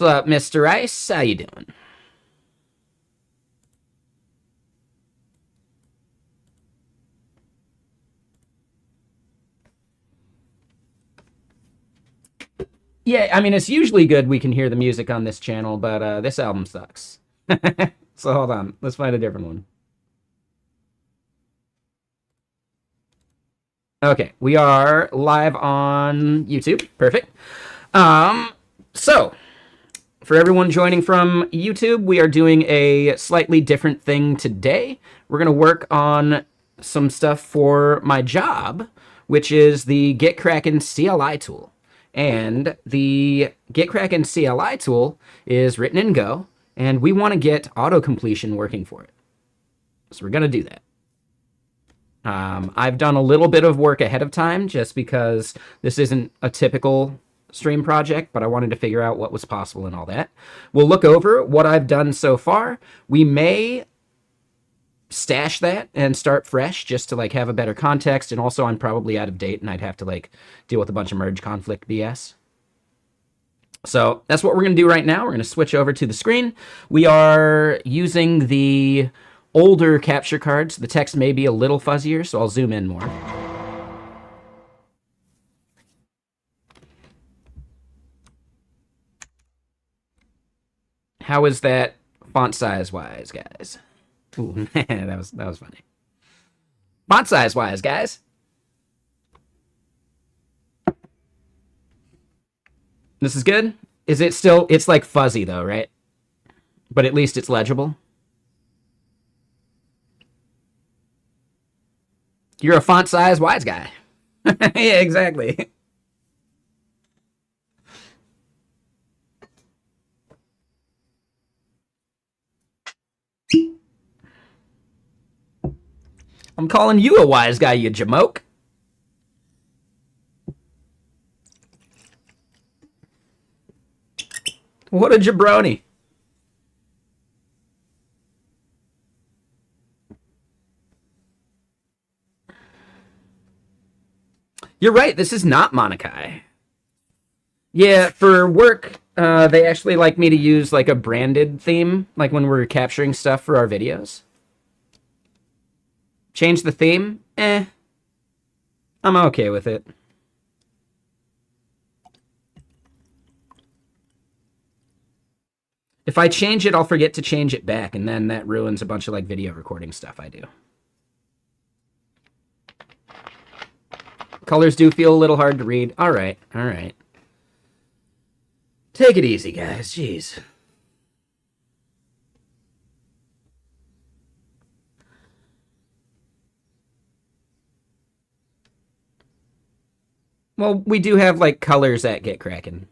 What's up, Mr. Ice? How you doing? Yeah, I mean, it's usually good we can hear the music on this channel, but this album sucks. So hold on. Let's find a different one. Okay, we are live on YouTube. Perfect. So for everyone joining from YouTube, we are doing a slightly different thing today. We're going to work on some stuff for my job, which is the GitKraken CLI tool. And the GitKraken CLI tool is written in Go, and we want to get auto-completion working for it. So we're going to do that. I've done a little bit of work ahead of time just because this isn't a typical stream project, but I wanted to figure out what was possible and all that. We'll look over what I've done so far. We may stash that and start fresh just to like have a better context, and also I'm probably out of date and I'd have to like deal with a bunch of merge conflict BS. So that's what we're going to do right now. We're going to switch over to the screen. We are using the older capture cards. The text may be a little fuzzier, so I'll zoom in more. How is that font size wise, guys? Ooh, that was funny. Font size wise, guys. This is good. Is it still? It's like fuzzy though, right? But at least it's legible. You're a font size wise guy. Yeah, exactly. I'm calling you a wise guy, you jamoke. What a jabroni. You're right, this is not Monakai. Yeah, for work, they actually like me to use like a branded theme, like when we're capturing stuff for our videos. Change the theme? I'm okay with it. If I change it, I'll forget to change it back, and then that ruins a bunch of like video recording stuff I do. Colors do feel a little hard to read. All right, all right. Take it easy, guys. Jeez. Well, we do have like colors at GitKraken.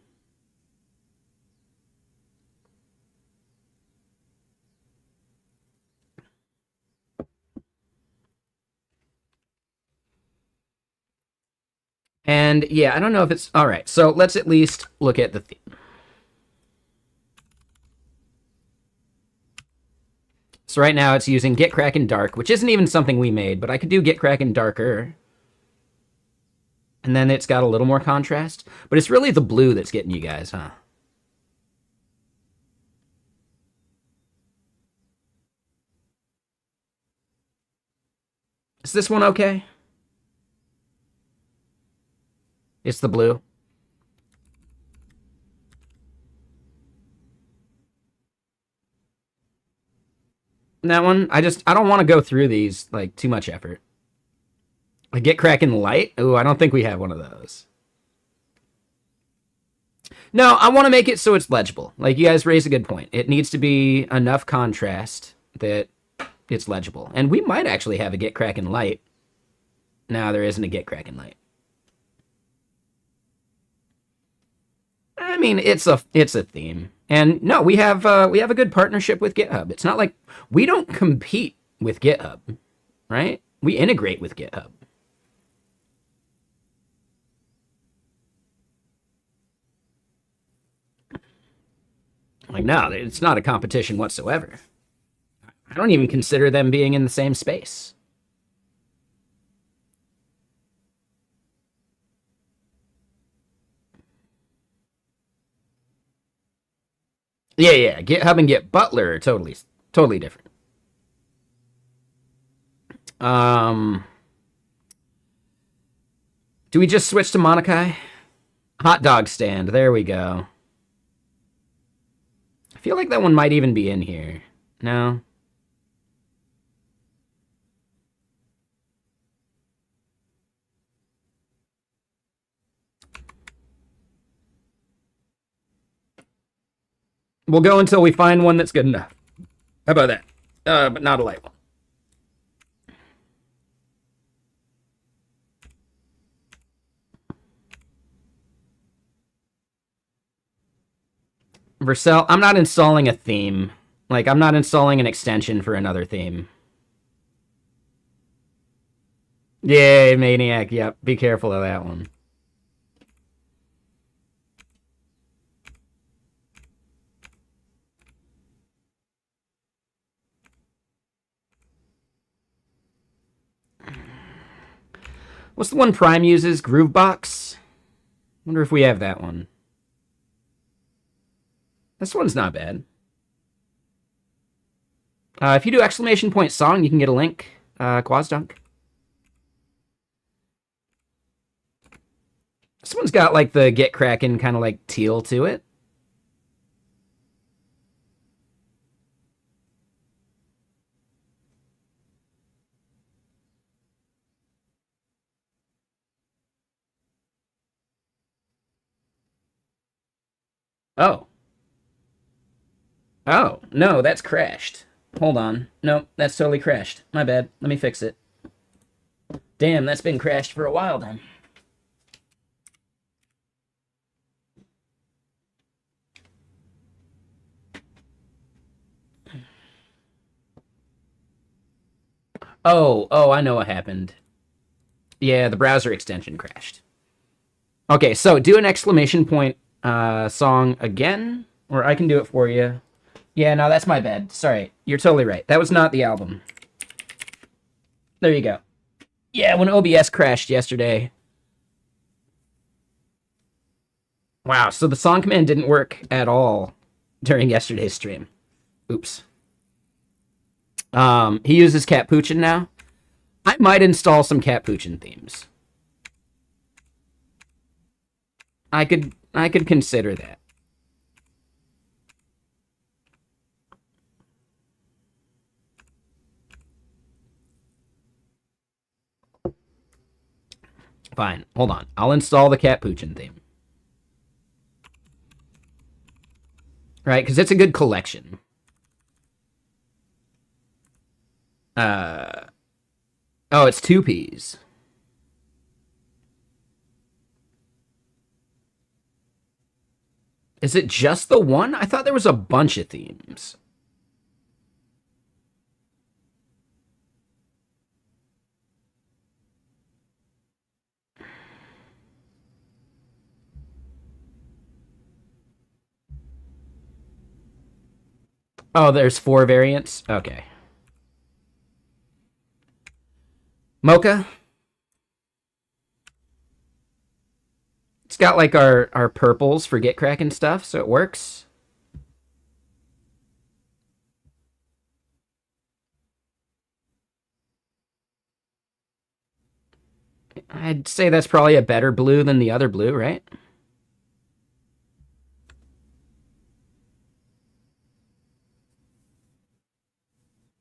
And yeah, I don't know if it's all right. So let's at least look at the theme. So right now it's using GitKraken Dark, which isn't even something we made, but I could do GitKraken Darker. And then it's got a little more contrast. But it's really the blue that's getting you guys, huh? Is this one okay? It's the blue. And that one, I don't want to go through these, like, too much effort. A GitKraken Light? Ooh, I don't think we have one of those. No, I want to make it so it's legible. Like, you guys raise a good point. It needs to be enough contrast that it's legible. And we might actually have a GitKraken Light. No, there isn't a GitKraken Light. I mean, it's a theme. And no, we have a good partnership with GitHub. It's not like we don't compete with GitHub, right? We integrate with GitHub. Like, no, it's not a competition whatsoever. I don't even consider them being in the same space. Yeah. GitHub and Git Butler are totally different. Do we just switch to Monokai? Hot dog stand. There we go. I feel like that one might even be in here. No? We'll go until we find one that's good enough. How about that? But not a light one. Vercel, I'm not installing a theme. Like, I'm not installing an extension for another theme. Yay, Maniac. Yep, be careful of that one. What's the one Prime uses? Groovebox? Wonder if we have that one. This one's not bad. If you do exclamation point song, you can get a link. Quazdunk. This one's got like the GitKraken kind of like teal to it. Oh. Oh, no, that's crashed. Hold on. Nope, that's totally crashed. My bad. Let me fix it. Damn, that's been crashed for a while then. Oh, I know what happened. Yeah, the browser extension crashed. Okay, so do an exclamation point song again, or I can do it for you. Yeah, no, that's my bad. Sorry, you're totally right. That was not the album. There you go. Yeah, when OBS crashed yesterday. Wow, so the song command didn't work at all during yesterday's stream. Oops. He uses Catpuchin now. I might install some Catpuchin themes. I could consider that. Fine. Hold on. I'll install the Catpuchin theme. Right, because it's a good collection. Oh, it's 2Ps. Is it just the one? I thought there was a bunch of themes. Oh, there's 4 variants? Okay. Mocha? It's got like our purples for GitKraken stuff, so it works. I'd say that's probably a better blue than the other blue, right?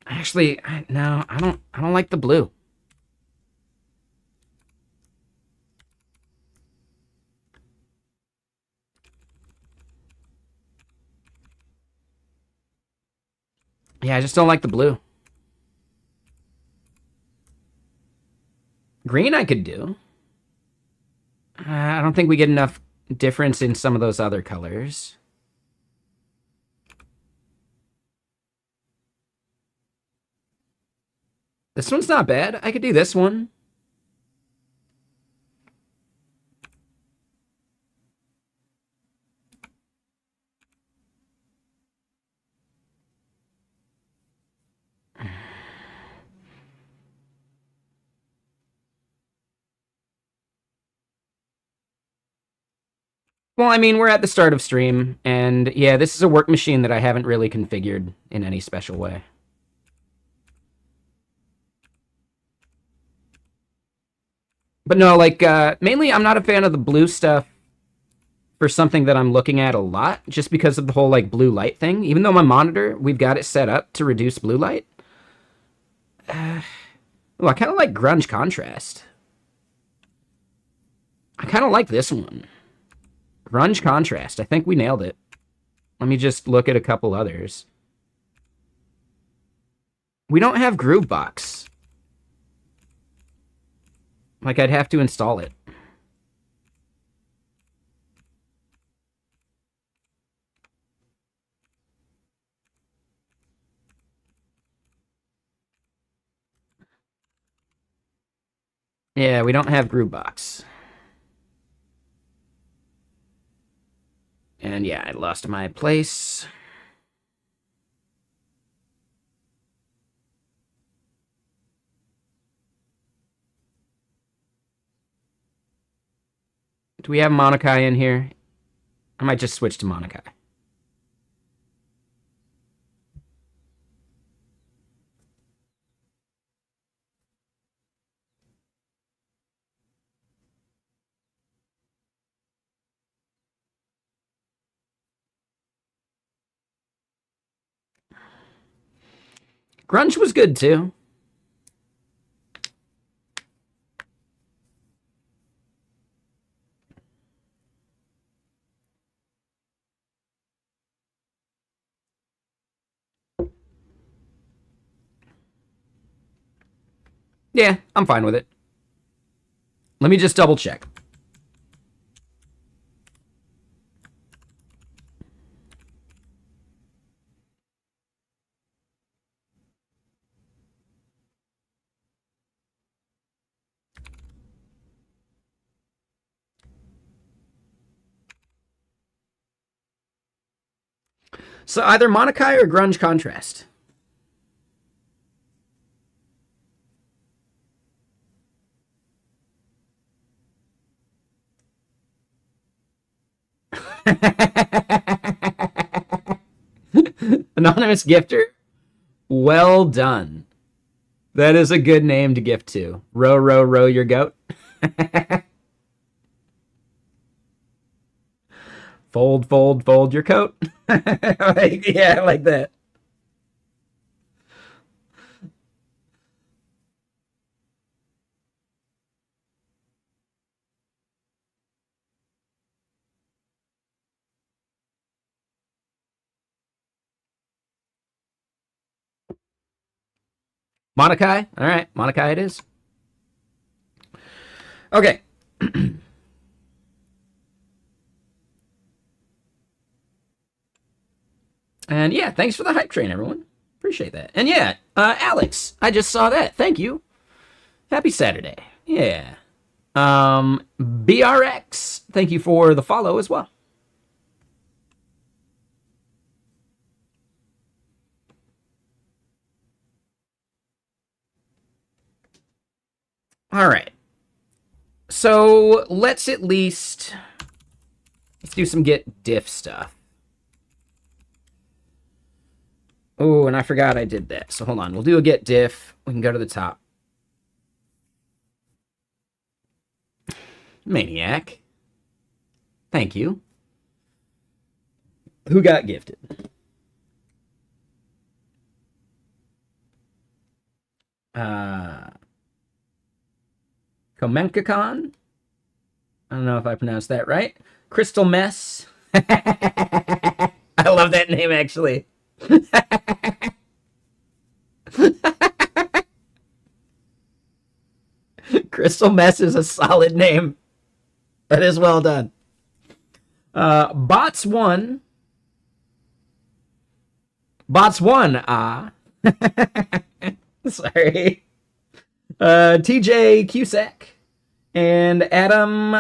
Actually, no, I don't like the blue. Yeah, I just don't like the blue. Green I could do. I don't think we get enough difference in some of those other colors. This one's not bad. I could do this one. Well, I mean, we're at the start of stream, and yeah, this is a work machine that I haven't really configured in any special way. But no, like, mainly I'm not a fan of the blue stuff for something that I'm looking at a lot, just because of the whole, like, blue light thing. Even though my monitor, we've got it set up to reduce blue light. Oh, I kind of like grunge contrast. I kind of like this one. Grunge contrast. I think we nailed it. Let me just look at a couple others. We don't have Groovebox. Like, I'd have to install it. Yeah, we don't have Groovebox. And yeah, I lost my place. Do we have Monokai in here? I might just switch to Monokai. Grunge was good too. Yeah, I'm fine with it. Let me just double check. So either Monokai or Grunge Contrast. Anonymous Gifter? Well done. That is a good name to gift to. Row, row, row your goat. Fold, fold, fold your coat. Like, yeah, like that. Monokai? All right, Monokai it is. Okay. And yeah, thanks for the hype train, everyone. Appreciate that. And yeah, Alex, I just saw that. Thank you. Happy Saturday. Yeah. BRX, thank you for the follow as well. All right. So let's do some git diff stuff. Oh, and I forgot I did that. So hold on. We'll do a git diff. We can go to the top. Maniac. Thank you. Who got gifted? Komenkakon. I don't know if I pronounced that right. Crystal Mess. I love that name, actually. Crystal Mess is a solid name. That is well done. Bots 1. Bots 1, Sorry. TJ Cusack. And Adam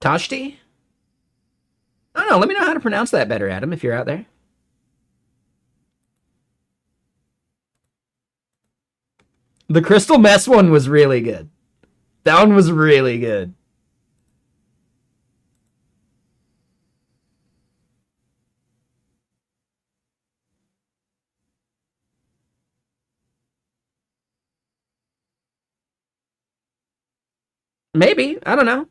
Tashti? I don't know. Let me know how to pronounce that better, Adam, if you're out there. The Crystal Mess one was really good. That one was really good. Maybe. I don't know.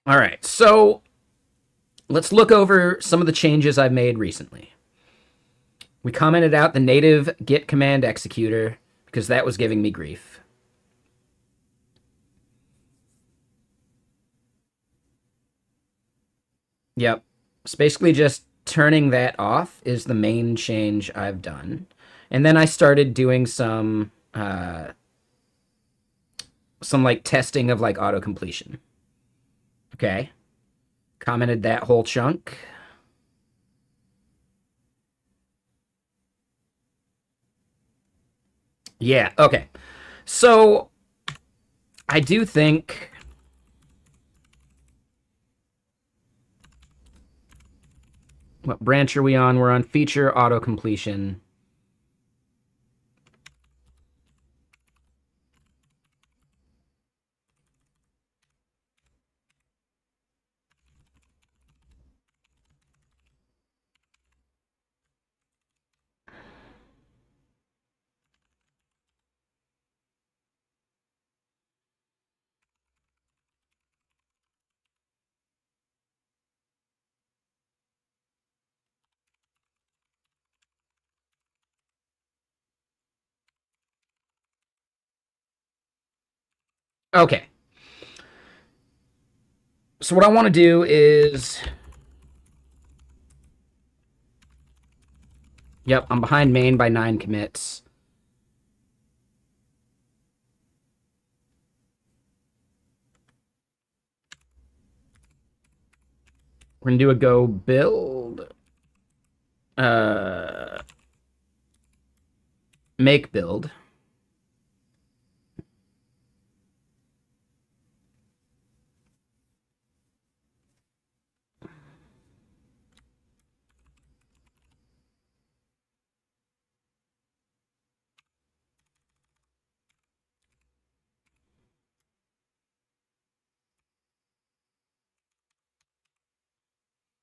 All right. So let's look over some of the changes I've made recently. We commented out the native git command executor because that was giving me grief. Yep. It's basically just turning that off is the main change I've done. And then I started doing some like testing of like auto completion. Okay. Commented that whole chunk. Yeah, okay. So I do think what branch are we on? We're on feature auto completion. Okay. So what I want to do is, yep, I'm behind main by 9 commits. We're going to do a go build. Make build.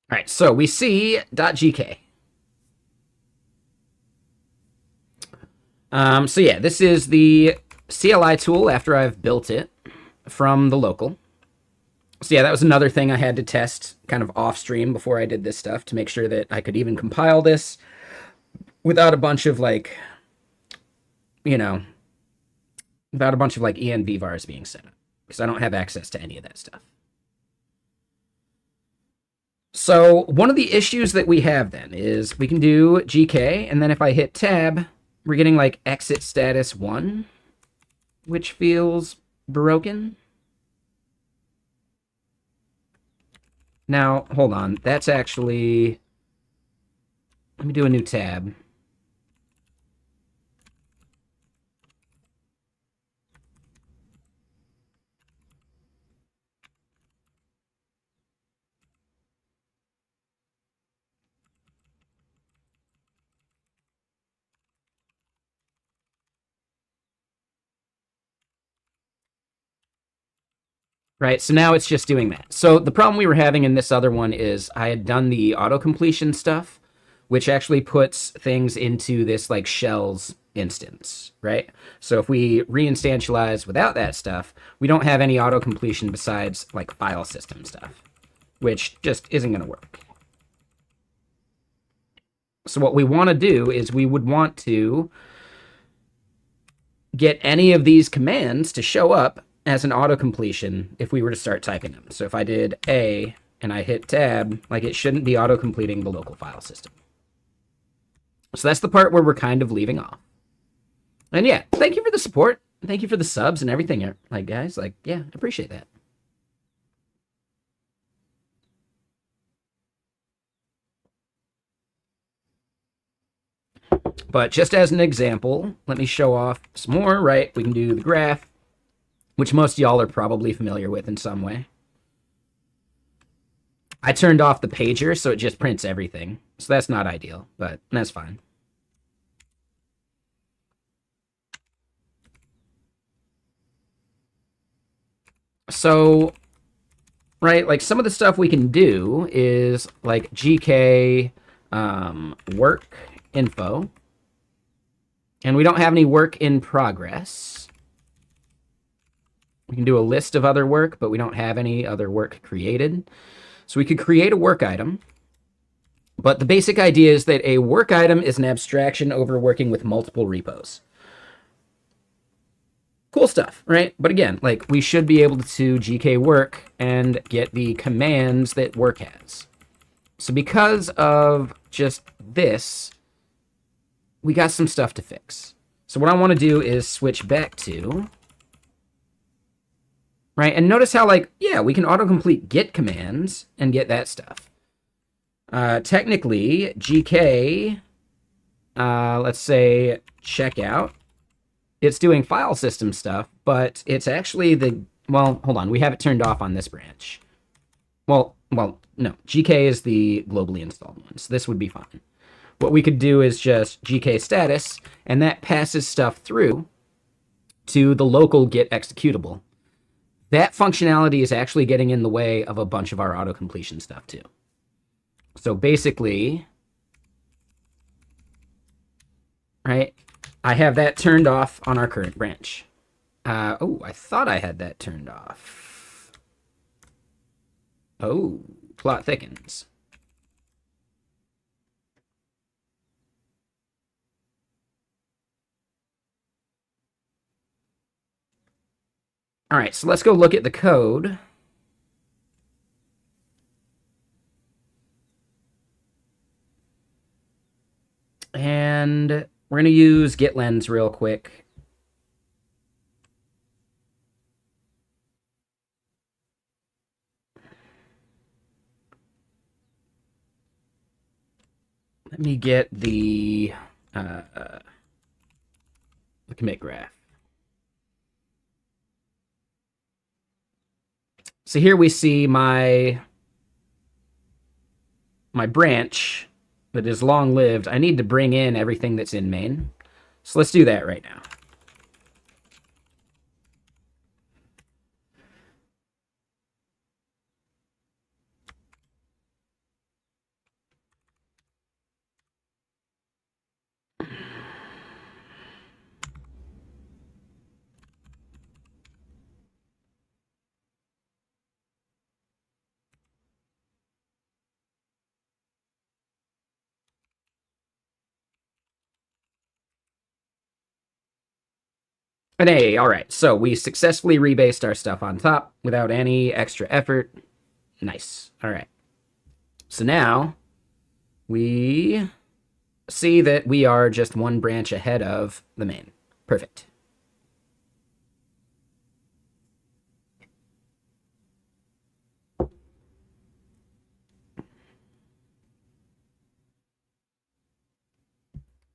All right, so we see .gk. So yeah, this is the CLI tool after I've built it from the local. So yeah, that was another thing I had to test kind of off stream before I did this stuff to make sure that I could even compile this without a bunch of like, you know, without a bunch of like env vars being set up because I don't have access to any of that stuff. So one of the issues that we have then is we can do GK, and then if I hit tab, we're getting like exit status 1, which feels broken. Now, hold on. That's actually... Let me do a new tab. Right, so now it's just doing that. So the problem we were having in this other one is I had done the auto-completion stuff, which actually puts things into this like shells instance, right? So if we reinstantialize without that stuff, we don't have any auto-completion besides like file system stuff, which just isn't going to work. So what we want to do is we would want to get any of these commands to show up as an auto-completion if we were to start typing them. So if I did A and I hit tab, like it shouldn't be auto-completing the local file system. So that's the part where we're kind of leaving off. And yeah, thank you for the support. Thank you for the subs and everything. Like, guys, like, yeah, appreciate that. But just as an example, let me show off some more, right? We can do the graph, which most of y'all are probably familiar with in some way. I turned off the pager, so it just prints everything. So that's not ideal, but that's fine. So, right, like some of the stuff we can do is like GK work info. And we don't have any work in progress. We can do a list of other work, but we don't have any other work created. So we could create a work item. But the basic idea is that a work item is an abstraction over working with multiple repos. Cool stuff, right? But again, like we should be able to GK work and get the commands that work has. So because of just this, we got some stuff to fix. So what I want to do is switch back to, right? And notice how, like, yeah, we can autocomplete git commands and get that stuff. Technically, GK, let's say checkout, it's doing file system stuff, but it's actually the, well, hold on, we have it turned off on this branch. Well, no, GK is the globally installed one, so this would be fine. What we could do is just GK status, and that passes stuff through to the local git executable. That functionality is actually getting in the way of a bunch of our auto-completion stuff too. So basically, right, I have that turned off on our current branch. Oh, I thought I had that turned off. Oh, plot thickens. All right, so let's go look at the code. And we're going to use GitLens real quick. Let me get the commit graph. So here we see my branch that is long-lived. I need to bring in everything that's in main. So let's do that right now. And hey, all right, so we successfully rebased our stuff on top without any extra effort. Nice. All right. So now we see that we are just one branch ahead of the main. Perfect.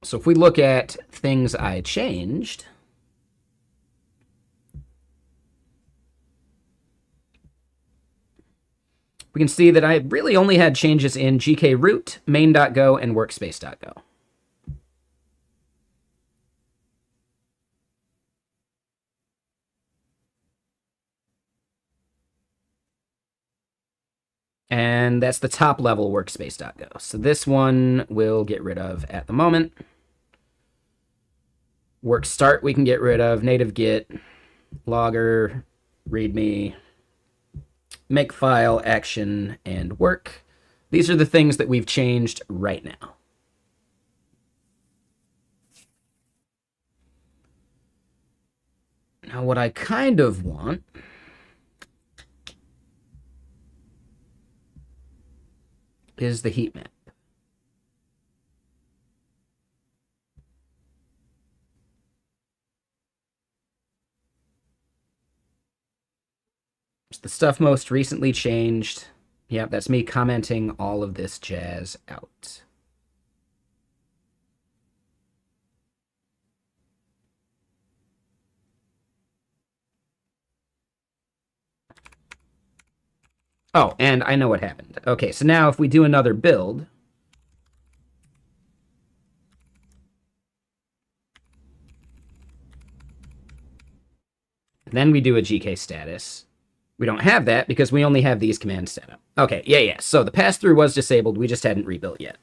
So if we look at things I changed, we can see that I really only had changes in GK root, main.go, and workspace.go. And that's the top level workspace.go. So this one we'll get rid of at the moment. Work start we can get rid of, native git, logger, readme, make file, action, and work. These are the things that we've changed right now. Now what I kind of want is the heat map. It's the stuff most recently changed. Yep, that's me commenting all of this jazz out. Oh, and I know what happened. Okay, so now if we do another build, then we do a GK status. We don't have that because we only have these commands set up. Okay, yeah. So the pass-through was disabled. We just hadn't rebuilt yet.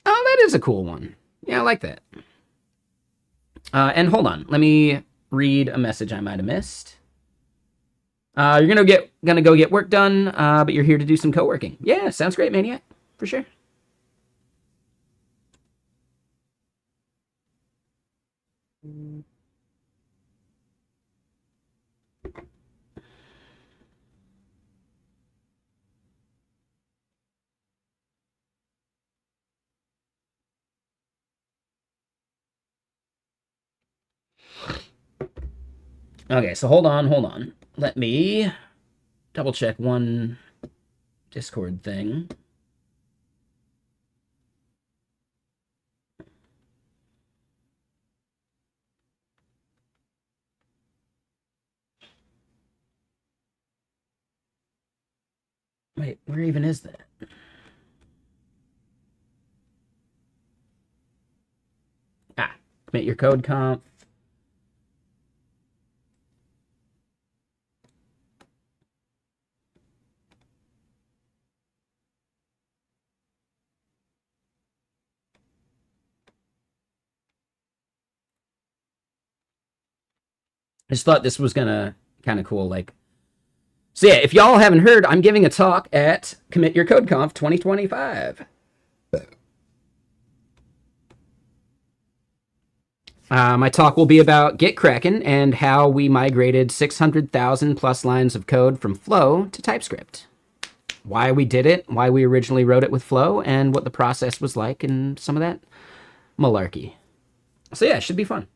Oh, that is a cool one. Yeah, I like that. And hold on, let me read a message I might have missed. You're gonna go get work done, but you're here to do some co-working. Yeah, sounds great, Maniac, for sure. Okay, so hold on. Let me double check one Discord thing. Wait, where even is that? Commit your code conf. I just thought this was gonna kind of cool, like. So yeah, if y'all haven't heard, I'm giving a talk at Commit Your Code Conf 2025. My talk will be about GitKraken and how we migrated 600,000 plus lines of code from Flow to TypeScript. Why we did it, why we originally wrote it with Flow, and what the process was like, and some of that malarkey. So yeah, it should be fun.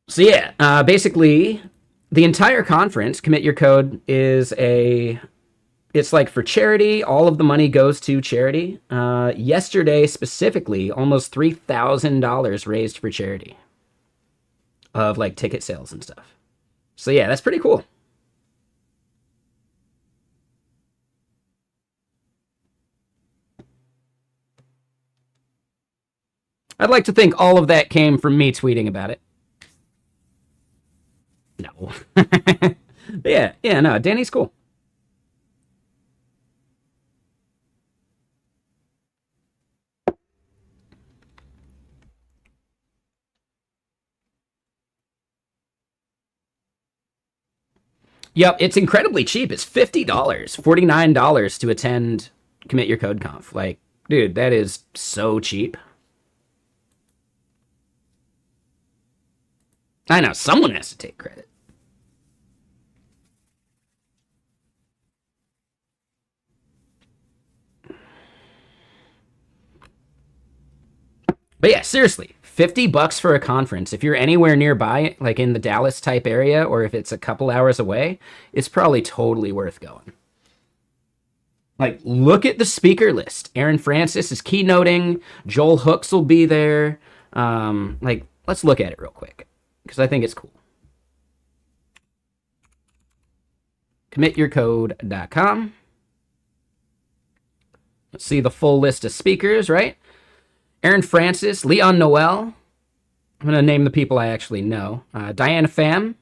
So yeah, basically, the entire conference, Commit Your Code, is it's like for charity. All of the money goes to charity. Yesterday, specifically, almost $3,000 raised for charity of like ticket sales and stuff. So yeah, that's pretty cool. I'd like to think all of that came from me tweeting about it. No. Yeah, no, Danny's cool. Yep, it's incredibly cheap. It's $50, $49 to attend Commit Your Code Conf. Like, dude, that is so cheap. I know, someone has to take credit. But yeah, seriously, $50 for a conference. If you're anywhere nearby, like in the Dallas type area, or if it's a couple hours away, it's probably totally worth going. Like, look at the speaker list. Aaron Francis is keynoting. Joel Hooks will be there. Like, let's look at it real quick because I think it's cool. Commityourcode.com. Let's see the full list of speakers, right? Aaron Francis, Leon Noel. I'm going to name the people I actually know. Diana Pham,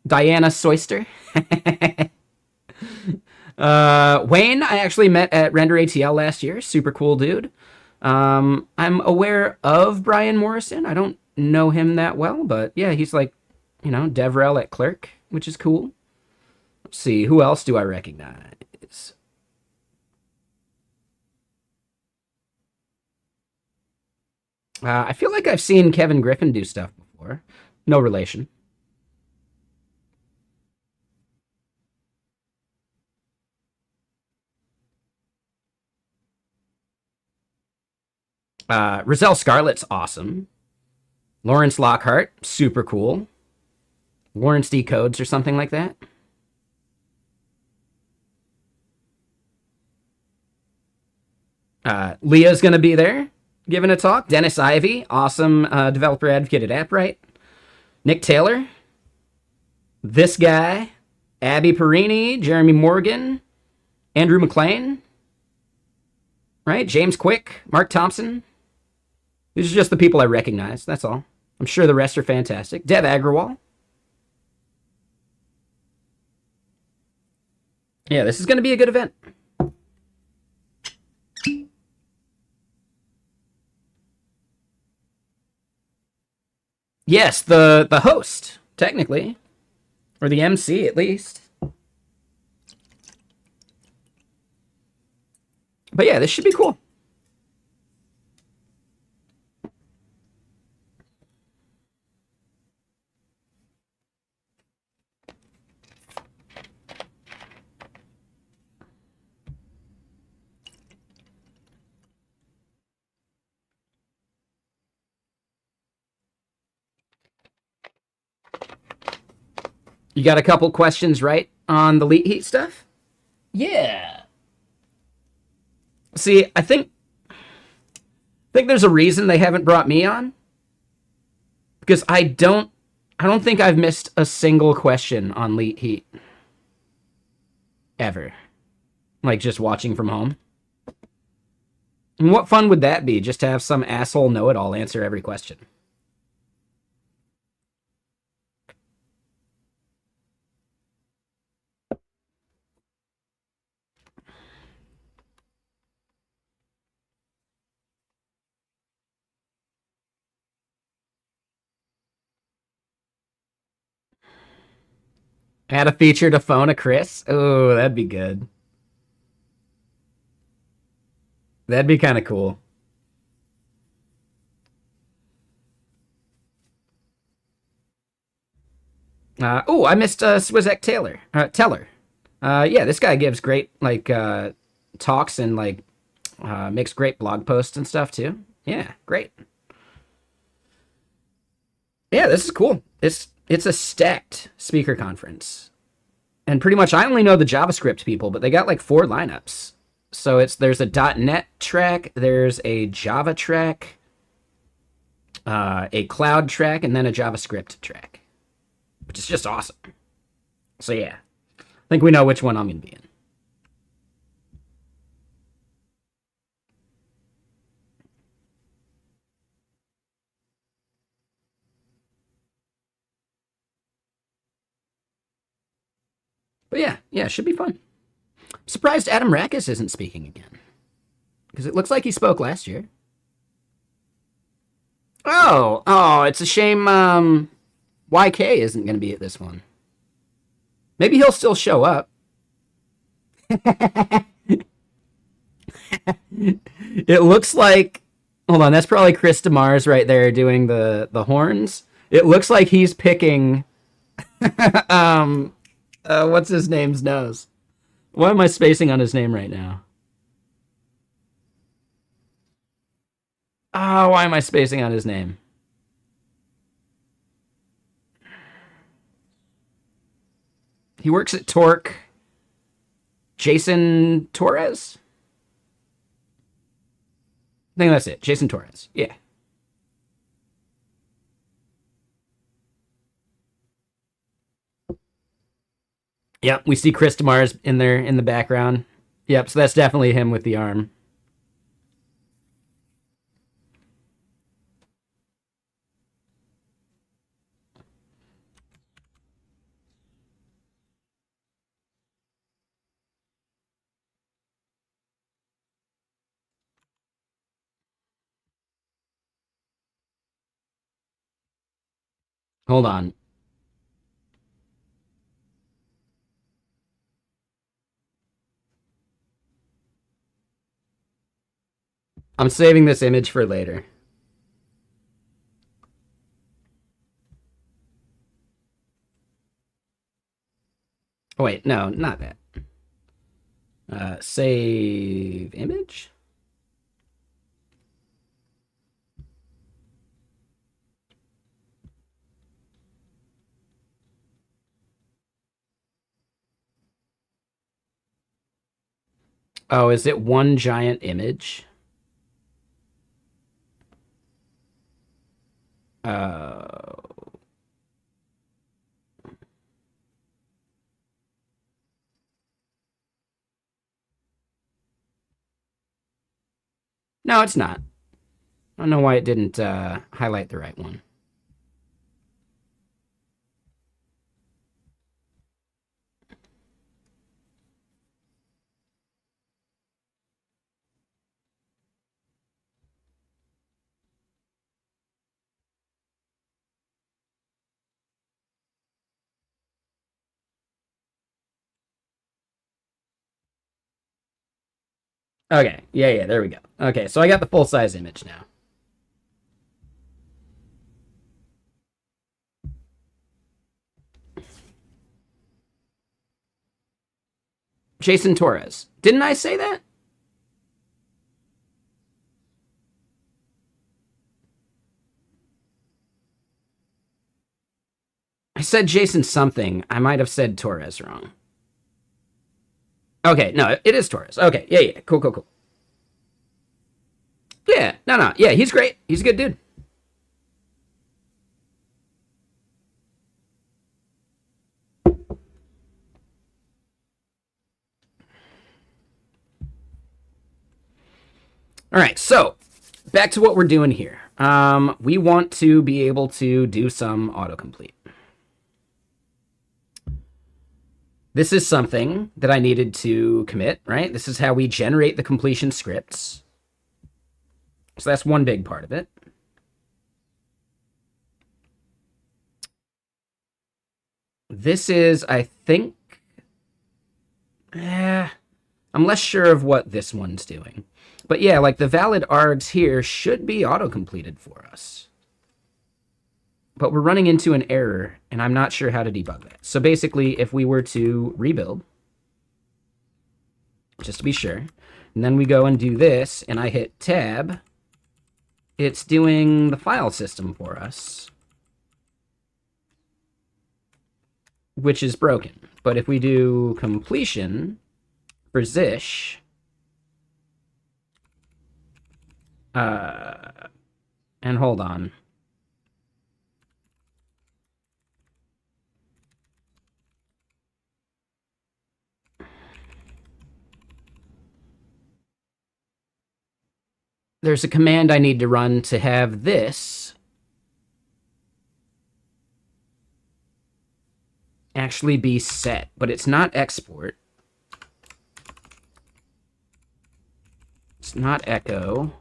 Diana Soyster. Wayne, I actually met at Render ATL last year. Super cool dude. I'm aware of Brian Morrison. I don't know him that well, but yeah, he's like, DevRel at Clerk, which is cool. Let's see, who else do I recognize? I feel like I've seen Kevin Griffin do stuff before. No relation. Roselle Scarlet's awesome. Lawrence Lockhart, super cool. Lawrence Decodes or something like that. Leah's going to be there giving a talk. Dennis Ivey, awesome developer advocate at AppWrite. Nick Taylor. This guy. Abby Perini, Jeremy Morgan, Andrew McLean. Right? James Quick, Mark Thompson. These are just the people I recognize. That's all. I'm sure the rest are fantastic. Dev Agrawal. Yeah, this is going to be a good event. Yes, the host, technically. Or the MC, at least. But yeah, this should be cool. You got a couple questions right on the Leet Heat stuff? Yeah. See, I think there's a reason they haven't brought me on. Because I don't think I've missed a single question on Leet Heat. Ever. Like just watching from home. And what fun would that be, just to have some asshole know-it-all answer every question? Add a feature to phone a Chris? Oh, that'd be good. That'd be kind of cool. Oh, I missed Swizek Taylor. Teller. Yeah, this guy gives great like talks and like makes great blog posts and stuff too. Yeah, great. Yeah, this is cool. It's a stacked speaker conference, and pretty much I only know the JavaScript people, but they got like 4 lineups. So there's a .NET track, there's a Java track, a cloud track, and then a JavaScript track, which is just awesome. So yeah, I think we know which one I'm gonna be in. But yeah, it should be fun. I'm surprised Adam Rakis isn't speaking again, because it looks like he spoke last year. Oh, it's a shame YK isn't going to be at this one. Maybe he'll still show up. It looks like, hold on, that's probably Chris DeMars right there doing the horns. It looks like he's picking what's his name's nose. Why am I spacing on his name right now? Oh, why am I spacing on his name? He works at Torque. Jason Torres? I think that's it. Jason Torres. Yeah. Yep, we see Chris DeMars in there in the background. Yep, so that's definitely him with the arm. Hold on. I'm saving this image for later. Oh, wait, no, not that. Save image. Oh, is it one giant image? No, it's not. I don't know why it didn't highlight the right one. Okay, yeah, there we go. Okay, so I got the full-size image now. Jason Torres. Didn't I say that? I said Jason something. I might have said Torres wrong. Okay, no, it is Torres. Okay, yeah, cool. Yeah, no, yeah, he's great. He's a good dude. All right, so back to what we're doing here. We want to be able to do some autocomplete. This is something that I needed to commit, right? This is how we generate the completion scripts. So that's one big part of it. This is, I think, I'm less sure of what this one's doing. But yeah, like the valid args here should be auto-completed for us. But we're running into an error, and I'm not sure how to debug that. So basically, if we were to rebuild, just to be sure, and then we go and do this, and I hit tab, it's doing the file system for us, which is broken. But if we do completion for Zish, and hold on. There's a command I need to run to have this actually be set, but it's not export. It's not echo.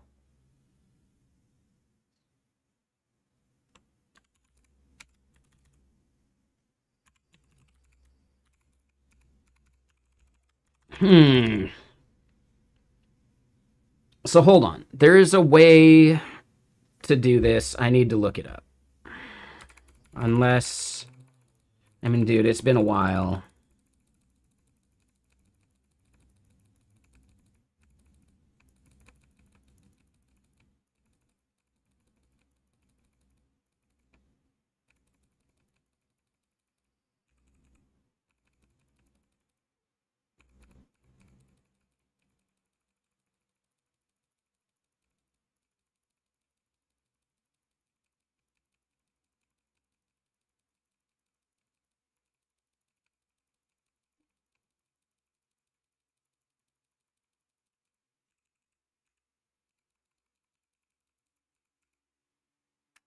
So hold on. There is a way to do this. I need to look it up. Unless, I mean, dude, it's been a while.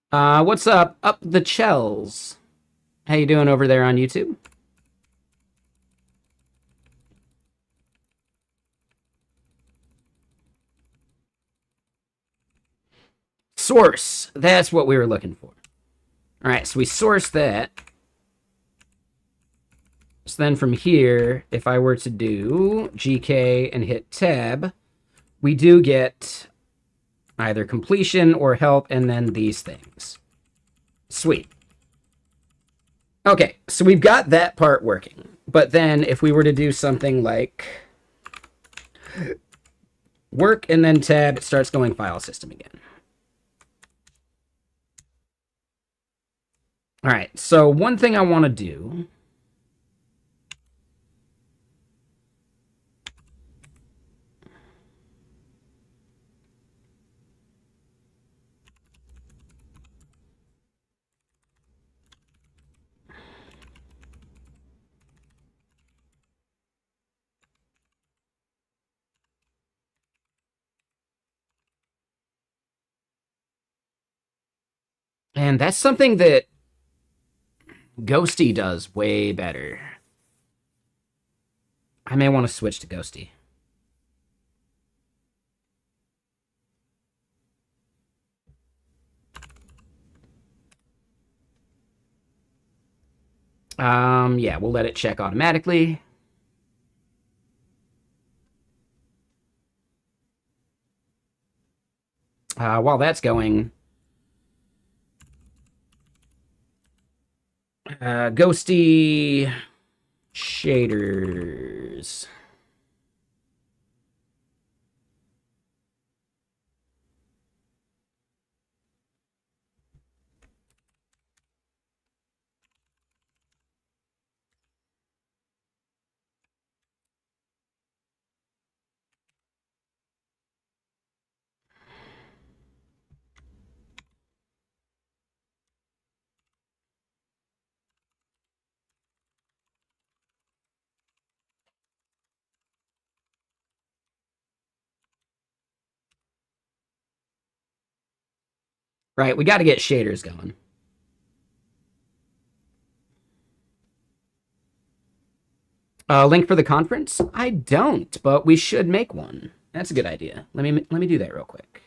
What's up? Up the Chells. How you doing over there on YouTube? Source. That's what we were looking for. All right, so we source that. So then from here, if I were to do GK and hit tab, we do get either completion or help and then these things. Sweet. Okay, so we've got that part working. But then if we were to do something like work and then tab, it starts going file system again. All right, so one thing I want to do And that's something that Ghosty does way better. I may want to switch to Ghosty. Yeah, we'll let it check automatically. While that's going, Ghosty shaders. Right, we got to get shaders going. Link for the conference? I don't, but we should make one. That's a good idea. Let me do that real quick.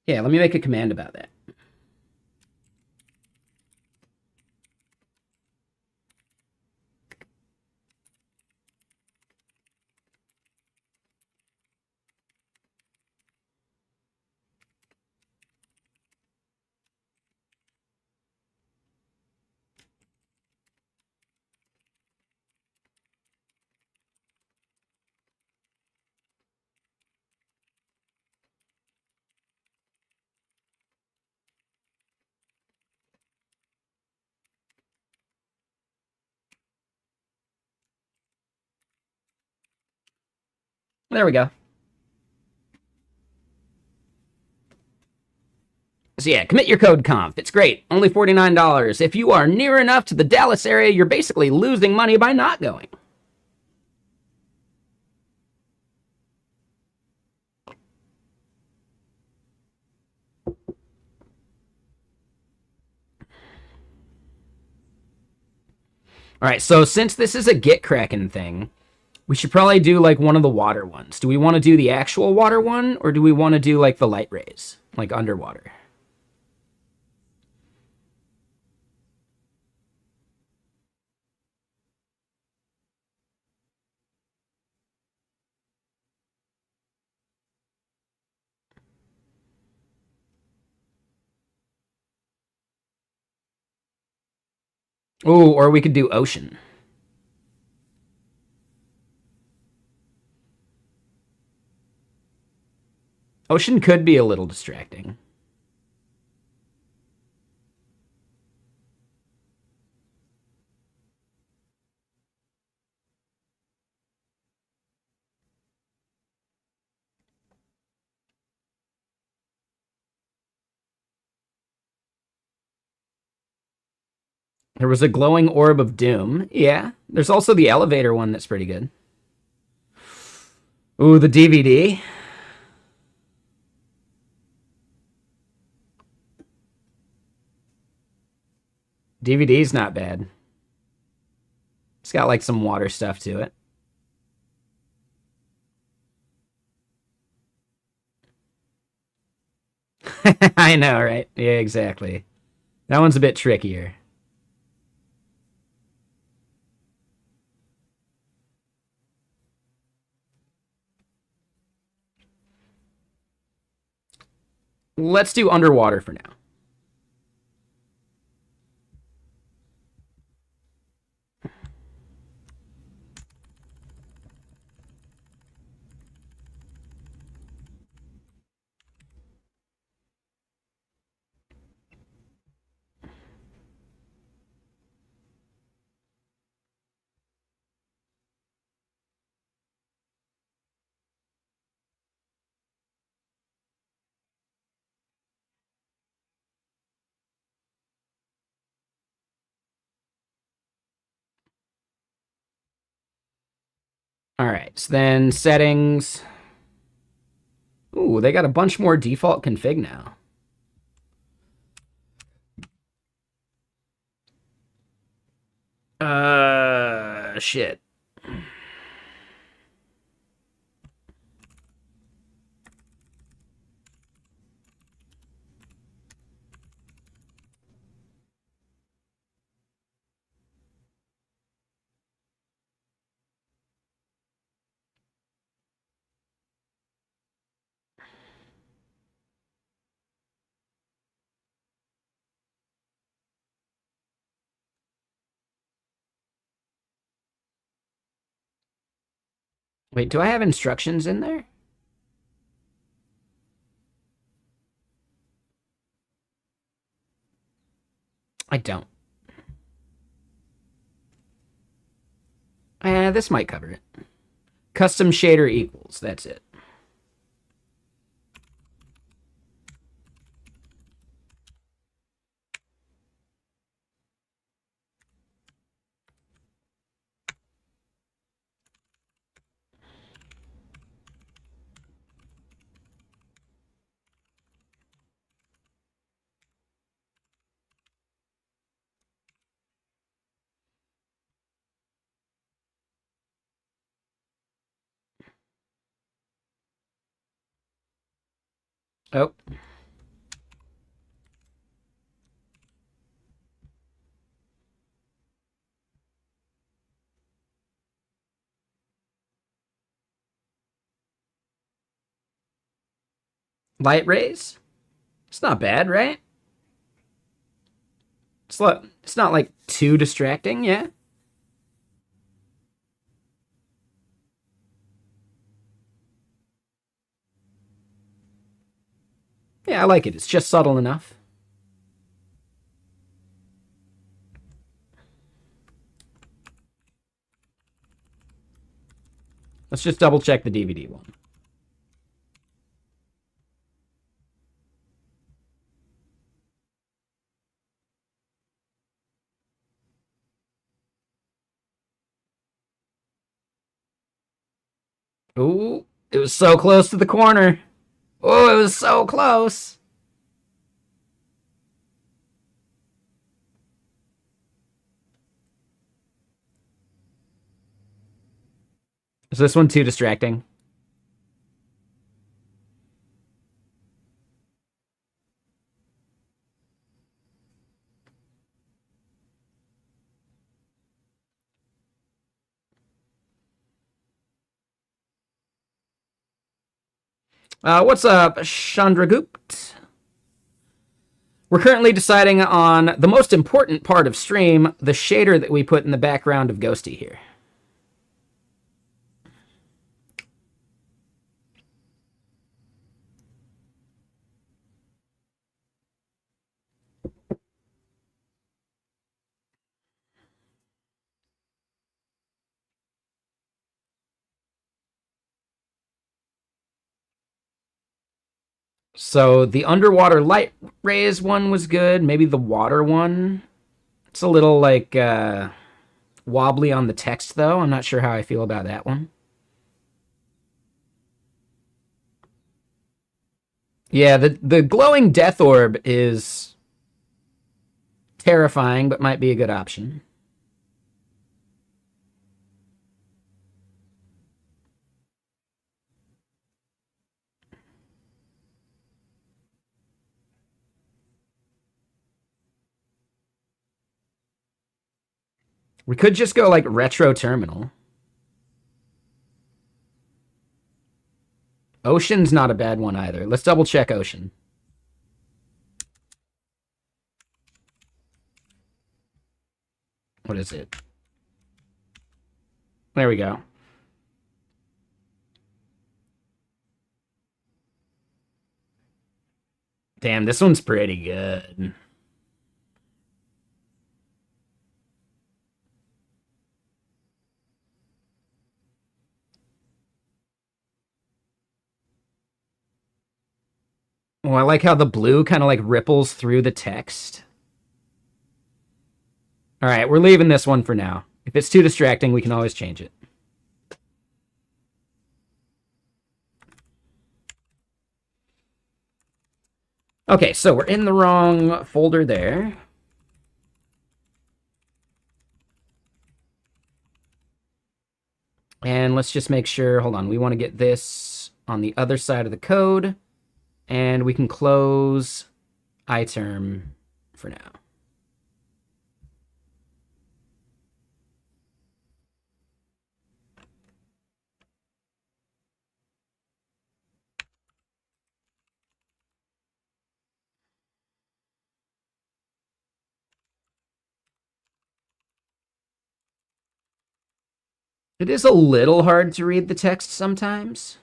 Yeah, let me make a command about that. There we go. So yeah, commit your code conf. It's great. Only $49. If you are near enough to the Dallas area, you're basically losing money by not going. All right, so since this is a GitKraken thing, we should probably do like one of the water ones. Do we want to do the actual water one, or do we want to do like the light rays, like underwater? Oh, or we could do ocean. Ocean could be a little distracting. There was a glowing orb of doom. Yeah. There's also the elevator one that's pretty good. Ooh, the DVD. DVD's not bad. It's got like some water stuff to it. I know, right? Yeah, exactly. That one's a bit trickier. Let's do underwater for now. All right, so then settings. Ooh, they got a bunch more default config now. Shit. Wait, do I have instructions in there? I don't. This might cover it. Custom shader equals. That's it. Oh. Light rays? It's not bad, right? It's not like too distracting, yeah? Yeah, I like it. It's just subtle enough. Let's just double check the DVD one. Ooh, it was so close to the corner. Oh, it was so close. Is this one too distracting? What's up, Chandragupt? We're currently deciding on the most important part of stream, the shader that we put in the background of Ghosty here. So the underwater light rays one was good. Maybe the water one. It's a little like wobbly on the text though. I'm not sure how I feel about that one. Yeah, the glowing death orb is terrifying, but might be a good option. We could just go like retro terminal. Ocean's not a bad one either. Let's double check Ocean. What is it? There we go. Damn, this one's pretty good. Oh, I like how the blue kind of like ripples through the text. All right, we're leaving this one for now. If it's too distracting, we can always change it. Okay, so we're in the wrong folder there. And let's just make sure, hold on, we want to get this on the other side of the code, and we can close iTerm for now. It is a little hard to read the text sometimes.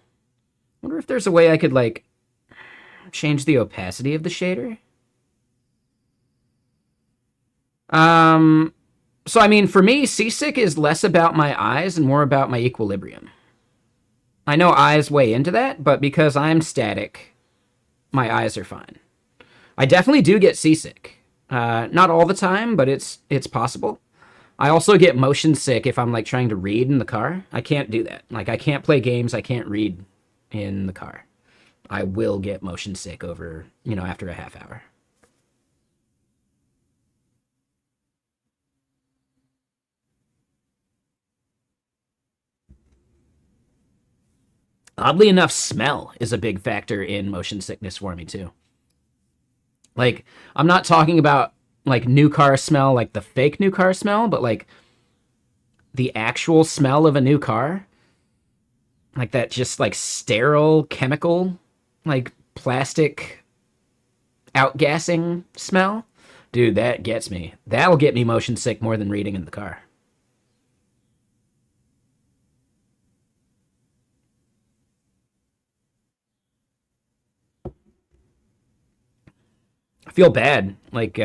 I wonder if there's a way I could, like, change the opacity of the shader. So I mean, for me, seasick is less about my eyes and more about my equilibrium. I know eyes weigh into that, but because I'm static, my eyes are fine. I definitely do get seasick. Not all the time, but it's possible. I also get motion sick if I'm like trying to read in the car. I can't do that. Like I can't play games, I can't read in the car. I will get motion sick over, after a half hour. Oddly enough, smell is a big factor in motion sickness for me too. Like, I'm not talking about like new car smell, like the fake new car smell, but like the actual smell of a new car, like that just like sterile chemical, like plastic outgassing smell. Dude, that gets me. That'll get me motion sick more than reading in the car. I feel bad. Like,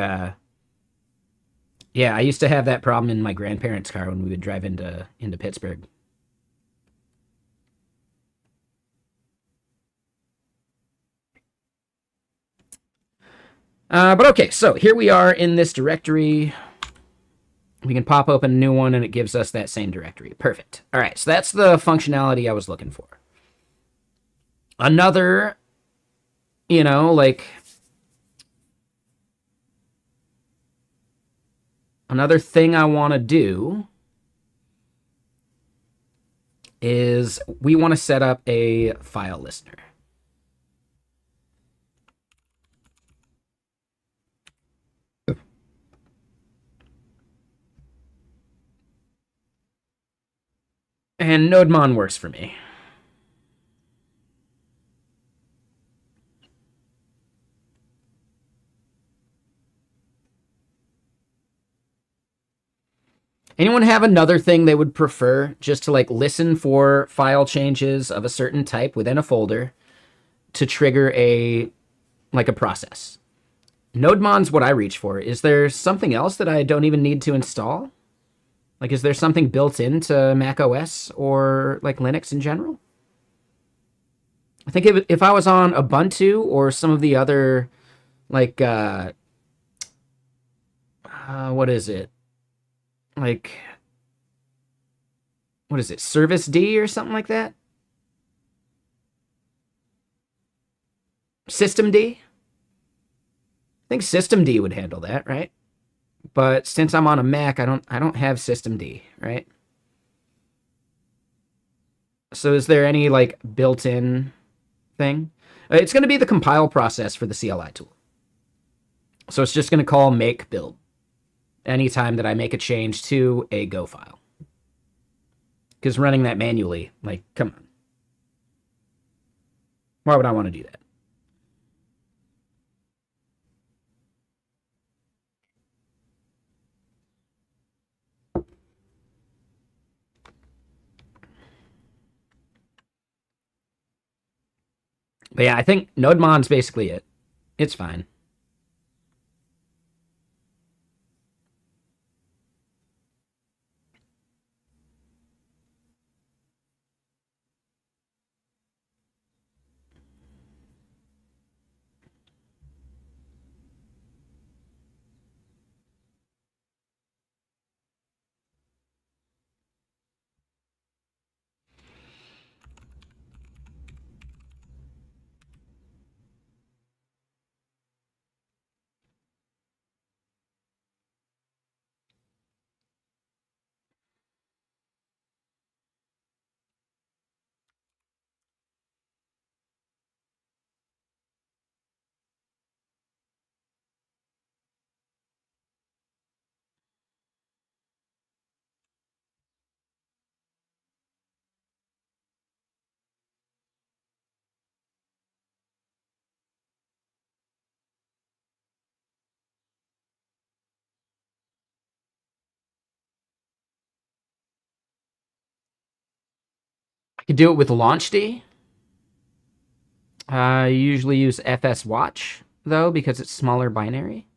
yeah, I used to have that problem in my grandparents' car when we would drive into Pittsburgh. But okay, so here we are in this directory. We can pop open a new one and it gives us that same directory. Perfect. All right, so that's the functionality I was looking for. Another, like another thing I want to do is we want to set up a file listener. And NodeMon works for me. Anyone have another thing they would prefer just to like listen for file changes of a certain type within a folder to trigger a process? NodeMon's what I reach for. Is there something else that I don't even need to install? Like, is there something built into Mac OS or like Linux in general? I think if I was on Ubuntu or some of the other like what is it? Like what is it? Service D or something like that? System D? I think System D would handle that, right? But since I'm on a Mac, I don't have System D, right? So is there any like built-in thing? It's going to be the compile process for the CLI tool. So it's just going to call make build anytime that I make a change to a Go file. Because running that manually, like, come on. Why would I want to do that? But yeah, I think NodeMon's basically it. It's fine. Could do it with launchd. I usually use fswatch, though, because it's smaller binary.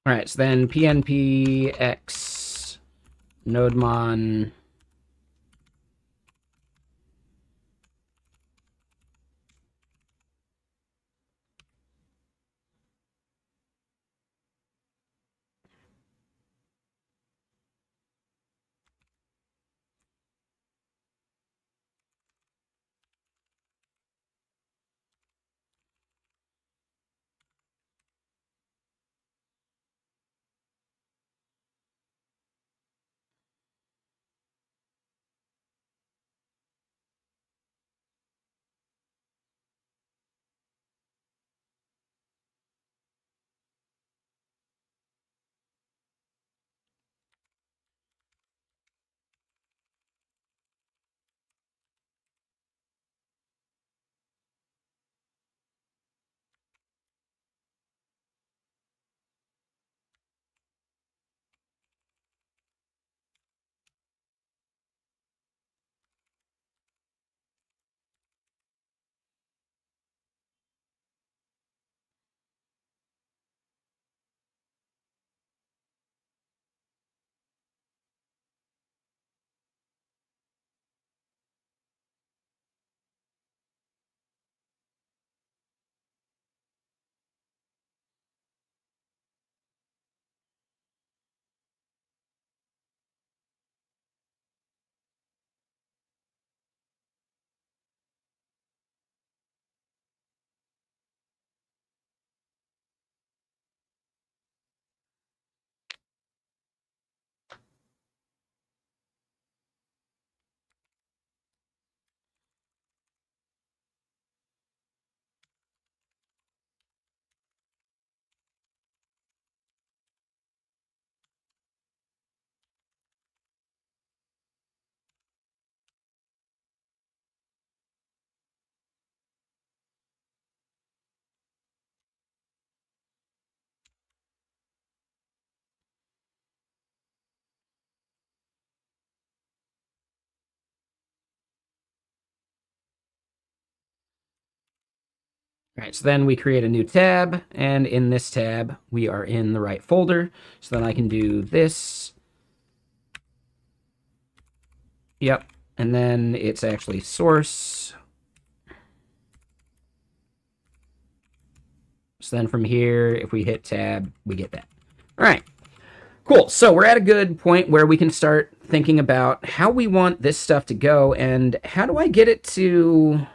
All right, so then pnpx nodemon. All right, so then we create a new tab, and in this tab, we are in the right folder. So then I can do this. Yep, and then it's actually source. So then from here, if we hit tab, we get that. All right, cool. So we're at a good point where we can start thinking about how we want this stuff to go, and how do I get it to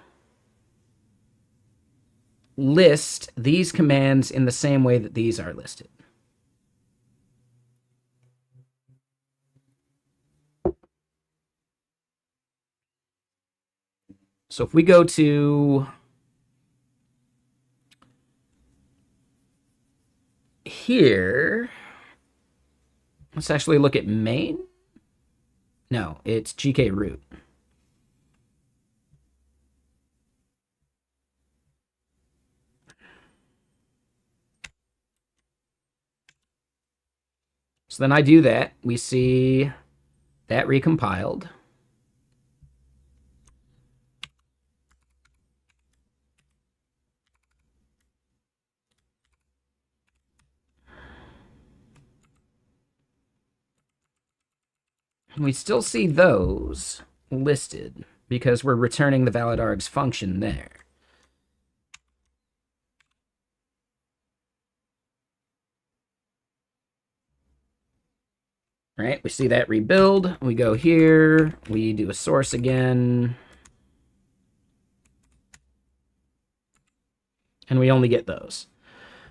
list these commands in the same way that these are listed. So if we go to here, let's actually look at main. No, it's GK root. So then I do that. We see that recompiled. And we still see those listed because we're returning the valid args function there. Right, we see that rebuild. We go here, we do a source again. And we only get those.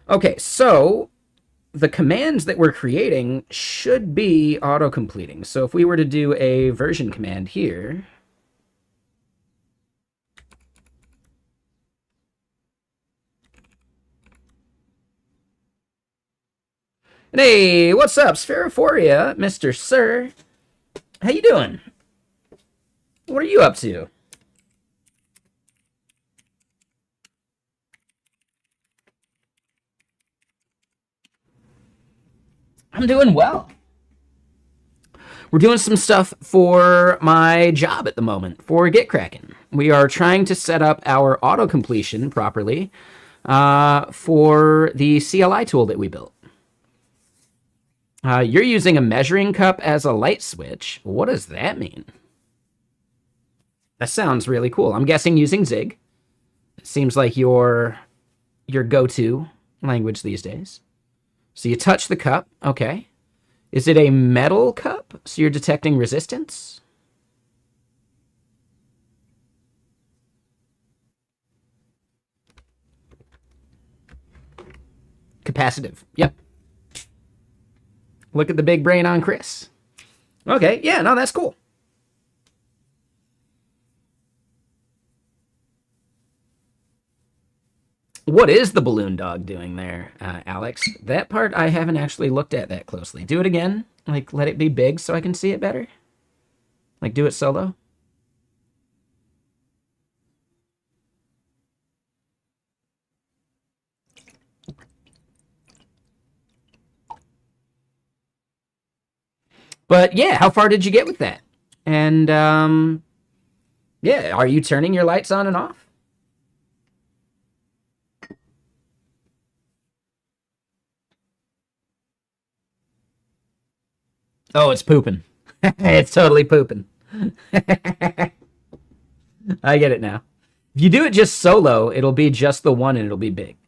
Okay, so the commands that we're creating should be auto-completing. So if we were to do a version command here, and hey, what's up, Spheriphoria, Mr. Sir? How you doing? What are you up to? I'm doing well. We're doing some stuff for my job at the moment for GitKraken. We are trying to set up our auto-completion properly for the CLI tool that we built. You're using a measuring cup as a light switch. What does that mean? That sounds really cool. I'm guessing using Zig. It seems like your go-to language these days. So you touch the cup. Okay. Is it a metal cup? So you're detecting resistance? Capacitive. Yep. Look at the big brain on Chris. Okay. Yeah, no, that's cool. What is the balloon dog doing there, Alex? That part I haven't actually looked at that closely. Do it again. Like, let it be big so I can see it better. Like, do it solo. But yeah, how far did you get with that? And yeah, are you turning your lights on and off? Oh, it's pooping. It's totally pooping. I get it now. If you do it just solo, it'll be just the one and it'll be big.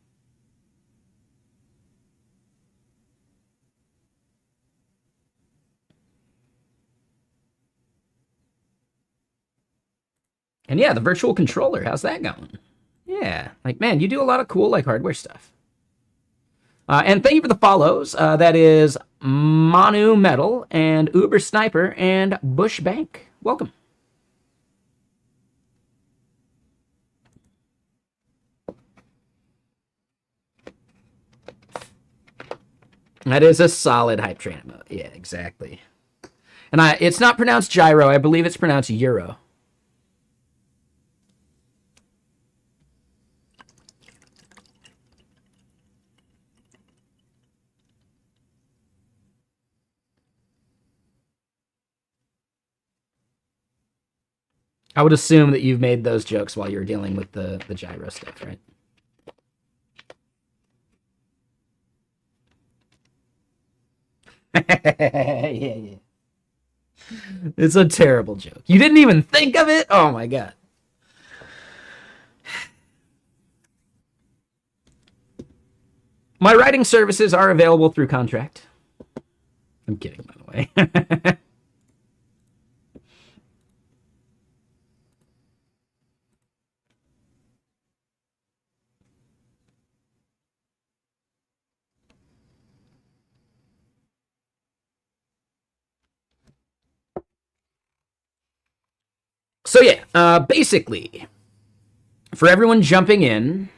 And yeah, the virtual controller, how's that going? Yeah, like, man, you do a lot of cool, like, hardware stuff. And thank you for the follows. That is Manu Metal and Uber Sniper and Bush Bank. Welcome. That is a solid hype train emote. Yeah, exactly. And it's not pronounced gyro. I believe it's pronounced euro. I would assume that you've made those jokes while you were dealing with the gyro stuff, right? Yeah. It's a terrible joke. You didn't even think of it? Oh my god. My writing services are available through contract. I'm kidding, by the way. So yeah, basically, For everyone jumping in,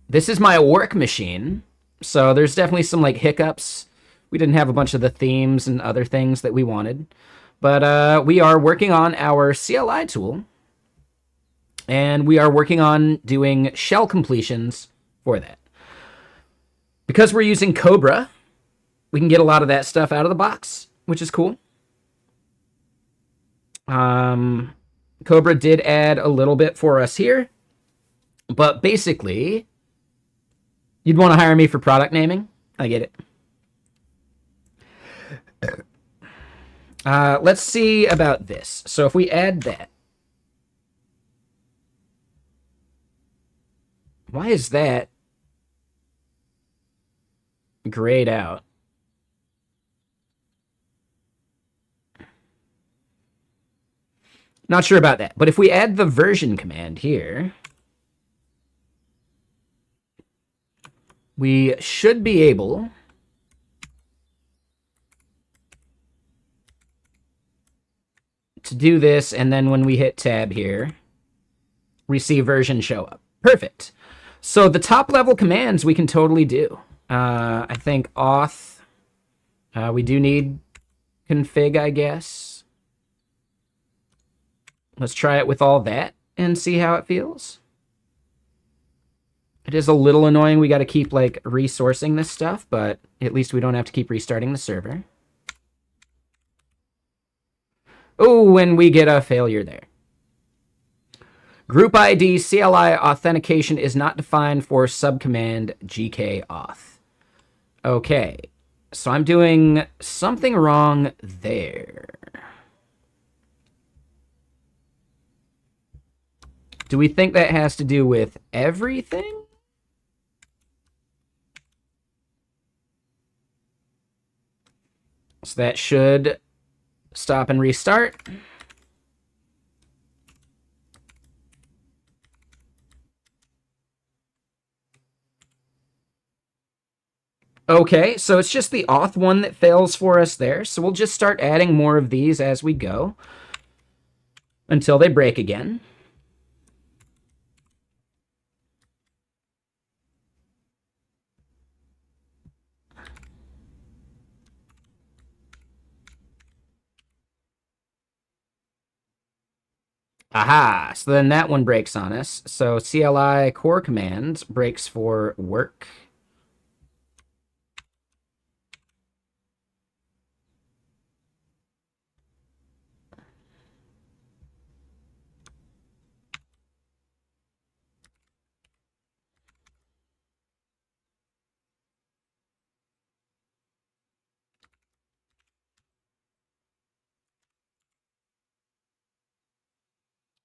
this is my work machine. So there's definitely some like hiccups. We didn't have a bunch of the themes and other things that we wanted. But we are working on our CLI tool. And we are working on doing shell completions for that. Because we're using Cobra, we can get a lot of that stuff out of the box, which is cool. Cobra did add a little bit for us here. But basically, you'd want to hire me for product naming. I get it. Let's see about this. So if we add that. Why is that grayed out? Not sure about that. But if we add the version command here, we should be able to do this, and then when we hit tab here, we see version show up. Perfect. So the top level commands we can totally do. I think auth, we do need config, I guess. Let's try it with all that and see how it feels. It is a little annoying. We got to keep like resourcing this stuff, but at least we don't have to keep restarting the server. Oh, when we get a failure there. Group ID CLI authentication is not defined for subcommand gkauth. Okay, so I'm doing something wrong there. Do we think that has to do with everything? So that should stop and restart. Okay, so it's just the auth one that fails for us there. So we'll just start adding more of these as we go until they break again. Aha, so then that one breaks on us. So CLI core commands breaks for work.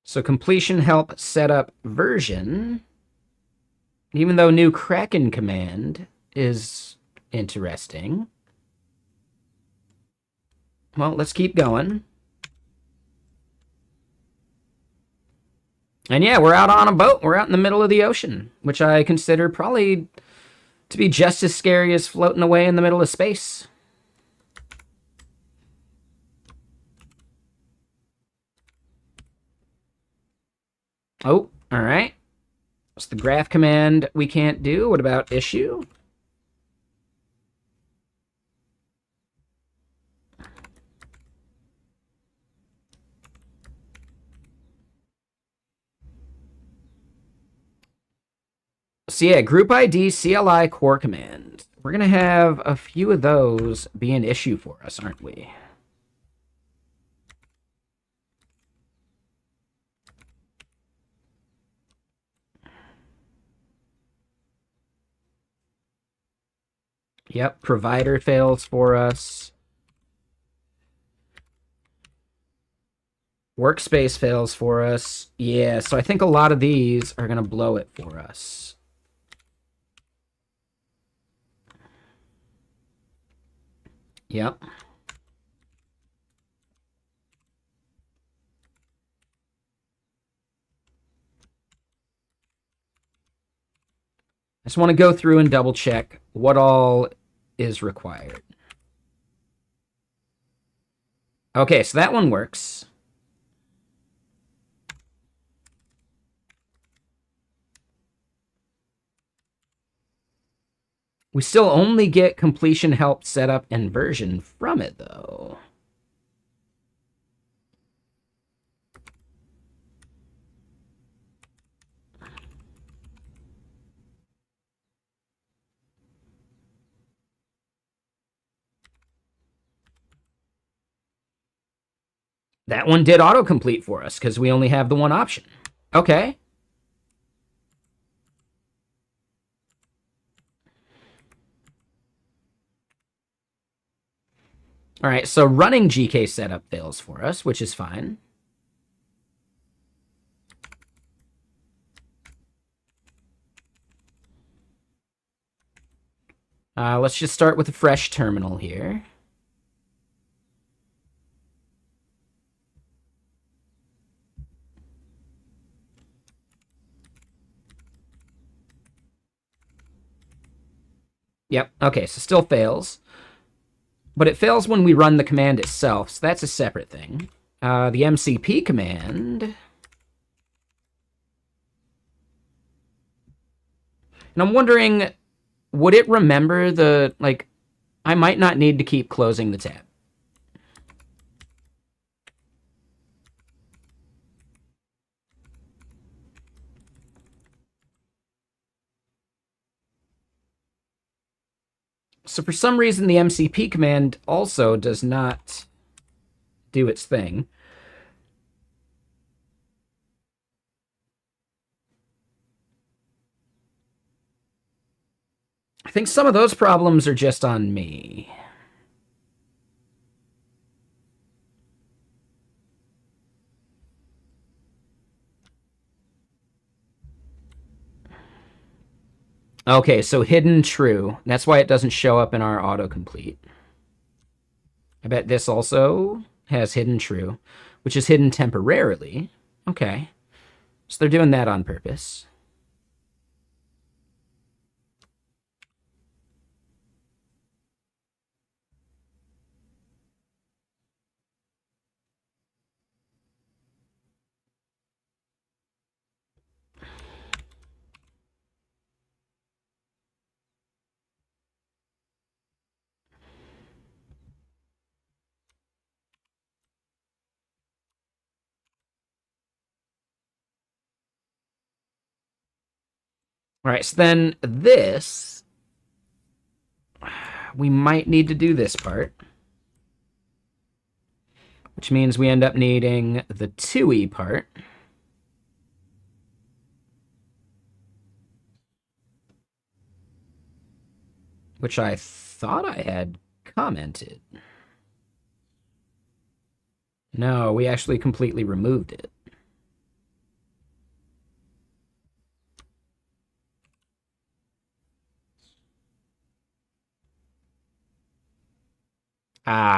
So completion help setup version, even though new Kraken command is interesting. Well, let's keep going. And yeah, we're out on a boat. We're out in the middle of the ocean, which I consider probably to be just as scary as floating away in the middle of space. Oh, all right. What's the graph command we can't do? What about issue? So yeah, group ID CLI core command. We're going to have a few of those be an issue for us, aren't we? Yep, provider fails for us. Workspace fails for us. Yeah, so I think a lot of these are going to blow it for us. Yep. I just want to go through and double check what all is required. Okay, so that one works. We still only get completion help setup and version from it, though. That one did autocomplete for us because we only have the one option. Okay. All right, so running GK setup fails for us, which is fine. Let's just start with a fresh terminal here. Yep, okay, so still fails. But it fails when we run the command itself, so that's a separate thing. The MCP command. And I'm wondering, would it remember the, like, I might not need to keep closing the tab. So for some reason, the MCP command also does not do its thing. I think some of those problems are just on me. Okay, so hidden true. That's why it doesn't show up in our autocomplete. I bet this also has hidden true, which is hidden temporarily. Okay. So they're doing that on purpose. All right, so then this, we might need to do this part, which means we end up needing the 2e part. Which I thought I had commented. No, we actually completely removed it.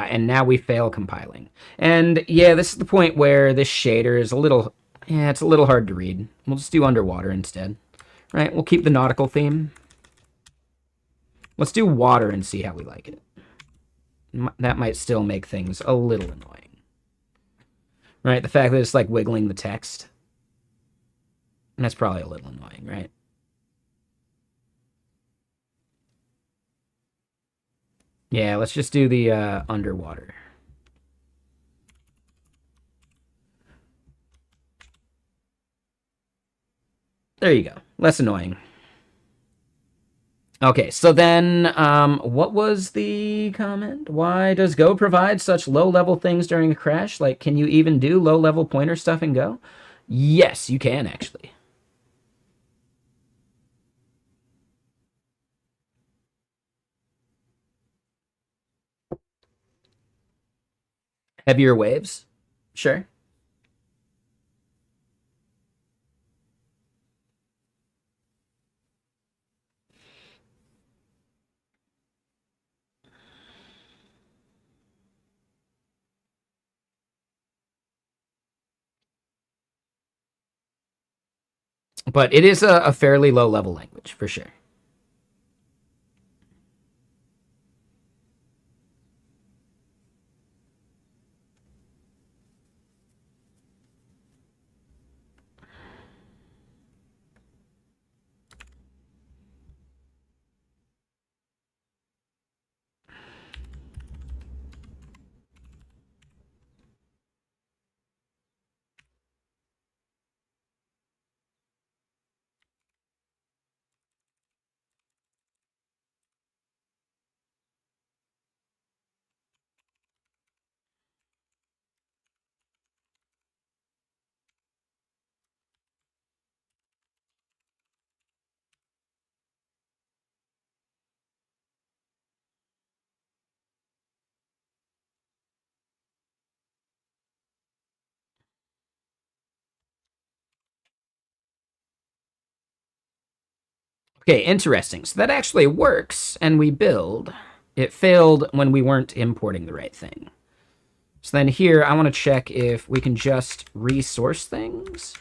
And now we fail compiling. And yeah, this is the point where this shader is a little, yeah, it's a little hard to read. We'll just do underwater instead. Right, we'll keep the nautical theme. Let's do water and see how we like it. That might still make things a little annoying. Right, the fact that it's like wiggling the text. And that's probably a little annoying, right? Yeah, let's just do the underwater. There you go. Less annoying. Okay, so then what was the comment? Why does Go provide such low-level things during a crash? Like, can you even do low-level pointer stuff in Go? Yes, you can, actually. Heavier waves? Sure. But it is a fairly low-level language, for sure. Okay, interesting. So that actually works, and we build. It failed when we weren't importing the right thing. So then here, I want to check if we can just resource things.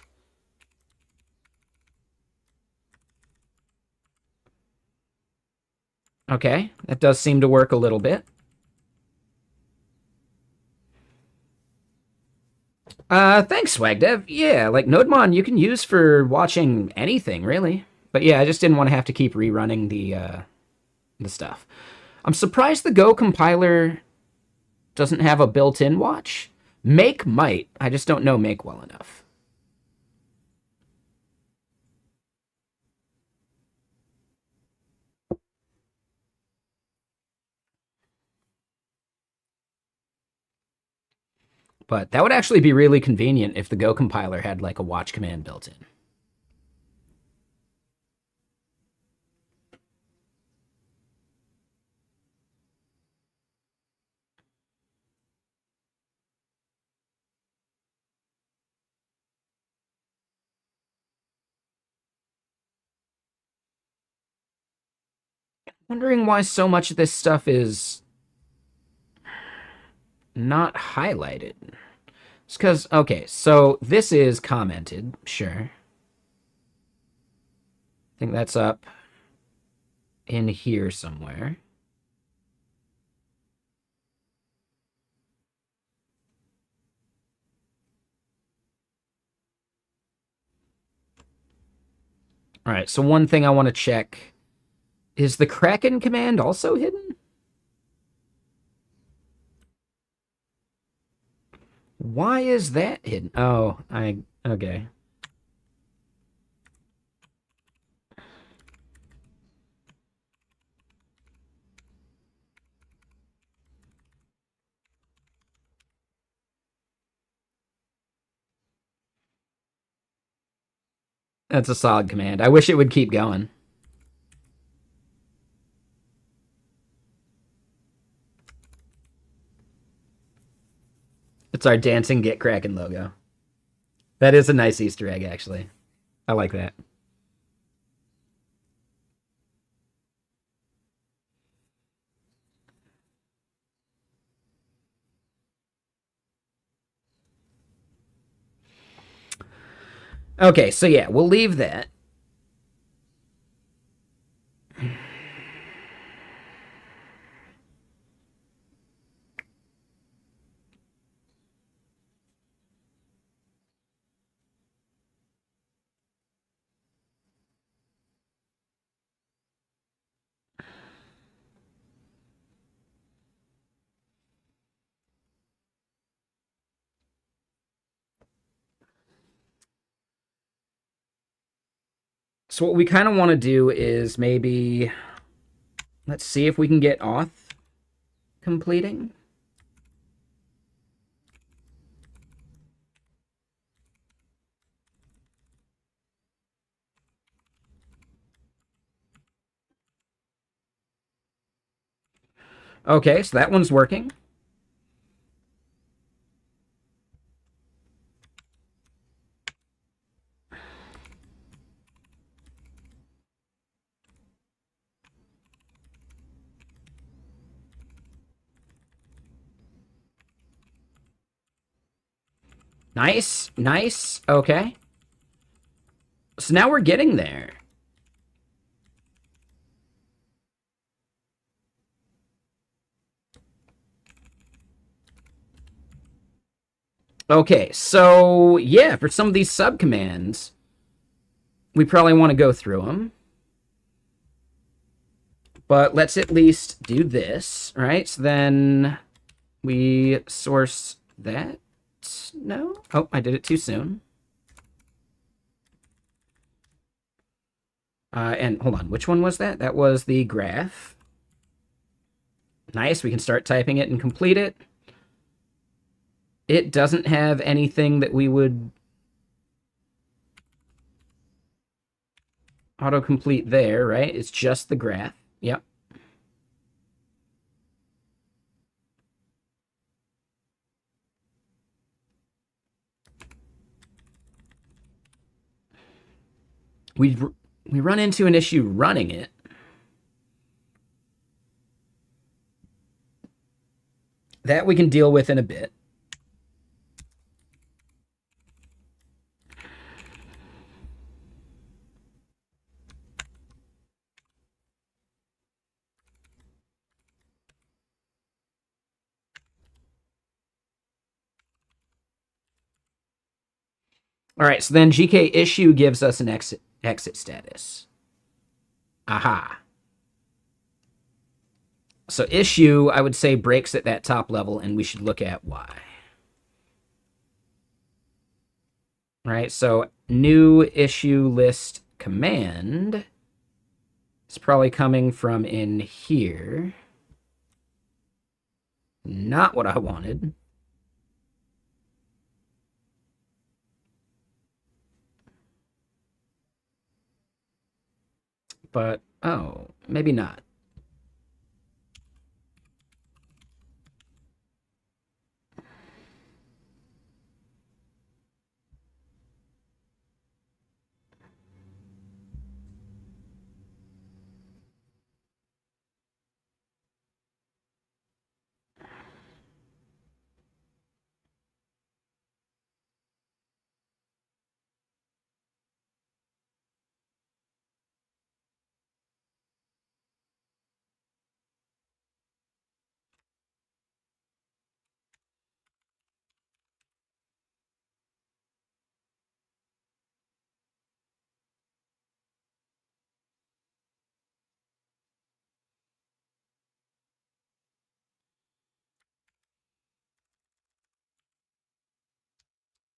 Okay, that does seem to work a little bit. Thanks, Swagdev. Yeah, like Nodemon you can use for watching anything, really. But yeah, I just didn't want to have to keep rerunning the stuff. I'm surprised the Go compiler doesn't have a built-in watch. Make might. I just don't know Make well enough. But that would actually be really convenient if the Go compiler had like a watch command built in. Wondering why so much of this stuff is not highlighted. It's because, okay, so this is commented, sure. I think that's up in here somewhere. All right, so one thing I want to check, is the Kraken command also hidden? Why is that hidden? Oh, okay. That's a solid command. I wish it would keep going. It's our dancing GitKraken logo. That is a nice Easter egg, actually. I like that. Okay, so yeah, we'll leave that. So what we kind of want to do is maybe, let's see if we can get auth completing. Okay, so that one's working. Nice, nice. Okay. So now we're getting there. Okay, so yeah, for some of these subcommands, we probably want to go through them. But let's at least do this, right? So then we source that. No? Oh, I did it too soon. And hold on, which one was that? That was the graph. Nice, we can start typing it and complete it. It doesn't have anything that we would autocomplete there, right? It's just the graph. Yep. we run into an issue running it. That we can deal with in a bit. All right, so then GK issue gives us an exit status. Aha. So issue, I would say, breaks at that top level, and we should look at why. All right, so new issue list command is probably coming from in here. Not what I wanted. But, oh, maybe not.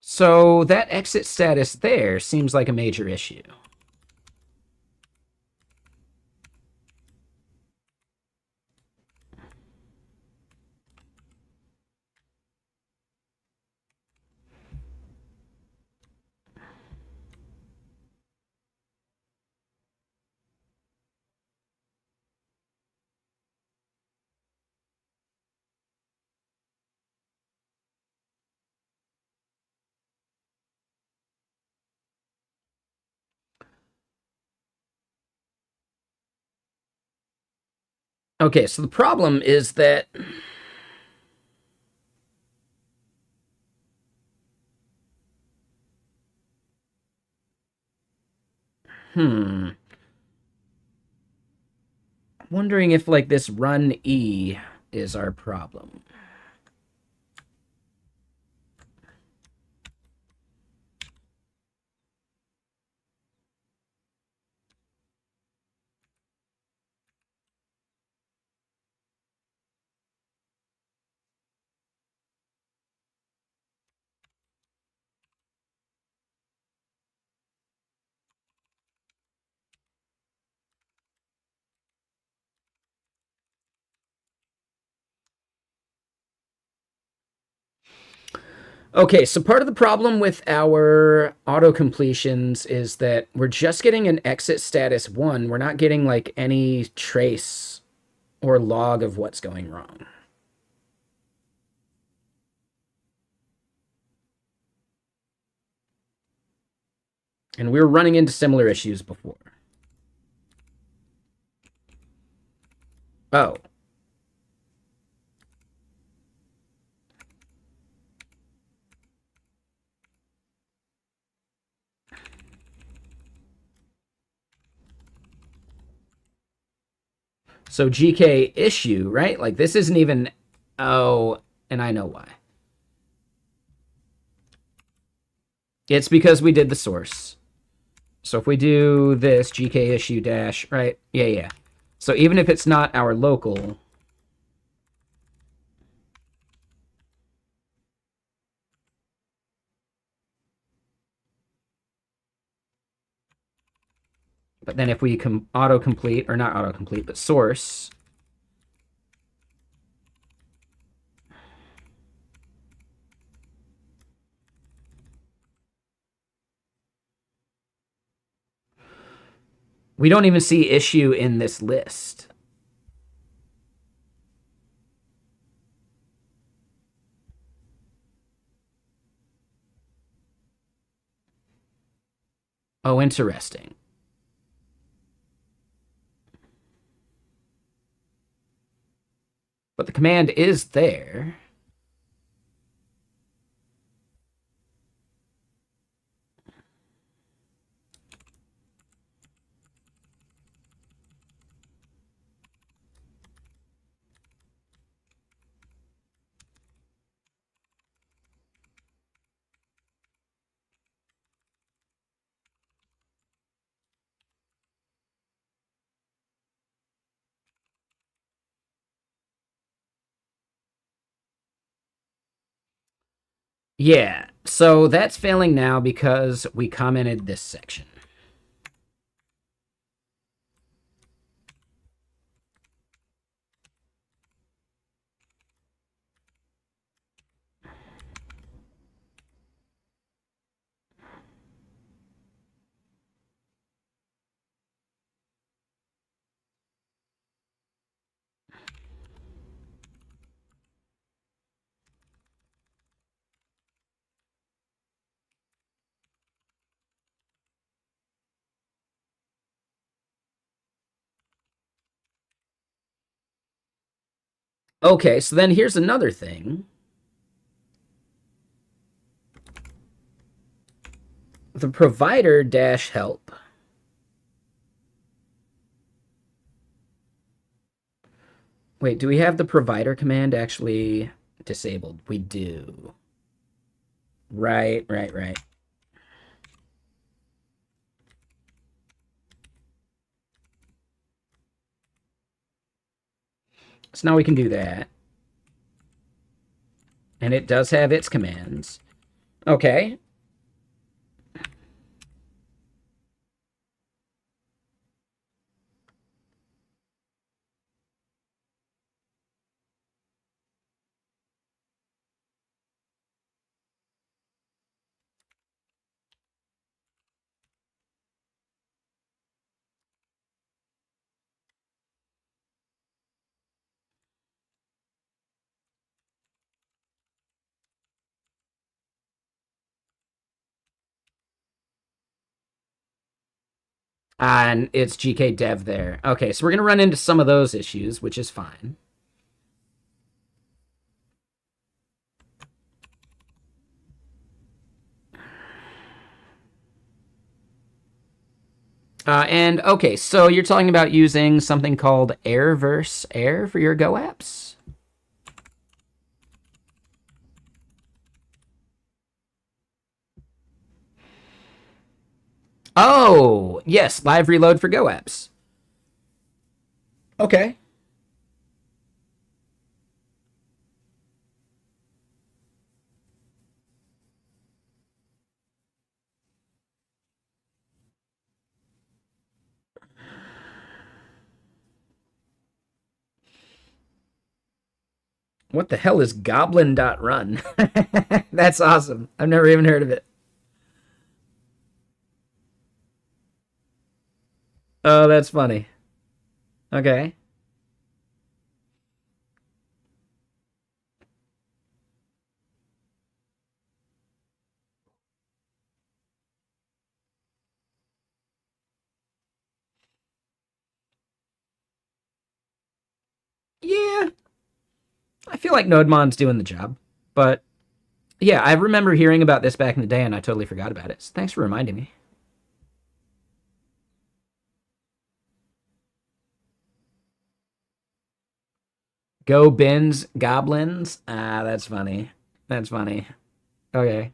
So that exit status there seems like a major issue. Okay, so the problem is that wondering if like this run E is our problem. Okay, so part of the problem with our auto completions is that we're just getting an exit status 1. We're not getting like any trace or log of what's going wrong. And we were running into similar issues before. Oh. So GK issue, right? Like this isn't even, oh, and I know why. It's because we did the source. So if we do this GK issue dash, right? Yeah. So even if it's not our local, but then if we autocomplete, or not autocomplete, but source, we don't even see issue in this list. Oh, interesting. But the command is there. Yeah, so that's failing now because we commented this section. Okay, so then here's another thing. The provider dash help. Wait, do we have the provider command actually disabled? We do. Right. So now we can do that. And it does have its commands. Okay. And it's GK dev there. Okay, so we're going to run into some of those issues, which is fine. And okay, so you're talking about using something called Airverse Air for your Go apps? Oh, yes, live reload for Go apps. Okay. What the hell is goblin.run? That's awesome. I've never even heard of it. Oh, that's funny. Okay. Yeah, I feel like NodeMon's doing the job. But yeah, I remember hearing about this back in the day and I totally forgot about it. So thanks for reminding me. Go bins goblins. Ah, that's funny. That's funny. Okay.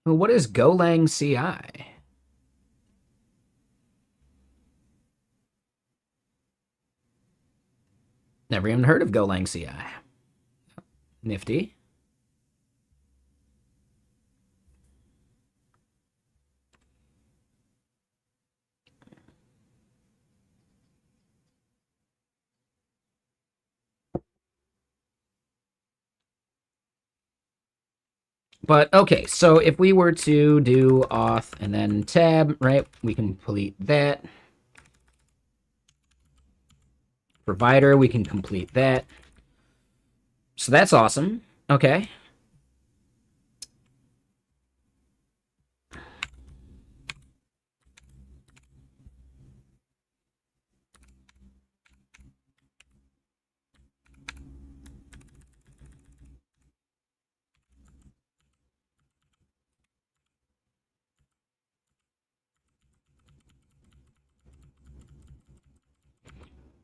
Well, what is Golang CI? Never even heard of Golang CI. Nifty. But okay, so if we were to do auth and then tab, right, we can complete that. Provider, we can complete that. So that's awesome. Okay.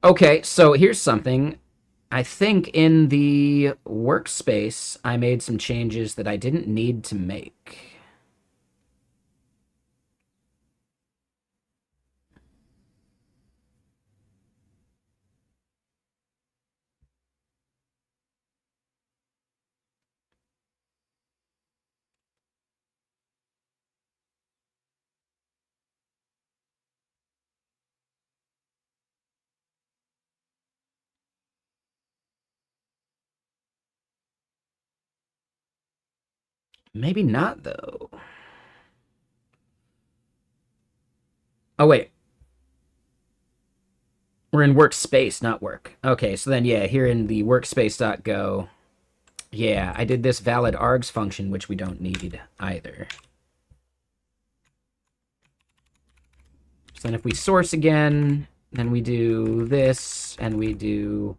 Okay, so here's something. I think in the workspace, I made some changes that I didn't need to make. Maybe not, though. Oh, wait. We're in workspace, not work. Okay, so then, yeah, here in the workspace.go, yeah, I did this valid args function, which we don't need either. So then if we source again, then we do this, and we do...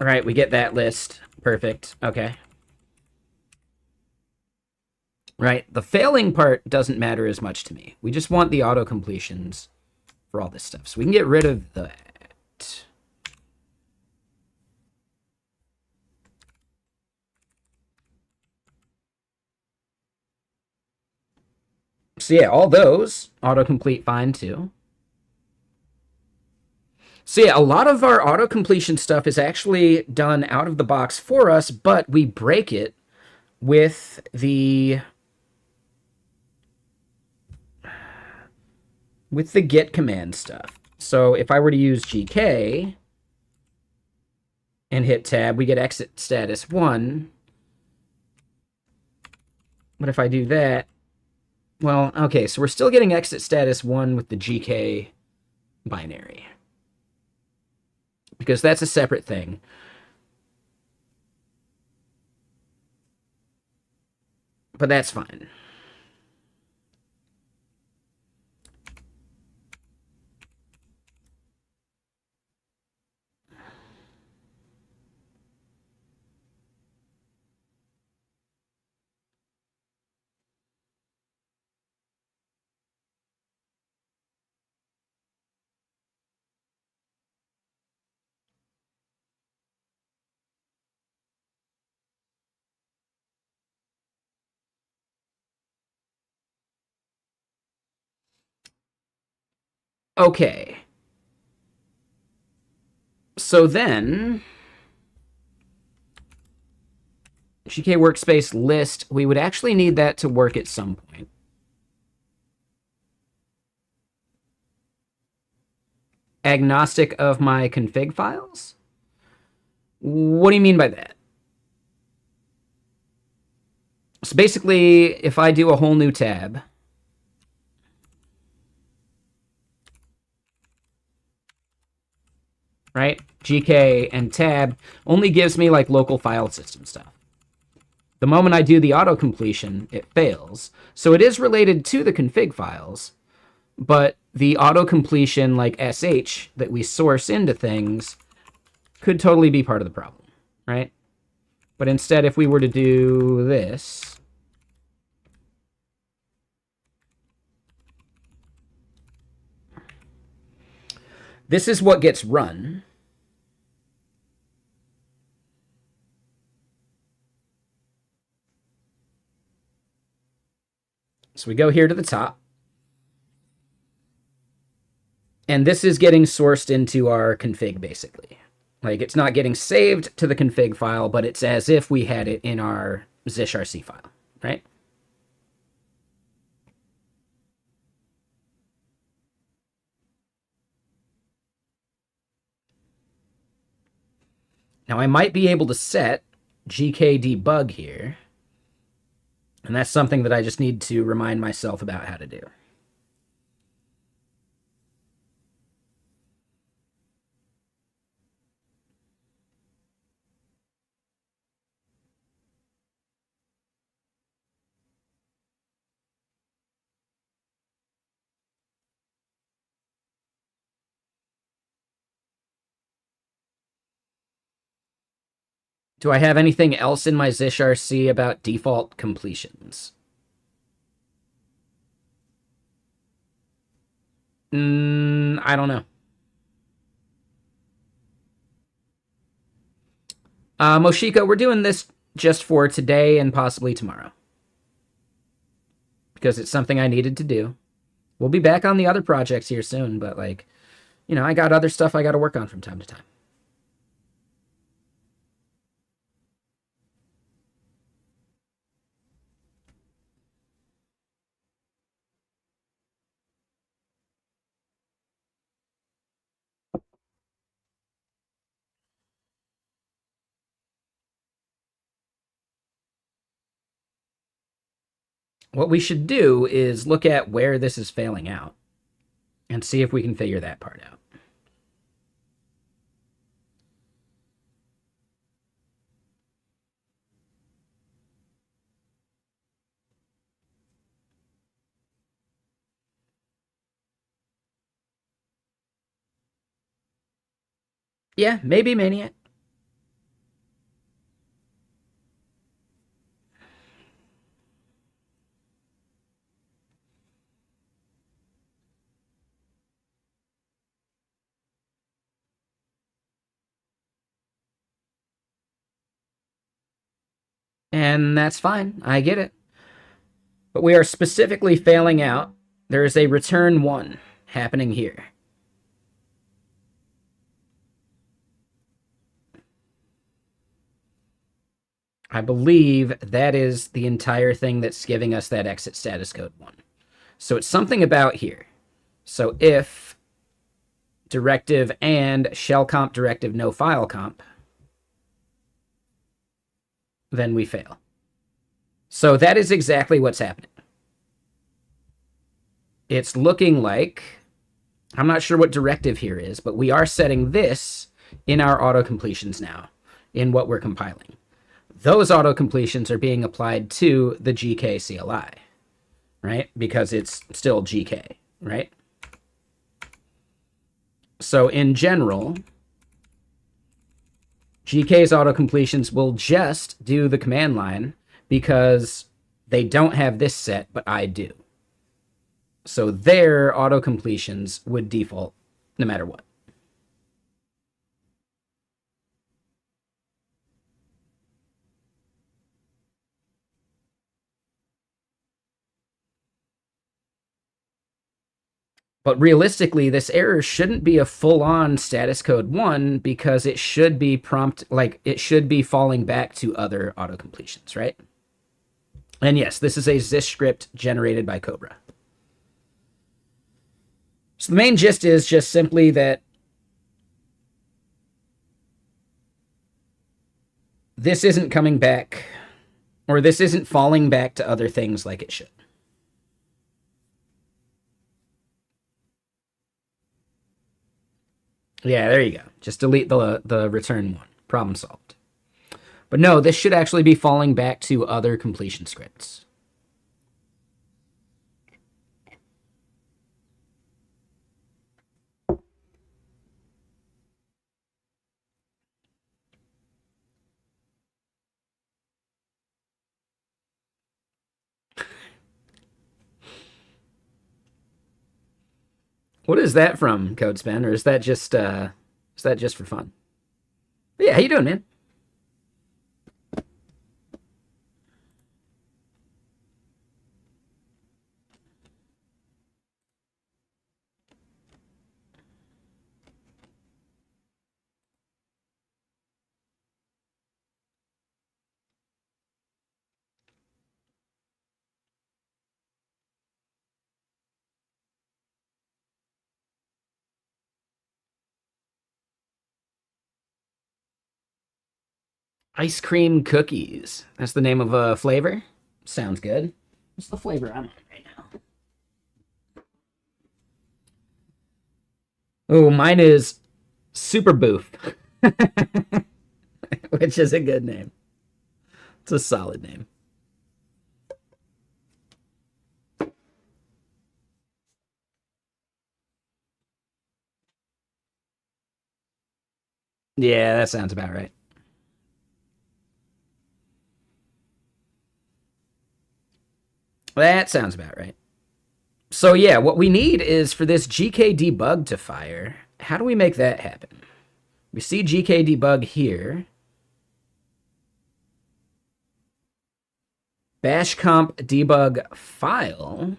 All right, we get that list. Perfect. Okay. Right, the failing part doesn't matter as much to me. We just want the auto-completions for all this stuff. So we can get rid of that. So yeah, all those autocomplete fine too. So yeah, a lot of our auto-completion stuff is actually done out of the box for us, but we break it with the git command stuff. So if I were to use GK and hit tab, we get exit status 1. But if I do that, well, okay, so we're still getting exit status 1 with the GK binary, because that's a separate thing. But that's fine. Okay. So then, GK workspace list, we would actually need that to work at some point. Agnostic of my config files? What do you mean by that? So basically, if I do a whole new tab, right? GK and tab only gives me like local file system stuff. The moment I do the auto completion, it fails. So it is related to the config files, but the auto completion like sh that we source into things could totally be part of the problem, right? But instead, if we were to do this, this is what gets run. So we go here to the top. And this is getting sourced into our config, basically. Like, it's not getting saved to the config file, but it's as if we had it in our zshrc file, right? Now, I might be able to set gkdebug here, and that's something that I just need to remind myself about how to do. Do I have anything else in my zshrc about default completions? I don't know. Moshiko, we're doing this just for today and possibly tomorrow because it's something I needed to do. We'll be back on the other projects here soon, but like, I got other stuff I got to work on from time to time. What we should do is look at where this is failing out and see if we can figure that part out. Yeah, maybe Maniac. And that's fine. I get it. But we are specifically failing out. There is a return 1 happening here. I believe that is the entire thing that's giving us that exit status code 1. So it's something about here. So if directive and shell comp directive no file comp, then we fail. So that is exactly what's happening. It's looking like, I'm not sure what directive here is, but we are setting this in our auto completions now in what we're compiling. Those auto completions are being applied to the GK CLI, right? Because it's still GK, right? So in general, GK's auto completions will just do the command line because they don't have this set, but I do. So their auto completions would default no matter what. But realistically, this error shouldn't be a full-on status code 1 because it should be it should be falling back to other auto completions, right? And yes, this is a Zish script generated by Cobra. So the main gist is just simply that this isn't coming back, or this isn't falling back to other things like it should. Yeah, there you go. Just delete the return 1. Problem solved. But no, this should actually be falling back to other completion scripts. What is that from, CodeSpan, or is that just for fun? But yeah, how you doing, man? Ice cream cookies. That's the name of a flavor. Sounds good. What's the flavor I'm on right now? Oh, mine is Super Boof, which is a good name. It's a solid name. Yeah, that sounds about right. That sounds about right. So yeah, what we need is for this GK debug to fire. How do we make that happen? We see GK debug here. Bash comp debug file.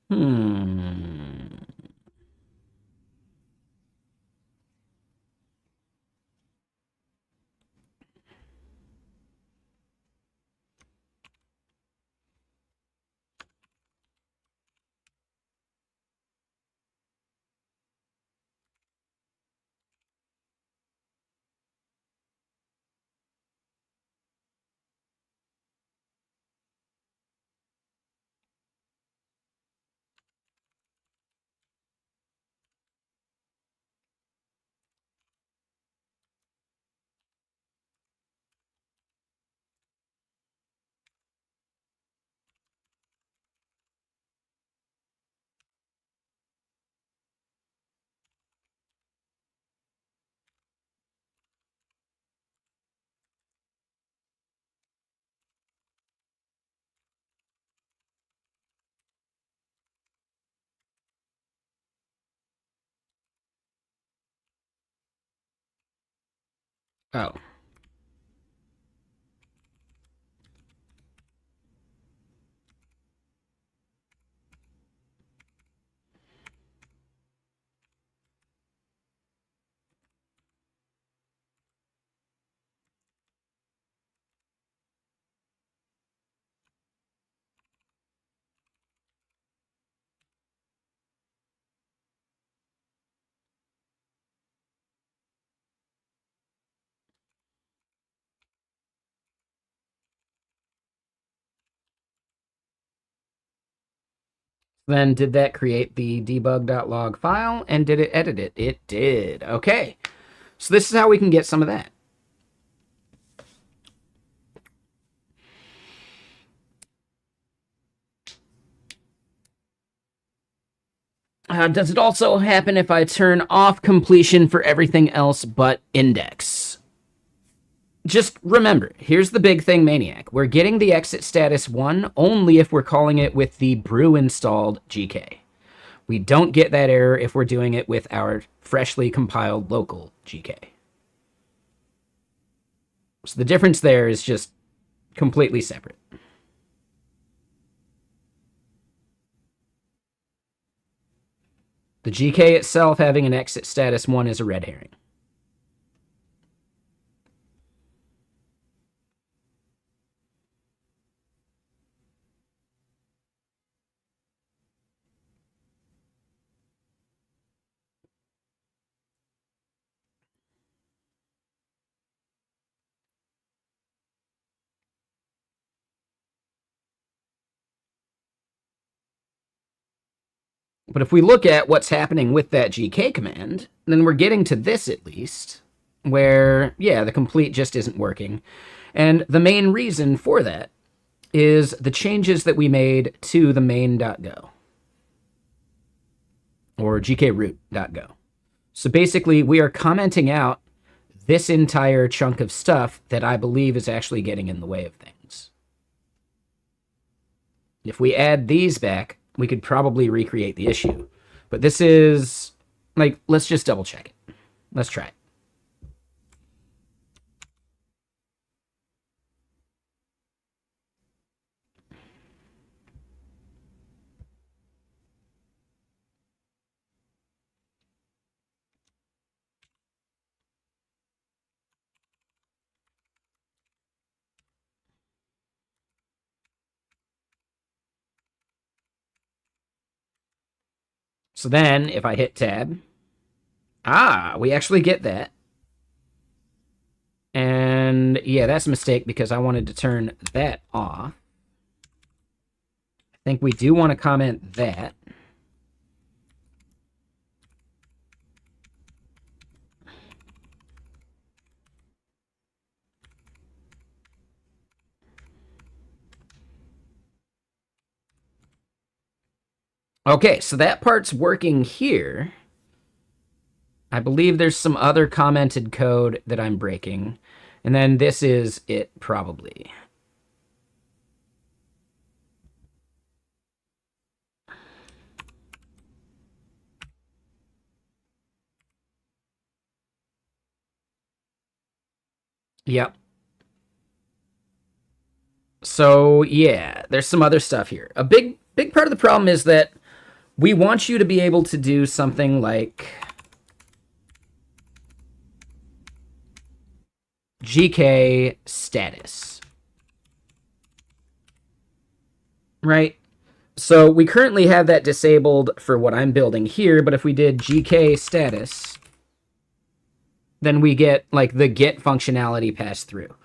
Hmm. Oh. Then did that create the debug.log file, and did it edit it? It did. Okay. So this is how we can get some of that. Does it also happen if I turn off completion for everything else but index? Just remember, here's the big thing, Maniac. We're getting the exit status 1 only if we're calling it with the brew installed GK. We don't get that error if we're doing it with our freshly compiled local GK. So the difference there is just completely separate. The GK itself having an exit status 1 is a red herring. But if we look at what's happening with that GK command, then we're getting to this at least, where, yeah, the complete just isn't working. And the main reason for that is the changes that we made to the main.go, or gkroot.go. So basically, we are commenting out this entire chunk of stuff that I believe is actually getting in the way of things. If we add these back, we could probably recreate the issue. But this is, like, let's just double check it. Let's try it. So then, if I hit tab, we actually get that. And yeah, that's a mistake because I wanted to turn that off. I think we do want to comment that. Okay, so that part's working here. I believe there's some other commented code that I'm breaking. And then this is it, probably. Yep. So yeah, there's some other stuff here. A big part of the problem is that we want you to be able to do something like GK status, right? So we currently have that disabled for what I'm building here, but if we did GK status, then we get like the get functionality passed through.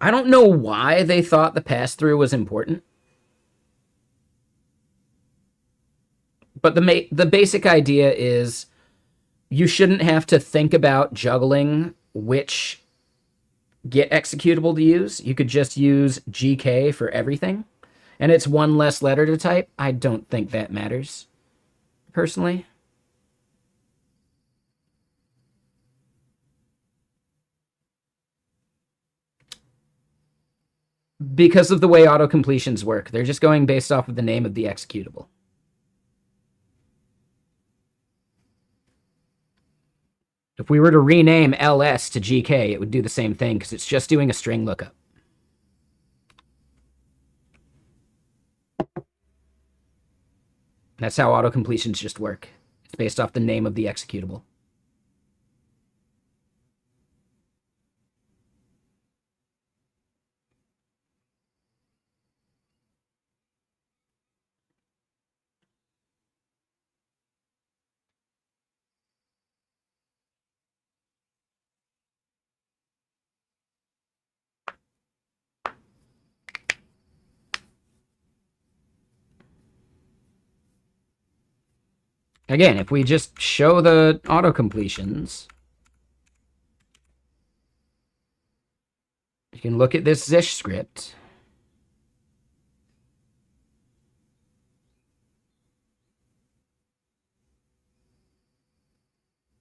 I don't know why they thought the pass-through was important. But the basic idea is you shouldn't have to think about juggling which get executable to use. You could just use GK for everything. And it's one less letter to type. I don't think that matters, personally. Because of the way autocompletions work. They're just going based off of the name of the executable. If we were to rename ls to GK, it would do the same thing because it's just doing a string lookup. That's how autocompletions just work. It's based off the name of the executable. Again, if we just show the autocompletions, you can look at this Zish script.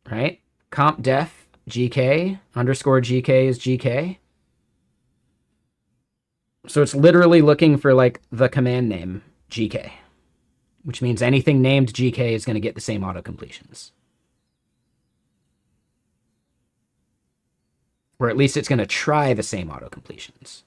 Right? Comp def GK underscore GK is GK. So it's literally looking for like the command name GK, which means anything named GK is going to get the same autocompletions. Or at least it's going to try the same autocompletions.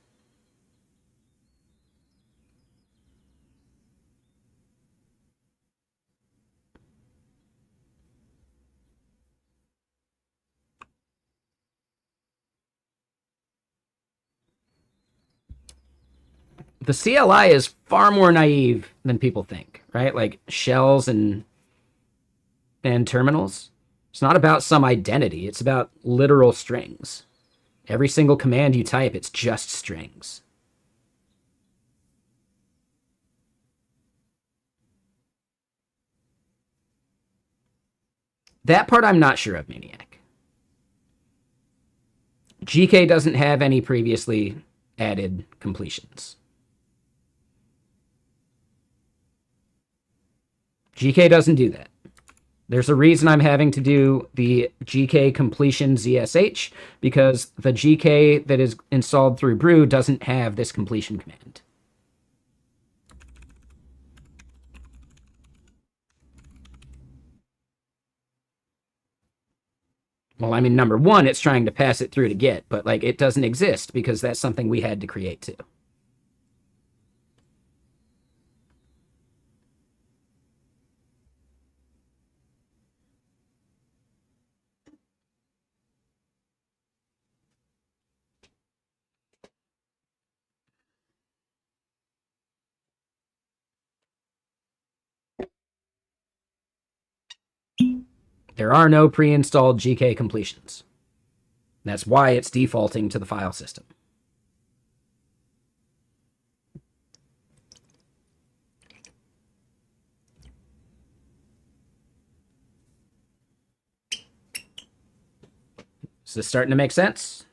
The CLI is far more naive than people think, right? Like shells and terminals. It's not about some identity. It's about literal strings. Every single command you type, it's just strings. That part I'm not sure of, Maniac. GK doesn't have any previously added completions. GK doesn't do that. There's a reason I'm having to do the GK completion ZSH, because the GK that is installed through Brew doesn't have this completion command. Well, I mean, number one, it's trying to pass it through to Git, but like it doesn't exist because that's something we had to create too. There are no pre-installed GK completions. That's why it's defaulting to the file system. Is this starting to make sense?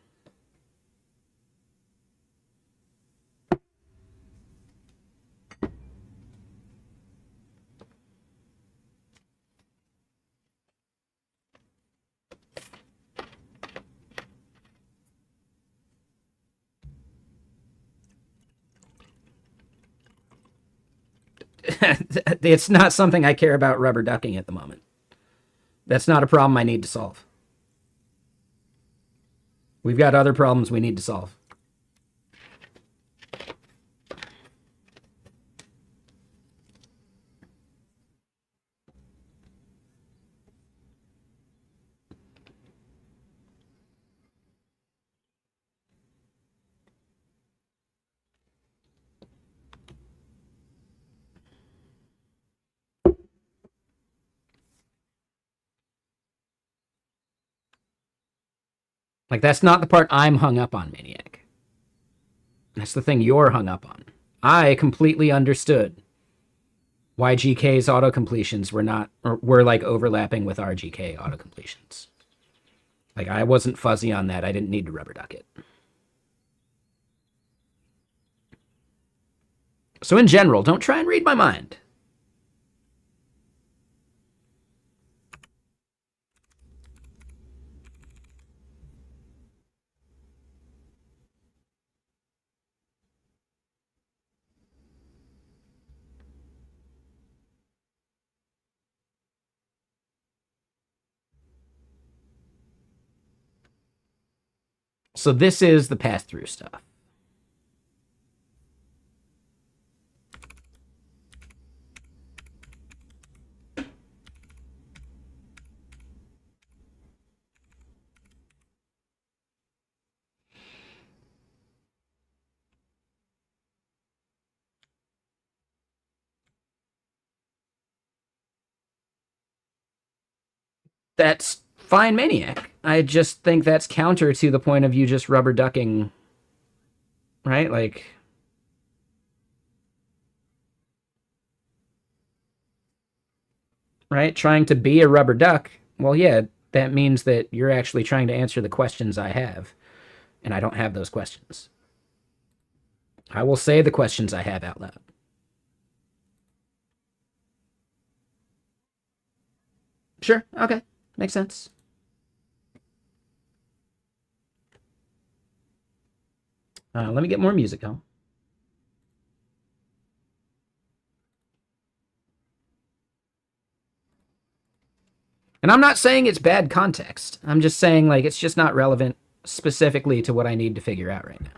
It's not something I care about rubber ducking at the moment. That's not a problem I need to solve. We've got other problems we need to solve. Like, that's not the part I'm hung up on, Maniac. That's the thing you're hung up on. I completely understood why GK's autocompletions were like overlapping with RGK autocompletions. Like, I wasn't fuzzy on that. I didn't need to rubber duck it. So in general, don't try and read my mind. So this is the pass-through stuff. That's fine, Maniac. I just think that's counter to the point of you just rubber ducking, right? Like, right? Trying to be a rubber duck. Well, yeah, that means that you're actually trying to answer the questions I have, and I don't have those questions. I will say the questions I have out loud. Sure, okay. Makes sense. Let me get more music going. And I'm not saying it's bad context. I'm just saying, like, it's just not relevant specifically to what I need to figure out right now.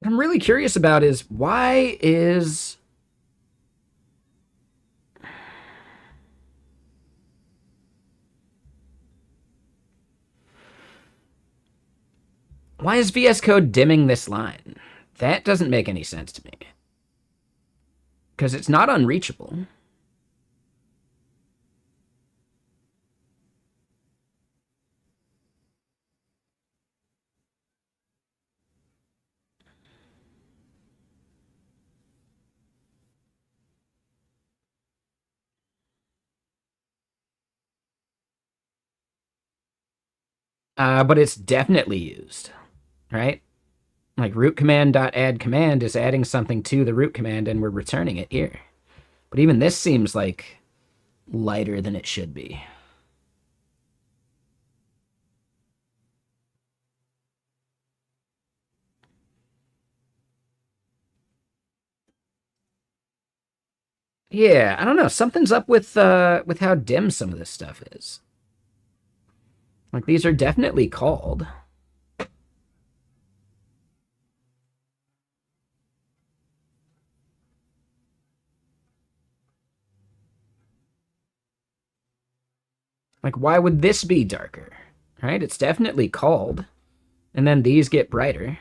What I'm really curious about is why is VS Code dimming this line? That doesn't make any sense to me. Because it's not unreachable. But it's definitely used, right? Like root command.add command is adding something to the root command and we're returning it here. But even this seems like lighter than it should be. Yeah, I don't know. Something's up with how dim some of this stuff is. Like, these are definitely called. Like, why would this be darker? Right? It's definitely called. And then these get brighter.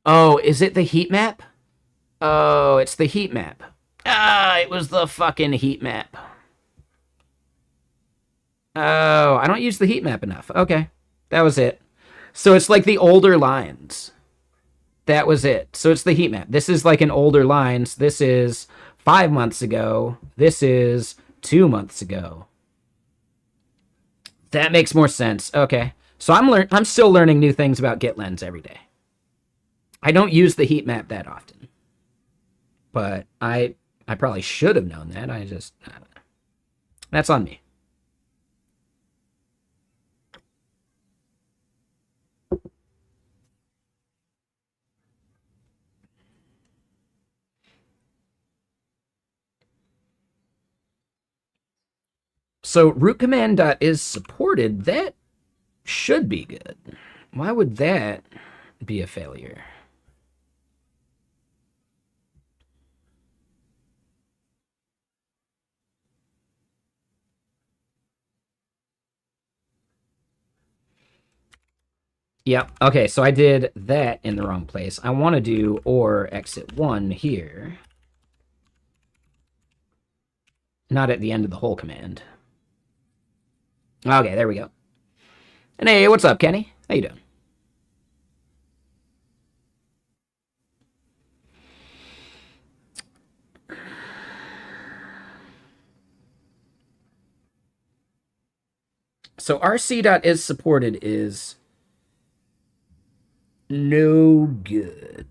Oh, is it the heat map? Oh, it's the heat map. Ah, it was the fucking heat map. Oh, I don't use the heat map enough. Okay, that was it. So it's like the older lines. That was it. So it's the heat map. This is like an older lines. This is 5 months ago. This is 2 months ago. That makes more sense. Okay. So I'm still learning new things about GitLens every day. I don't use the heat map that often. But I probably should have known that. I don't know. That's on me. So root command is supported. That should be good. Why would that be a failure? Yep. Okay, so I did that in the wrong place. I want to do or exit 1 here. Not at the end of the whole command. Okay, there we go. And hey, what's up, Kenny? How you doing? So rc.is supported is no good.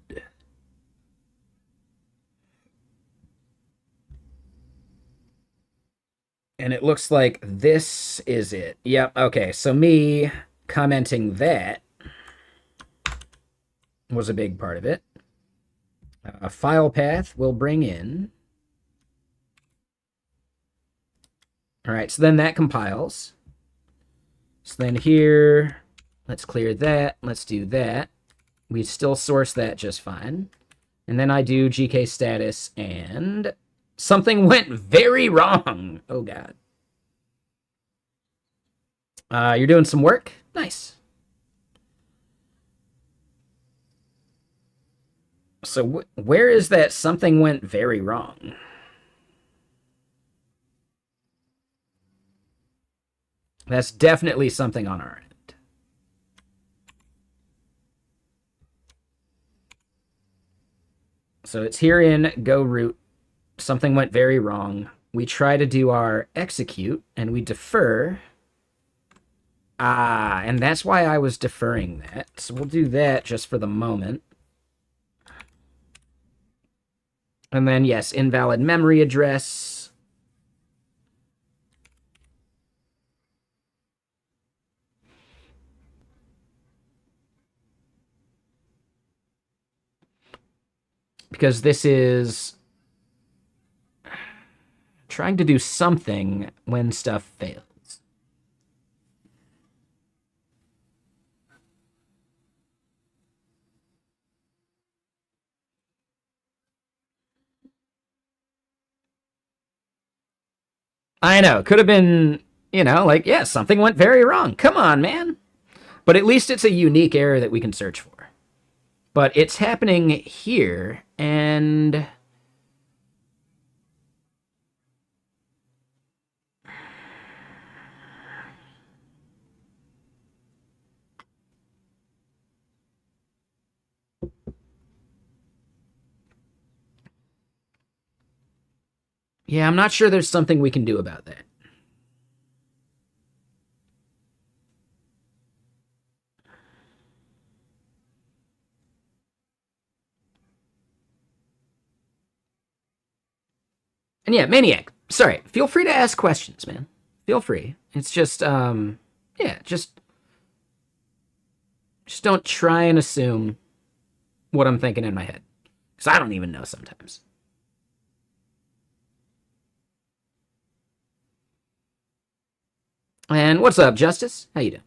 And it looks like this is it. Yep, okay. So me commenting that was a big part of it. A file path will bring in. All right, so then that compiles. So then here, let's clear that. Let's do that. We still source that just fine. And then I do GK status and something went very wrong. Oh, God. You're doing some work? Nice. So where is that something went very wrong? That's definitely something on our end. So it's here in go root. Something went very wrong. We try to do our execute and we defer. And that's why I was deferring that. So we'll do that just for the moment. And then, yes, invalid memory address. Because this is trying to do something when stuff fails. I know. Could have been, like, yeah, something went very wrong. Come on, man. But at least it's a unique error that we can search for. But it's happening here, and yeah, I'm not sure there's something we can do about that. And yeah, Maniac, sorry, feel free to ask questions, man. Feel free. It's just, yeah, just don't try and assume what I'm thinking in my head. Because I don't even know sometimes. And what's up, Justice? How you doing?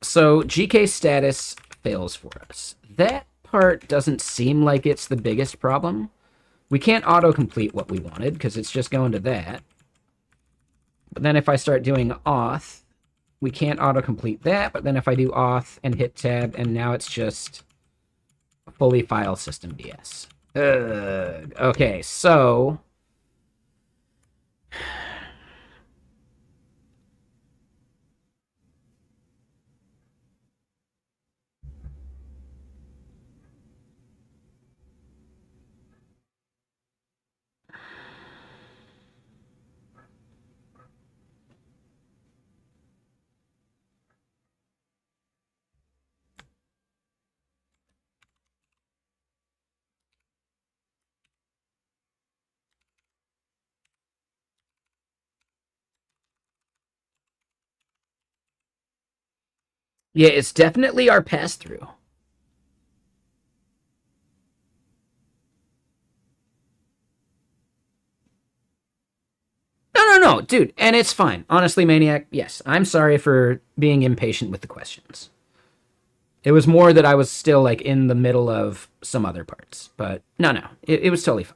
So GK status fails for us. That part doesn't seem like it's the biggest problem. We can't autocomplete what we wanted because it's just going to that. But then if I start doing auth, we can't autocomplete that. But then if I do auth and hit tab, and now it's just fully file system DS. Okay, so... yeah, it's definitely our pass-through. No, dude, and it's fine. Honestly, Maniac, yes, I'm sorry for being impatient with the questions. It was more that I was still, like, in the middle of some other parts. But, no, it was totally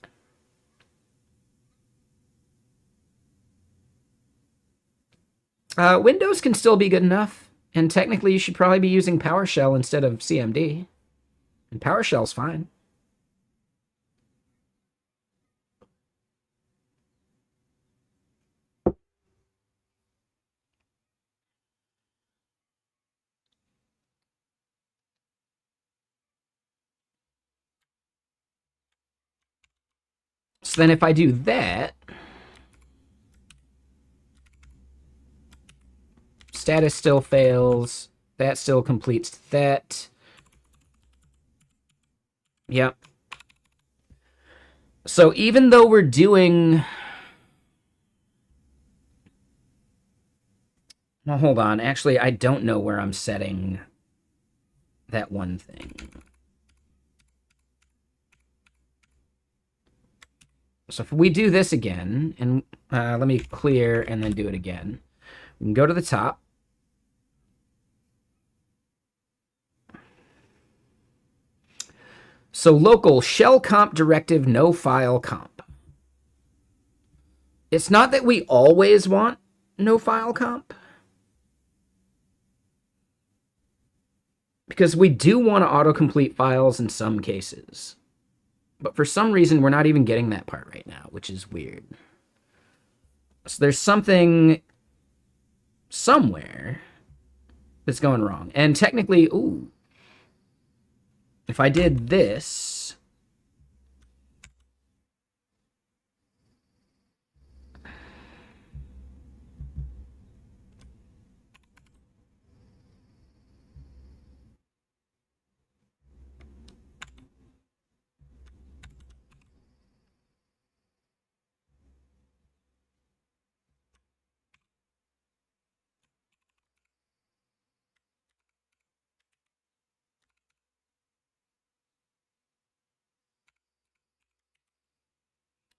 fine. Windows can still be good enough, and technically you should probably be using PowerShell instead of CMD. And PowerShell's fine. So then if I do that, status still fails, that still completes that. Yep. So even though we're doing... Well, hold on. Actually, I don't know where I'm setting that one thing. So if we do this again, and let me clear and then do it again. We can go to the top. So local shell comp directive no file comp. It's not that we always want no file comp, because we do want to autocomplete files in some cases. But for some reason, we're not even getting that part right now, which is weird. So there's something somewhere that's going wrong. And technically, ooh, if I did this...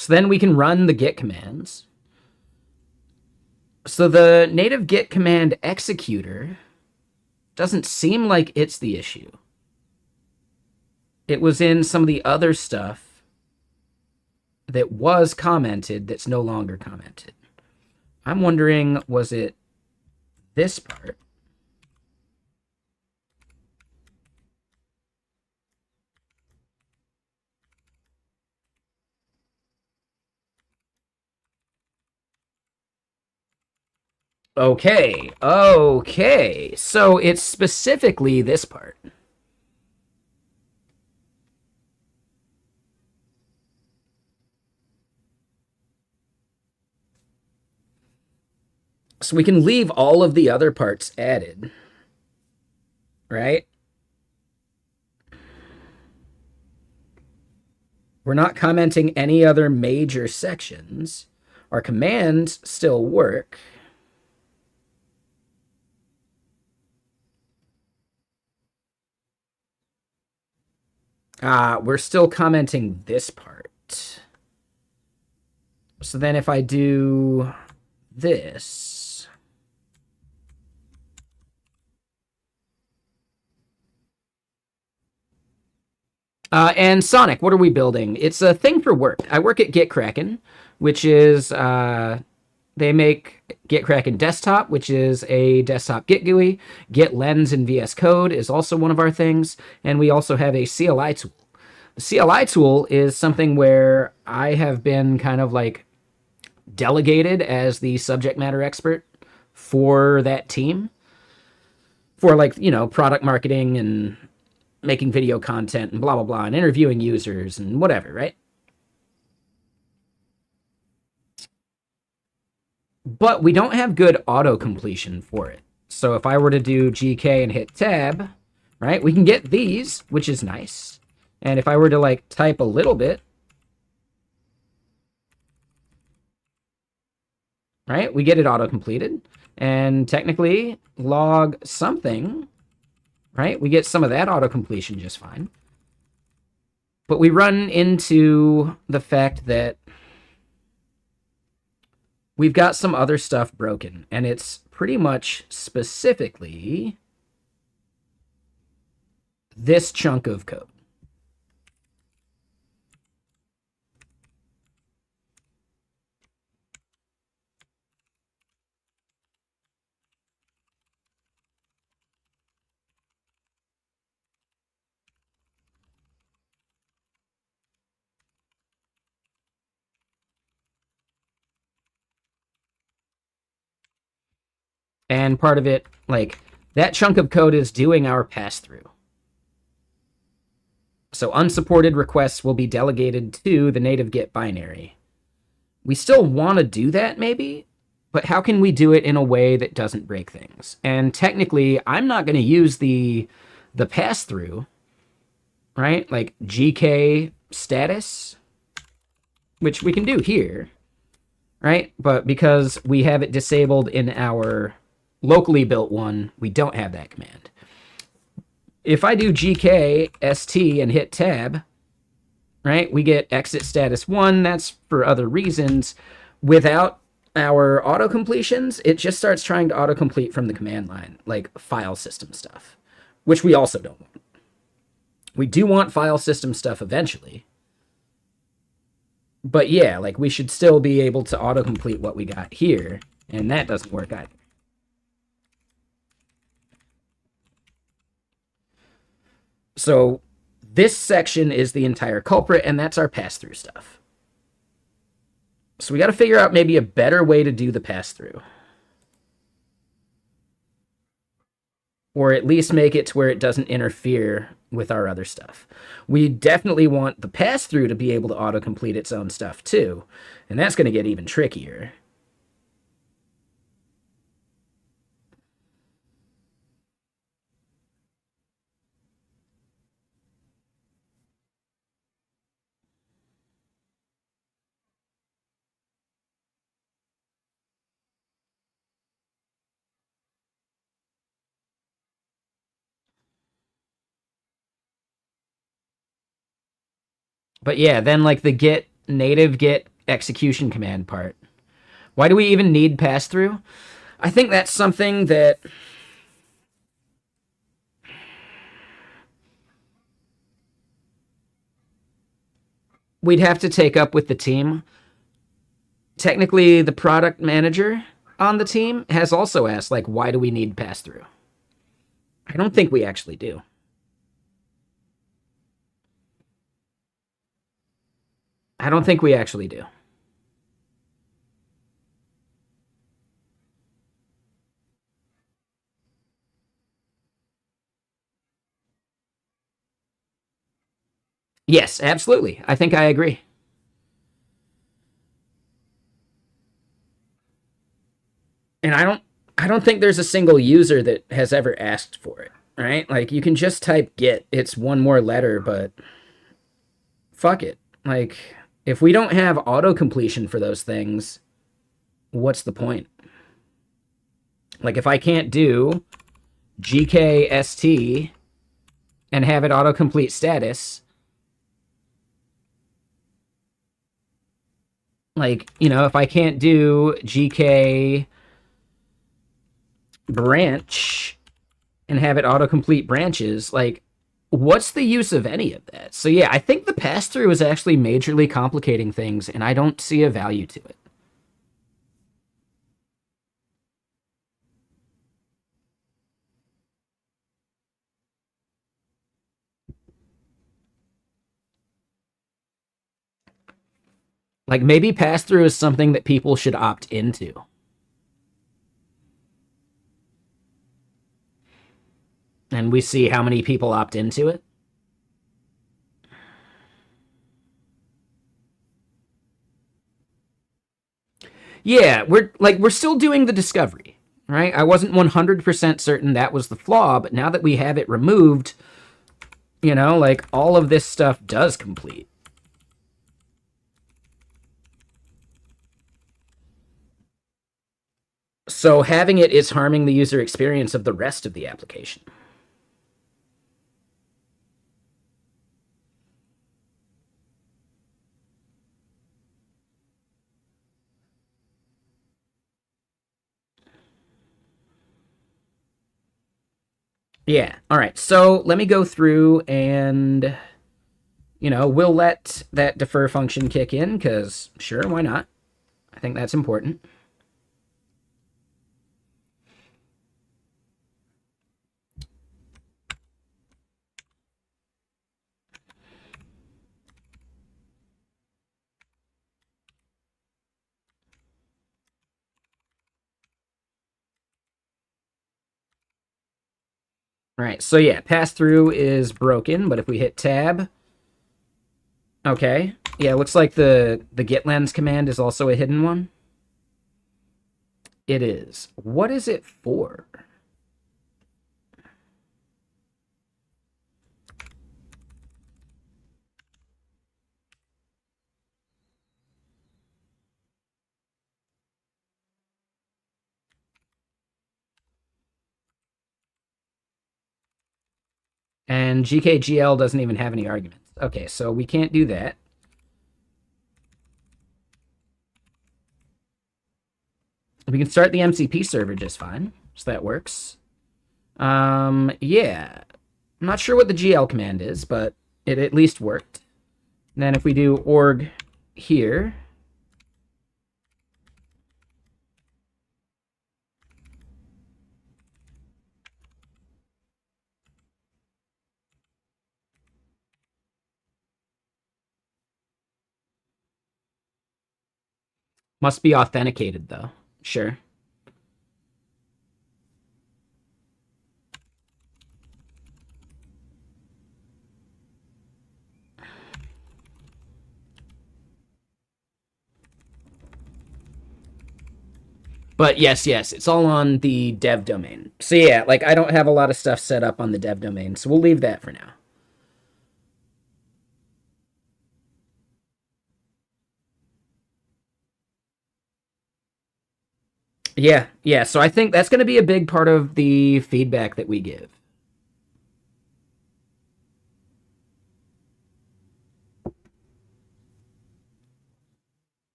So then we can run the git commands. So the native git command executor doesn't seem like it's the issue. It was in some of the other stuff that was commented that's no longer commented. I'm wondering, was it this part? Okay. So it's specifically this part. So we can leave all of the other parts added, right? We're not commenting any other major sections. Our commands still work. We're still commenting this part. So then if I do this... And Sonic, what are we building? It's a thing for work. I work at GitKraken, which is they make GitKraken Desktop, which is a desktop Git GUI. Git Lens and VS Code is also one of our things, and we also have a CLI tool. The CLI tool is something where I have been kind of like delegated as the subject matter expert for that team for like, product marketing and making video content and blah, blah, blah, and interviewing users and whatever, right? But we don't have good auto completion for it. So if I were to do GK and hit tab, right, we can get these, which is nice. And if I were to like type a little bit, right, we get it auto completed. And technically log something, right, we get some of that auto completion just fine. But we run into the fact that we've got some other stuff broken, and it's pretty much specifically this chunk of code. And part of it, like, that chunk of code is doing our pass-through. So unsupported requests will be delegated to the native Git binary. We still want to do that, maybe, but how can we do it in a way that doesn't break things? And technically, I'm not going to use the pass-through, right? Like GK status, which we can do here, right? But because we have it disabled in our locally built one, we don't have that command. If I do GK ST and hit tab, right, we get exit status 1. That's for other reasons. Without our auto completions, it just starts trying to autocomplete from the command line, like file system stuff, which we also don't want. We do want file system stuff eventually. But yeah, like we should still be able to autocomplete what we got here, and that doesn't work either. So this section is the entire culprit, and that's our pass-through stuff. So we got to figure out maybe a better way to do the pass-through. Or at least make it to where it doesn't interfere with our other stuff. We definitely want the pass-through to be able to autocomplete its own stuff too, and that's going to get even trickier. But yeah, then like the git native git execution command part. Why do we even need pass-through? I think that's something that we'd have to take up with the team. Technically, the product manager on the team has also asked, like, why do we need pass-through? I don't think we actually do. I don't think we actually do. Yes, absolutely. I think I agree. And I don't think there's a single user that has ever asked for it, right? Like you can just type git. It's one more letter, but fuck it. Like if we don't have auto completion for those things, what's the point? Like if I can't do GKST and have it autocomplete status, like, if I can't do GK branch and have it autocomplete branches, like what's the use of any of that? So yeah, I think the pass-through is actually majorly complicating things, and I don't see a value to it. Like, maybe pass-through is something that people should opt into. And we see how many people opt into it. Yeah, we're still doing the discovery, right? I wasn't 100% certain that was the flaw, but now that we have it removed, you know, like, all of this stuff does complete. So having it is harming the user experience of the rest of the application. Yeah. All right. So let me go through and, you know, we'll let that defer function kick in because, sure, why not? I think that's important. All right. So yeah, pass through is broken, but if we hit tab, okay. Yeah, it looks like the git lens command is also a hidden one. It is. What is it for? And GKGL doesn't even have any arguments. Okay, so we can't do that. We can start the MCP server just fine, so that works. Yeah. I'm not sure what the GL command is, but it at least worked. And then if we do org here, must be authenticated though. Sure. But yes, it's all on the dev domain. So yeah, like I don't have a lot of stuff set up on the dev domain, so we'll leave that for now. Yeah. So I think that's going to be a big part of the feedback that we give.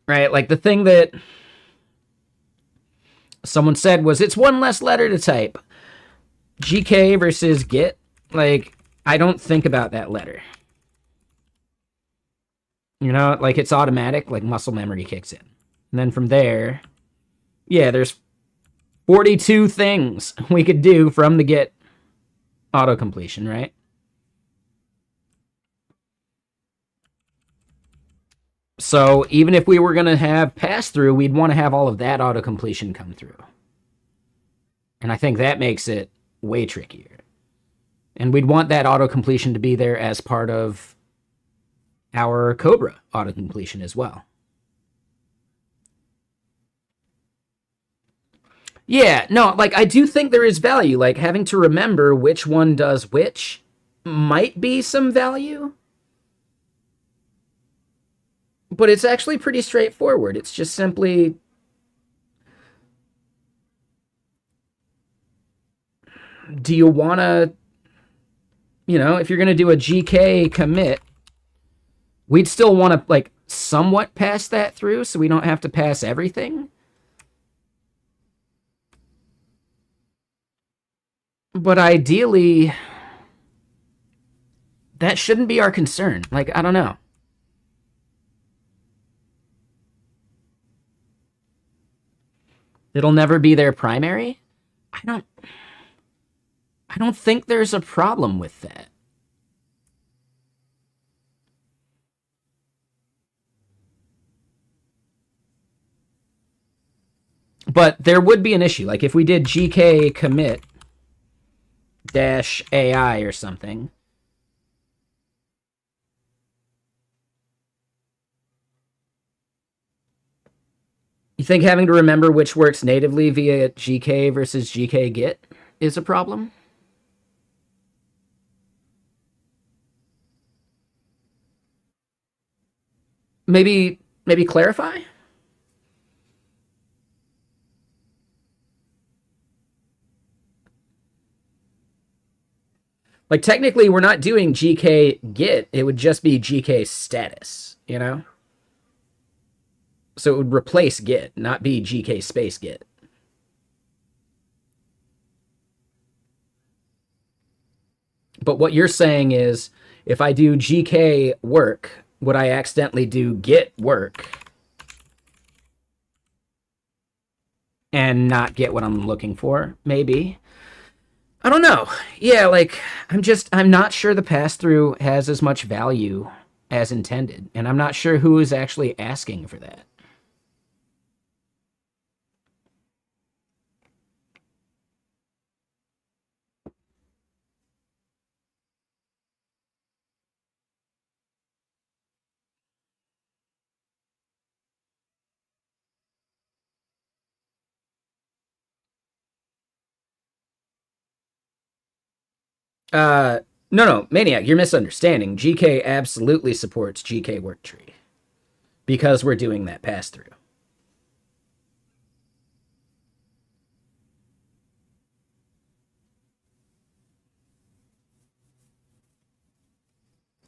Right? Like the thing that someone said was it's one less letter to type. GK versus Git, like I don't think about that letter. You know, like it's automatic, like muscle memory kicks in. And then from there, yeah, there's 42 things we could do from the Git auto completion, right? So even if we were going to have pass through, we'd want to have all of that auto completion come through. And I think that makes it way trickier. And we'd want that auto completion to be there as part of our Cobra auto completion as well. Yeah, no, like I do think there is value. Like having to remember which one does which might be some value. But it's actually pretty straightforward. It's just simply do you want to, you know, if you're going to do a GK commit, we'd still want to like somewhat pass that through so we don't have to pass everything. But ideally, that shouldn't be our concern. Like, I don't know. It'll never be their primary? I don't I don't think there's a problem with that. But there would be an issue. Like if we did GK commit dash AI or something. You think having to remember which works natively via GK versus GK Git is a problem? Maybe clarify? Like technically we're not doing GK Git, it would just be GK status, you know? So it would replace Git, not be GK space Git. But what you're saying is if I do GK work, would I accidentally do Git work and not get what I'm looking for? Maybe. I don't know. Yeah, like I'm not sure the pass through has as much value as intended, and I'm not sure who is actually asking for that. Uh, no, Maniac, you're misunderstanding. GK absolutely supports GK worktree because we're doing that pass through.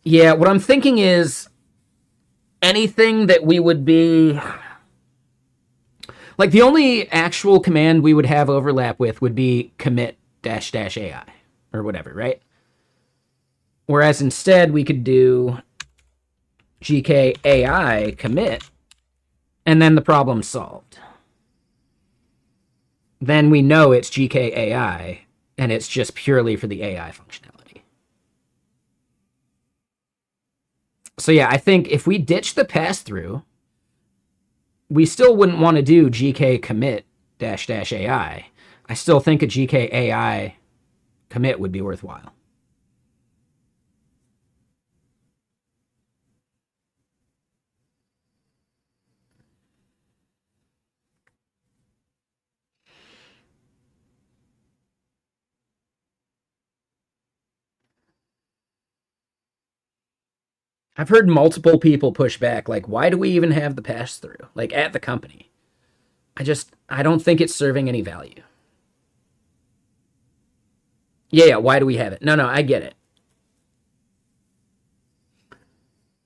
Yeah, what I'm thinking is anything that we would be like the only actual command we would have overlap with would be commit dash dash AI or whatever, right? Whereas instead we could do GK AI commit and then the problem's solved. Then we know it's GK AI and it's just purely for the AI functionality. So yeah, I think if we ditch the pass through, we still wouldn't want to do GK commit dash dash AI. I still think a GK AI commit would be worthwhile. I've heard multiple people push back, like, why do we even have the pass through? Like, at the company. I don't think it's serving any value. Yeah, why do we have it? No, I get it.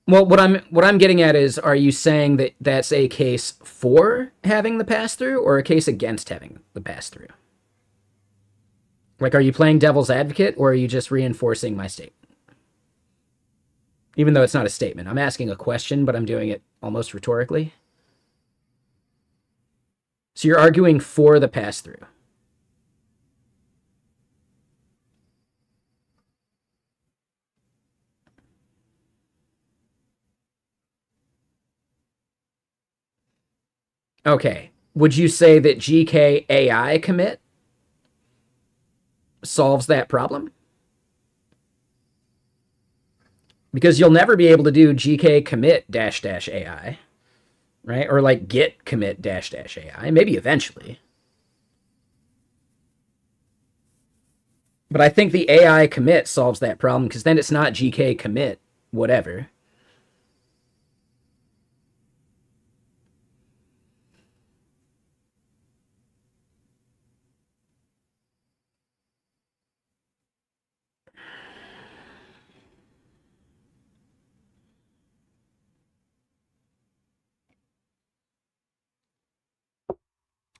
Well, what I'm getting at is, are you saying that that's a case for having the pass through, or a case against having the pass through? Like, are you playing devil's advocate, or are you just reinforcing my statement? Even though it's not a statement, I'm asking a question, but I'm doing it almost rhetorically. So you're arguing for the pass through. Okay. Would you say that GK AI commit solves that problem? Because you'll never be able to do GK commit dash dash AI, right? Or like git commit dash dash AI, maybe eventually. But I think the AI commit solves that problem because then it's not GK commit, whatever.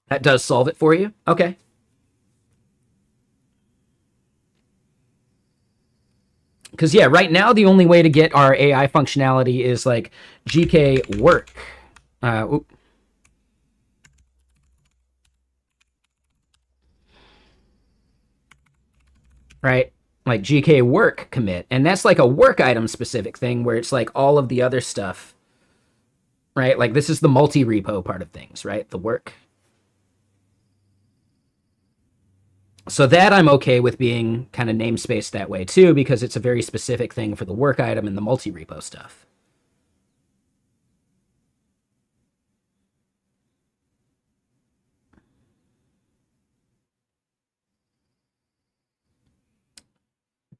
That does solve it for you. Okay. Because, yeah, right now the only way to get our AI functionality is like GK work. Right? Like GK work commit. And that's like a work item specific thing where it's like all of the other stuff, right? Like this is the multi repo part of things, right? The work. So that I'm okay with being kind of namespaced that way too, because it's a very specific thing for the work item and the multi repo stuff.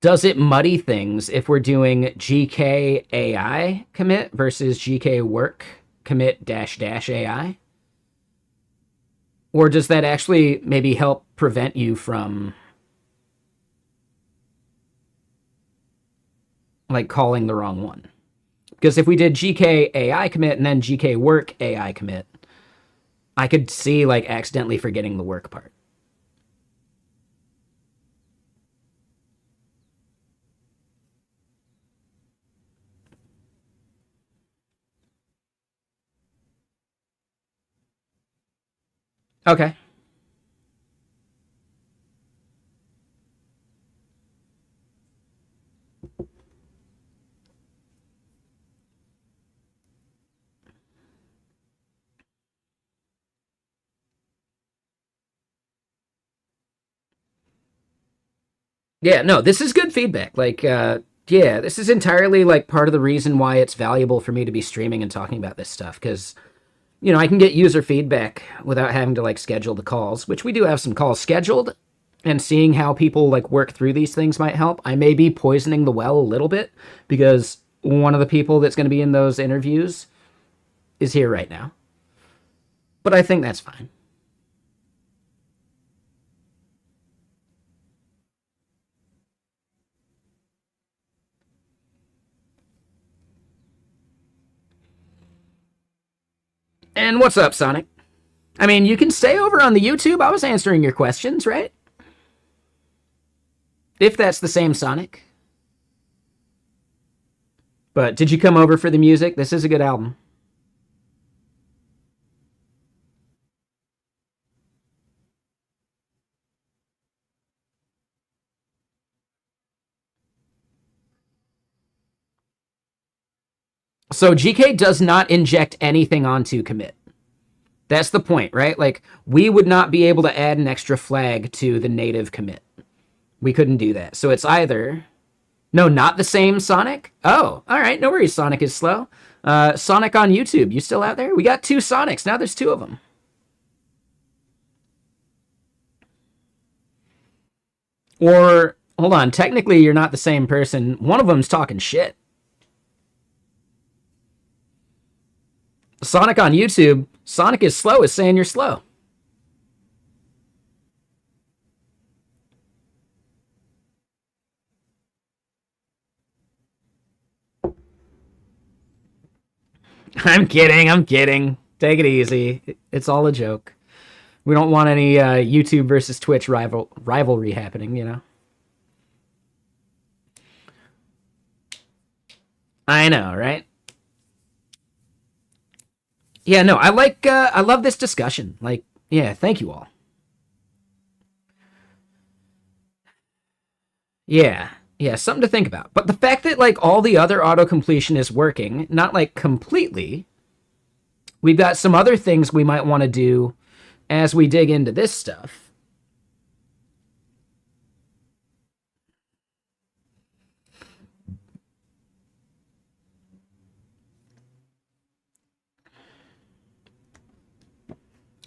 Does it muddy things if we're doing GK AI commit versus GK work commit dash dash AI? Or does that actually maybe help prevent you from like calling the wrong one? Because if we did GK AI commit and then GK work AI commit, I could see like accidentally forgetting the work part. Okay. Yeah, no, this is good feedback. Like, yeah, this is entirely like part of the reason why it's valuable for me to be streaming and talking about this stuff because I can get user feedback without having to like schedule the calls, which we do have some calls scheduled, and seeing how people like work through these things might help. I may be poisoning the well a little bit because one of the people that's going to be in those interviews is here right now. But I think that's fine. And what's up, Sonic? I mean, you can stay over on the YouTube. I was answering your questions, right? If that's the same Sonic. But did you come over for the music? This is a good album. So GK does not inject anything onto commit. That's the point, right? Like, we would not be able to add an extra flag to the native commit. We couldn't do that. So it's either. No, not the same Sonic? Oh, all right. No worries. Sonic is slow. Sonic on YouTube. You still out there? We got two Sonics. Now there's two of them. Or, hold on. Technically, you're not the same person. One of them's talking shit. Sonic on YouTube. Sonic is slow is saying you're slow. I'm kidding. I'm kidding. Take it easy. It's all a joke. We don't want any YouTube versus Twitch rivalry happening. I know, right? Yeah, no, I love this discussion. Like, yeah, thank you all. Yeah, yeah, something to think about. But the fact that like all the other auto completion is working, not like completely, we've got some other things we might want to do as we dig into this stuff.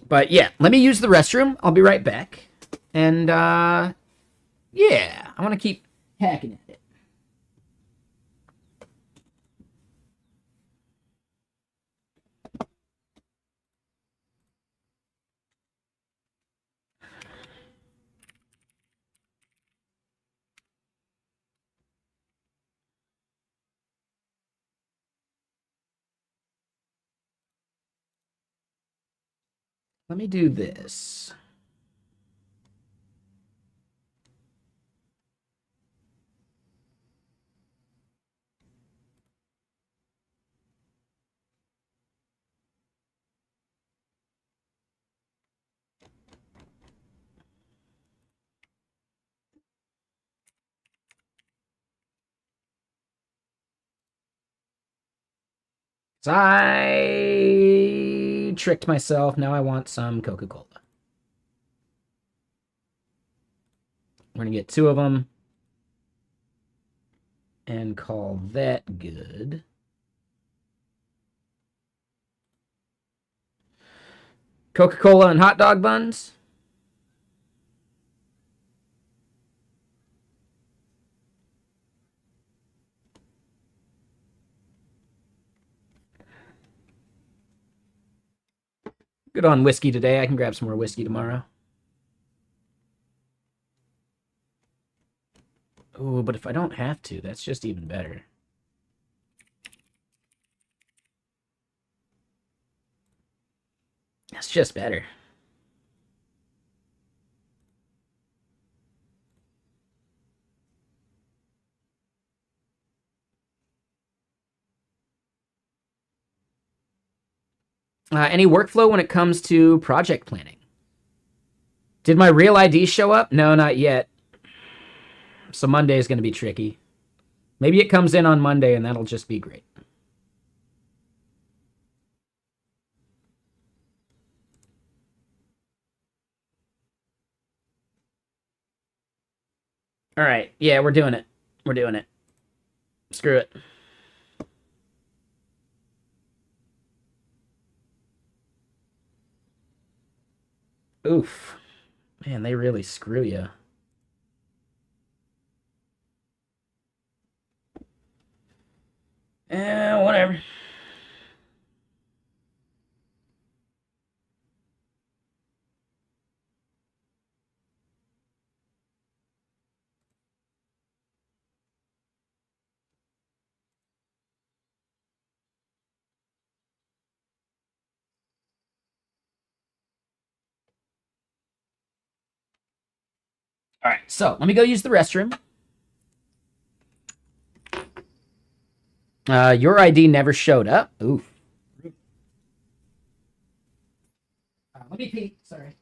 But yeah, let me use the restroom. I'll be right back. And yeah, I want to keep hacking at it. Let me do this. So I tricked myself. Now I want some Coca-Cola. We're going to get 2 of them and call that good. Coca-Cola and hot dog buns. Good on whiskey today. I can grab some more whiskey tomorrow. Oh, but if I don't have to, that's just even better. That's just better. Any workflow when it comes to project planning? Did my real ID show up? No, not yet. So Monday is going to be tricky. Maybe it comes in on Monday and that'll just be great. All right. Yeah, we're doing it. We're doing it. Screw it. Oof. Man, they really screw you. Whatever. All right, so let me go use the restroom. Your ID never showed up. Oof. Let me pee. Sorry.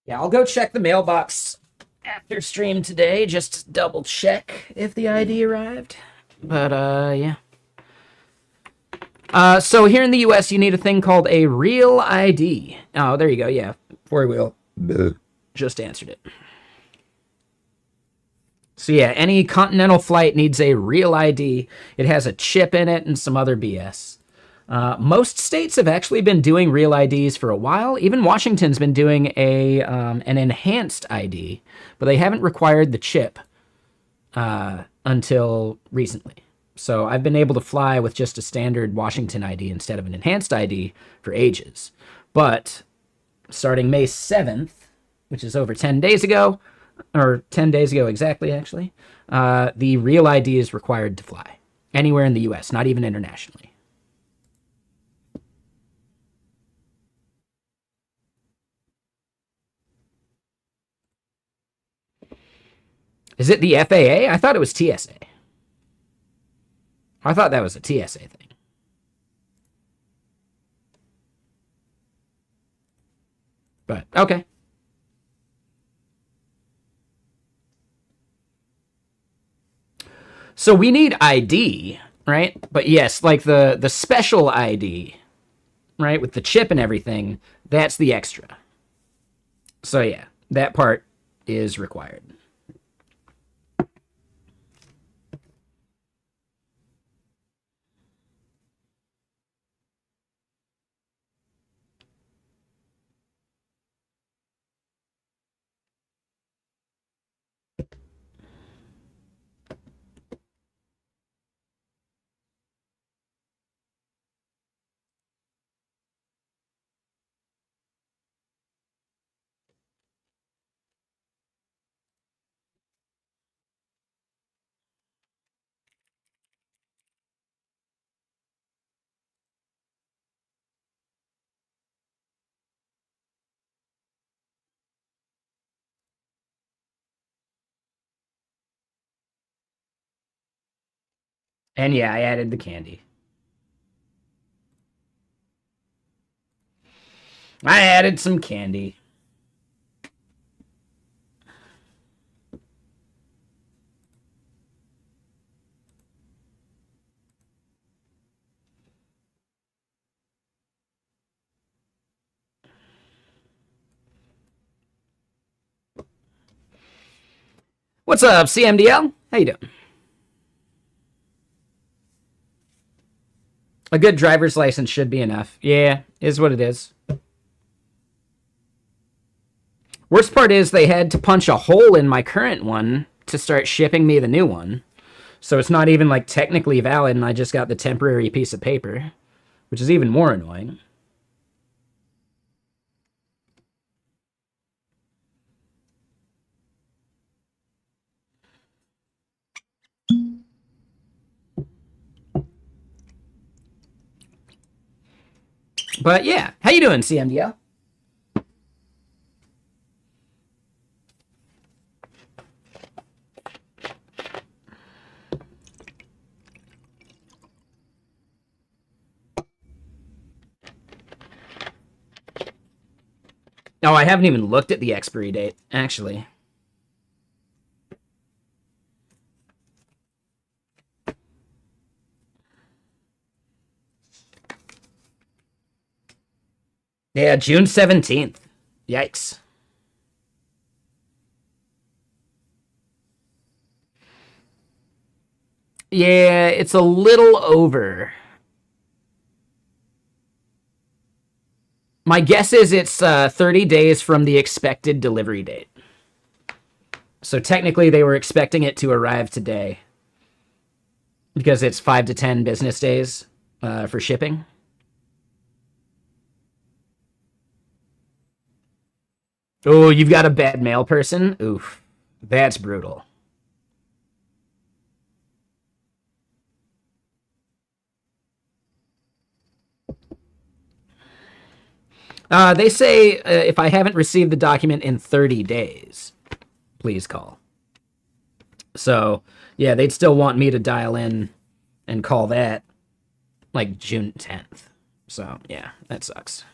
Yeah, I'll go check the mailbox after stream today, just double check if the ID arrived. But, yeah. So here in the US, you need a thing called a real ID. Oh, there you go. Yeah, 4-wheel just answered it. So yeah, any continental flight needs a real ID. It has a chip in it and some other BS. Most states have actually been doing real IDs for a while. Even Washington's been doing an enhanced ID, but they haven't required the chip until recently. So I've been able to fly with just a standard Washington ID instead of an enhanced ID for ages. But starting May 7th, which is over 10 days ago, or 10 days ago exactly, actually, the real ID is required to fly anywhere in the US, not even internationally. Is it the FAA? I thought it was TSA. I thought that was a TSA thing. But, okay. So we need ID, right? But yes, like the special ID, right, with the chip and everything, that's the extra. So yeah, that part is required. And yeah, I added the candy. I added some candy. What's up, CMDL? How you doing? A good driver's license should be enough. Yeah, is what it is. Worst part is they had to punch a hole in my current one to start shipping me the new one. So it's not even like technically valid, and I just got the temporary piece of paper, which is even more annoying. But yeah, how you doing, CMDL? Oh, I haven't even looked at the expiry date, actually. Yeah, June 17th. Yikes. Yeah, it's a little over. My guess is it's 30 days from the expected delivery date. So technically, they were expecting it to arrive today because it's 5 to 10 business days for shipping. Oh, you've got a bad mail person? Oof. That's brutal. They say if I haven't received the document in 30 days, please call. So, yeah, they'd still want me to dial in and call that like June 10th. So, yeah, that sucks.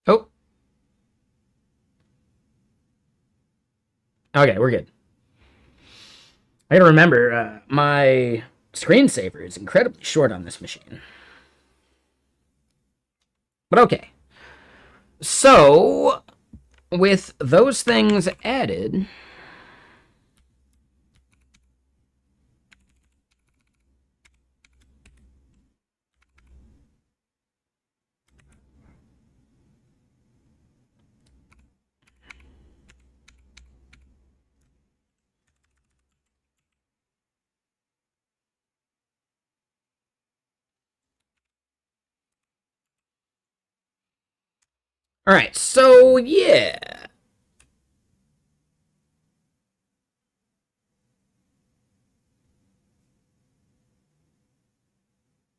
Oh, okay, we're good. I gotta remember, my screensaver is incredibly short on this machine. But okay. So, with those things added, all right, so yeah.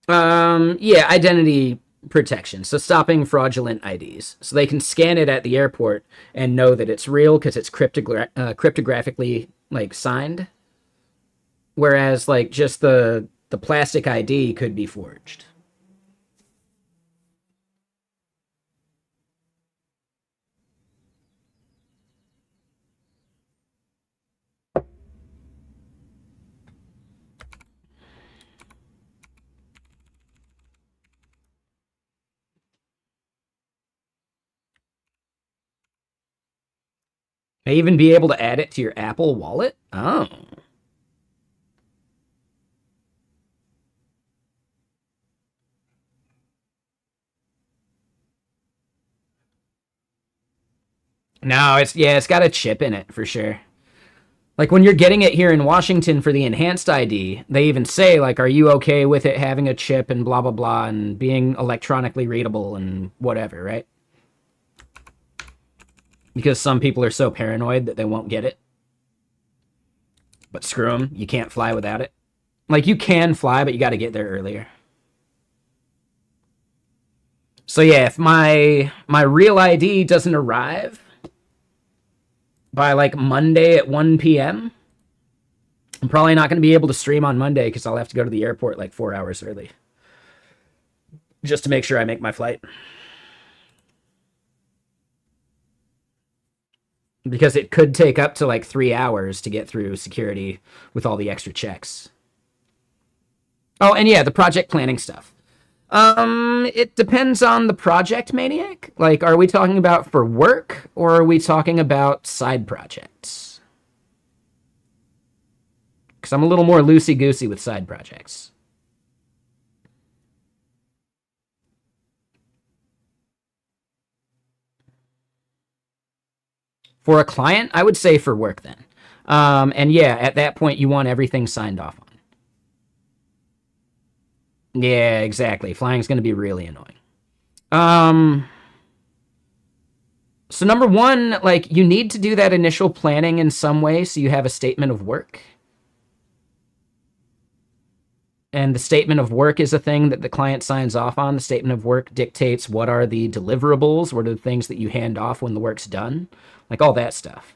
Yeah, identity protection. So stopping fraudulent IDs. So they can scan it at the airport and know that it's real because it's cryptographically like signed. Whereas like just the plastic ID could be forged. May even be able to add it to your Apple Wallet. Oh. No, it's got a chip in it for sure. Like when you're getting it here in Washington for the enhanced ID, they even say like, "Are you okay with it having a chip and blah blah blah and being electronically readable and whatever?" Right? Because some people are so paranoid that they won't get it. But screw them, you can't fly without it. Like you can fly, but you got to get there earlier. So yeah, if my real ID doesn't arrive by like Monday at 1 p.m., I'm probably not going to be able to stream on Monday because I'll have to go to the airport like 4 hours early just to make sure I make my flight. Because it could take up to like 3 hours to get through security with all the extra checks. Oh, and yeah, the project planning stuff. It depends on the project, Maniac. Like, are we talking about for work or are we talking about side projects? Because I'm a little more loosey goosey with side projects. For a client, I would say for work then. And yeah, at that point, you want everything signed off on. Yeah, exactly. Flying's going to be really annoying. Um, so number one, like you need to do that initial planning in some way so you have a statement of work. And the statement of work is a thing that the client signs off on. The statement of work dictates what are the deliverables, what are the things that you hand off when the work's done, like all that stuff.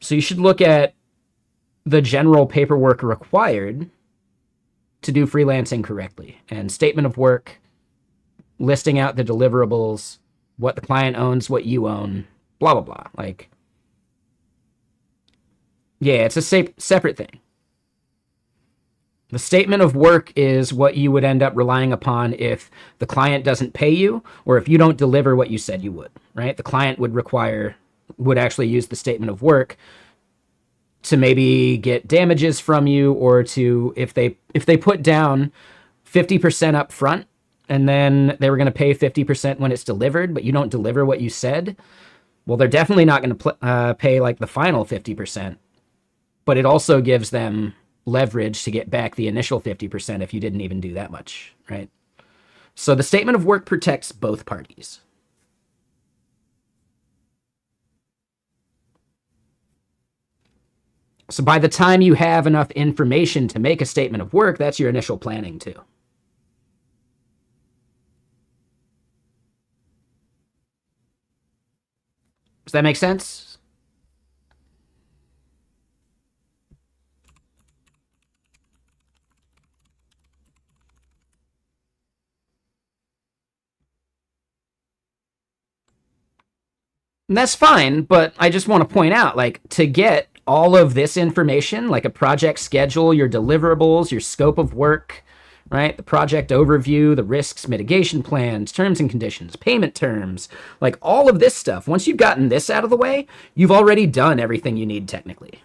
So you should look at the general paperwork required to do freelancing correctly. And statement of work, listing out the deliverables, what the client owns, what you own, blah, blah, blah. Like, yeah, it's a separate thing. The statement of work is what you would end up relying upon if the client doesn't pay you or if you don't deliver what you said you would, right? The client would actually use the statement of work to maybe get damages from you or to if they put down 50% up front and then they were going to pay 50% when it's delivered, but you don't deliver what you said, well, they're definitely not going to pay like the final 50%, but it also gives them leverage to get back the initial 50% if you didn't even do that much, right? So the statement of work protects both parties. So by the time you have enough information to make a statement of work, that's your initial planning too. Does that make sense? And that's fine, but I just want to point out, like, to get all of this information, like a project schedule, your deliverables, your scope of work, right? The project overview, the risks, mitigation plans, terms and conditions, payment terms, like all of this stuff. Once you've gotten this out of the way, you've already done everything you need technically.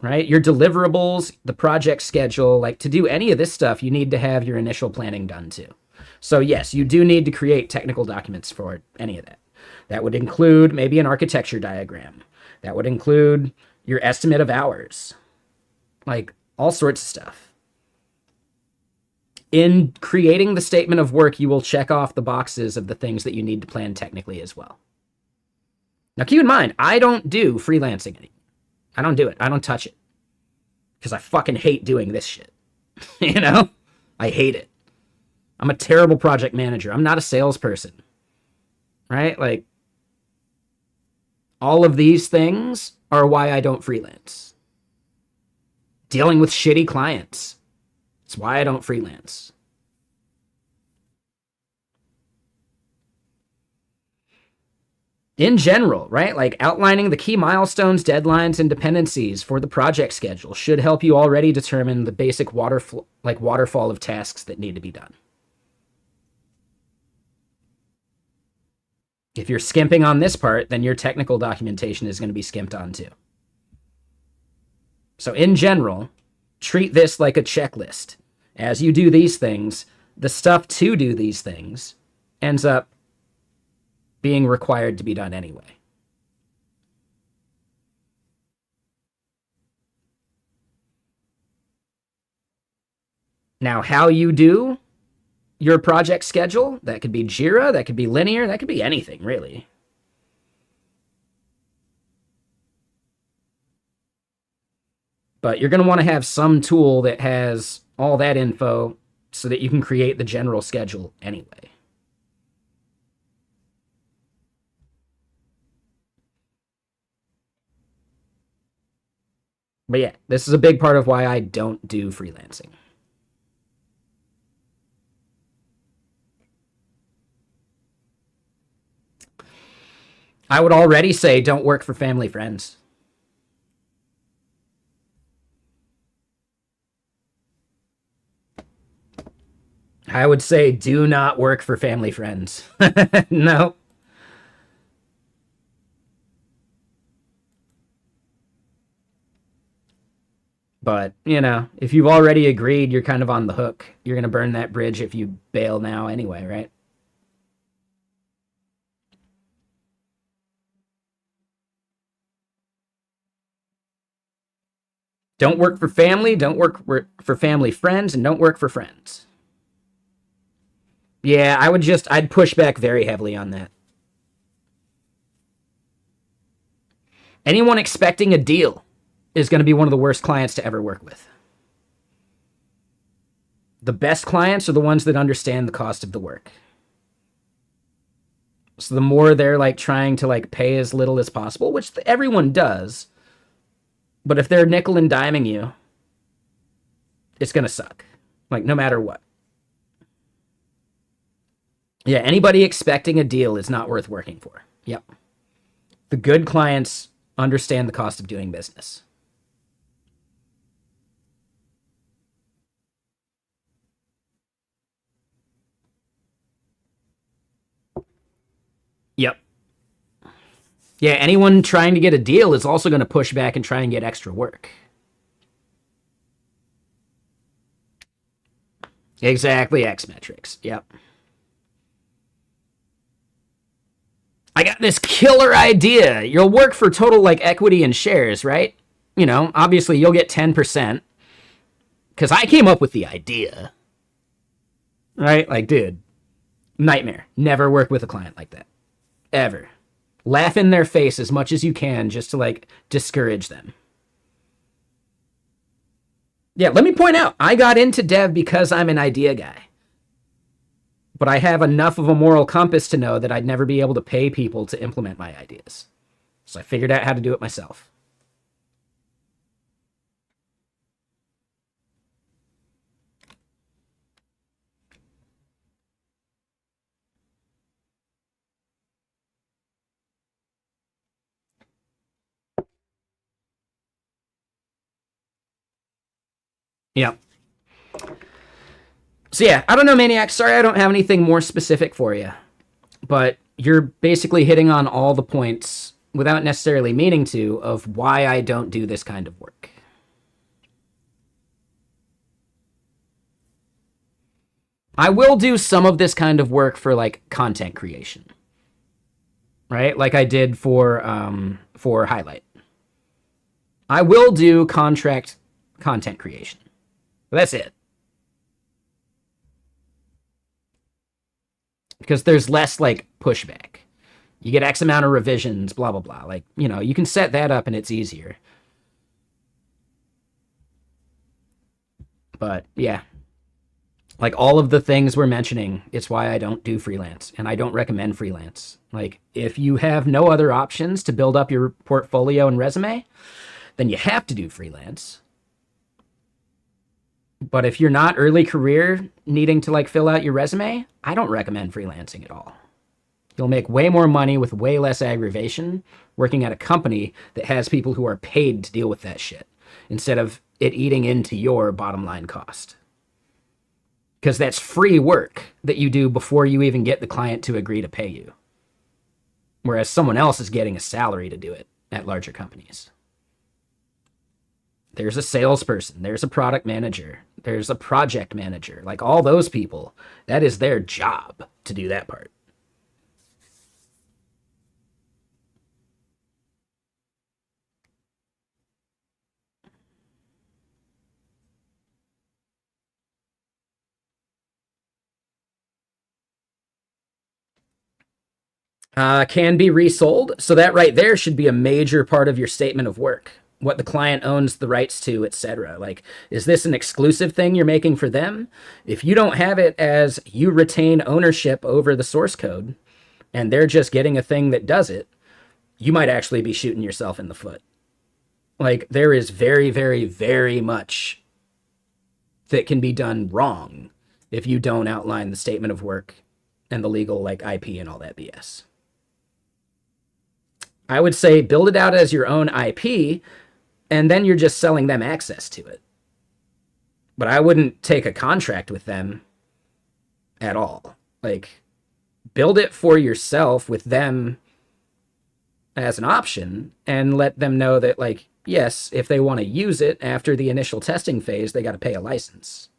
Right? Your deliverables, the project schedule, like to do any of this stuff, you need to have your initial planning done too. So yes, you do need to create technical documents for any of that. That would include maybe an architecture diagram. That would include your estimate of hours, like all sorts of stuff. In creating the statement of work, you will check off the boxes of the things that you need to plan technically as well. Now, keep in mind, I don't do freelancing anymore. I don't do it. I don't touch it. Because I fucking hate doing this shit. You know? I hate it. I'm a terrible project manager. I'm not a salesperson. Right? Like, all of these things are why I don't freelance. Dealing with shitty clients. It's why I don't freelance. In general, right? Like outlining the key milestones, deadlines, and dependencies for the project schedule should help you already determine the basic waterfall of tasks that need to be done. If you're skimping on this part, then your technical documentation is going to be skimped on too. So in general, treat this like a checklist. As you do these things, the stuff to do these things ends up being required to be done anyway. Now, how you do your project schedule, that could be Jira, that could be linear, that could be anything, really. But you're going to want to have some tool that has all that info so that you can create the general schedule anyway. But yeah, this is a big part of why I don't do freelancing. I would already say don't work for family friends. I would say do not work for family friends. No. But, you know, if you've already agreed, you're kind of on the hook. You're going to burn that bridge if you bail now anyway, right? Don't work for family, don't work for family friends, and don't work for friends. Yeah, I'd push back very heavily on that. Anyone expecting a deal is going to be one of the worst clients to ever work with. The best clients are the ones that understand the cost of the work. So the more they're like trying to like pay as little as possible, which everyone does, but if they're nickel and diming you, it's going to suck. Like no matter what. Yeah, anybody expecting a deal is not worth working for. Yep. The good clients understand the cost of doing business. Yep. Yeah, anyone trying to get a deal is also going to push back and try and get extra work. Exactly, X metrics. Yep. I got this killer idea. You'll work for total like equity and shares, right? You know, obviously you'll get 10% because I came up with the idea. Right? Like, dude, nightmare. Never work with a client like that. Ever. Laugh in their face as much as you can just to like discourage them. Yeah, let me point out, I got into dev because I'm an idea guy. But I have enough of a moral compass to know that I'd never be able to pay people to implement my ideas. So I figured out how to do it myself. Yeah. So yeah, I don't know, Maniac. Sorry I don't have anything more specific for you. But you're basically hitting on all the points without necessarily meaning to of why I don't do this kind of work. I will do some of this kind of work for like content creation. Right? Like I did for Highlight. I will do contract content creation. But that's it. Because there's less like pushback. You get X amount of revisions, blah, blah, blah. Like, you know, you can set that up and it's easier. But yeah, like all of the things we're mentioning, it's why I don't do freelance and I don't recommend freelance. Like if you have no other options to build up your portfolio and resume, then you have to do freelance. But if you're not early career needing to like fill out your resume, I don't recommend freelancing at all. You'll make way more money with way less aggravation working at a company that has people who are paid to deal with that shit instead of it eating into your bottom line cost. Because that's free work that you do before you even get the client to agree to pay you. Whereas someone else is getting a salary to do it at larger companies. There's a salesperson, there's a product manager, there's a project manager. Like all those people, that is their job to do that part. Can be resold. So that right there should be a major part of your statement of work. What the client owns the rights to, etc. Like, is this an exclusive thing you're making for them? If you don't have it as you retain ownership over the source code and they're just getting a thing that does it, you might actually be shooting yourself in the foot. Like, there is very, very, very much that can be done wrong if you don't outline the statement of work and the legal, like, IP and all that BS. I would say build it out as your own IP, and then you're just selling them access to it. But I wouldn't take a contract with them at all. Like, build it for yourself with them as an option and let them know that, like, yes, if they want to use it after the initial testing phase, they got to pay a license.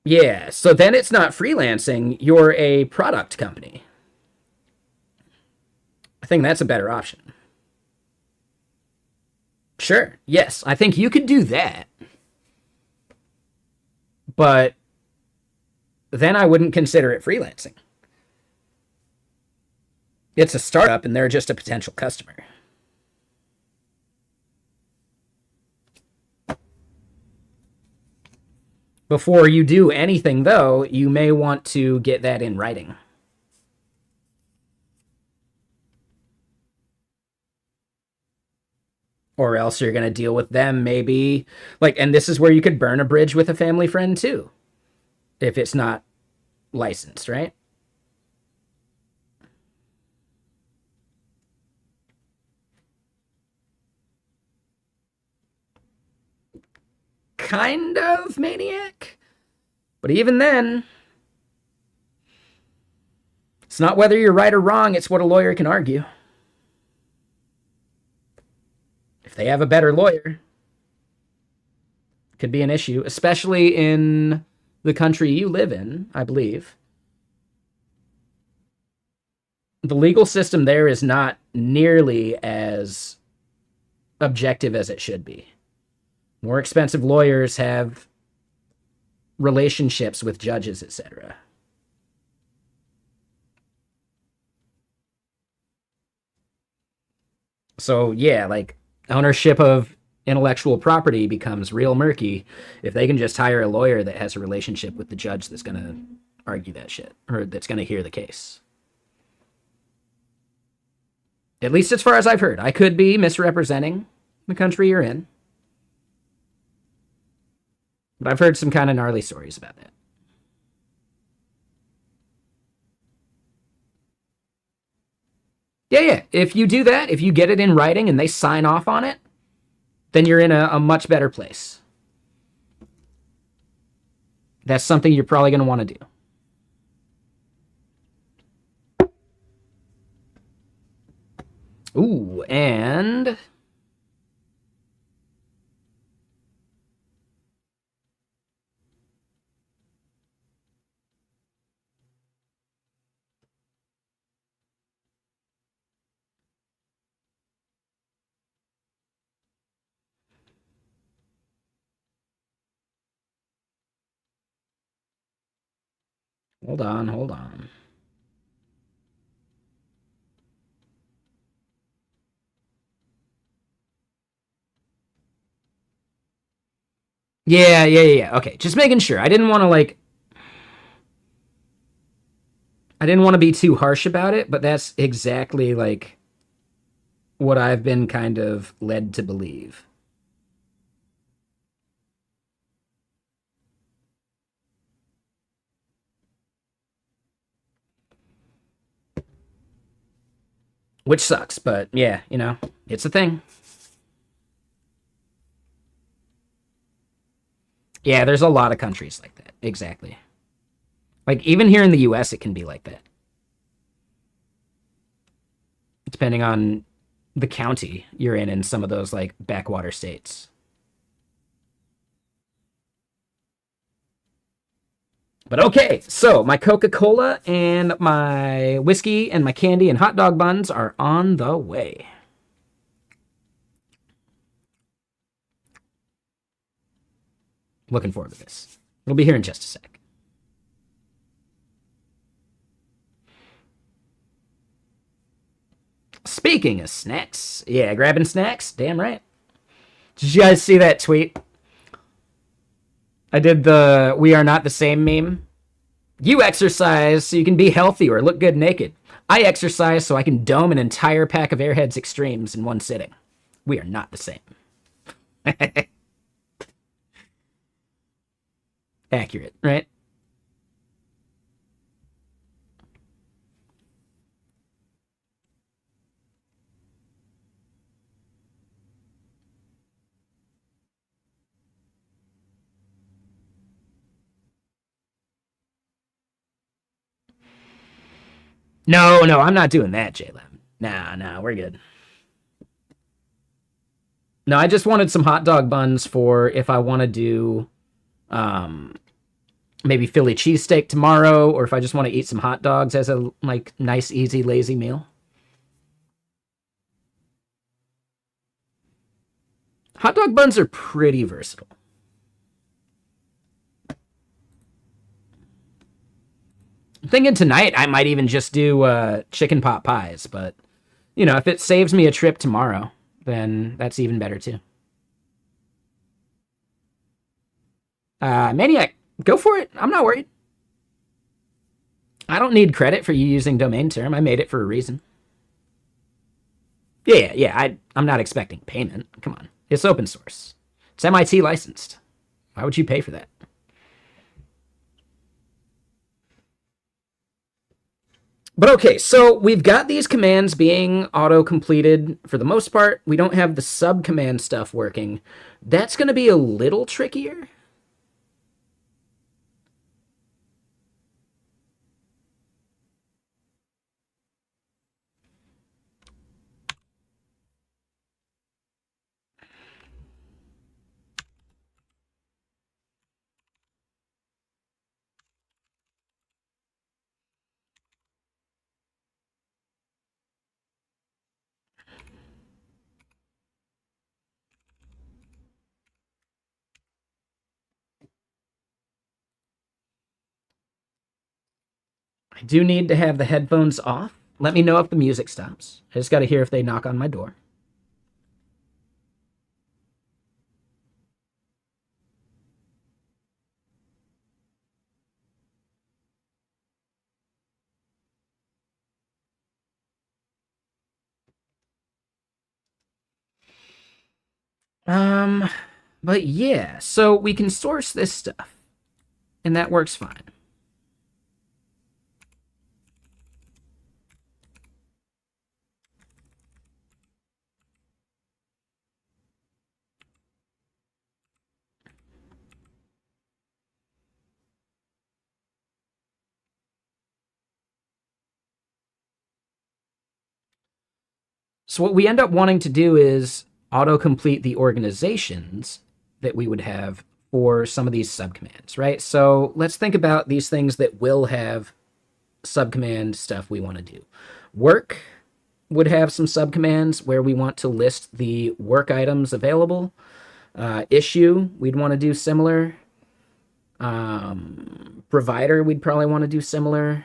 Yeah, so then it's not freelancing, you're a product company. I think that's a better option. Sure, yes, I think you could do that. But then I wouldn't consider it freelancing. It's a startup and they're just a potential customer. Before you do anything, though, you may want to get that in writing. Or else you're going to deal with them maybe. Like, and this is where you could burn a bridge with a family friend, too, if it's not licensed, right? Kind of maniac. But even then, it's not whether you're right or wrong, it's what a lawyer can argue. If they have a better lawyer, it could be an issue, especially in the country you live in, I believe. The legal system there is not nearly as objective as it should be. More expensive lawyers have relationships with judges, etc. So yeah, like ownership of intellectual property becomes real murky if they can just hire a lawyer that has a relationship with the judge that's going to argue that shit or that's going to hear the case. At least as far as I've heard. I could be misrepresenting the country you're in, but I've heard some kind of gnarly stories about that. Yeah, yeah. If you do that, if you get it in writing and they sign off on it, then you're in a much better place. That's something you're probably going to want to do. Ooh, and Hold on, hold on. Yeah. Okay, just making sure. I didn't want to be too harsh about it, but that's exactly like what I've been kind of led to believe. Which sucks, but yeah, it's a thing. Yeah, there's a lot of countries like that. Exactly. Like even here in the US it can be like that. Depending on the county you're in some of those like backwater states. But okay, so my Coca-Cola and my whiskey and my candy and hot dog buns are on the way. Looking forward to this. It'll be here in just a sec. Speaking of snacks, yeah, grabbing snacks, damn right. Did you guys see that tweet? I did the "We are not the same" meme. You exercise so you can be healthy or look good naked. I exercise so I can dome an entire pack of Airheads Extremes in one sitting. We are not the same. Accurate, right? No, I'm not doing that, Jalen. Nah, we're good. No, I just wanted some hot dog buns for if I want to do um, maybe Philly cheesesteak tomorrow, or if I just want to eat some hot dogs as a like nice, easy, lazy meal. Hot dog buns are pretty versatile. I'm thinking tonight I might even just do chicken pot pies, but if it saves me a trip tomorrow, then that's even better too. Maniac, go for it. I'm not worried. I don't need credit for you using domain term. I made it for a reason. Yeah. I'm not expecting payment. Come on. It's open source. It's MIT licensed. Why would you pay for that? But okay, so we've got these commands being auto-completed for the most part. We don't have the sub-command stuff working. That's going to be a little trickier. I do need to have the headphones off. Let me know if the music stops. I just got to hear if they knock on my door. Um, but yeah, so we can source this stuff, and that works fine. So what we end up wanting to do is autocomplete the organizations that we would have for some of these subcommands, right? So let's think about these things that will have subcommand stuff we want to do. Work would have some subcommands where we want to list the work items available. Issue, we'd want to do similar. Provider, we'd probably want to do similar.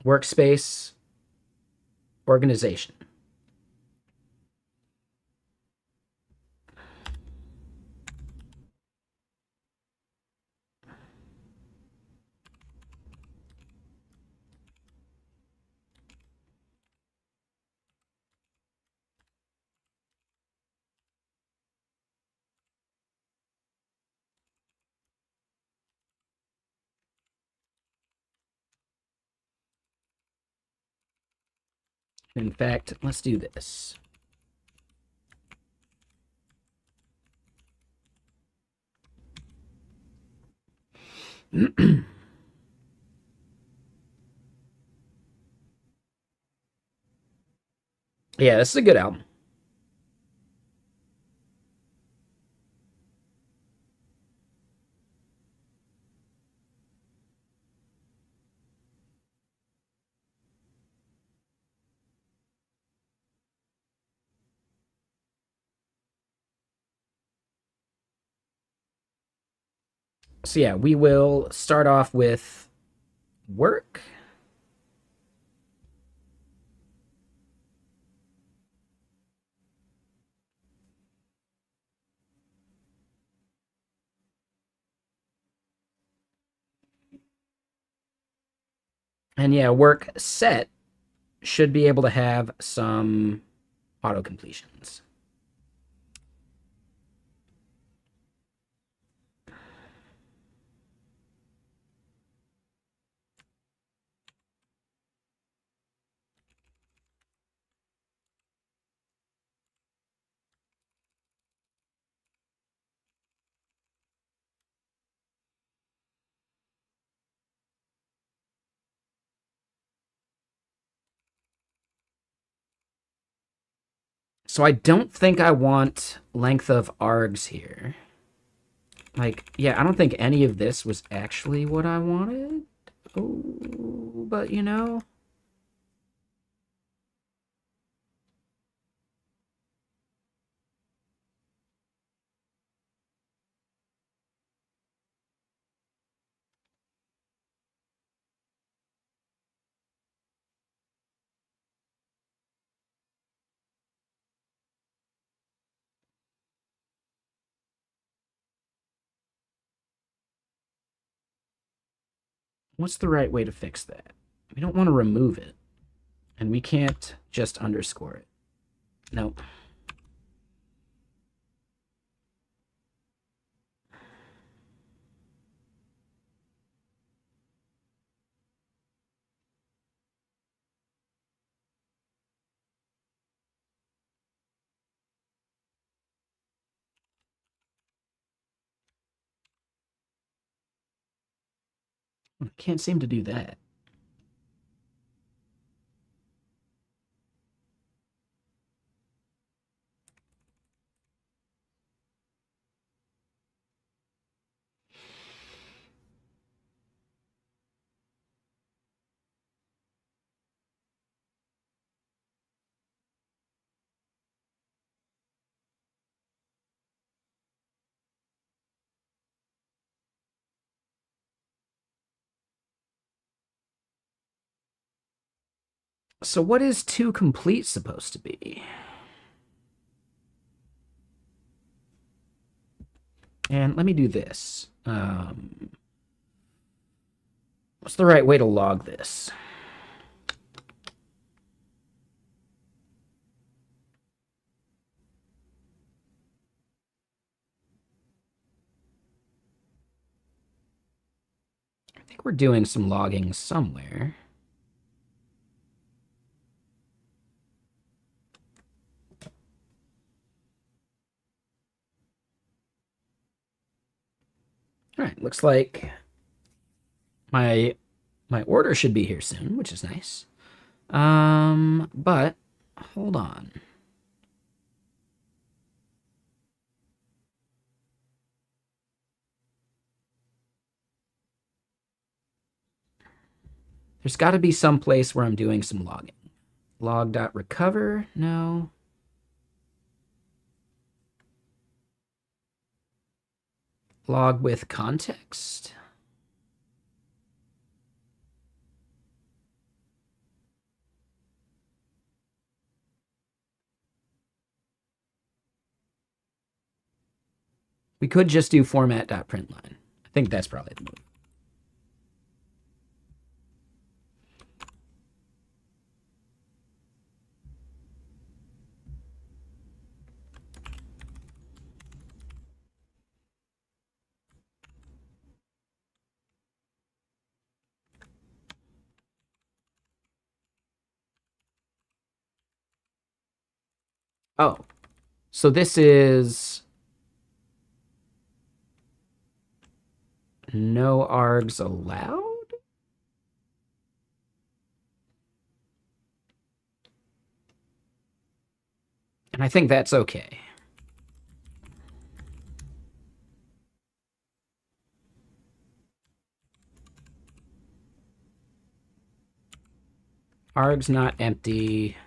Workspace, organization. In fact, let's do this. Yeah, this is a good album. So yeah, we will start off with work. And yeah, work set should be able to have some auto completions. So I don't think I want length of args here. Like, yeah, I don't think any of this was actually what I wanted. Oh, but you know. What's the right way to fix that? We don't want to remove it. And we can't just underscore it. Nope. Can't seem to do that. So what is to complete supposed to be? And let me do this. What's the right way to log this? I think we're doing some logging somewhere. All right, looks like my order should be here soon, which is nice. But hold on. There's got to be some place where I'm doing some logging. Log.recover? No. Log with context. We could just do format.println. I think that's probably the move. Oh, so this is no args allowed? And I think that's okay. Args not empty.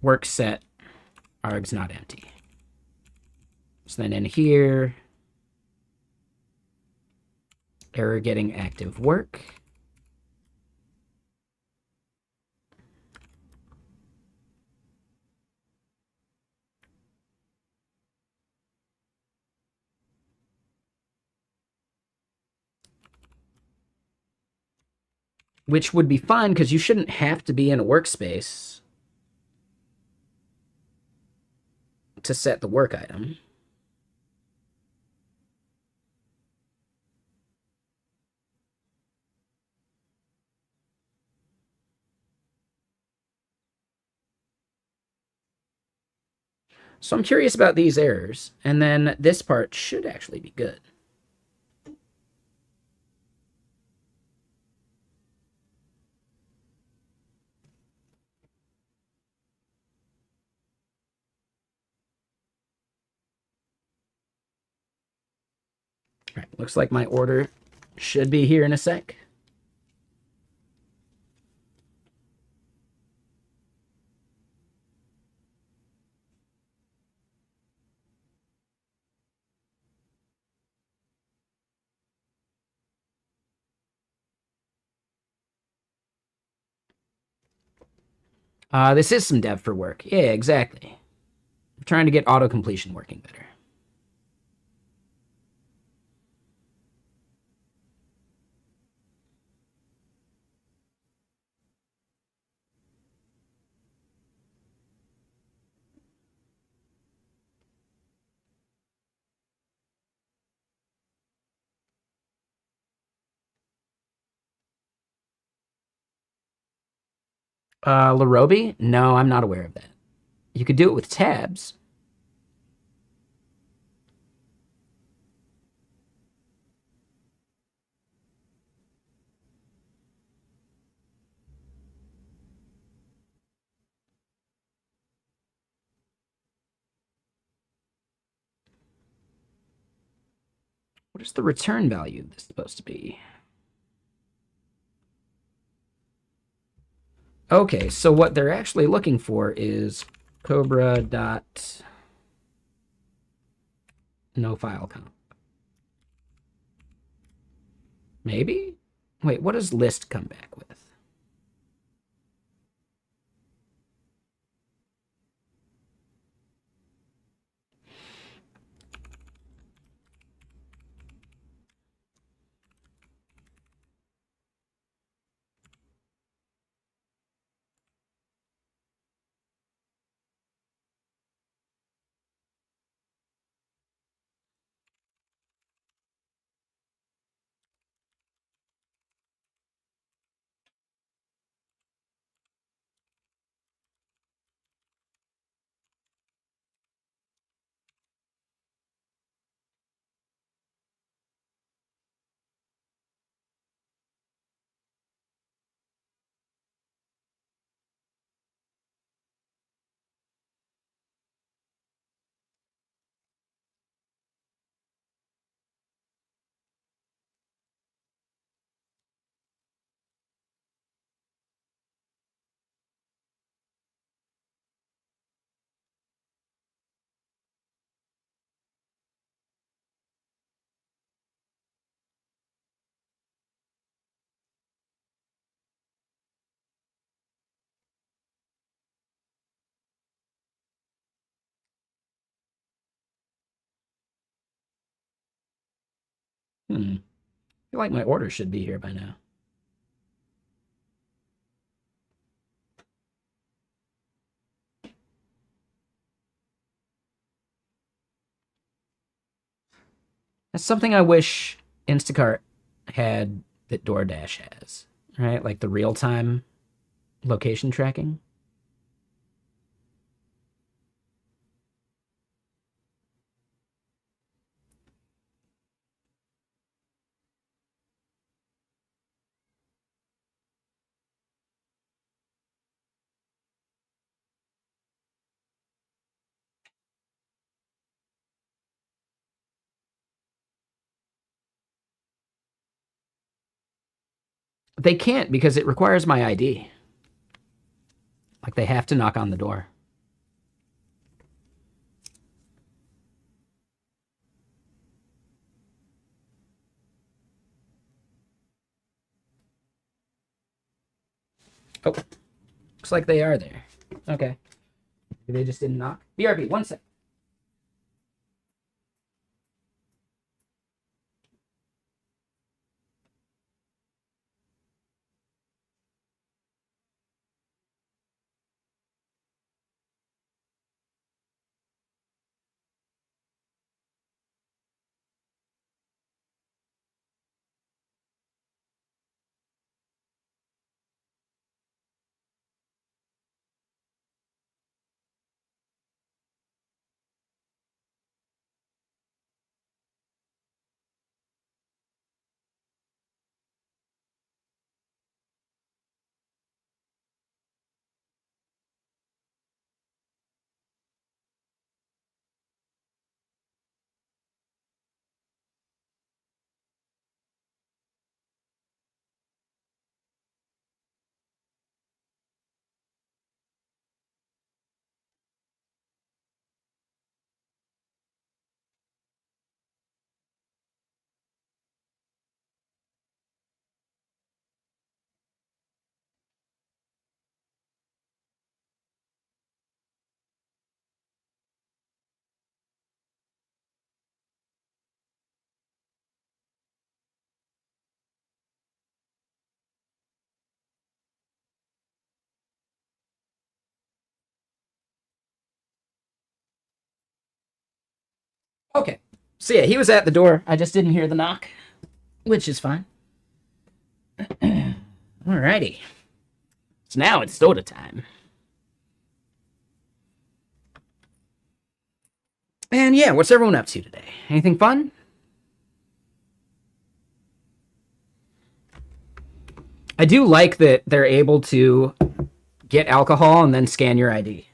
Work set. Args not empty. So then in here, error getting active work. Which would be fine because you shouldn't have to be in a workspace to set the work item. So I'm curious about these errors, and then this part should actually be good. All right, looks like my order should be here in a sec. This is some dev for work. Yeah, exactly. I'm trying to get auto-completion working better. Larobi? No, I'm not aware of that. You could do it with tabs. What is the return value this supposed to be? Okay, so what they're actually looking for is Cobra dot no file comp. Maybe? Wait, what does list come back with? I feel like my order should be here by now. That's something I wish Instacart had that DoorDash has, right? Like the real-time location tracking. They can't because it requires my ID. Like they have to knock on the door. Oh, looks like they are there. Okay. They just didn't knock. BRB, 1 sec. Okay. So yeah, he was at the door. I just didn't hear the knock, which is fine. Alrighty. So now it's soda time. And yeah, what's everyone up to today? Anything fun? I do like that they're able to get alcohol and then scan your ID.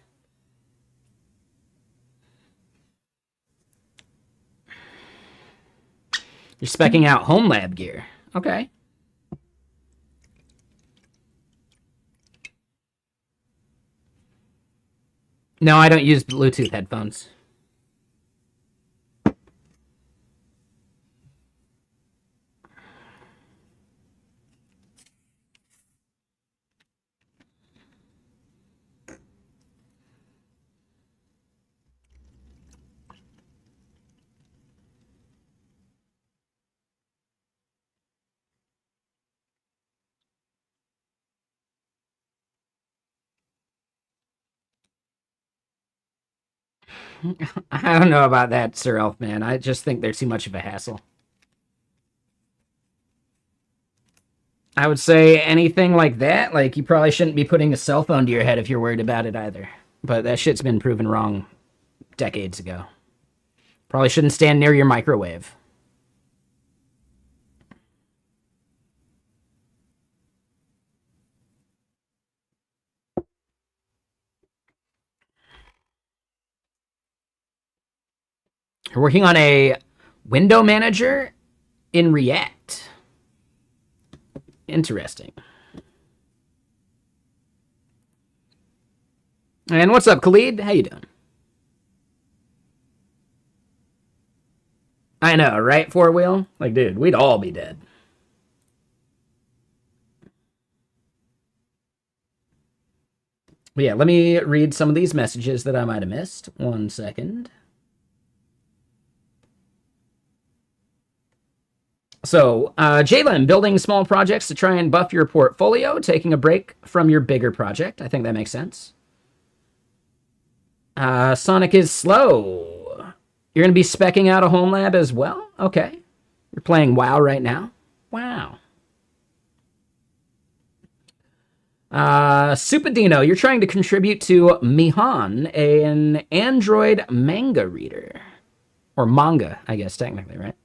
You're speccing out home lab gear. Okay. No, I don't use Bluetooth headphones. I don't know about that, Sir Elfman. I just think they're too much of a hassle. I would say anything like that, like you probably shouldn't be putting a cell phone to your head if you're worried about it either. But that shit's been proven wrong decades ago. Probably shouldn't stand near your microwave. We're working on a window manager in React. Interesting. And what's up, Khalid? How you doing? I know, right? Four wheel? Like, dude, we'd all be dead. But yeah, let me read some of these messages that I might have missed. 1 second. So, Jalen, building small projects to try and buff your portfolio, taking a break from your bigger project. I think that makes sense. Sonic is slow. You're going to be speccing out a home lab as well? Okay. You're playing WoW right now? Wow. Supadino, you're trying to contribute to Mihan, an Android manga reader. Or manga, I guess, technically, right?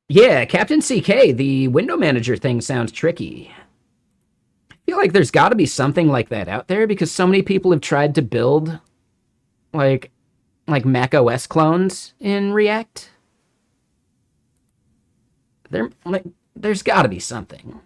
Yeah, Captain CK, the window manager thing sounds tricky. I feel like there's got to be something like that out there because so many people have tried to build like Mac OS clones in React. There's got to be something.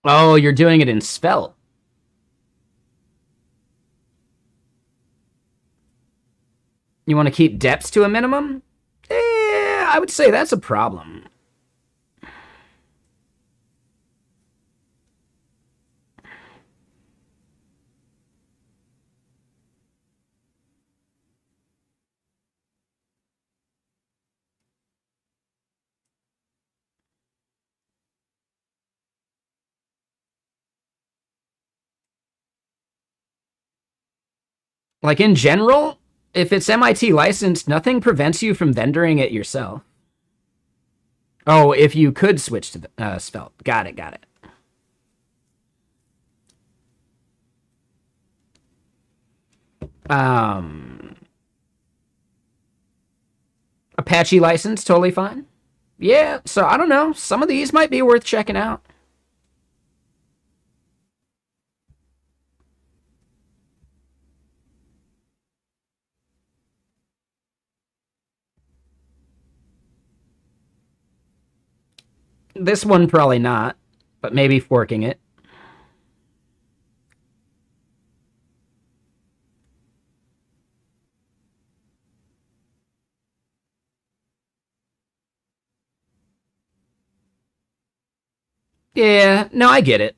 Oh, you're doing it in Svelte. You want to keep depths to a minimum? I would say that's a problem. Like in general, if it's MIT licensed, nothing prevents you from vendoring it yourself. Oh, if you could switch to Svelte. Got it. Apache license, totally fine. Yeah, so I don't know. Some of these might be worth checking out. This one probably not, but maybe forking it. Yeah, no, I get it.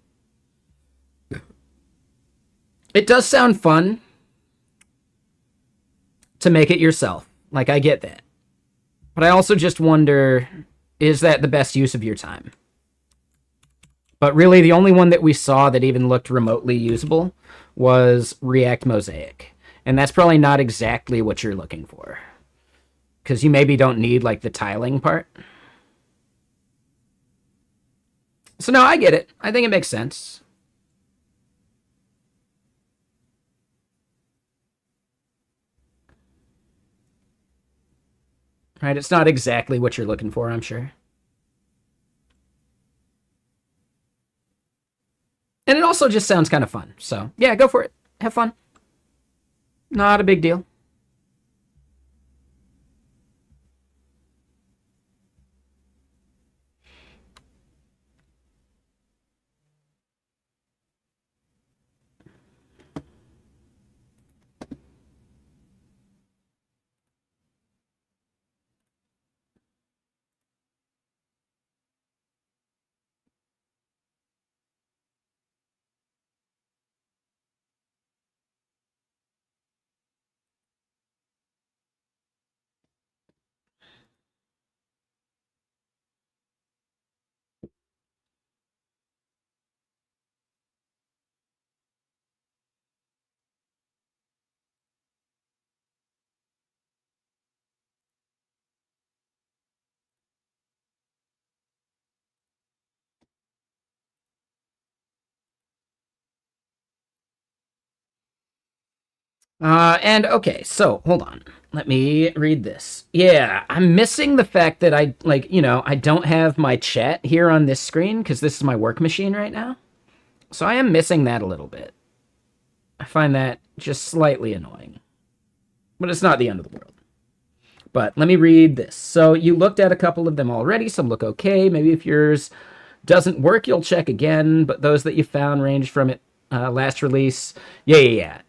It does sound fun to make it yourself. Like, I get that. But I also just wonder, is that the best use of your time? But really, the only one that we saw that even looked remotely usable was React Mosaic. And that's probably not exactly what you're looking for. Because you maybe don't need, like, the tiling part. So, no, I get it. I think it makes sense. Right? It's not exactly what you're looking for, I'm sure. And it also just sounds kind of fun. So, yeah, go for it. Have fun. Not a big deal. And okay, so hold on. Let me read this. Yeah, I'm missing the fact that I don't have my chat here on this screen because this is my work machine right now. So I am missing that a little bit. I find that just slightly annoying. But it's not the end of the world. But let me read this. So you looked at a couple of them already. Some look okay. Maybe if yours doesn't work, you'll check again. But those that you found range from it last release. Yeah.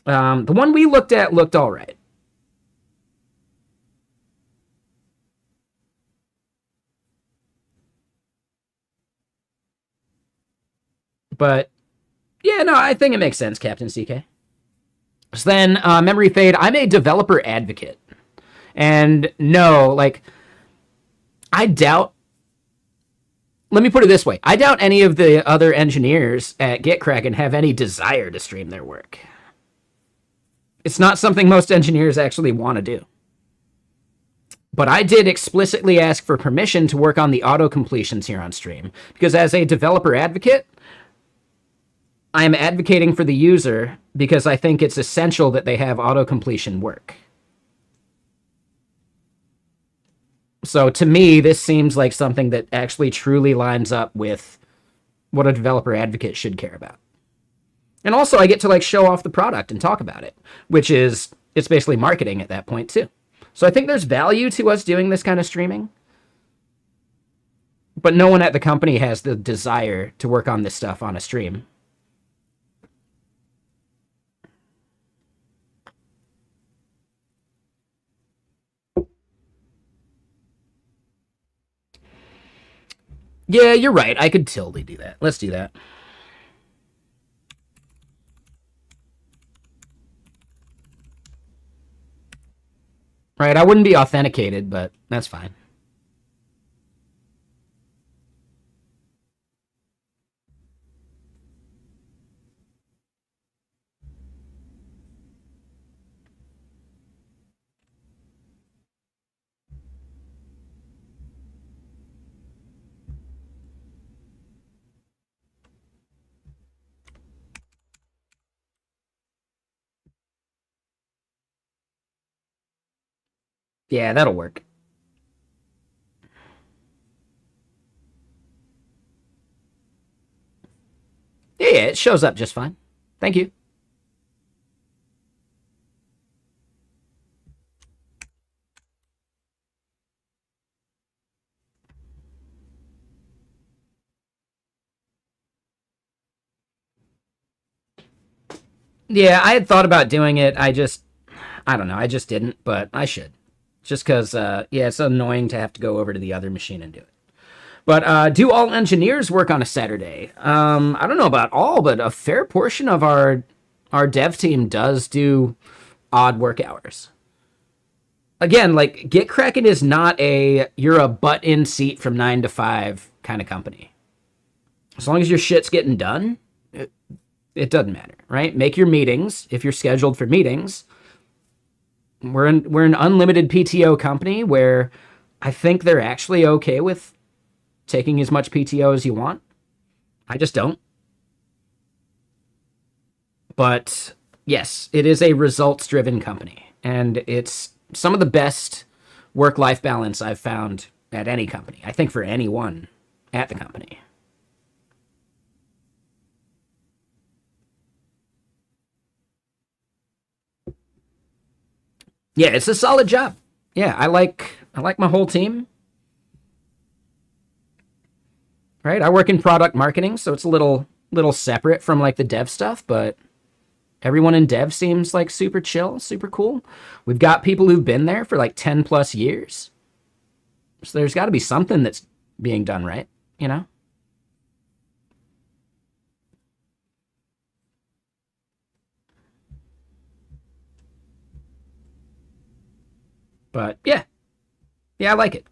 The one we looked at looked all right. But yeah, no, I think it makes sense, Captain CK. So then, memory fade. I'm a developer advocate. And no, like, I doubt. Let me put it this way: I doubt any of the other engineers at GitKraken have any desire to stream their work. It's not something most engineers actually want to do. But I did explicitly ask for permission to work on the auto completions here on stream because, as a developer advocate, I am advocating for the user because I think it's essential that they have auto completion work. So to me, this seems like something that actually truly lines up with what a developer advocate should care about. And also I get to like show off the product and talk about it, which is, it's basically marketing at that point too. So I think there's value to us doing this kind of streaming. But no one at the company has the desire to work on this stuff on a stream. Yeah, you're right. I could totally do that. Let's do that. Right, I wouldn't be authenticated, but that's fine. Yeah, that'll work. Yeah, it shows up just fine. Thank you. Yeah, I had thought about doing it. I don't know. I just didn't, but I should. Just because, yeah, it's annoying to have to go over to the other machine and do it. But do all engineers work on a Saturday? I don't know about all, but a fair portion of our dev team does do odd work hours. Again, like GitKraken is not a you're a butt in seat from 9 to 5 kind of company. As long as your shit's getting done, it doesn't matter, right? Make your meetings if you're scheduled for meetings. We're an unlimited PTO company where I think they're actually okay with taking as much PTO as you want. I just don't. But yes, it is a results driven company, and it's some of the best work life balance I've found at any company. I think for anyone at the company. Yeah, it's a solid job. Yeah, I like my whole team. Right? I work in product marketing, so it's a little separate from like the dev stuff, but everyone in dev seems like super chill, super cool. We've got people who've been there for like 10 plus years. So there's got to be something that's being done right, you know? But yeah, yeah, I like it.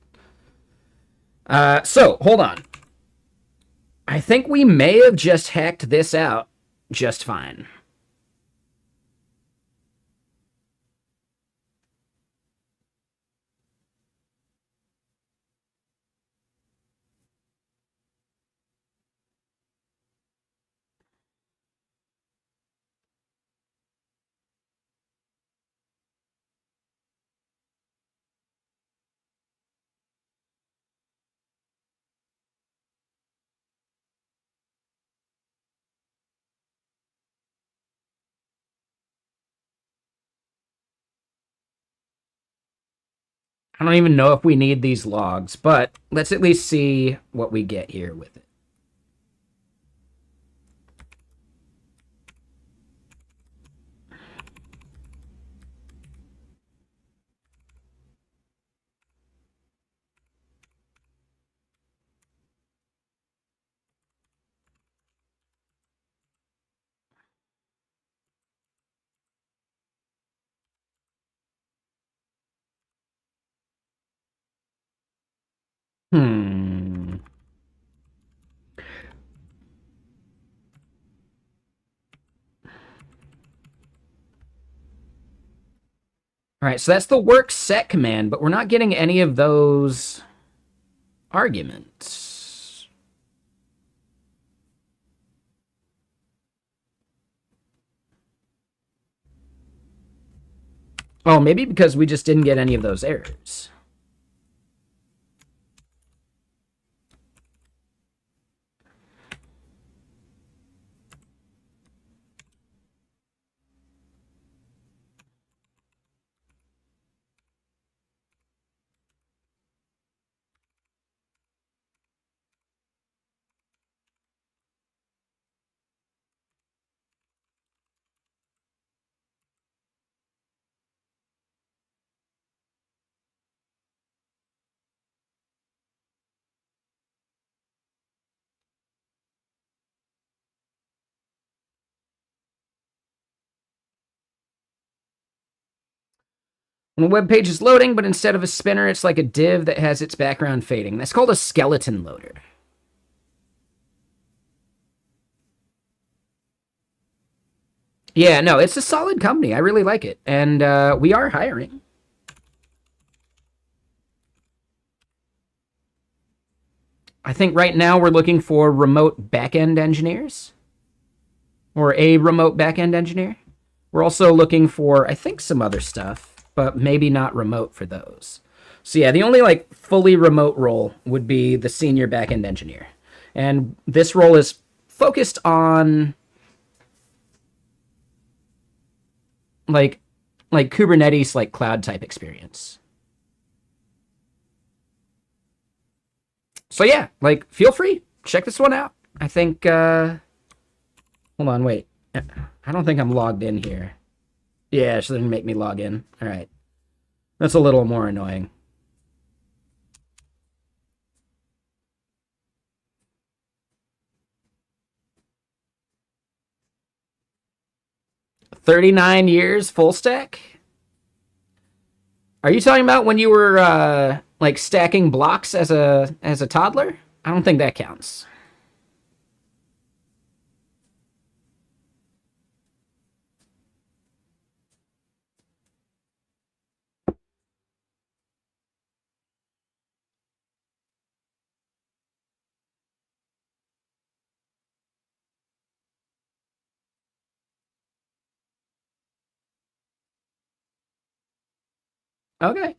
So hold on. I think we may have just hacked this out just fine. I don't even know if we need these logs, but let's at least see what we get here with it. Hmm. All right, so that's the work set command, but we're not getting any of those arguments. Oh, maybe because we just didn't get any of those errors. When a web page is loading, but instead of a spinner, it's like a div that has its background fading. That's called a skeleton loader. Yeah, no, it's a solid company. I really like it. And we are hiring. I think right now we're looking for remote backend engineers or a remote backend engineer. We're also looking for, I think, some other stuff, but maybe not remote for those. So yeah, the only like fully remote role would be the senior backend engineer. And this role is focused on like Kubernetes, like cloud type experience. So yeah, like feel free, check this one out. I think hold on, wait. I don't think I'm logged in here. Yeah, she didn't make me log in. All right. That's a little more annoying. $39 full stack? Are you talking about when you were like stacking blocks as a toddler? I don't think that counts. Okay.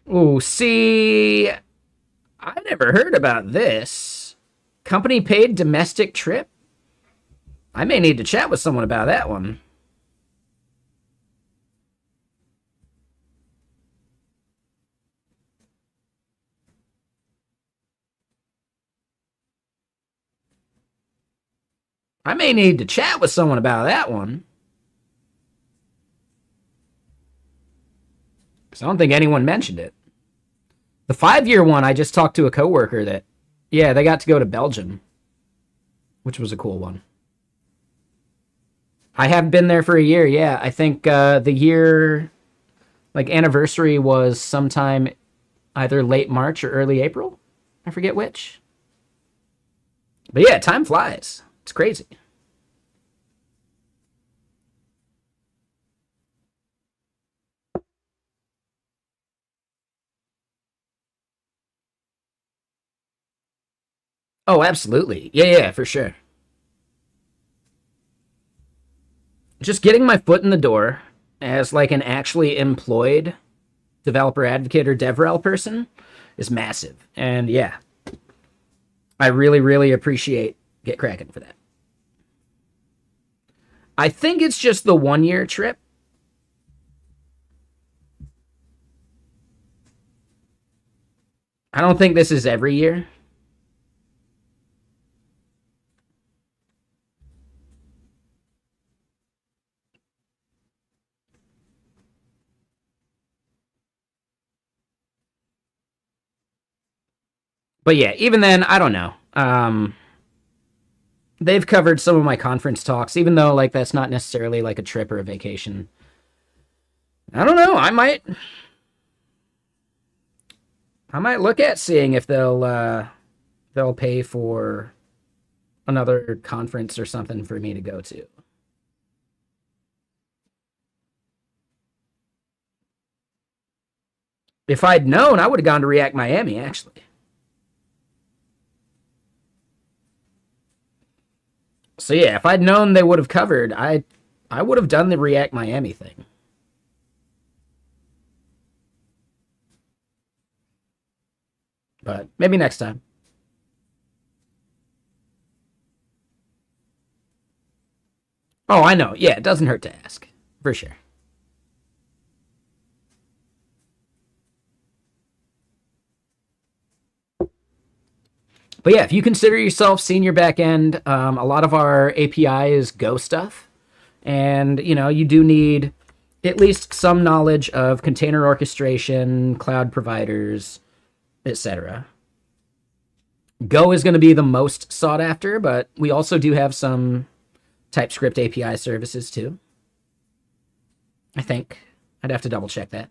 Oh, see, I never heard about this. Company paid domestic trip? I may need to chat with someone about that one. I may need to chat with someone about that one. Because I don't think anyone mentioned it. The 5-year one, I just talked to a coworker that, yeah, they got to go to Belgium, which was a cool one. I have been there for a year, yeah. I think the year, like, anniversary was sometime either late March or early April. I forget which. But yeah, time flies. It's crazy. Oh, absolutely. Yeah, yeah, for sure. Just getting my foot in the door as like an actually employed developer advocate or DevRel person is massive. And yeah, I really, really appreciate GitKraken for that. I think it's just the 1 year trip. I don't think this is every year. But yeah, even then, I don't know. They've covered some of my conference talks, even though like that's not necessarily like a trip or a vacation. I don't know. I might look at seeing if they'll pay for another conference or something for me to go to. If I'd known, I would have gone to React Miami actually. So yeah, if I'd known they would have covered, I would have done the React Miami thing. But maybe next time. Oh, I know. Yeah, it doesn't hurt to ask. For sure. But yeah, if you consider yourself senior backend, a lot of our API is Go stuff. And, you do need at least some knowledge of container orchestration, cloud providers, etc. Go is going to be the most sought after, but we also do have some TypeScript API services too. I think. I'd have to double check that.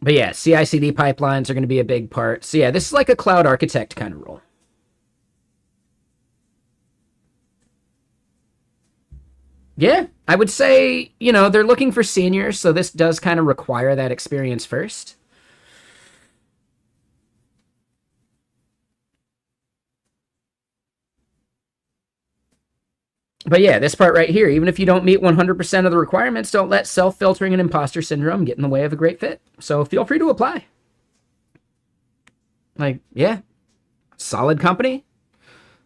But yeah, CI/CD pipelines are going to be a big part. So yeah, this is like a cloud architect kind of role. Yeah, I would say, they're looking for seniors, so this does kind of require that experience first. But yeah, this part right here, even if you don't meet 100% of the requirements, don't let self filtering and imposter syndrome get in the way of a great fit. So feel free to apply. Like, yeah, solid company.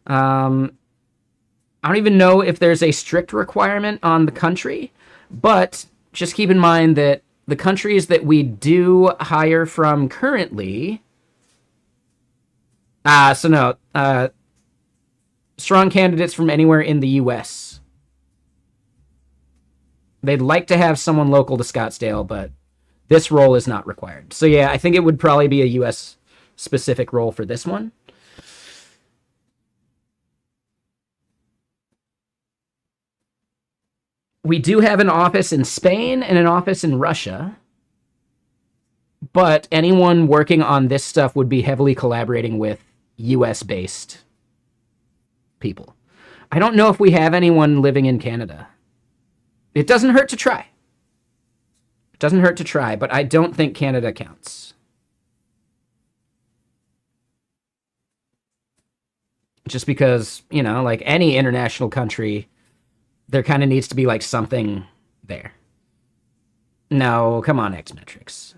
I don't even know if there's a strict requirement on the country, but just keep in mind that the countries that we do hire from currently, so no, strong candidates from anywhere in the U.S. They'd like to have someone local to Scottsdale, but this role is not required. So yeah, I think it would probably be a U.S. specific role for this one. We do have an office in Spain and an office in Russia, but anyone working on this stuff would be heavily collaborating with US based people. I don't know if we have anyone living in Canada. It doesn't hurt to try. It doesn't hurt to try, but I don't think Canada counts. Just because, like any international country, there kind of needs to be like something there. No, come on, Xmetrics.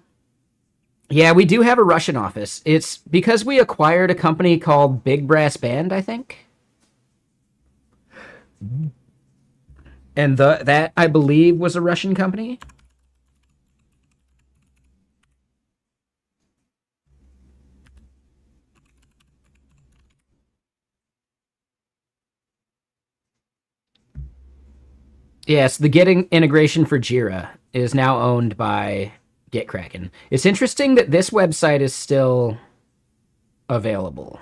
Yeah, we do have a Russian office. It's because we acquired a company called Big Brass Band, I think. And that, I believe, was a Russian company. Yes, the Git integration for Jira is now owned by GitKraken. It's interesting that this website is still available.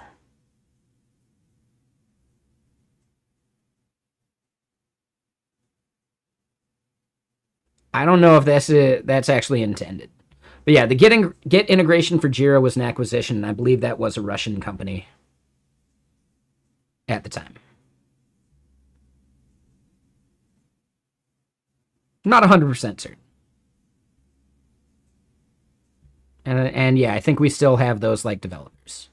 I don't know if that's actually intended. But yeah, the Git integration for Jira was an acquisition, and I believe that was a Russian company at the time. Not 100% certain. And yeah, I think we still have those like developers.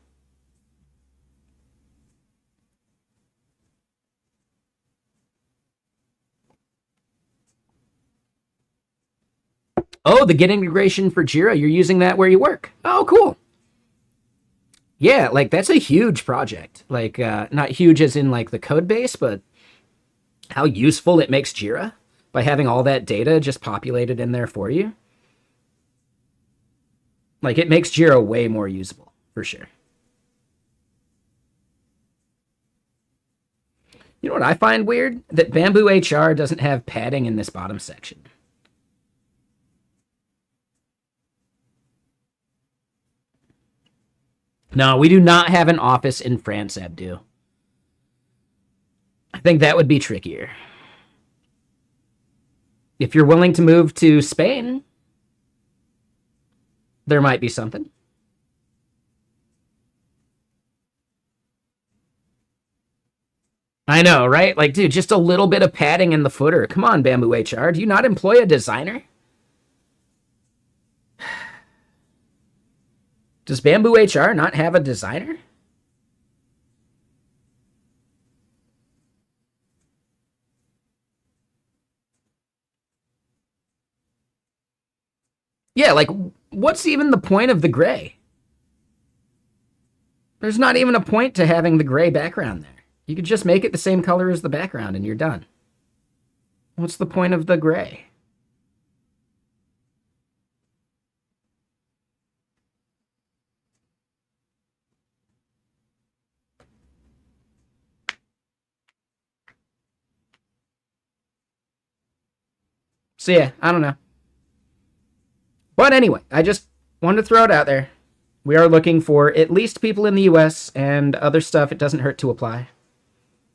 Oh, the Git integration for Jira, you're using that where you work. Oh, cool. Yeah, like that's a huge project. Like not huge as in like the code base, but how useful it makes Jira by having all that data just populated in there for you. Like it makes Jira way more usable, for sure. You know what I find weird? That Bamboo HR doesn't have padding in this bottom section. No, we do not have an office in France, Abdu. I think that would be trickier. If you're willing to move to Spain, there might be something. I know, right? Like, dude, just a little bit of padding in the footer. Come on, Bamboo HR. Do you not employ a designer? Does Bamboo HR not have a designer? Yeah, like, what's even the point of the gray? There's not even a point to having the gray background there. You could just make it the same color as the background and you're done. What's the point of the gray? So yeah, I don't know. But anyway, I just wanted to throw it out there. We are looking for at least people in the US and other stuff it doesn't hurt to apply.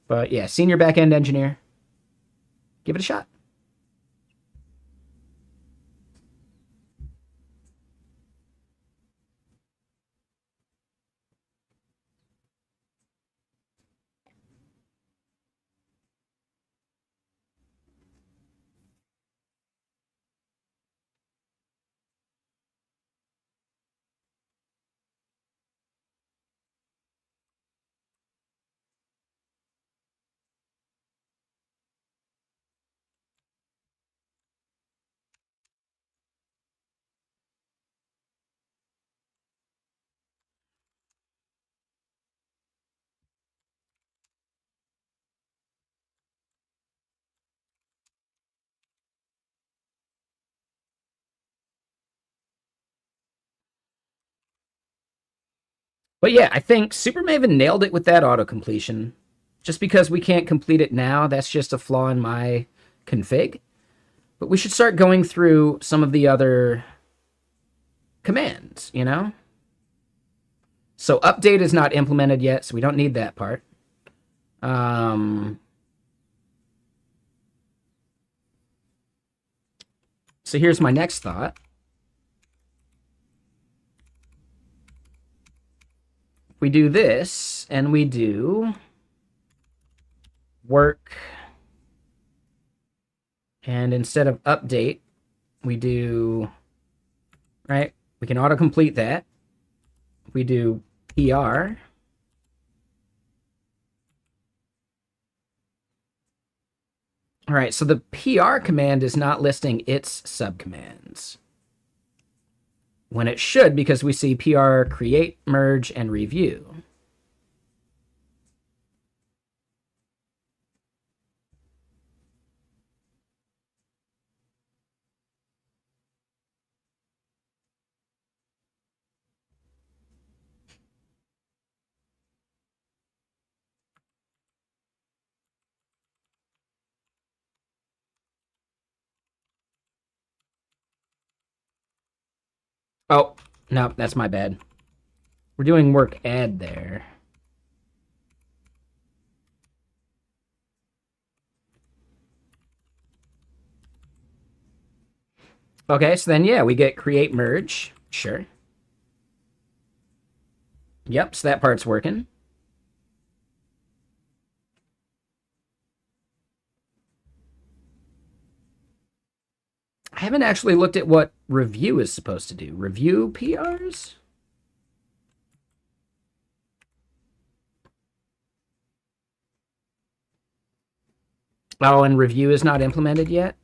But yeah, senior backend engineer. Give it a shot. But yeah, I think Super Maven nailed it with that auto completion. Just because we can't complete it now, that's just a flaw in my config. But we should start going through some of the other commands, you know? So update is not implemented yet, so we don't need that part. So here's my next thought. We do this, and we do work, and instead of update, we do, right? We can autocomplete that. We do PR. All right, so the PR command is not listing its subcommands when it should, because we see PR create, merge, and review. Oh, no, that's my bad. We're doing work add there. Okay, so then, yeah, we get create merge. Sure. Yep, so that part's working. I haven't actually looked at what review is supposed to do. Review PRs? Oh, and review is not implemented yet?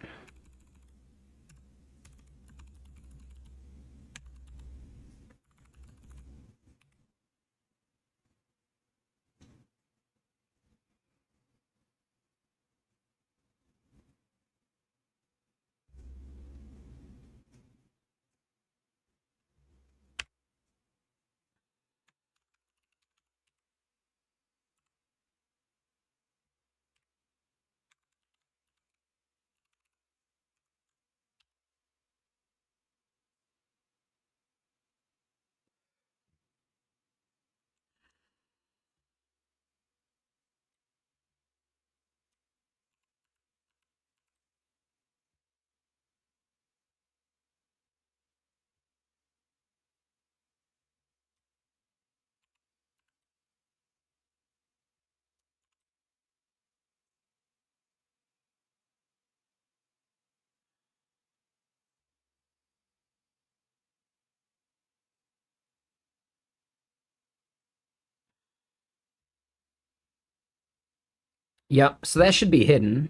Yep, so that should be hidden.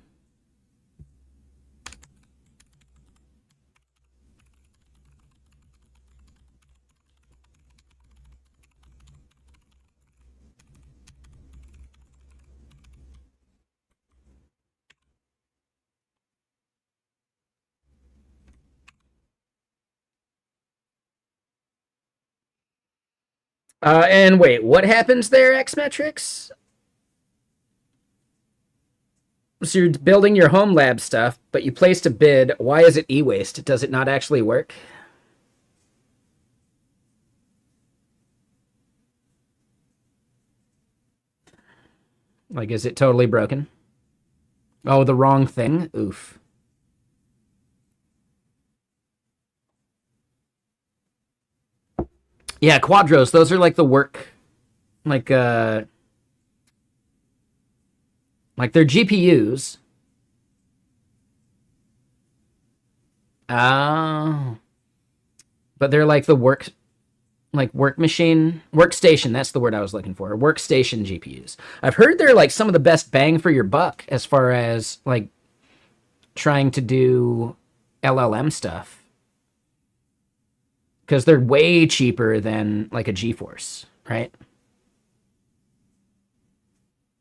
And wait, what happens there, Xmetrics? So you're building your home lab stuff, but you placed a bid. Why is it e-waste? Does it not actually work? Like, is it totally broken? Oh, the wrong thing? Oof. Yeah, Quadros, those are like the work, like, like they're GPUs. Oh. But they're like the workstation. That's the word I was looking for. Workstation GPUs. I've heard they're like some of the best bang for your buck as far as like trying to do LLM stuff because they're way cheaper than like a GeForce, right?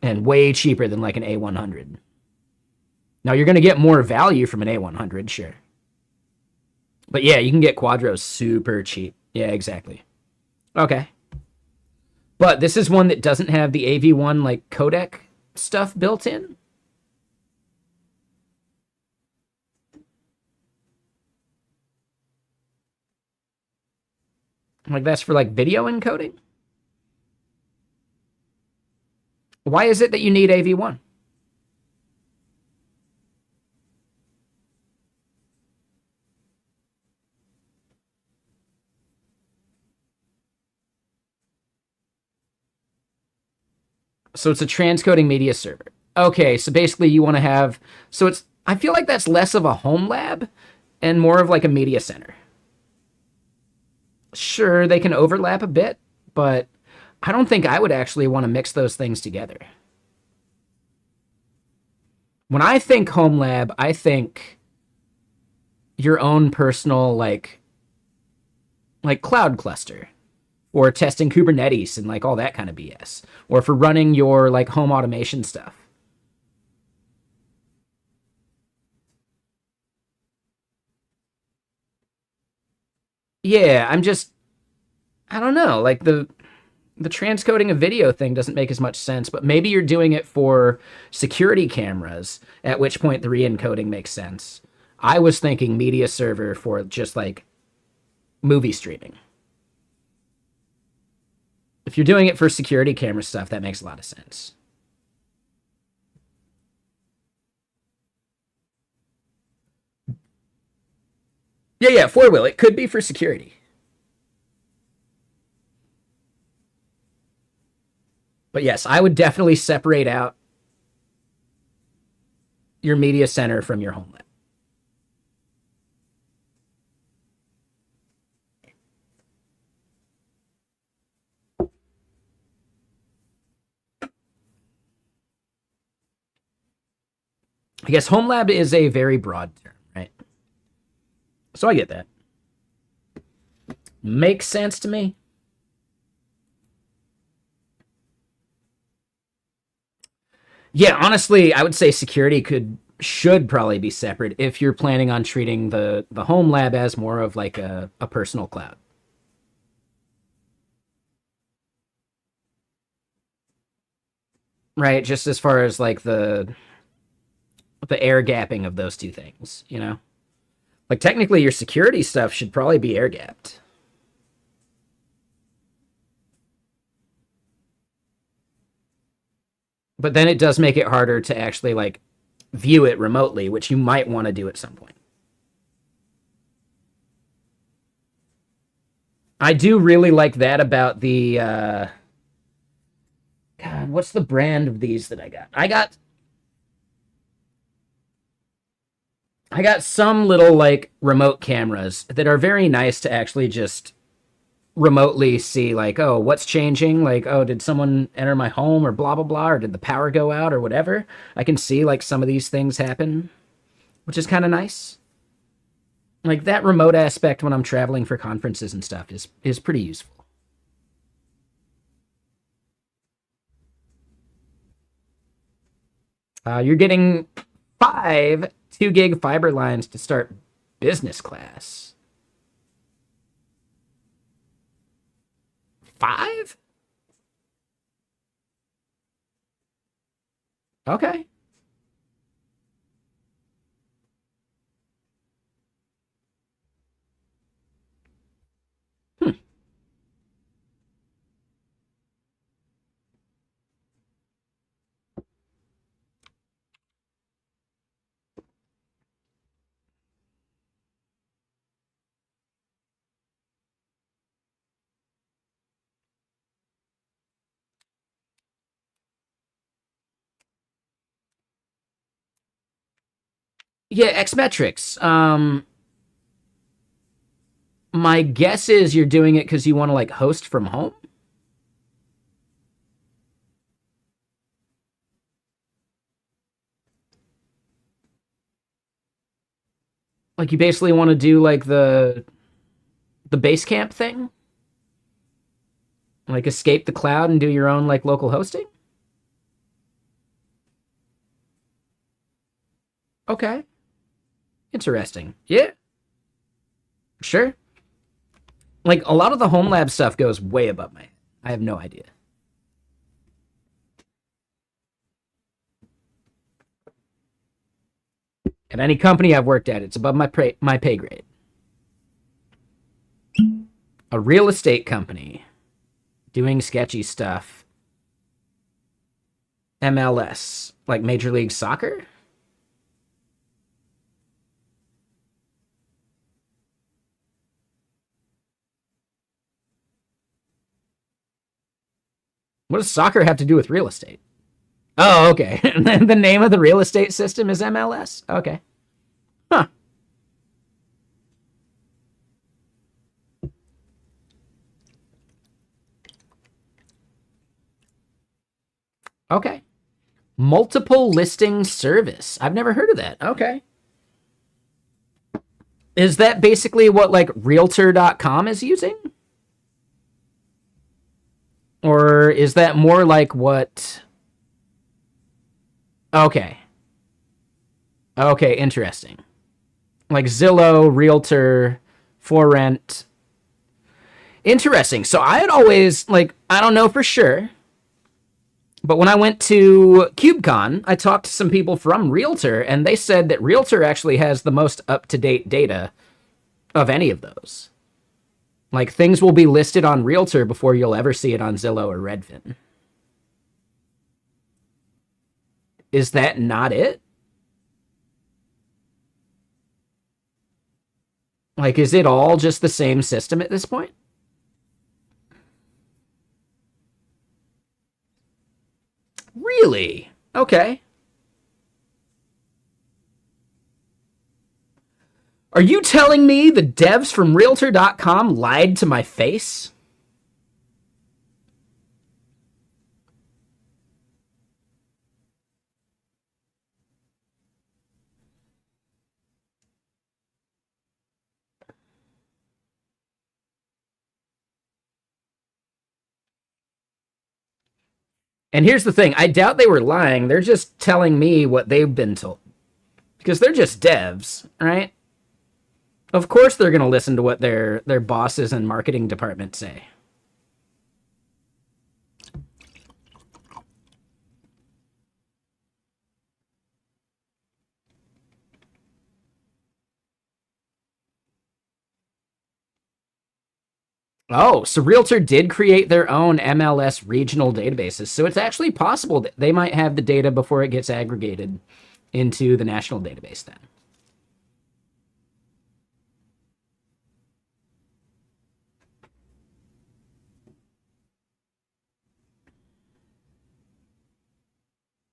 And way cheaper than like an A100. Now you're going to get more value from an A100, sure. But yeah, you can get Quadros super cheap. Yeah, exactly. Okay. But this is one that doesn't have the AV1 like codec stuff built in. Like that's for like video encoding. Why is it that you need AV1? So it's a transcoding media server. Okay, so basically you want to have so it's I feel like that's less of a home lab and more of like a media center. Sure, they can overlap a bit, but I don't think I would actually want to mix those things together. When I think home lab, I think your own personal like cloud cluster or testing Kubernetes and like all that kind of BS or for running your like home automation stuff. Yeah, I don't know, like the transcoding a video thing doesn't make as much sense, but maybe you're doing it for security cameras, at which point the re-encoding makes sense. I was thinking media server for just like movie streaming. If you're doing it for security camera stuff, that makes a lot of sense. Yeah, yeah, four wheel. It could be for security. But yes, I would definitely separate out your media center from your home lab. I guess home lab is a very broad term, right? So I get that. Makes sense to me. Yeah, honestly, I would say security should probably be separate if you're planning on treating the home lab as more of like a personal cloud. Right? Just as far as like the air gapping of those two things, you know? Like technically your security stuff should probably be air gapped. But then it does make it harder to actually like view it remotely, which you might want to do at some point. I do really like that about the God, what's the brand of these that I got? I got some little like remote cameras that are very nice to actually just remotely see like, oh, what's changing? Like, oh, did someone enter my home or blah blah blah, or did the power go out or whatever? I can see like some of these things happen, which is kind of nice. Like that remote aspect when I'm traveling for conferences and stuff is pretty useful. You're getting 5 2 gig fiber lines to start business class. 5? Okay. Hmm. Yeah, Xmetrics. My guess is you're doing it because you want to like host from home. Like you basically want to do like the base camp thing, like escape the cloud and do your own like local hosting. Okay, interesting. Yeah, sure. Like a lot of the home lab stuff goes way above my head. I have no idea. At any company I've worked at, it's above my pay grade. A real estate company doing sketchy stuff. MLS, like Major League Soccer. What does soccer have to do with real estate? Oh, okay. The name of the real estate system is MLS. Okay. Huh. Okay. Multiple listing service. I've never heard of that. Okay. Is that basically what like realtor.com is using? Or is that more like what? Okay. Okay, interesting. Like Zillow, Realtor, For Rent. Interesting. So I had always, like, I don't know for sure, but when I went to KubeCon, I talked to some people from Realtor, and they said that Realtor actually has the most up to date data of any of those. Like, things will be listed on Realtor before you'll ever see it on Zillow or Redfin. Is that not it? Like, is it all just the same system at this point? Really? Okay. Are you telling me the devs from Realtor.com lied to my face? And here's the thing, I doubt they were lying. They're just telling me what they've been told. Because they're just devs, right? Of course they're going to listen to what their bosses and marketing department say. Oh, so Realtor did create their own MLS regional databases. So it's actually possible that they might have the data before it gets aggregated into the national database then.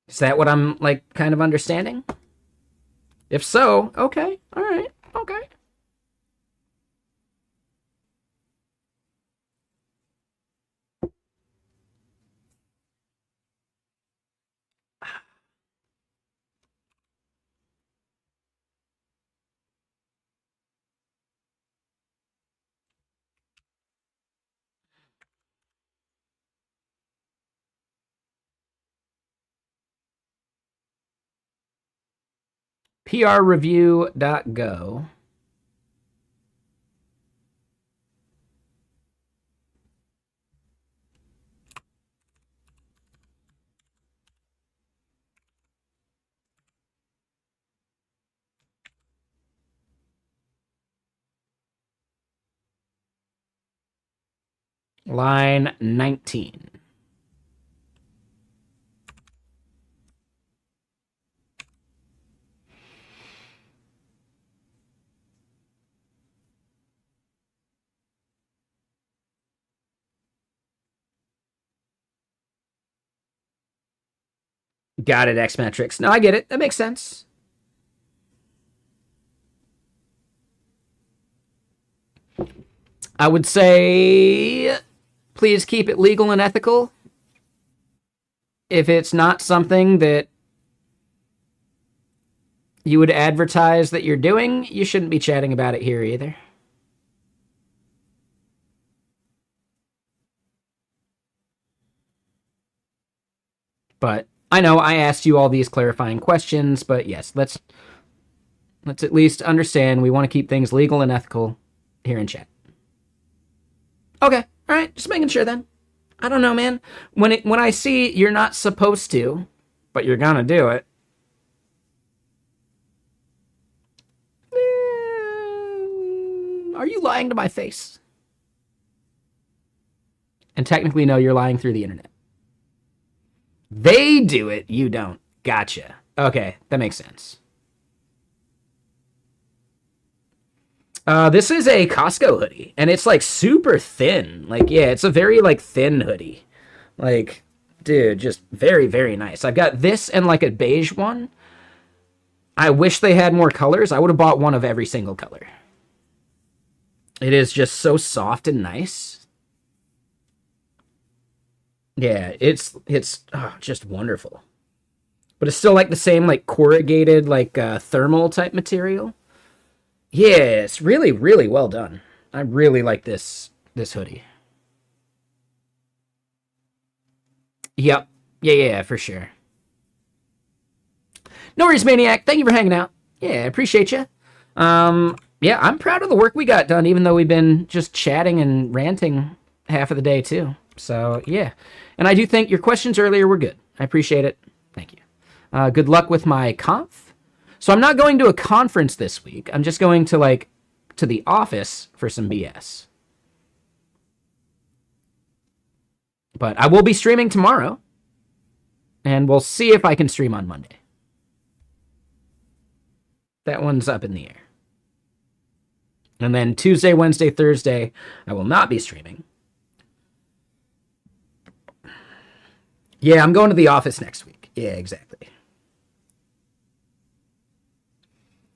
Is that what I'm like kind of understanding? If so, okay. All right. Okay. prreview.go. Line 19. Got it, Xmetrics. No, I get it. That makes sense. I would say please keep it legal and ethical. If it's not something that you would advertise that you're doing, you shouldn't be chatting about it here either. But I know I asked you all these clarifying questions, but yes, let's at least understand we want to keep things legal and ethical here in chat. Okay, all right, just making sure then. I don't know, man. When I see you're not supposed to, but you're gonna do it. Are you lying to my face? And technically, no, you're lying through the internet. They do it, you don't. Gotcha. Okay, that makes sense. This is a Costco hoodie, and it's like super thin. Like, yeah, it's a very like thin hoodie. Like, dude, just very, very nice. I've got this and like a beige one. I wish they had more colors. I would have bought one of every single color. It is just so soft and nice. Yeah, it's just wonderful. But it's still like the same like corrugated like thermal type material. Yeah, it's really, really well done. I really like this hoodie. Yep. Yeah, for sure. No worries, Maniac. Thank you for hanging out. Yeah, I appreciate you. Yeah, I'm proud of the work we got done, even though we've been just chatting and ranting half of the day, too. So, yeah. And I do think your questions earlier were good. I appreciate it. Thank you. Good luck with my conf. So I'm not going to a conference this week. I'm just going to, to the office for some BS. But I will be streaming tomorrow. And we'll see if I can stream on Monday. That one's up in the air. And then Tuesday, Wednesday, Thursday, I will not be streaming. Yeah, I'm going to the office next week. Yeah, exactly.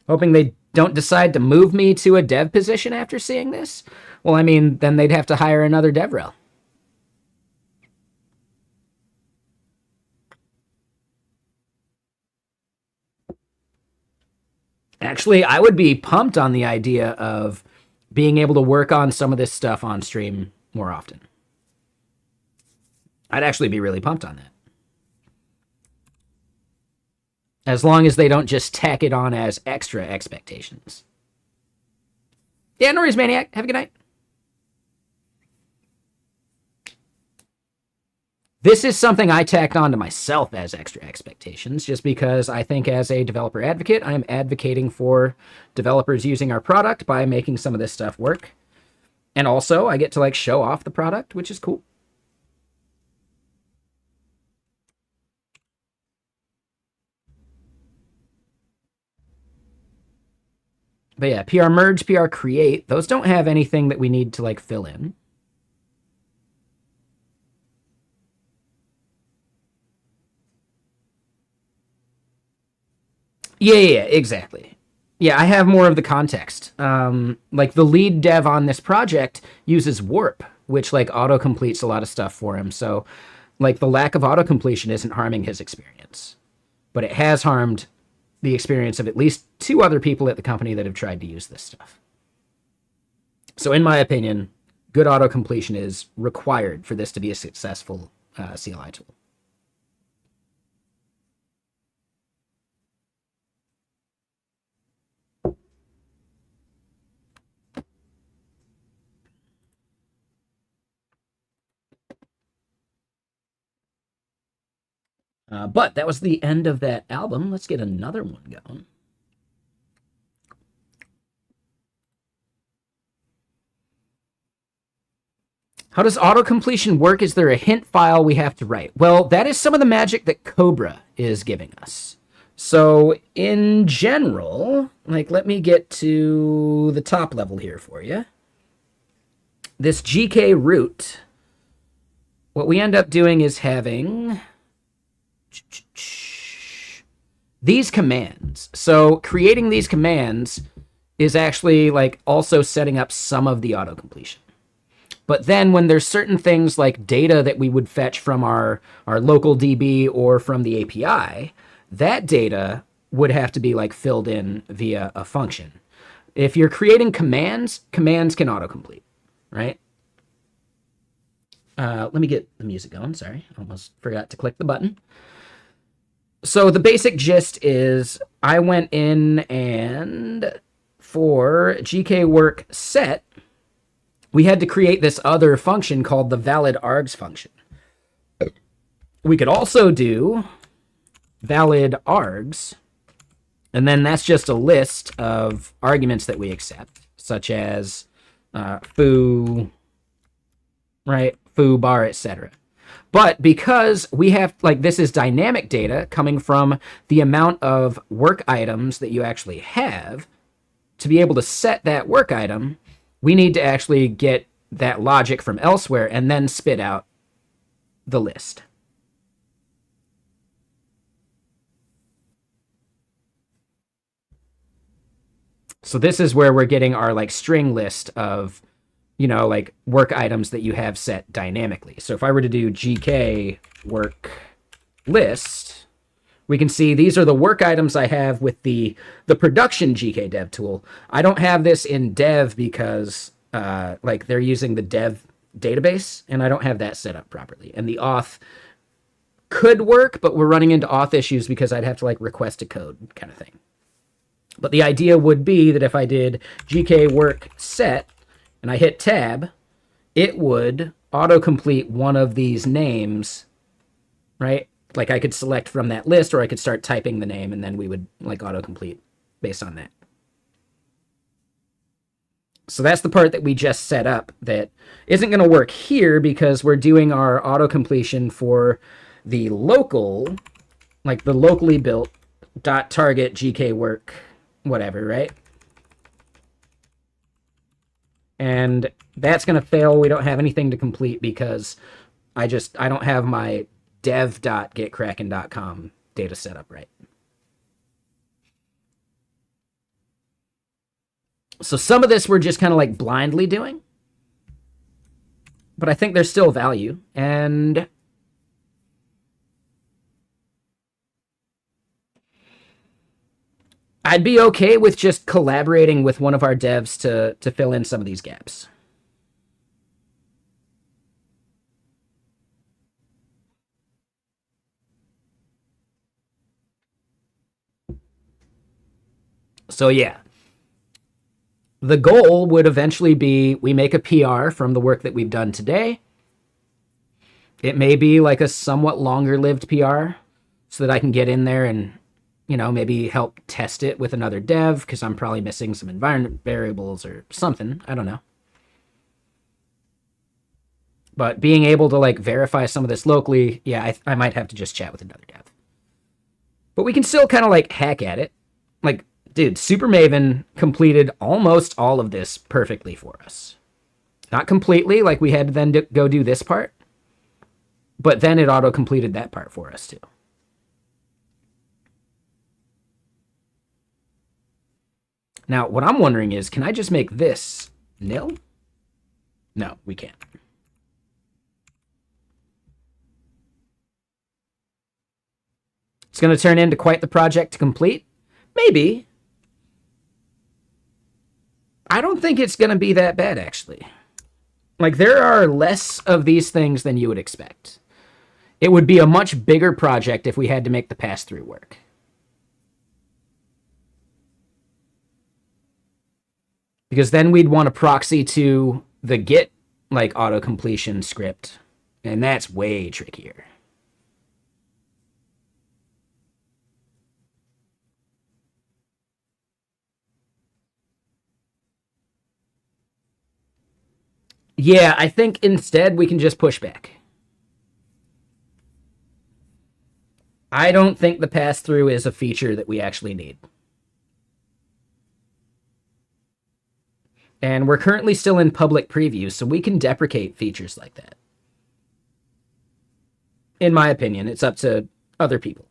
Hoping they don't decide to move me to a dev position after seeing this. Well, I mean, then they'd have to hire another DevRel. Actually, I would be pumped on the idea of being able to work on some of this stuff on stream more often. I'd actually be really pumped on that. As long as they don't just tack it on as extra expectations. Yeah, no worries, Maniac. Have a good night. This is something I tacked on to myself as extra expectations, just because I think as a developer advocate, I am advocating for developers using our product by making some of this stuff work. And also, I get to show off the product, which is cool. But yeah, PR merge, PR create, those don't have anything that we need to fill in. Yeah, exactly. Yeah, I have more of the context. The lead dev on this project uses Warp, which autocompletes a lot of stuff for him. So the lack of autocompletion isn't harming his experience, but it has harmed the experience of at least 2 other people at the company that have tried to use this stuff. So in my opinion, good autocompletion is required for this to be a successful CLI tool. But that was the end of that album. Let's get another one going. How does autocompletion work? Is there a hint file we have to write? Well, that is some of the magic that Cobra is giving us. So in general, like, let me get to the top level here for you. This GK root, what we end up doing is having these commands. So creating these commands is actually like also setting up some of the autocompletion. But then when there's certain things like data that we would fetch from our local DB or from the API, that data would have to be like filled in via a function. If you're creating commands, commands can autocomplete, right? Let me get the music going. Sorry, almost forgot to click the button. So the basic gist is I went in and for GK work set, we had to create this other function called the valid args function. We could also do valid args, and then that's just a list of arguments that we accept, such as foo, right, foo, bar, etc. But because we have, like, this is dynamic data coming from the amount of work items that you actually have, to be able to set that work item, we need to actually get that logic from elsewhere and then spit out the list. So this is where we're getting our like string list of, you know, like work items that you have set dynamically. So if I were to do GK work list, we can see these are the work items I have with the production GK dev tool. I don't have this in dev because like they're using the dev database and I don't have that set up properly. And the auth could work, but we're running into auth issues because I'd have to like request a code kind of thing. But the idea would be that if I did GK work set and I hit tab, it would autocomplete one of these names, right? Like I could select from that list or I could start typing the name and then we would like autocomplete based on that. So that's the part that we just set up that isn't going to work here because we're doing our autocompletion for the local, like the locally built .target GK work, whatever, right? And that's going to fail. We don't have anything to complete because I don't have my dev.gitkraken.com data set up right. So some of this we're just kind of like blindly doing, but I think there's still value. And I'd be okay with just collaborating with one of our devs to fill in some of these gaps. So yeah, the goal would eventually be we make a PR from the work that we've done today. It may be like a somewhat longer lived PR so that I can get in there and, you know, maybe help test it with another dev because I'm probably missing some environment variables or something. I don't know. But being able to like verify some of this locally, yeah, I might have to just chat with another dev. But we can still kind of like hack at it. Like, dude, Super Maven completed almost all of this perfectly for us. Not completely, like we had to then go do this part. But then it auto-completed that part for us too. Now, what I'm wondering is, can I just make this nil? No, we can't. It's going to turn into quite the project to complete? Maybe. I don't think it's going to be that bad, actually. Like, there are less of these things than you would expect. It would be a much bigger project if we had to make the pass-through work. Because then we'd want to proxy to the Git, like, auto-completion script. And that's way trickier. Yeah, I think instead we can just push back. I don't think the pass through is a feature that we actually need. And we're currently still in public preview, so we can deprecate features like that. In my opinion, it's up to other people.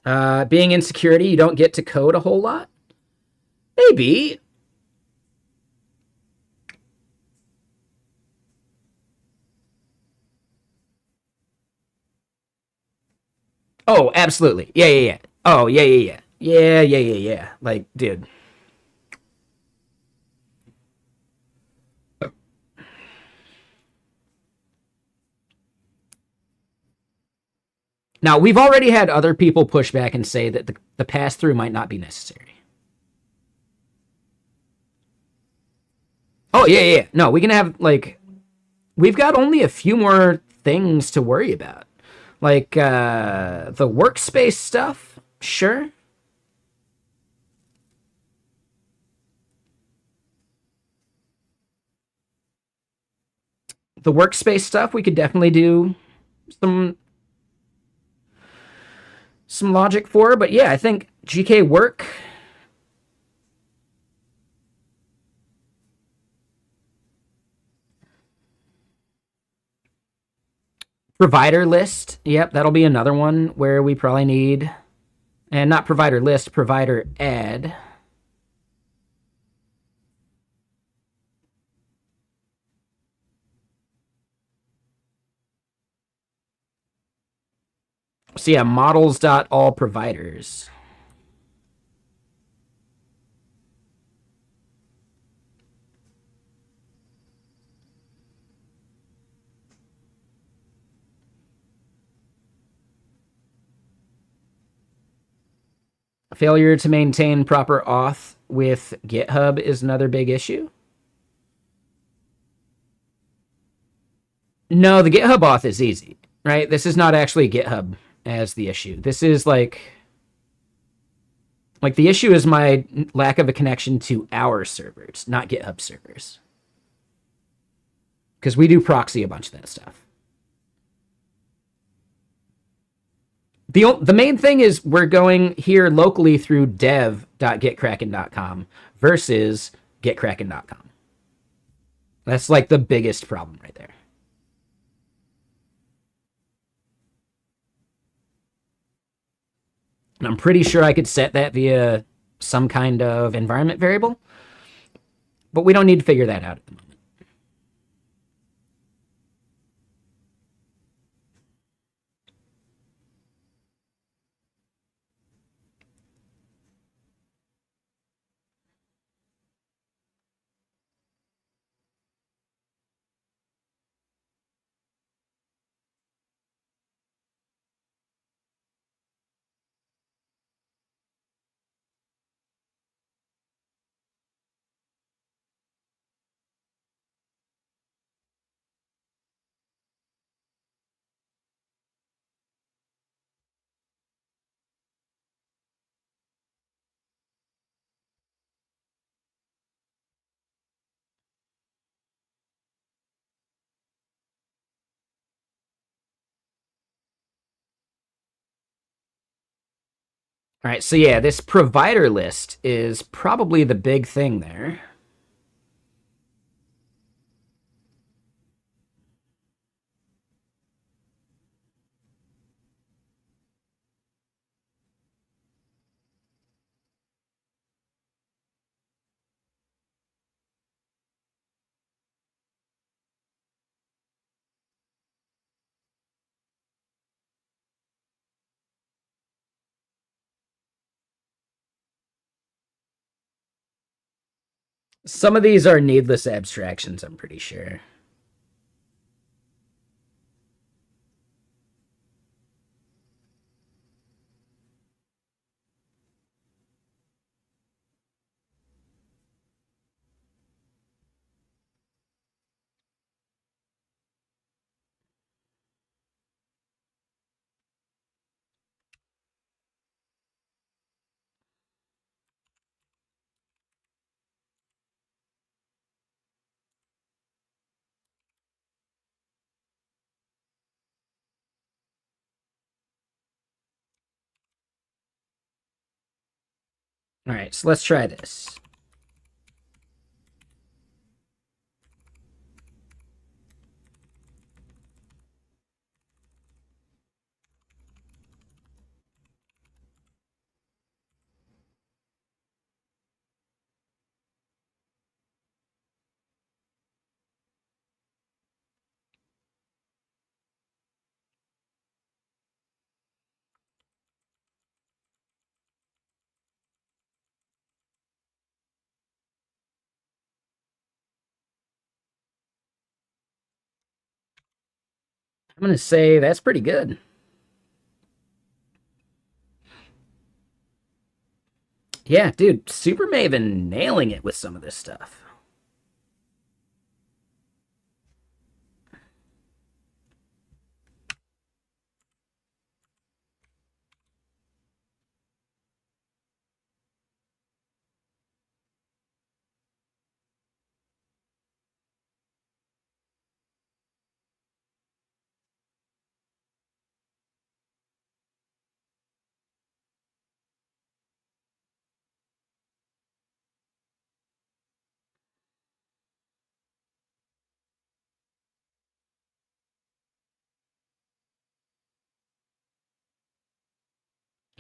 Being in security, you don't get to code a whole lot. Maybe. Oh, absolutely. Yeah, yeah, yeah. Oh, yeah, yeah, yeah. Yeah, yeah, yeah, yeah. Like, dude. Now, we've already had other people push back and say that the pass through might not be necessary. Oh, yeah, yeah, yeah. No, we can have, like, we've got only a few more things to worry about. Like, the workspace stuff, sure. The workspace stuff, we could definitely do some some logic for, but yeah, I think GK work. Provider list, yep, that'll be another one where we probably need, and not provider list, provider add. So yeah, models.allproviders. Failure to maintain proper auth with GitHub is another big issue. No, the GitHub auth is easy, right? This is not actually GitHub as the issue. This is like the issue is my lack of a connection to our servers, not GitHub servers. Because we do proxy a bunch of that stuff. The main thing is we're going here locally through dev.gitkraken.com versus gitkraken.com. That's like the biggest problem right there. And I'm pretty sure I could set that via some kind of environment variable, but we don't need to figure that out at the moment. All right, so yeah, this provider list is probably the big thing there. Some of these are needless abstractions, I'm pretty sure. All right, so let's try this. I'm going to say that's pretty good. Yeah, dude, Super Maven nailing it with some of this stuff.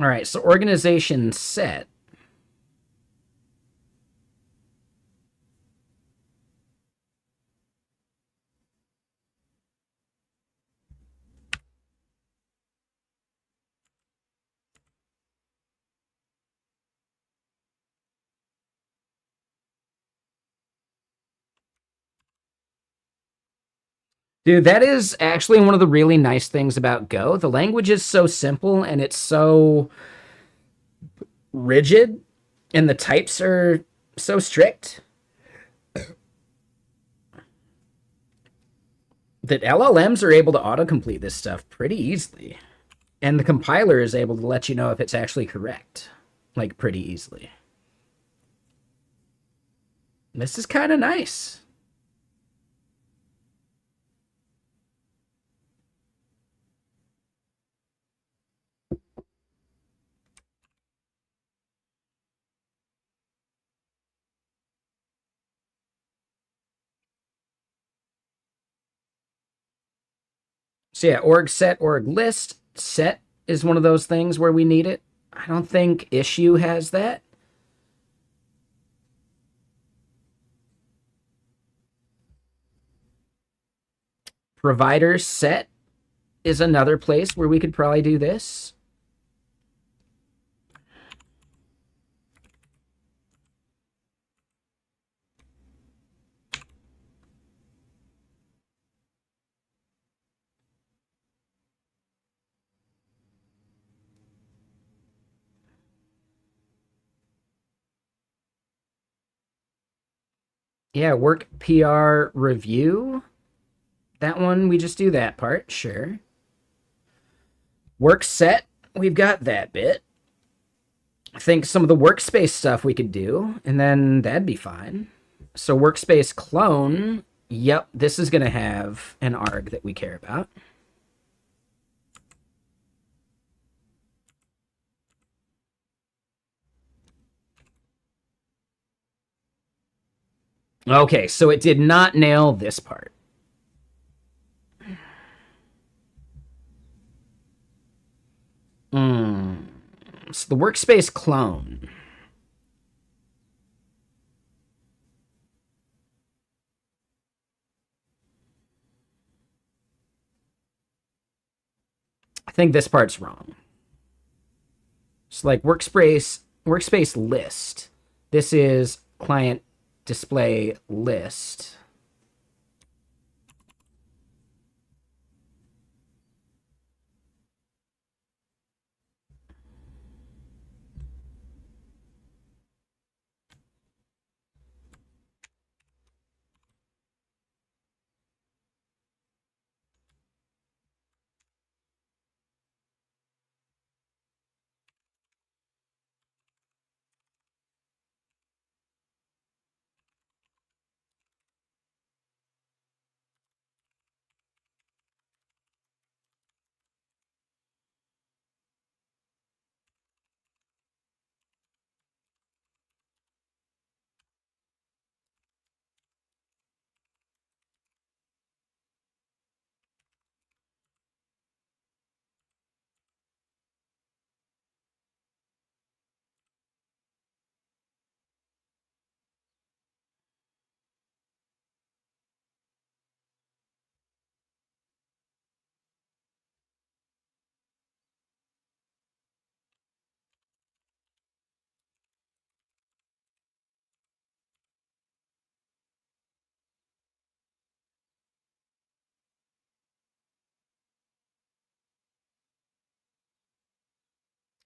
All right, so organization set. Dude, that is actually one of the really nice things about Go. The language is so simple and it's so rigid, and the types are so strict that LLMs are able to autocomplete this stuff pretty easily. And the compiler is able to let you know if it's actually correct, like pretty easily. This is kind of nice. So yeah, org set, org list. Set is one of those things where we need it. I don't think issue has that. Provider set is another place where we could probably do this. Yeah, work PR review. That one, we just do that part, sure. Work set, we've got that bit. I think some of the workspace stuff we could do, and then that'd be fine. So workspace clone, yep, this is going to have an arg that we care about. Okay, so it did not nail this part. So the workspace clone. I think this part's wrong. It's like workspace list. This is client display list.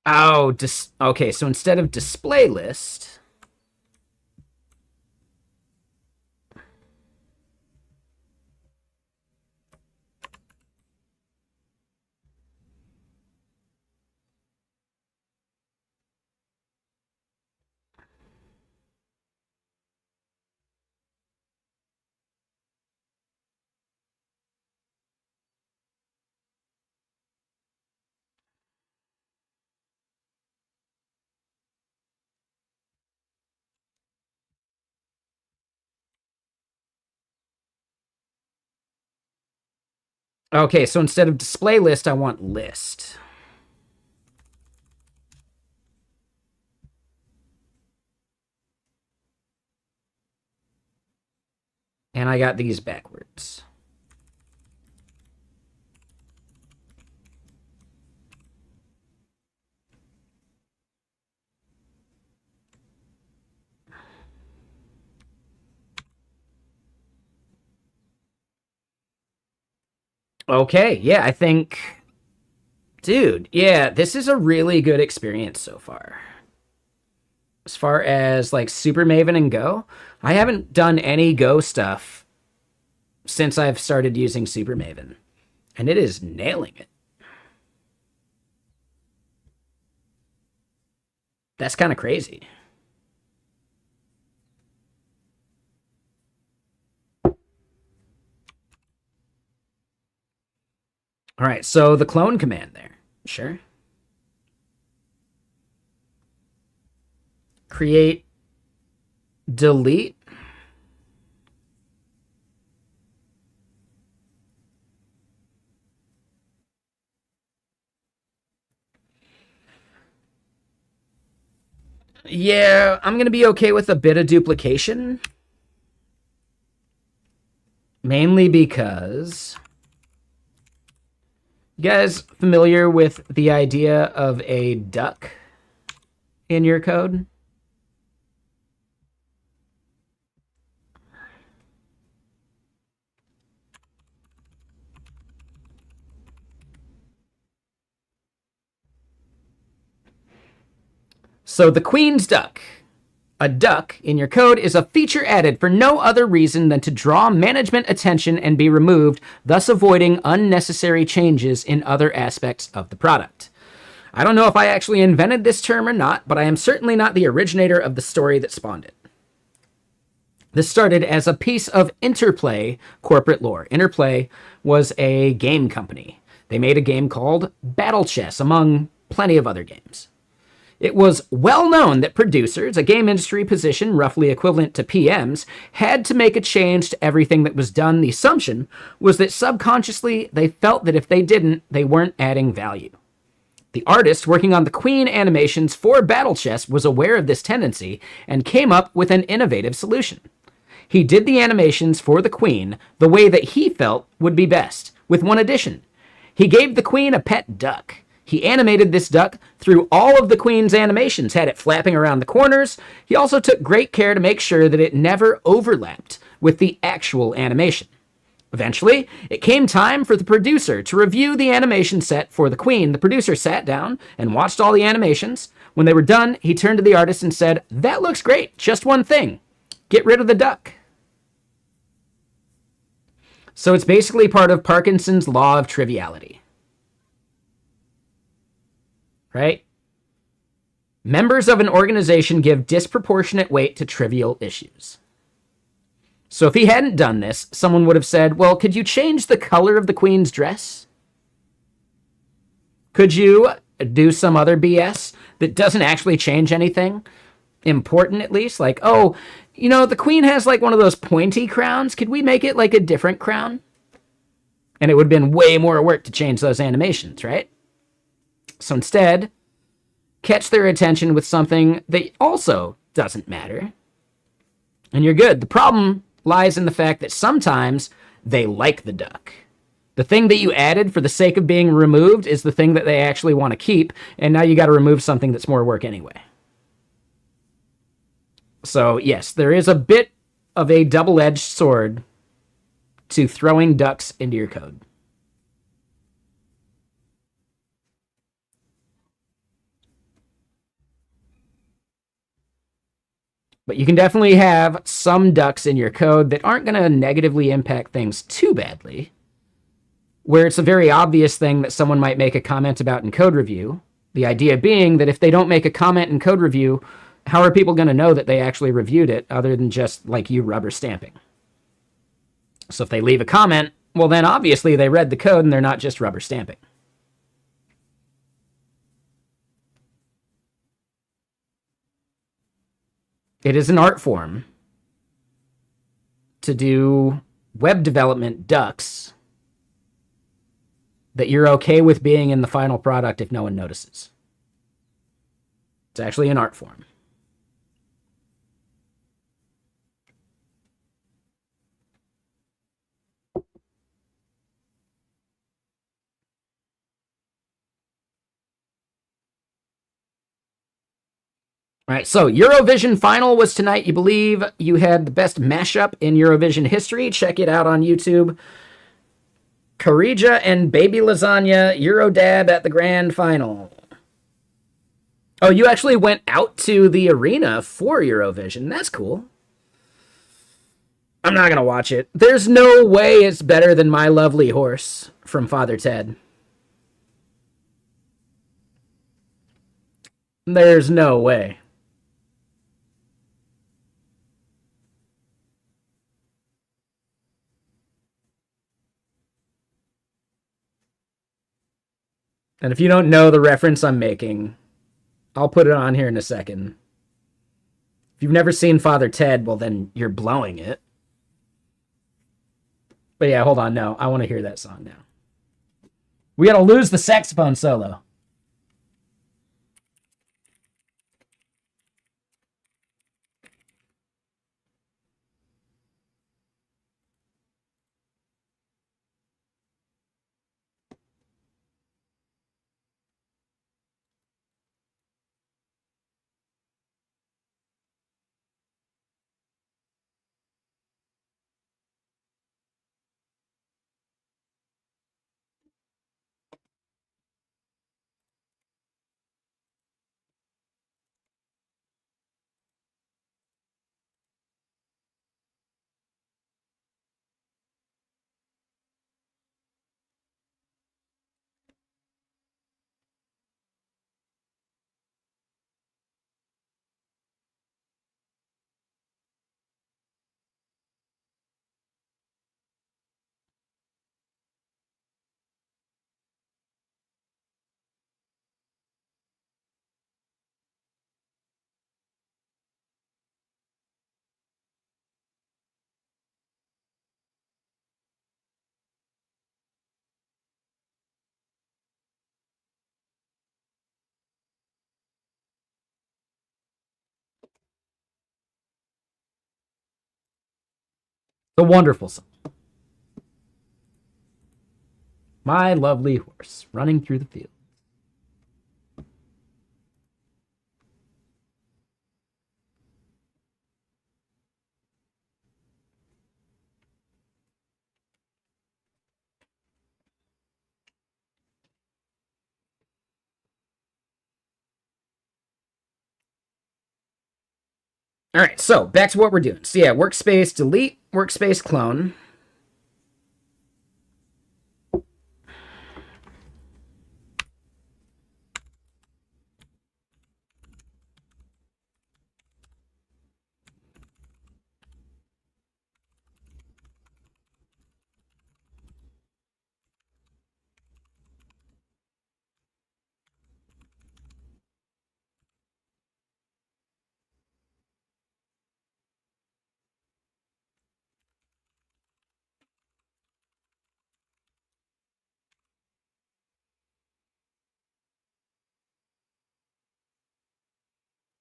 Oh, okay, so instead of display list, okay, so instead of display list, I want list. And I got these backwards. Okay, yeah, I think, dude, yeah, this is a really good experience so far. As far as like Super Maven and Go, I haven't done any Go stuff since I've started using Super Maven, and it is nailing it. That's kind of crazy. All right, so the clone command there. Sure. Create, delete. Yeah, I'm going to be okay with a bit of duplication. Mainly because... You guys familiar with the idea of a duck in your code? So the queen's duck. A duck in your code is a feature added for no other reason than to draw management attention and be removed, thus avoiding unnecessary changes in other aspects of the product. I don't know if I actually invented this term or not, but I am certainly not the originator of the story that spawned it. This started as a piece of Interplay corporate lore. Interplay was a game company. They made a game called Battle Chess, among plenty of other games. It was well known that producers, a game industry position roughly equivalent to PMs, had to make a change to everything that was done. The assumption was that subconsciously they felt that if they didn't, they weren't adding value. The artist working on the Queen animations for Battle Chess was aware of this tendency and came up with an innovative solution. He did the animations for the Queen the way that he felt would be best, with one addition. He gave the Queen a pet duck. He animated this duck through all of the Queen's animations, had it flapping around the corners. He also took great care to make sure that it never overlapped with the actual animation. Eventually, it came time for the producer to review the animation set for the Queen. The producer sat down and watched all the animations. When they were done, he turned to the artist and said, "That looks great, just one thing. Get rid of the duck." So it's basically part of Parkinson's law of triviality. Right? Members of an organization give disproportionate weight to trivial issues. So if he hadn't done this, someone would have said, well, could you change the color of the Queen's dress? Could you do some other BS that doesn't actually change anything? Important, at least? Like, oh, you know, the Queen has like one of those pointy crowns. Could we make it like a different crown? And it would have been way more work to change those animations, right? So instead, catch their attention with something that also doesn't matter, and you're good. The problem lies in the fact that sometimes they like the duck. The thing that you added for the sake of being removed is the thing that they actually want to keep, and now you got to remove something that's more work anyway. So yes, there is a bit of a double-edged sword to throwing ducks into your code. But you can definitely have some ducks in your code that aren't going to negatively impact things too badly, where it's a very obvious thing that someone might make a comment about in code review. The idea being that if they don't make a comment in code review, how are people going to know that they actually reviewed it other than just like you rubber stamping? So if they leave a comment, well, then obviously they read the code and they're not just rubber stamping. It is an art form to do web development ducks that you're okay with being in the final product if no one notices. It's actually an art form. All right, so Eurovision final was tonight. You believe you had the best mashup in Eurovision history. Check it out on YouTube. Karija and Baby Lasagna Eurodab at the grand final. Oh, you actually went out to the arena for Eurovision. That's cool. I'm not going to watch it. There's no way it's better than My Lovely Horse from Father Ted. There's no way. And if you don't know the reference I'm making, I'll put it on here in a second. If you've never seen Father Ted, well, then you're blowing it. But yeah, hold on. No, I want to hear that song now. We got to lose the saxophone solo. The wonderful song. My Lovely Horse running through the field. All right, so back to what we're doing. So yeah, workspace delete, workspace clone.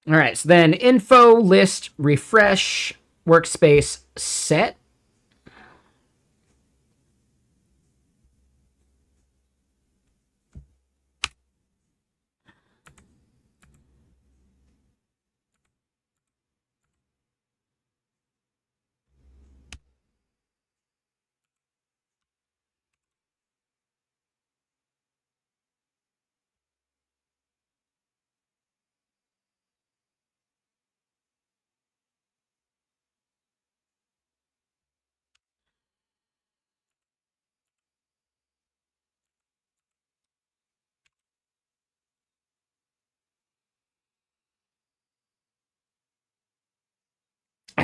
All right, so then info list refresh workspace set.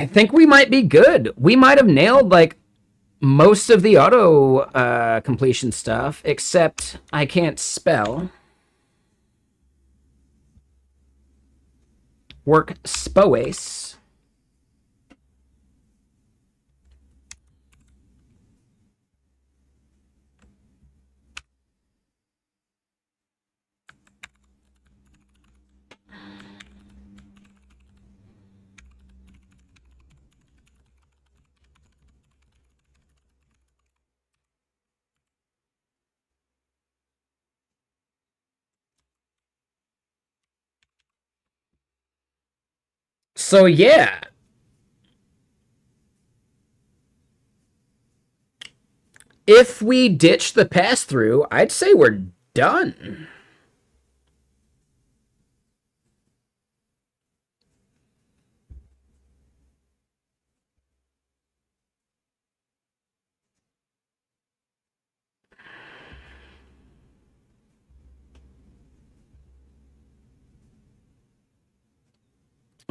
I think we might be good. We might have nailed like most of the auto completion stuff, except I can't spell. Work spoace. So yeah, if we ditch the pass through, I'd say we're done.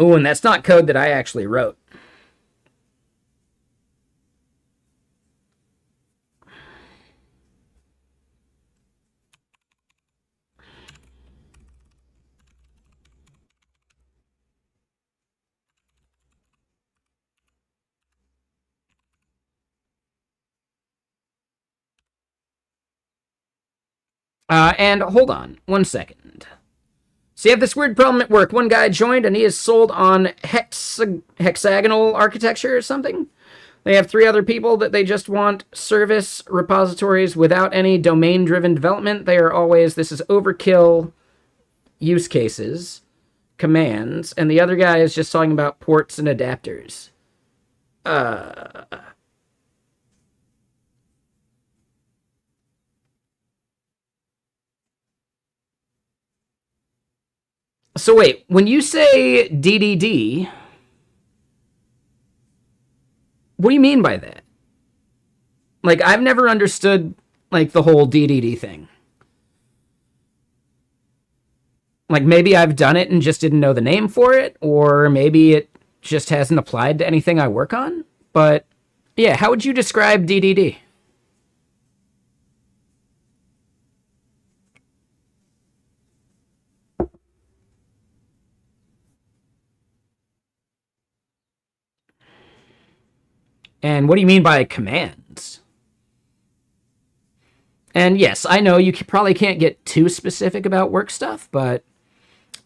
Oh, and that's not code that I actually wrote. And hold on 1 second. So you have this weird problem at work. One guy joined and he is sold on hexagonal architecture or something. They have 3 other people that they just want service repositories without any domain-driven development. They are always, this is overkill use cases, commands, and the other guy is just talking about ports and adapters. So wait, when you say DDD, what do you mean by that? Like, I've never understood, like, the whole DDD thing. Like, maybe I've done it and just didn't know the name for it, or maybe it just hasn't applied to anything I work on. But, yeah, how would you describe DDD? And what do you mean by commands? And yes, I know you probably can't get too specific about work stuff, but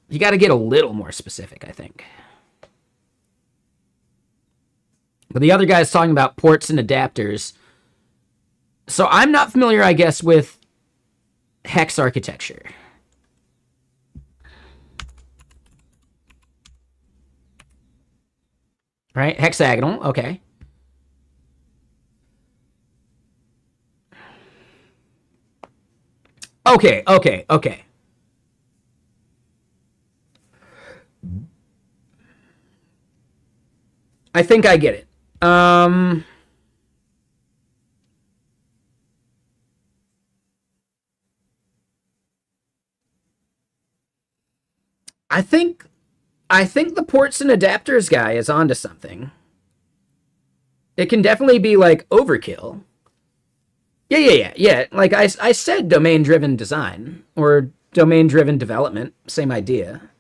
you got to get a little more specific, I think. But the other guy's talking about ports and adapters. So I'm not familiar, I guess, with hex architecture. Right? Hexagonal, okay. Okay. I think I get it. I think I think the ports and adapters guy is onto something. It can definitely be like overkill. Yeah. Like I said, domain driven design or domain driven development, same idea.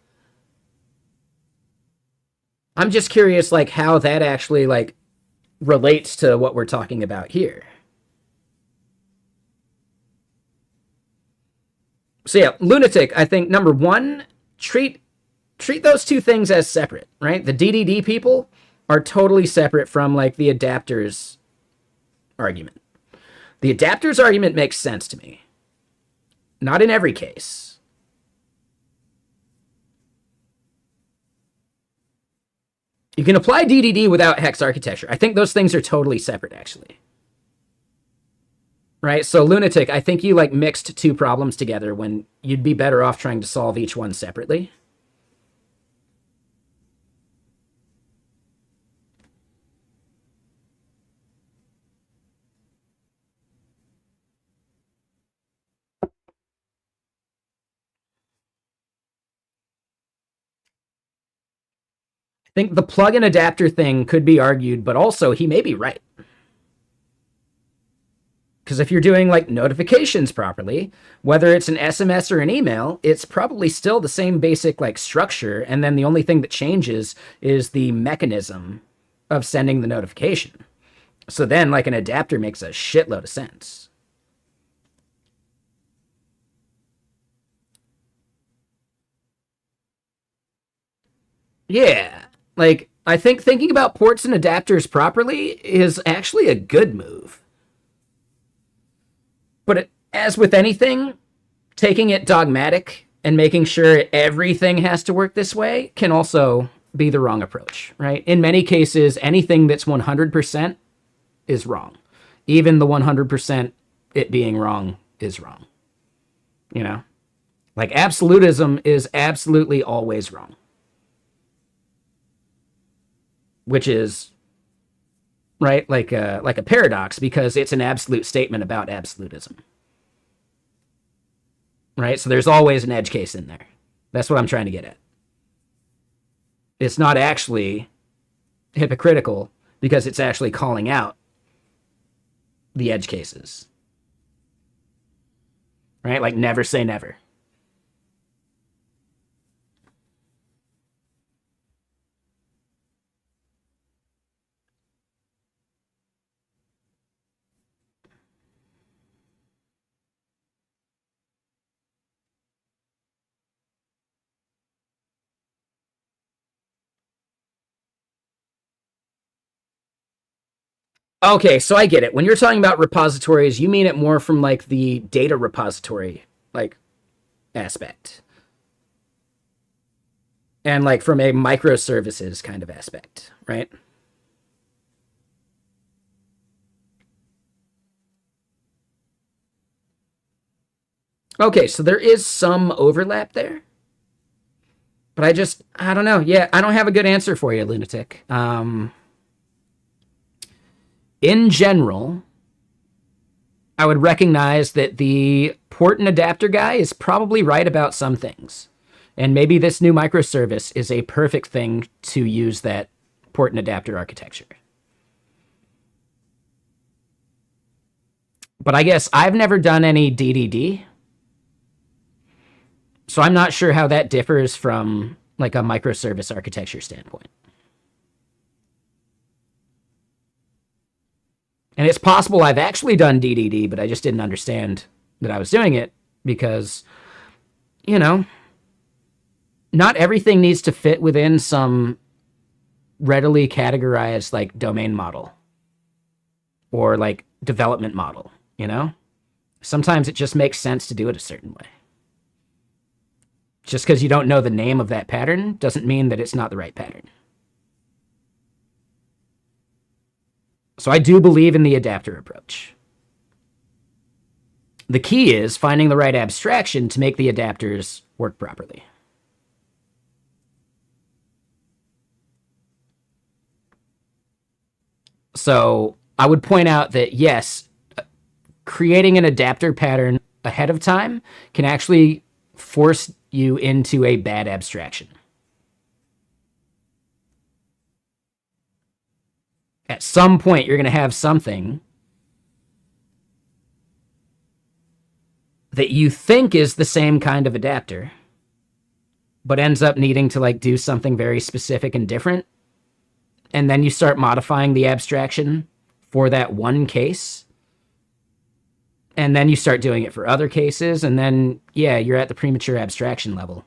I'm just curious, like how that actually like relates to what we're talking about here. So yeah, lunatic. I think number one, treat those two things as separate, right? The DDD people are totally separate from like the adapters argument. The adapters argument makes sense to me. Not in every case. You can apply DDD without hex architecture. I think those things are totally separate, actually. Right? So, lunatic, I think you like mixed two problems together when you'd be better off trying to solve each one separately. think the plug-in adapter thing could be argued, but also he may be right. Because if you're doing like notifications properly, whether it's an SMS or an email, it's probably still the same basic like structure. And then the only thing that changes is the mechanism of sending the notification. So then like an adapter makes a shitload of sense. Yeah. Like I think thinking about ports and adapters properly is actually a good move. But as with anything, taking it dogmatic and making sure everything has to work this way can also be the wrong approach, right? In many cases, anything that's 100% is wrong. Even the 100% it being wrong is wrong. You know? Like absolutism is absolutely always wrong. Which is right like a paradox because it's an absolute statement about absolutism. Right? So there's always an edge case in there. That's what I'm trying to get at. It's not actually hypocritical because it's actually calling out the edge cases. Right? Like never say never. Okay, so I get it. When you're talking about repositories, you mean it more from like the data repository like aspect. And like from a microservices kind of aspect, right? Okay, so there is some overlap there, but I don't know. Yeah, I don't have a good answer for you, lunatic. In general, I would recognize that the port and adapter guy is probably right about some things. And maybe this new microservice is a perfect thing to use that port and adapter architecture. But I guess I've never done any DDD, so I'm not sure how that differs from like a microservice architecture standpoint. And it's possible I've actually done DDD, but I just didn't understand that I was doing it because, you know, not everything needs to fit within some readily categorized like domain model or like development model, you know? Sometimes it just makes sense to do it a certain way. Just because you don't know the name of that pattern doesn't mean that it's not the right pattern. So I do believe in the adapter approach. The key is finding the right abstraction to make the adapters work properly. So I would point out that yes, creating an adapter pattern ahead of time can actually force you into a bad abstraction. At some point, you're going to have something that you think is the same kind of adapter, but ends up needing to like do something very specific and different. And then you start modifying the abstraction for that one case. And then you start doing it for other cases. And then, yeah, you're at the premature abstraction level.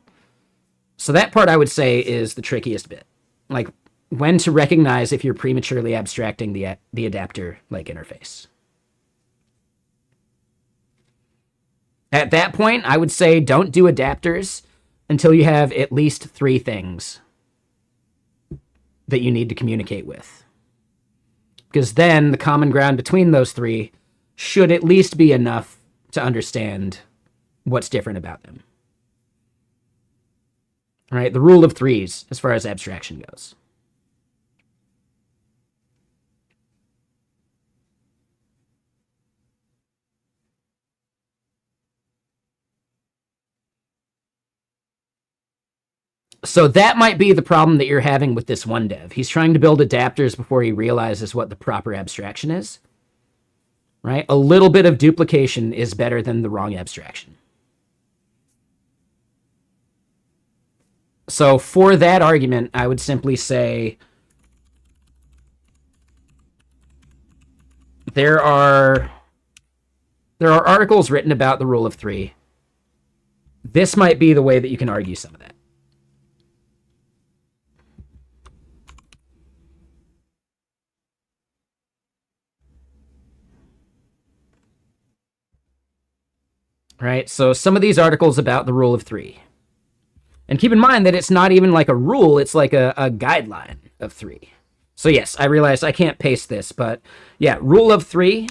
So that part I would say is the trickiest bit. Like when to recognize if you're prematurely abstracting the adapter like interface. At that point, I would say don't do adapters until you have at least 3 things that you need to communicate with. Because then the common ground between those 3 should at least be enough to understand what's different about them. All right, the rule of 3s as far as abstraction goes. So that might be the problem that you're having with this one dev. He's trying to build adapters before he realizes what the proper abstraction is. Right? A little bit of duplication is better than the wrong abstraction. So for that argument, I would simply say there are articles written about the rule of three. This might be the way that you can argue some of that. Right? So some of these articles about the rule of three. And keep in mind that it's not even like a rule, it's like a guideline of three. So yes, I realize I can't paste this, but yeah, rule of three,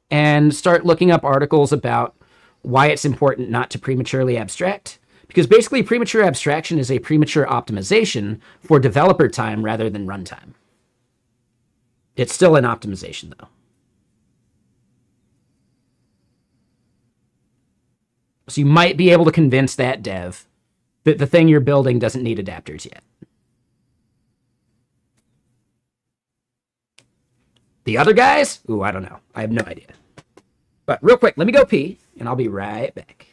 and start looking up articles about why it's important not to prematurely abstract. Because basically premature abstraction is a premature optimization for developer time rather than runtime. It's still an optimization though. So you might be able to convince that dev that the thing you're building doesn't need adapters yet. The other guys? Ooh, I don't know. I have no idea. But real quick, let me go pee, and I'll be right back.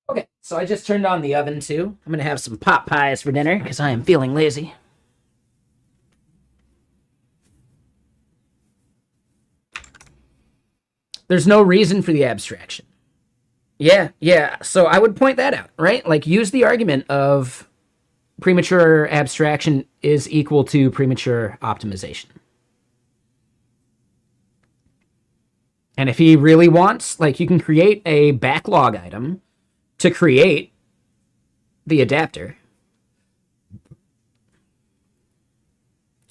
Okay, so I just turned on the oven too. I'm going to have some pot pies for dinner because I am feeling lazy. There's no reason for the abstraction. Yeah. So I would point that out, right? Like use the argument of premature abstraction is equal to premature optimization. And if he really wants, like you can create a backlog item to create the adapter.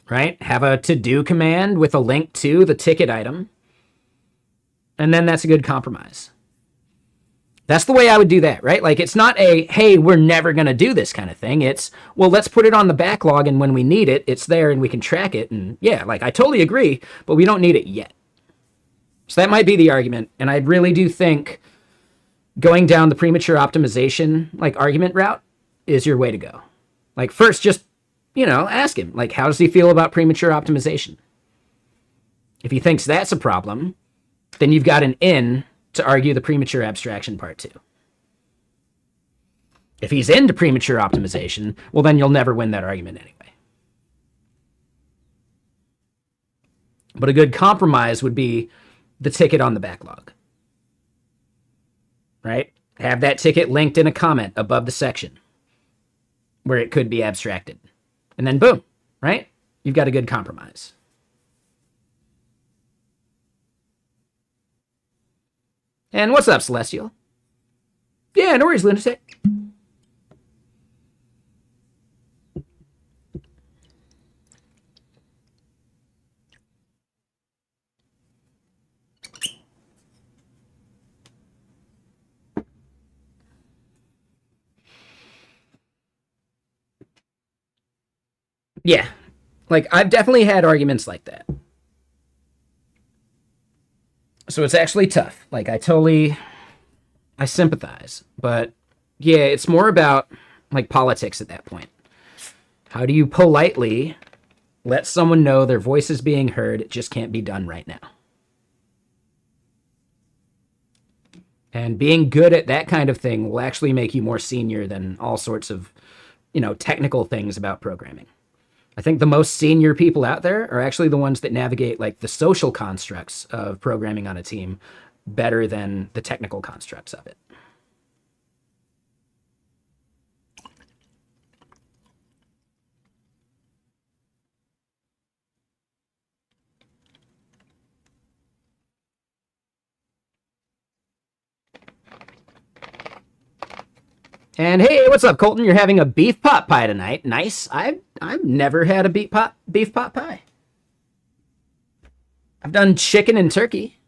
Right? Have a to-do command with a link to the ticket item. And then that's a good compromise. That's the way I would do that, right? Like it's not a, hey, we're never going to do this kind of thing. It's, well, let's put it on the backlog and when we need it, it's there and we can track it. And yeah, like I totally agree, but we don't need it yet. So that might be the argument. And I really do think going down the premature optimization like argument route is your way to go. Like first, just, ask him, like, how does he feel about premature optimization? If he thinks that's a problem, then you've got an in to argue the premature abstraction part too. If he's into premature optimization, well, then you'll never win that argument anyway. But a good compromise would be the ticket on the backlog. Right? Have that ticket linked in a comment above the section where it could be abstracted. And then boom, right? You've got a good compromise. And what's up, Celestial? Yeah, no worries, Lunatic. Yeah. Like, I've definitely had arguments like that. So it's actually tough. Like, I sympathize. But yeah, it's more about like politics at that point. How do you politely let someone know their voice is being heard? It just can't be done right now. And being good at that kind of thing will actually make you more senior than all sorts of, technical things about programming. I think the most senior people out there are actually the ones that navigate like the social constructs of programming on a team better than the technical constructs of it. And hey, what's up, Colton? You're having a beef pot pie tonight. Nice. I've never had a beef pot pie. I've done chicken and turkey.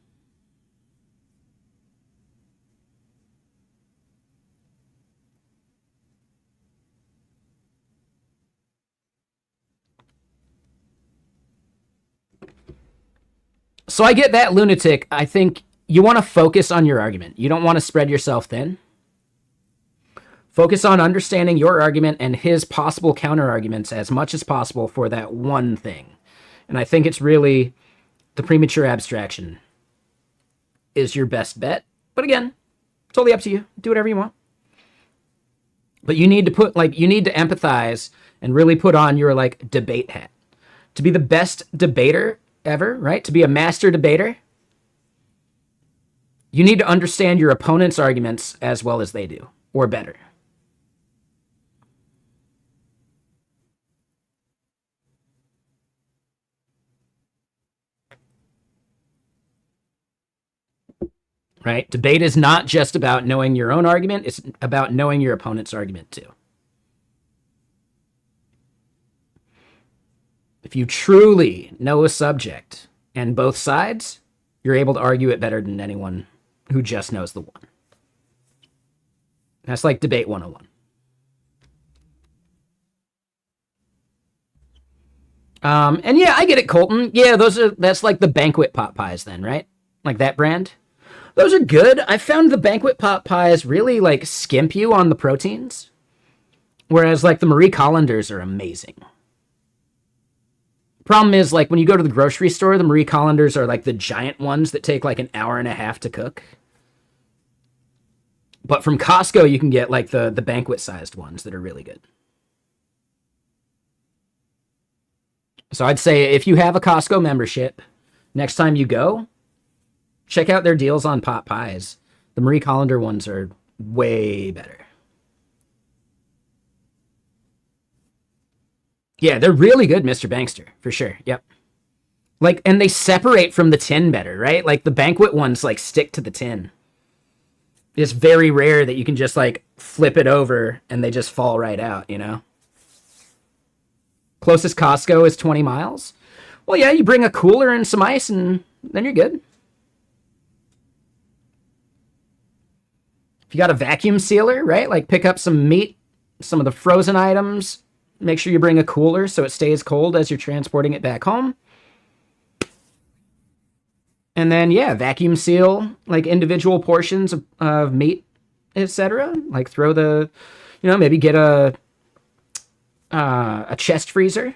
So I get that, lunatic. I think you want to focus on your argument. You don't want to spread yourself thin. Focus on understanding your argument and his possible counter arguments as much as possible for that one thing. And I think it's really the premature abstraction is your best bet. But again, totally up to you. Do whatever you want. But you need to empathize and really put on your like debate hat. To be the best debater ever, right? To be a master debater, you need to understand your opponent's arguments as well as they do, or better. Right? Debate is not just about knowing your own argument, it's about knowing your opponent's argument too. If you truly know a subject and both sides, you're able to argue it better than anyone who just knows the one. That's like debate 101. And yeah, I get it, Colton. Yeah, that's like the banquet pot pies then, right? Like that brand. Those are good. I found the banquet pot pies really like skimp you on the proteins, whereas like the Marie Collanders are amazing. Problem is, like, when you go to the grocery store, the Marie Collanders are like the giant ones that take like an hour and a half to cook. But from Costco, you can get like the banquet sized ones that are really good. So I'd say if you have a Costco membership, next time you go, check out their deals on pot pies. The Marie Collander ones are way better. Yeah, they're really good, Mr. Bankster, for sure. Yep. Like, and they separate from the tin better, right? Like the banquet ones like stick to the tin. It's very rare that you can just like flip it over and they just fall right out. Closest Costco is 20 miles. Well, yeah, you bring a cooler and some ice and then you're good. If you got a vacuum sealer, right? Like pick up some meat, some of the frozen items. Make sure you bring a cooler so it stays cold as you're transporting it back home. And then, yeah, vacuum seal like individual portions of meat, etc. Like throw maybe get a chest freezer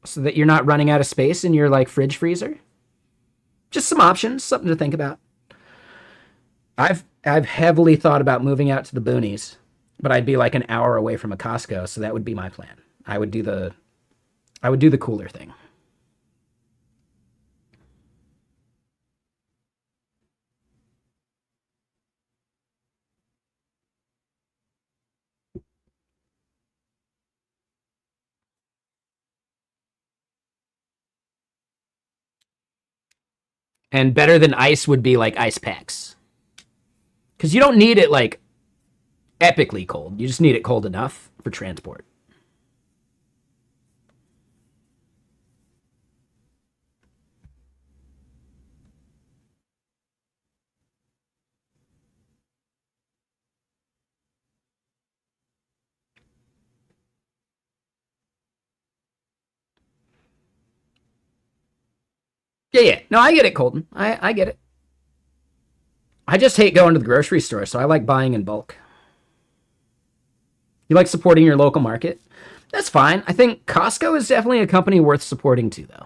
so that you're not running out of space in your like fridge freezer. Just some options, something to think about. I've heavily thought about moving out to the boonies, but I'd be like an hour away from a Costco, so that would be my plan. I would do the cooler thing. And better than ice would be like ice packs. Because you don't need it like epically cold. You just need it cold enough for transport. Yeah. No, I get it, Colton. I get it. I just hate going to the grocery store, so I like buying in bulk. You like supporting your local market? That's fine. I think Costco is definitely a company worth supporting too, though.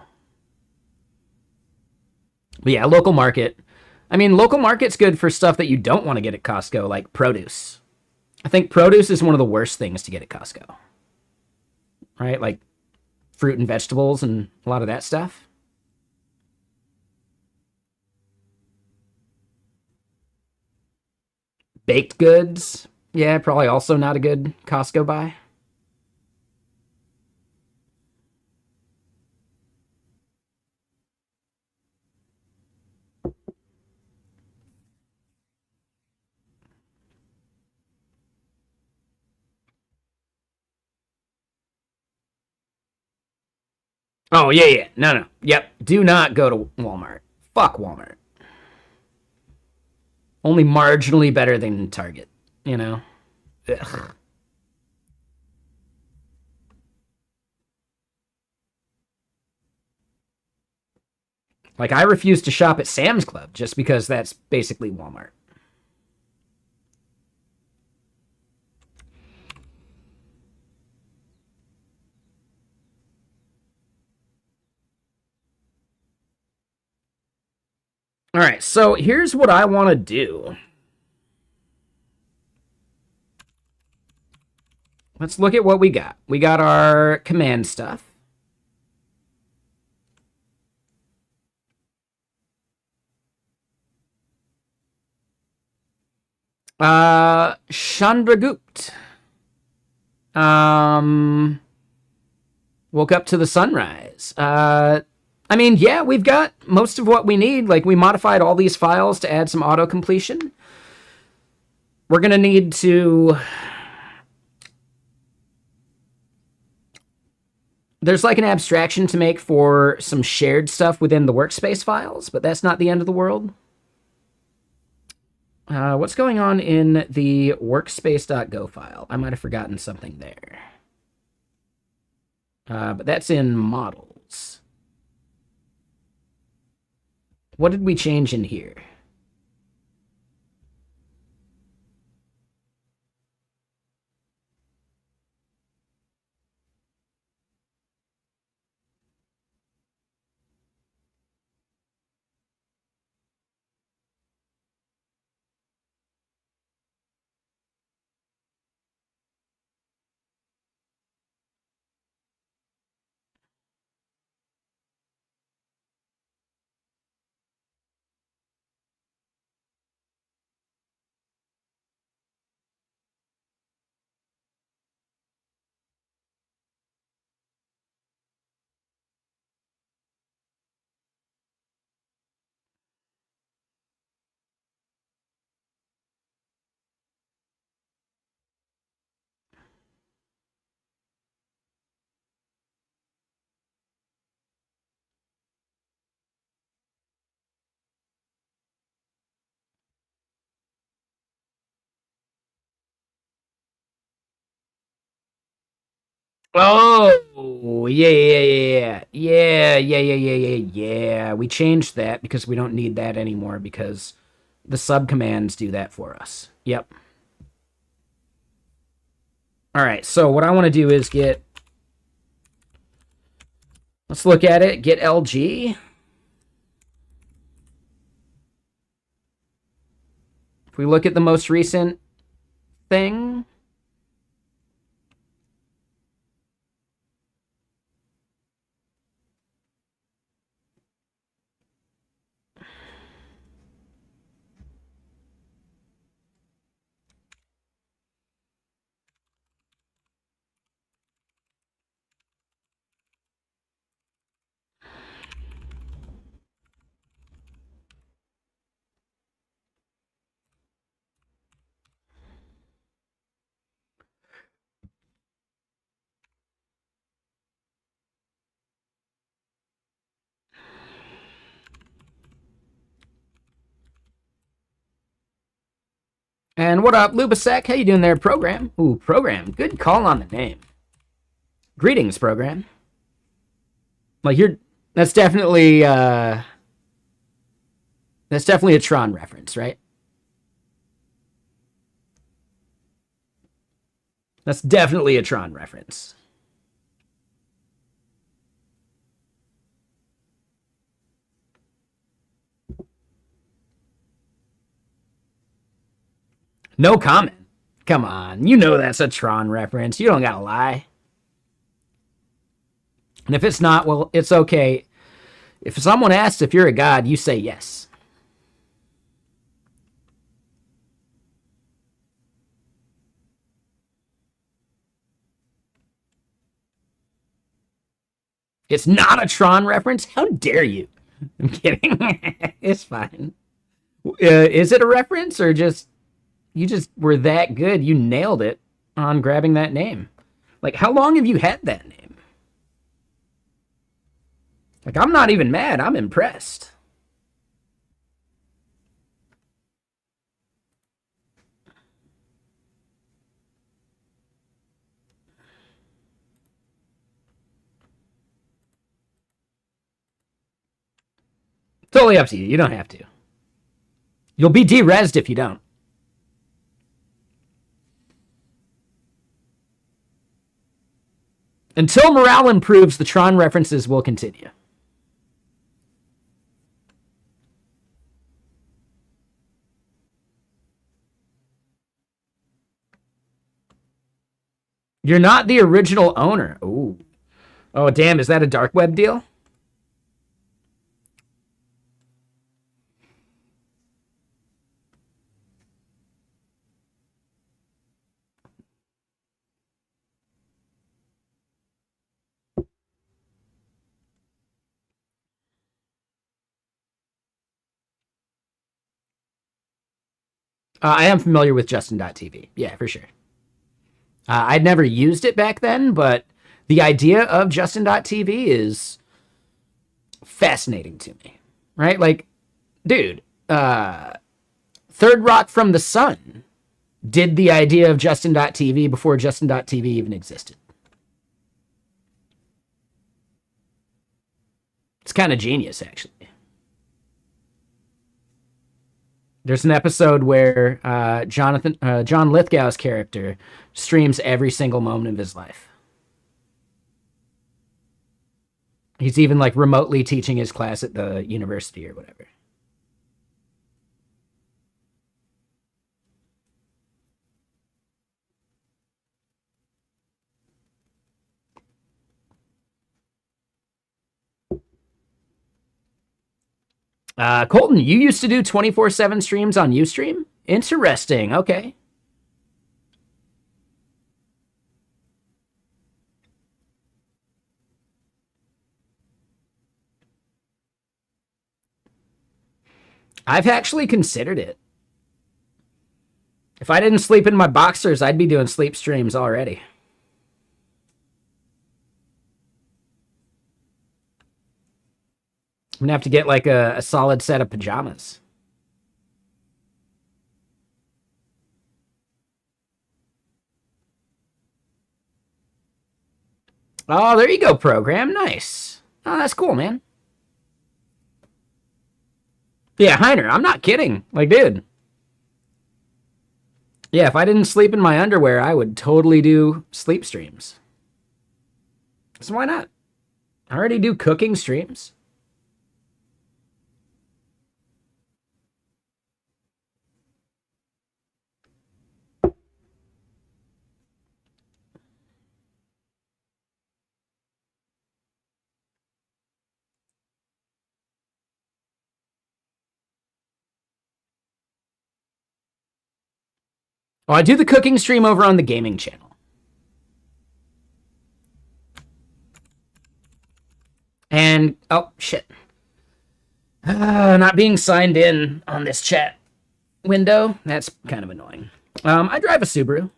But yeah, local market. I mean, local market's good for stuff that you don't want to get at Costco, like produce. I think produce is one of the worst things to get at Costco. Right? Like fruit and vegetables and a lot of that stuff. Baked goods. Yeah, probably also not a good Costco buy. Oh, yeah. No. Yep. Do not go to Walmart. Fuck Walmart. Only marginally better than Target, you know? Ugh. Like, I refuse to shop at Sam's Club just because that's basically Walmart. All right, so here's what I want to do. Let's look at what we got. We got our command stuff. Chandragut. Woke up to the sunrise. I mean, yeah, we've got most of what we need. Like, we modified all these files to add some auto completion. We're going to need to... There's like an abstraction to make for some shared stuff within the workspace files, but that's not the end of the world. What's going on in the workspace.go file? I might have forgotten something there. But that's in models. What did we change in here? Oh, yeah. We changed that because we don't need that anymore because the subcommands do that for us. Yep. All right, so what I want to do is let's look at it, get LG. If we look at the most recent thing, and what up, Lubasek? How you doing there, program? Ooh, program. Good call on the name. Greetings, program. Like, that's definitely That's definitely a Tron reference, right? That's definitely a Tron reference. No comment. Come on. You know that's a Tron reference. You don't gotta lie. And if it's not, well, it's okay. If someone asks if you're a god, you say yes. It's not a Tron reference? How dare you? I'm kidding. It's fine. Is it a reference or just you just were that good? You nailed it on grabbing that name. Like, how long have you had that name? Like, I'm not even mad. I'm impressed. Totally up to you. You don't have to. You'll be de-resed if you don't. Until morale improves, the Tron references will continue. You're not the original owner. Ooh. Oh, damn. Is that a dark web deal? I am familiar with Justin.tv. Yeah, for sure. I'd never used it back then, but the idea of Justin.tv is fascinating to me, right? Like, dude, Third Rock from the Sun did the idea of Justin.tv before Justin.tv even existed. It's kind of genius, actually. There's an episode where John Lithgow's character streams every single moment of his life. He's even like remotely teaching his class at the university or whatever. Colton, you used to do 24/7 streams on Ustream? Interesting. Okay. I've actually considered it. If I didn't sleep in my boxers, I'd be doing sleep streams already. I'm gonna have to get like a solid set of pajamas. Oh, there you go, program. Nice. Oh, that's cool, man. Yeah, Heiner, I'm not kidding. Like, dude. Yeah, if I didn't sleep in my underwear, I would totally do sleep streams. So why not? I already do cooking streams. Oh, I do the cooking stream over on the gaming channel. And, oh, shit. Not being signed in on this chat window. That's kind of annoying. I drive a Subaru.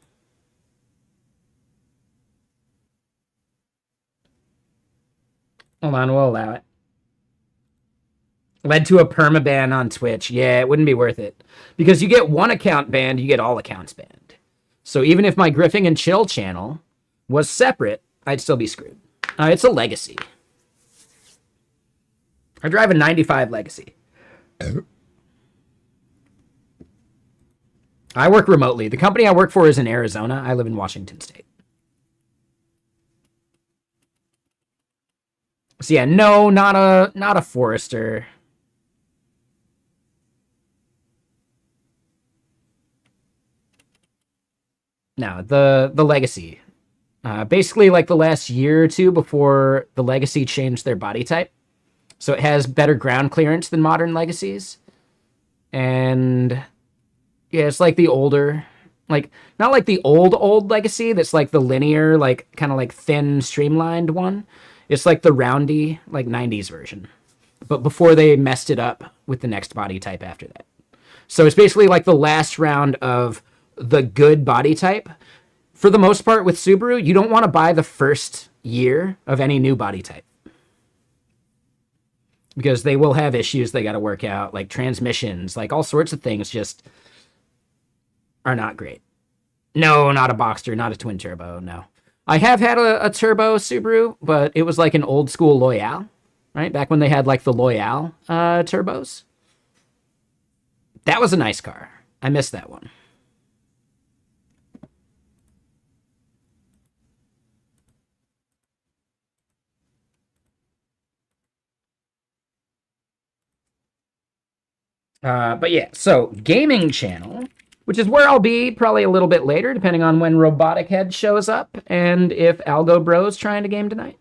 Hold on, we'll allow it. Led to a permaban on Twitch. Yeah, it wouldn't be worth it. Because you get one account banned, you get all accounts banned. So even if my Griffing and Chill channel was separate, I'd still be screwed. It's a Legacy. I drive a 95 Legacy. I work remotely. The company I work for is in Arizona. I live in Washington State. So yeah, no, not a Forester. No, the Legacy. Basically, like the last year or two before the Legacy changed their body type, so it has better ground clearance than modern Legacies, and yeah, it's like the older, like not like the old Legacy that's like the linear, like kind of like thin, streamlined one. It's like the roundy, like '90s version, but before they messed it up with the next body type after that. So it's basically like the last round of the good body type. For the most part with Subaru, you don't want to buy the first year of any new body type because they will have issues they got to work out, like transmissions, like all sorts of things just are not great. No, not a Boxster, not a twin turbo, no. I have had a turbo Subaru, but it was like an old school Loyale, right? Back when they had like the Loyale turbos. That was a nice car. I missed that one. But yeah, so gaming channel, which is where I'll be probably a little bit later, depending on when Robotic Head shows up and if Algo Bro's trying to game tonight.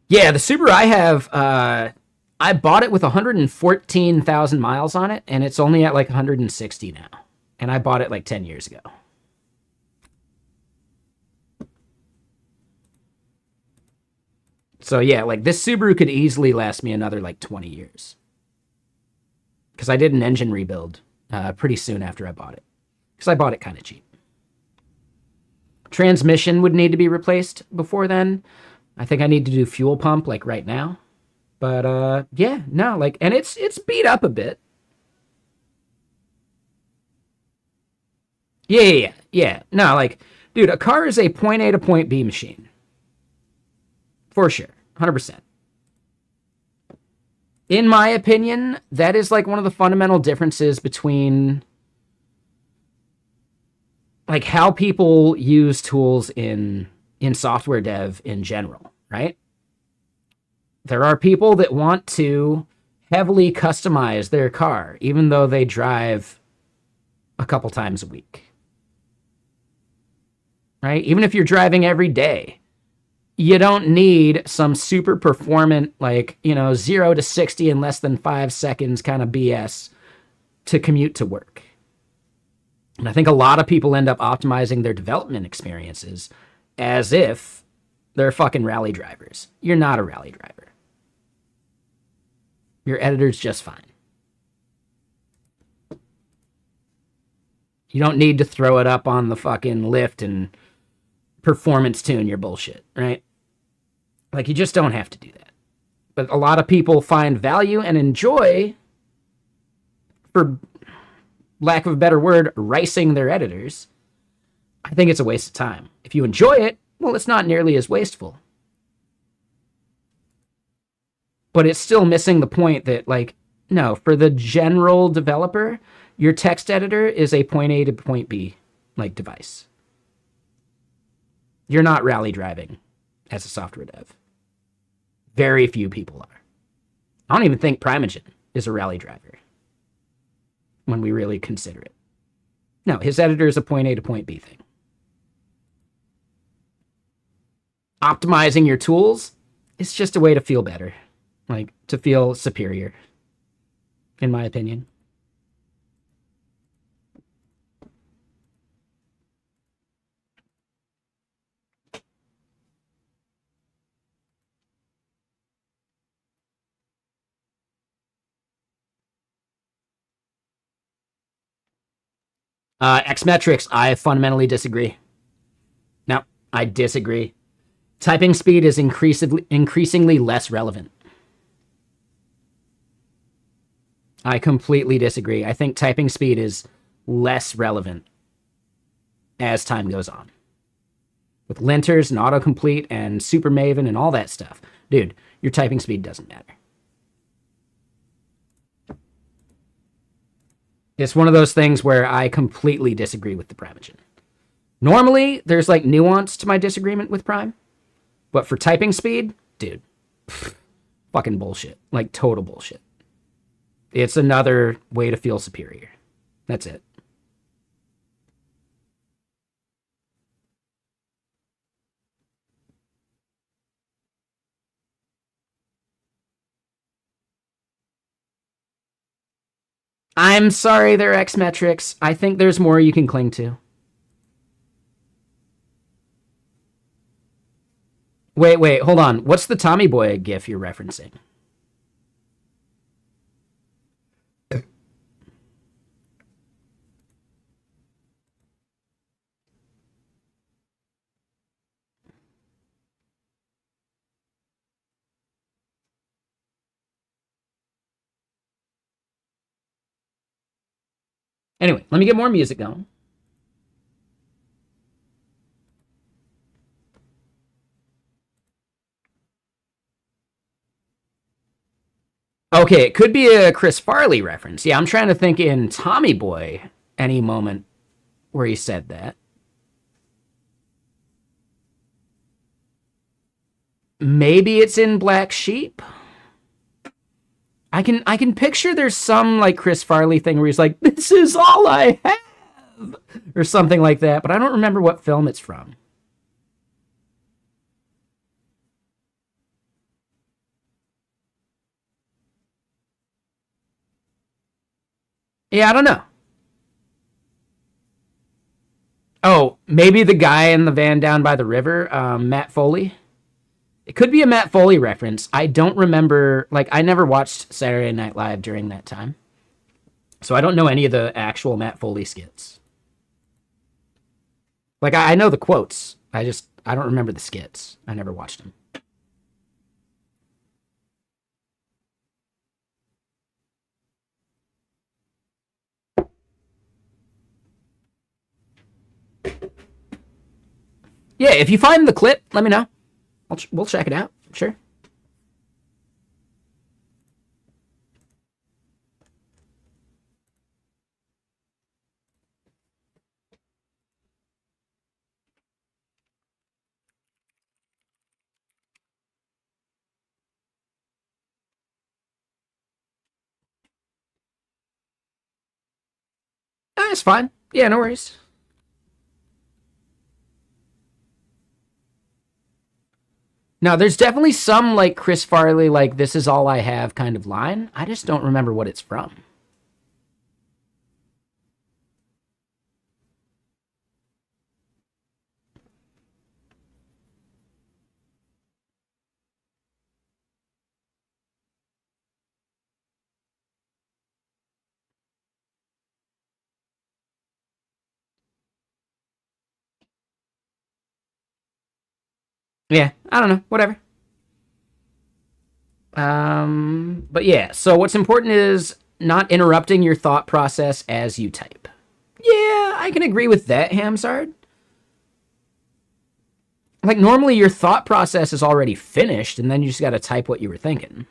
Yeah, the Subaru I have, I bought it with 114,000 miles on it, and it's only at like 160 now. And I bought it like 10 years ago. So yeah, like this Subaru could easily last me another like 20 years. Because I did an engine rebuild pretty soon after I bought it. Because I bought it kind of cheap. Transmission would need to be replaced before then. I think I need to do fuel pump like right now. But yeah, no, like, and it's beat up a bit. Yeah. No, like, dude, a car is a point A to point B machine. For sure. 100%. In my opinion, that is like one of the fundamental differences between like how people use tools in software dev in general, right? There are people that want to heavily customize their car, even though they drive a couple times a week, right? Even if you're driving every day, you don't need some super performant, like, 0 to 60 in less than 5 seconds kind of BS to commute to work. And I think a lot of people end up optimizing their development experiences as if they're fucking rally drivers. You're not a rally driver. Your editor's just fine. You don't need to throw it up on the fucking lift and performance tune your bullshit, right? Like, you just don't have to do that. But a lot of people find value and enjoy, for lack of a better word, ricing their editors. I think it's a waste of time. If you enjoy it, well, it's not nearly as wasteful. But it's still missing the point that, like, no, for the general developer, your text editor is a point A to point B, like, device. You're not rally driving as a software dev. Very few people are. I don't even think Primogen is a rally driver when we really consider it. No, his editor is a point A to point B thing. Optimizing your tools is just a way to feel better, like to feel superior, in my opinion. Xmetrics, I fundamentally disagree. No, I disagree. Typing speed is increasingly less relevant. I completely disagree. I think typing speed is less relevant as time goes on. With linters and autocomplete and super maven and all that stuff. Dude, your typing speed doesn't matter. It's one of those things where I completely disagree with the Prime engine. Normally, there's like nuance to my disagreement with Prime, but for typing speed, dude, fucking bullshit. Like total bullshit. It's another way to feel superior. That's it. I'm sorry, they're X metrics. I think there's more you can cling to. Wait, hold on. What's the Tommy Boy gif you're referencing? Anyway, let me get more music going. Okay, it could be a Chris Farley reference. Yeah, I'm trying to think in Tommy Boy any moment where he said that. Maybe it's in Black Sheep. I can picture there's some like Chris Farley thing where he's like, "This is all I have," or something like that, but I don't remember what film it's from. Yeah, I don't know. Oh, maybe the guy in the van down by the river, Matt Foley. It could be a Matt Foley reference. I don't remember. Like, I never watched Saturday Night Live during that time, so I don't know any of the actual Matt Foley skits. Like, I know the quotes. I don't remember the skits. I never watched them. Yeah, if you find the clip, let me know. We'll check it out. Sure. That's fine. Yeah, no worries. Now, there's definitely some like Chris Farley, like "This is all I have" kind of line. I just don't remember what it's from. Yeah, I don't know. Whatever. But yeah, so what's important is not interrupting your thought process as you type. Yeah, I can agree with that, Hamsard. Like, normally your thought process is already finished, and then you just gotta type what you were thinking.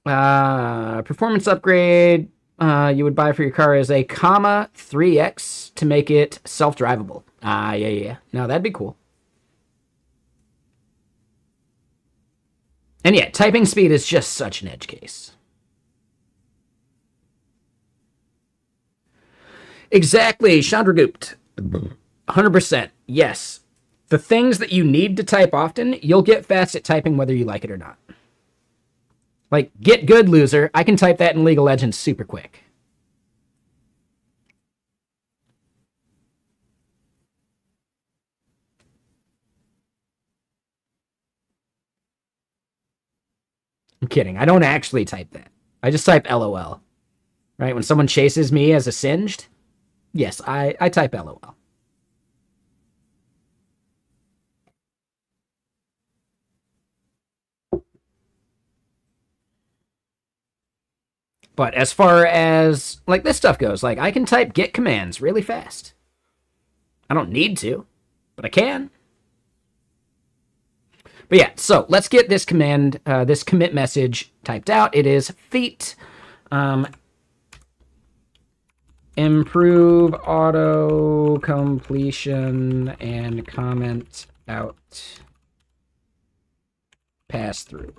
Performance upgrade you would buy for your car is a comma 3x to make it self-drivable. Yeah. No, that'd be cool. And yeah, typing speed is just such an edge case. Exactly, Chandragupta. 100%. Yes. The things that you need to type often, you'll get fast at typing whether you like it or not. Like, get good, loser. I can type that in League of Legends super quick. I'm kidding. I don't actually type that. I just type LOL. Right? When someone chases me as a singed, yes, I type LOL. But as far as like this stuff goes, like I can type git commands really fast. I don't need to, but I can. But yeah, so let's get this command, this commit message typed out. It is feat improve auto completion and comment out pass through.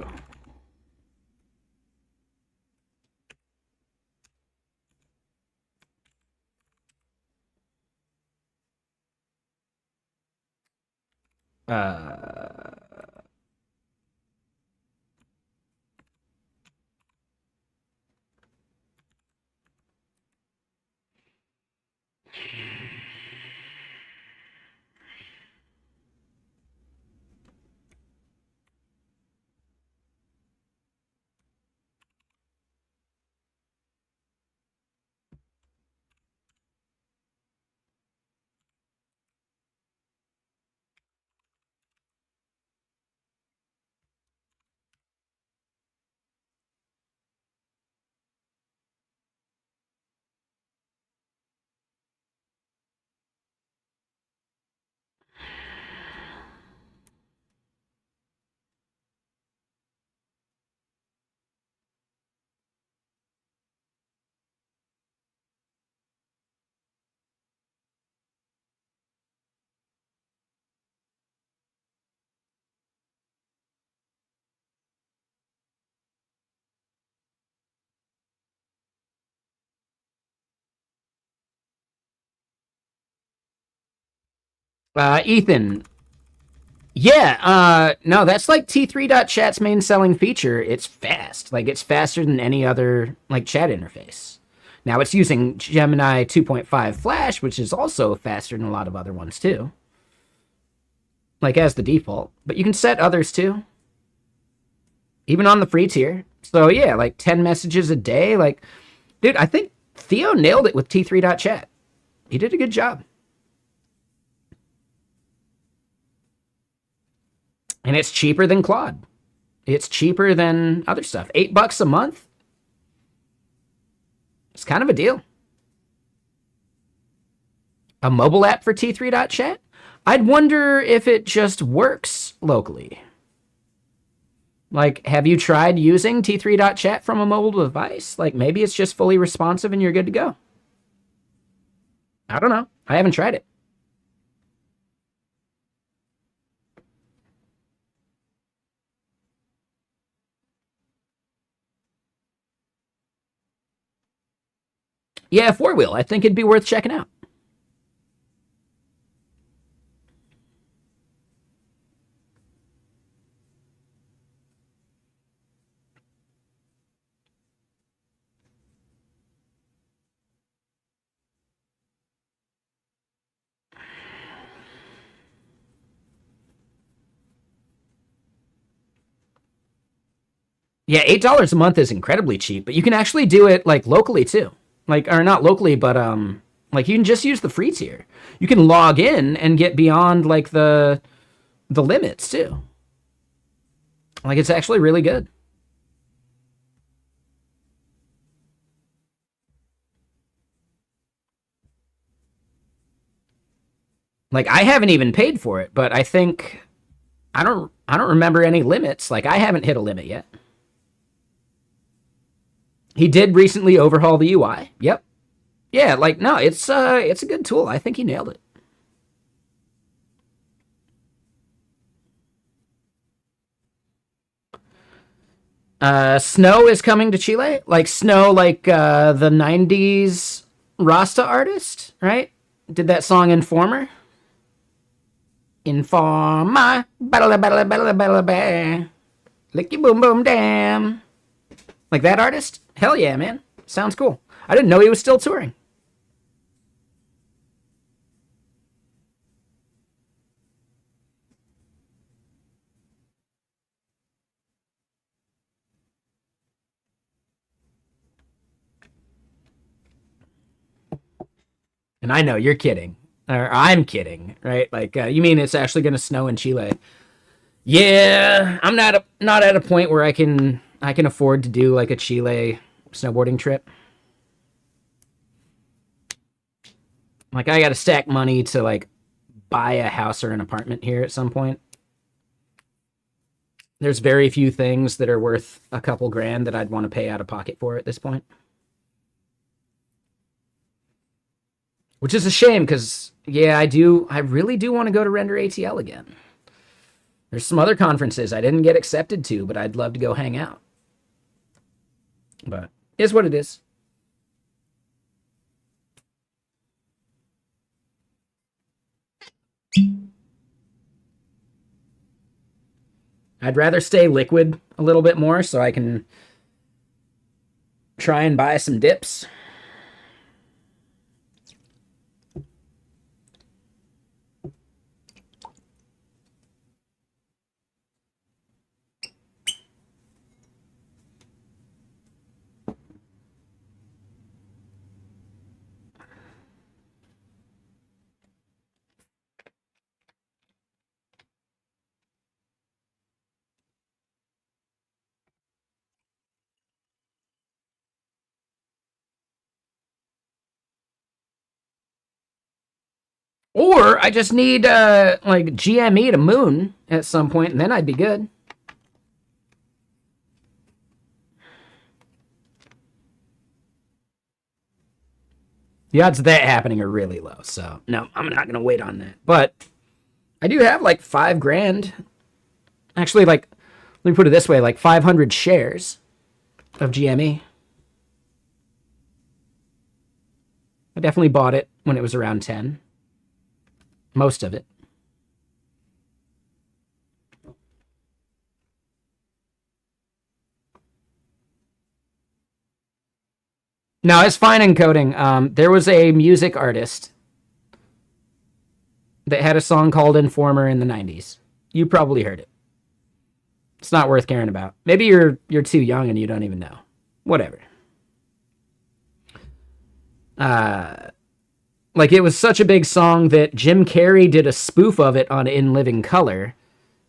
Ethan. Yeah, no, that's like T3.chat's main selling feature. It's fast. Like, it's faster than any other, like, chat interface. Now, it's using Gemini 2.5 Flash, which is also faster than a lot of other ones, too. Like, as the default. But you can set others, too. Even on the free tier. So, yeah, like, 10 messages a day. Like, dude, I think Theo nailed it with T3.chat. He did a good job. And it's cheaper than Claude. It's cheaper than other stuff. $8 a month. It's kind of a deal. A mobile app for T3.chat? I'd wonder if it just works locally. Like, have you tried using T3.chat from a mobile device? Like, maybe it's just fully responsive and you're good to go. I don't know. I haven't tried it. Yeah, 4-wheel. I think it'd be worth checking out. Yeah, $8 a month is incredibly cheap, but you can actually do it like locally too. Like, or not locally, but like you can just use the free tier. You can log in and get beyond like the limits too. Like, it's actually really good. Like, I haven't even paid for it, but I think I don't remember any limits. Like, I haven't hit a limit yet. He did recently overhaul the UI. Yep. Yeah, like, no, it's a good tool. I think he nailed it. Snow is coming to Chile. Like Snow, like the '90s Rasta artist, right? Did that song Informer? Informer, battle, battle, battle, battle, battle, licky boom boom damn. Like that artist? Hell yeah, man. Sounds cool. I didn't know he was still touring. And I know you're kidding, or I'm kidding, right? Like, you mean it's actually going to snow in Chile? Yeah, I'm not at a point where I can afford to do like a Chile snowboarding trip. Like, I got to stack money to like buy a house or an apartment here at some point. There's very few things that are worth a couple grand that I'd want to pay out of pocket for at this point. Which is a shame because, yeah, I really do want to go to Render ATL again. There's some other conferences I didn't get accepted to, but I'd love to go hang out. But it is what it is. I'd rather stay liquid a little bit more so I can try and buy some dips. Or I just need like GME to Moon at some point, and then I'd be good. The odds of that happening are really low, so no, I'm not gonna wait on that. But I do have like $5,000. Actually, like, let me put it this way, like 500 shares of GME. I definitely bought it when it was around 10. Most of it. No, it's fine encoding. There was a music artist that had a song called Informer in the 90s. You probably heard it. It's not worth caring about. Maybe you're too young and you don't even know. Whatever. Like, it was such a big song that Jim Carrey did a spoof of it on In Living Color.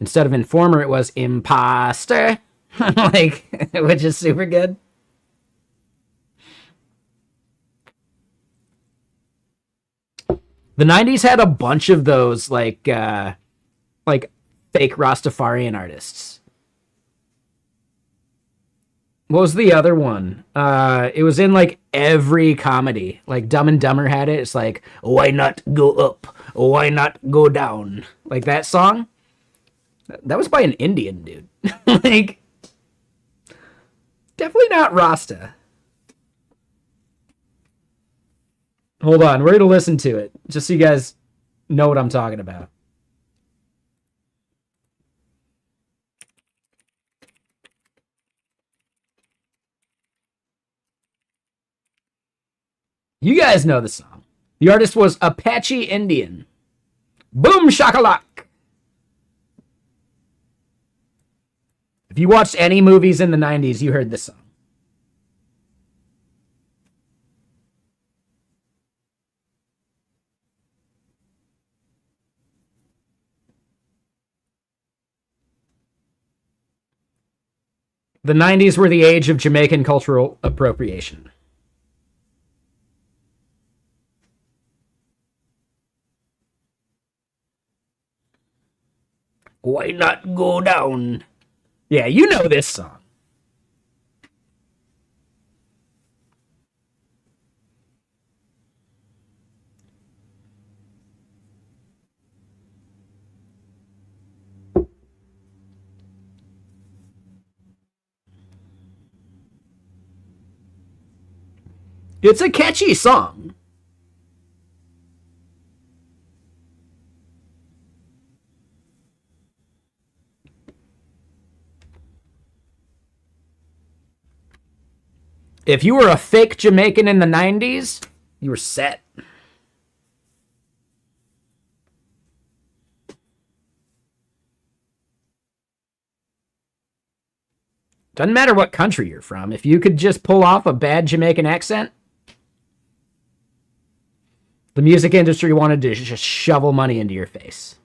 Instead of Informer, it was Imposter. Like, which is super good. The 90s had a bunch of those, like fake Rastafarian artists. What was the other one? It was in like every comedy. Like Dumb and Dumber had it. It's like, why not go up? Why not go down? Like that song. That was by an Indian dude. Like, definitely not Rasta. Hold on, we're gonna listen to it just so you guys know what I'm talking about. You guys know the song. The artist was Apache Indian. Boom shakalak. If you watched any movies in the 90s, you heard this song. The 90s were the age of Jamaican cultural appropriation. Why not go down? Yeah, you know this song. It's a catchy song. If you were a fake Jamaican in the 90s, you were set. Doesn't matter what country you're from. If you could just pull off a bad Jamaican accent, the music industry wanted to just shovel money into your face.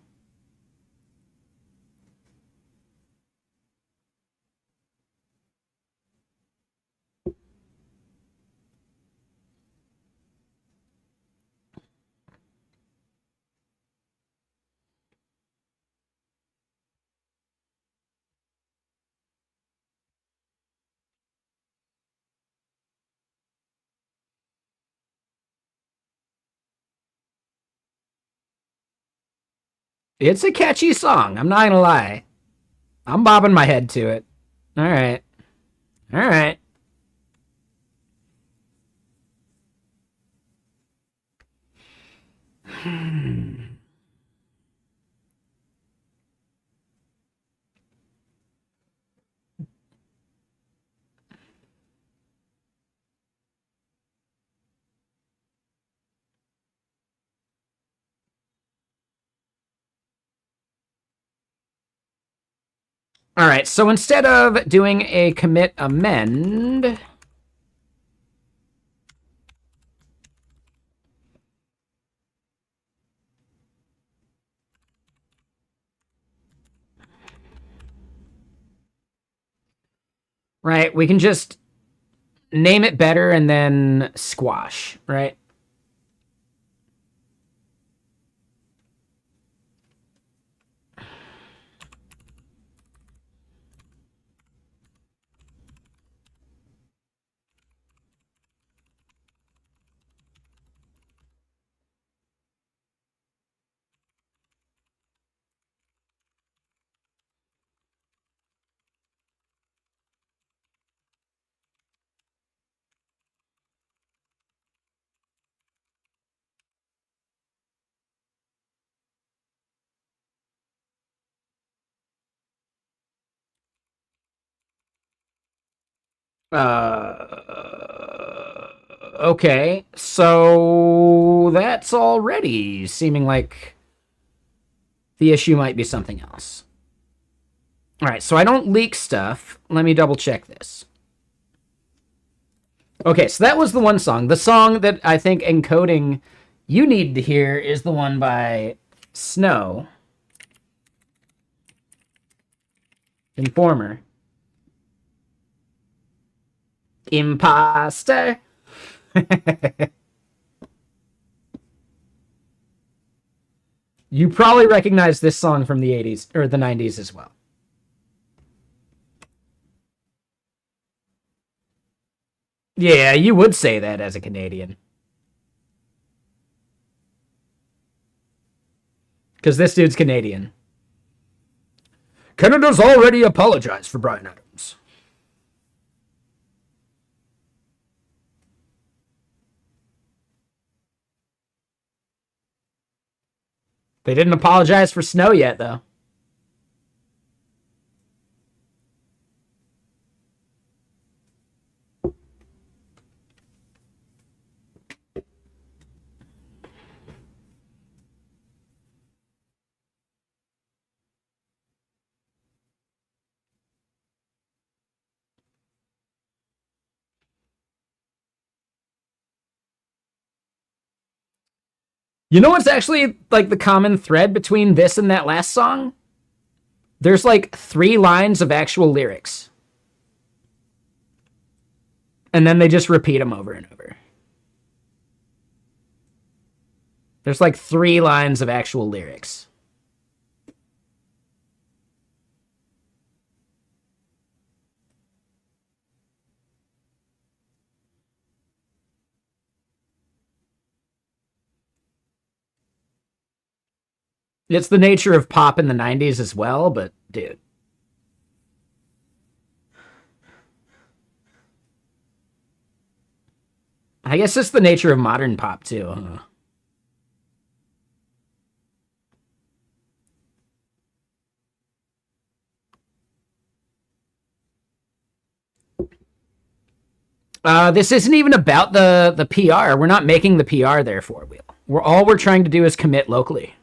It's a catchy song. I'm not gonna lie. I'm bobbing my head to it. All right. All right. All right. So instead of doing a commit amend, right, we can just name it better and then squash, right? Okay, so that's already seeming like the issue might be something else. All right, so I don't leak stuff. Let me double check this. Okay, so that was the one song. The song that I think encoding you need to hear is the one by Snow. Informer. Imposter. You probably recognize this song from the 80s or the 90s as well. Yeah, you would say that as a Canadian. Because this dude's Canadian. Canada's already apologized for Bryan Adams. They didn't apologize for Snow yet, though. You know what's actually like the common thread between this and that last song? There's like 3 lines of actual lyrics. And then they just repeat them over and over. There's like 3 lines of actual lyrics. It's the nature of pop in the 90s as well, but dude. I guess it's the nature of modern pop too. This isn't even about the PR. We're not making the PR there for Wheel. All we're trying to do is commit locally.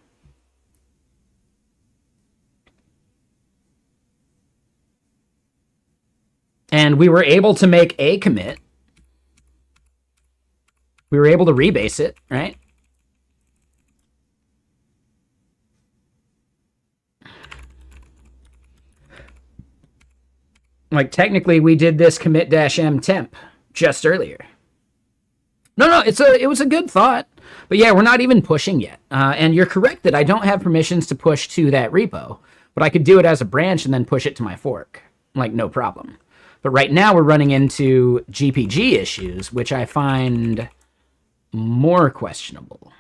And we were able to make a commit. We were able to rebase it, right? Like technically we did this commit -m temp just earlier. No, it was a good thought. But yeah, we're not even pushing yet. And you're correct that I don't have permissions to push to that repo, but I could do it as a branch and then push it to my fork. Like, no problem. But right now we're running into GPG issues, which I find more questionable.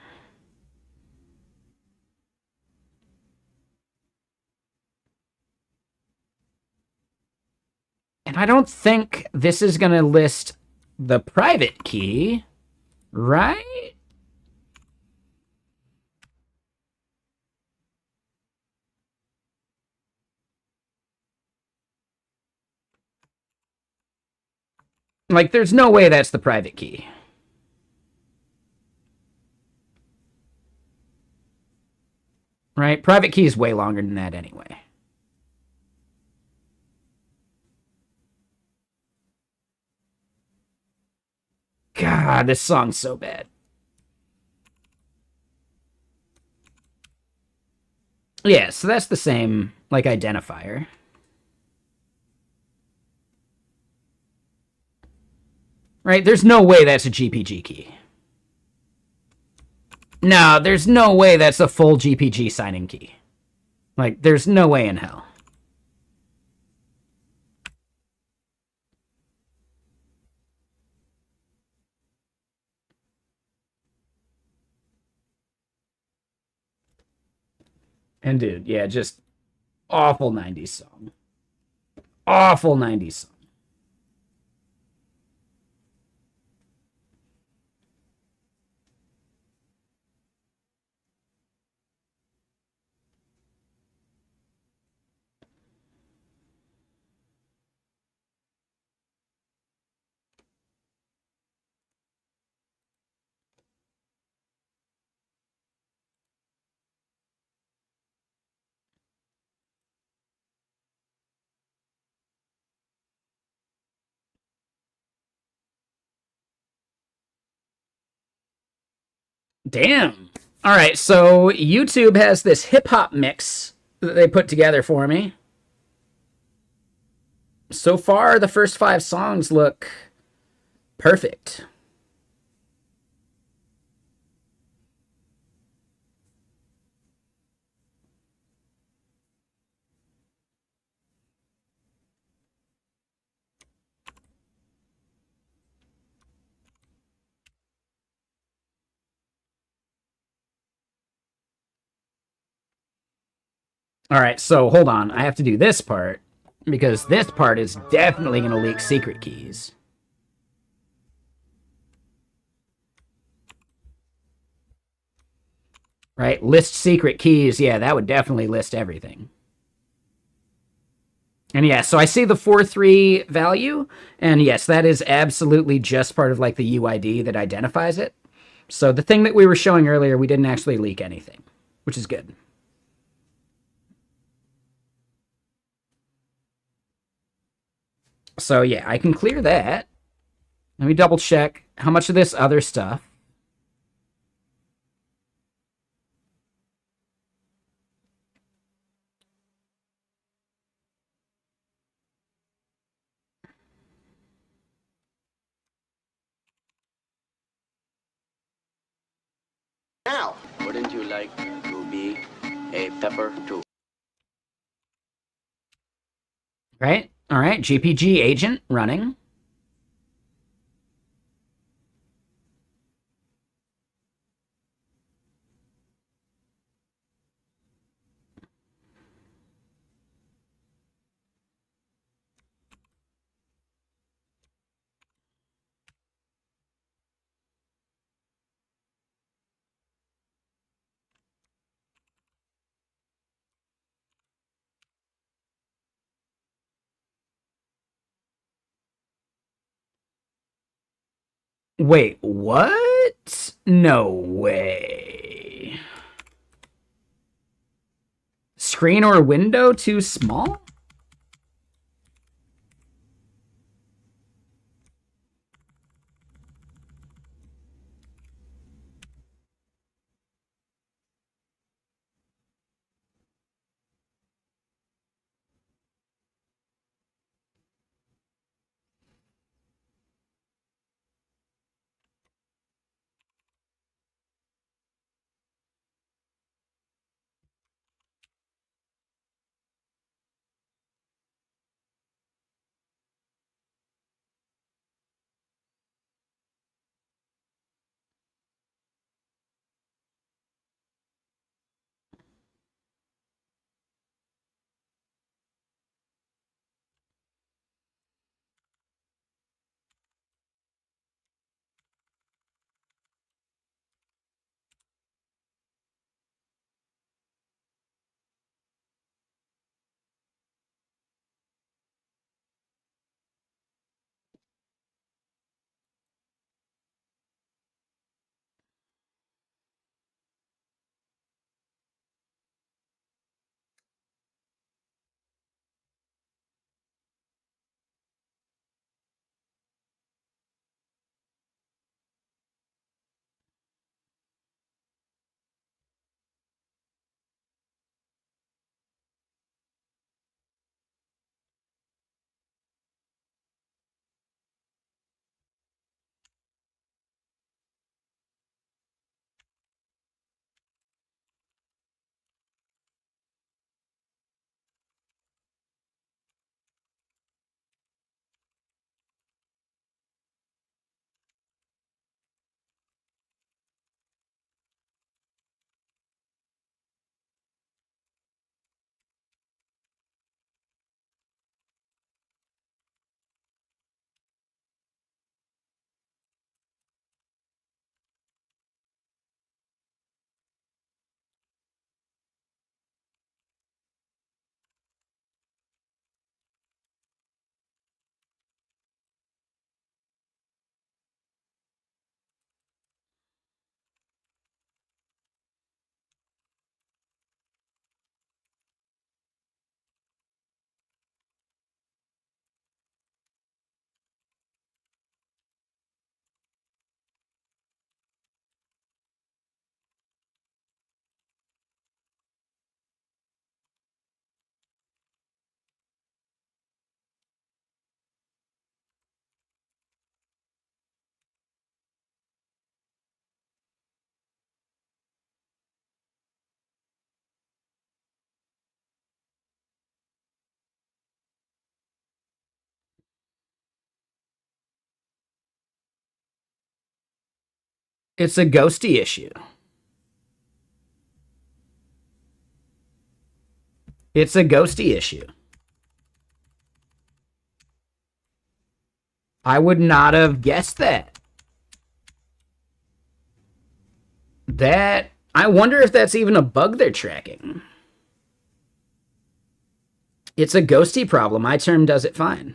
And I don't think this is going to list the private key, right? Like, there's no way that's the private key. Right? Private key is way longer than that anyway. God, this song's so bad. Yeah, so that's the same, like, identifier. Right? There's no way that's a GPG key. No, there's no way that's a full GPG signing key. Like, there's no way in hell. And dude, yeah, just awful 90s song. Awful 90s song. Damn. All right, so YouTube has this hip hop mix that they put together for me. So far, the first 5 songs look perfect. All right, so hold on. I have to do this part because this part is definitely going to leak secret keys. Right? List secret keys. Yeah, that would definitely list everything. And yeah, so I see the 4.3 value, and yes, that is absolutely just part of like the UID that identifies it. So the thing that we were showing earlier, we didn't actually leak anything, which is good. So yeah, I can clear that. Let me double check how much of this other stuff. Now, wouldn't you like to be a pepper too? Right? All right, GPG agent running. Wait, what? No way. Screen or window too small? It's a ghosty issue. It's a ghosty issue. I would not have guessed that. I wonder if that's even a bug they're tracking. It's a ghosty problem. My term does it fine.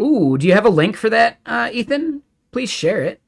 Ooh, do you have a link for that, Ethan? Please share it.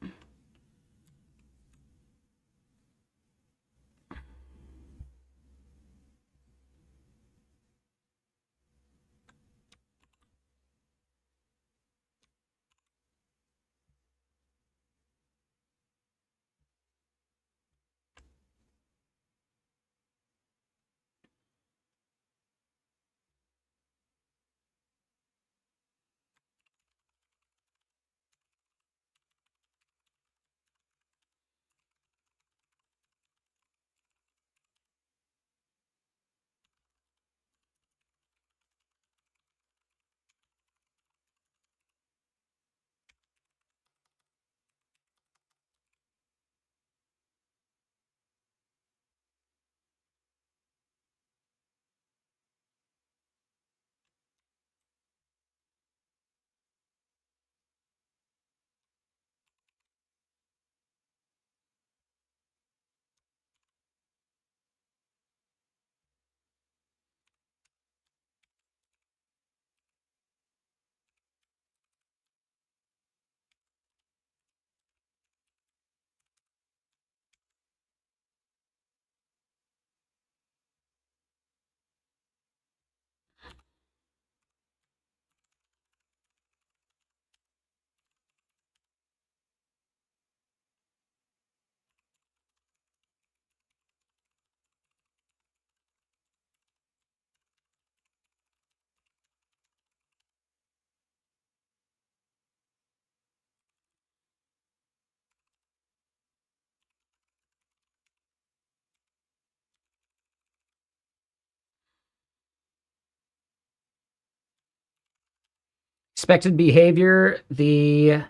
Expected behavior, the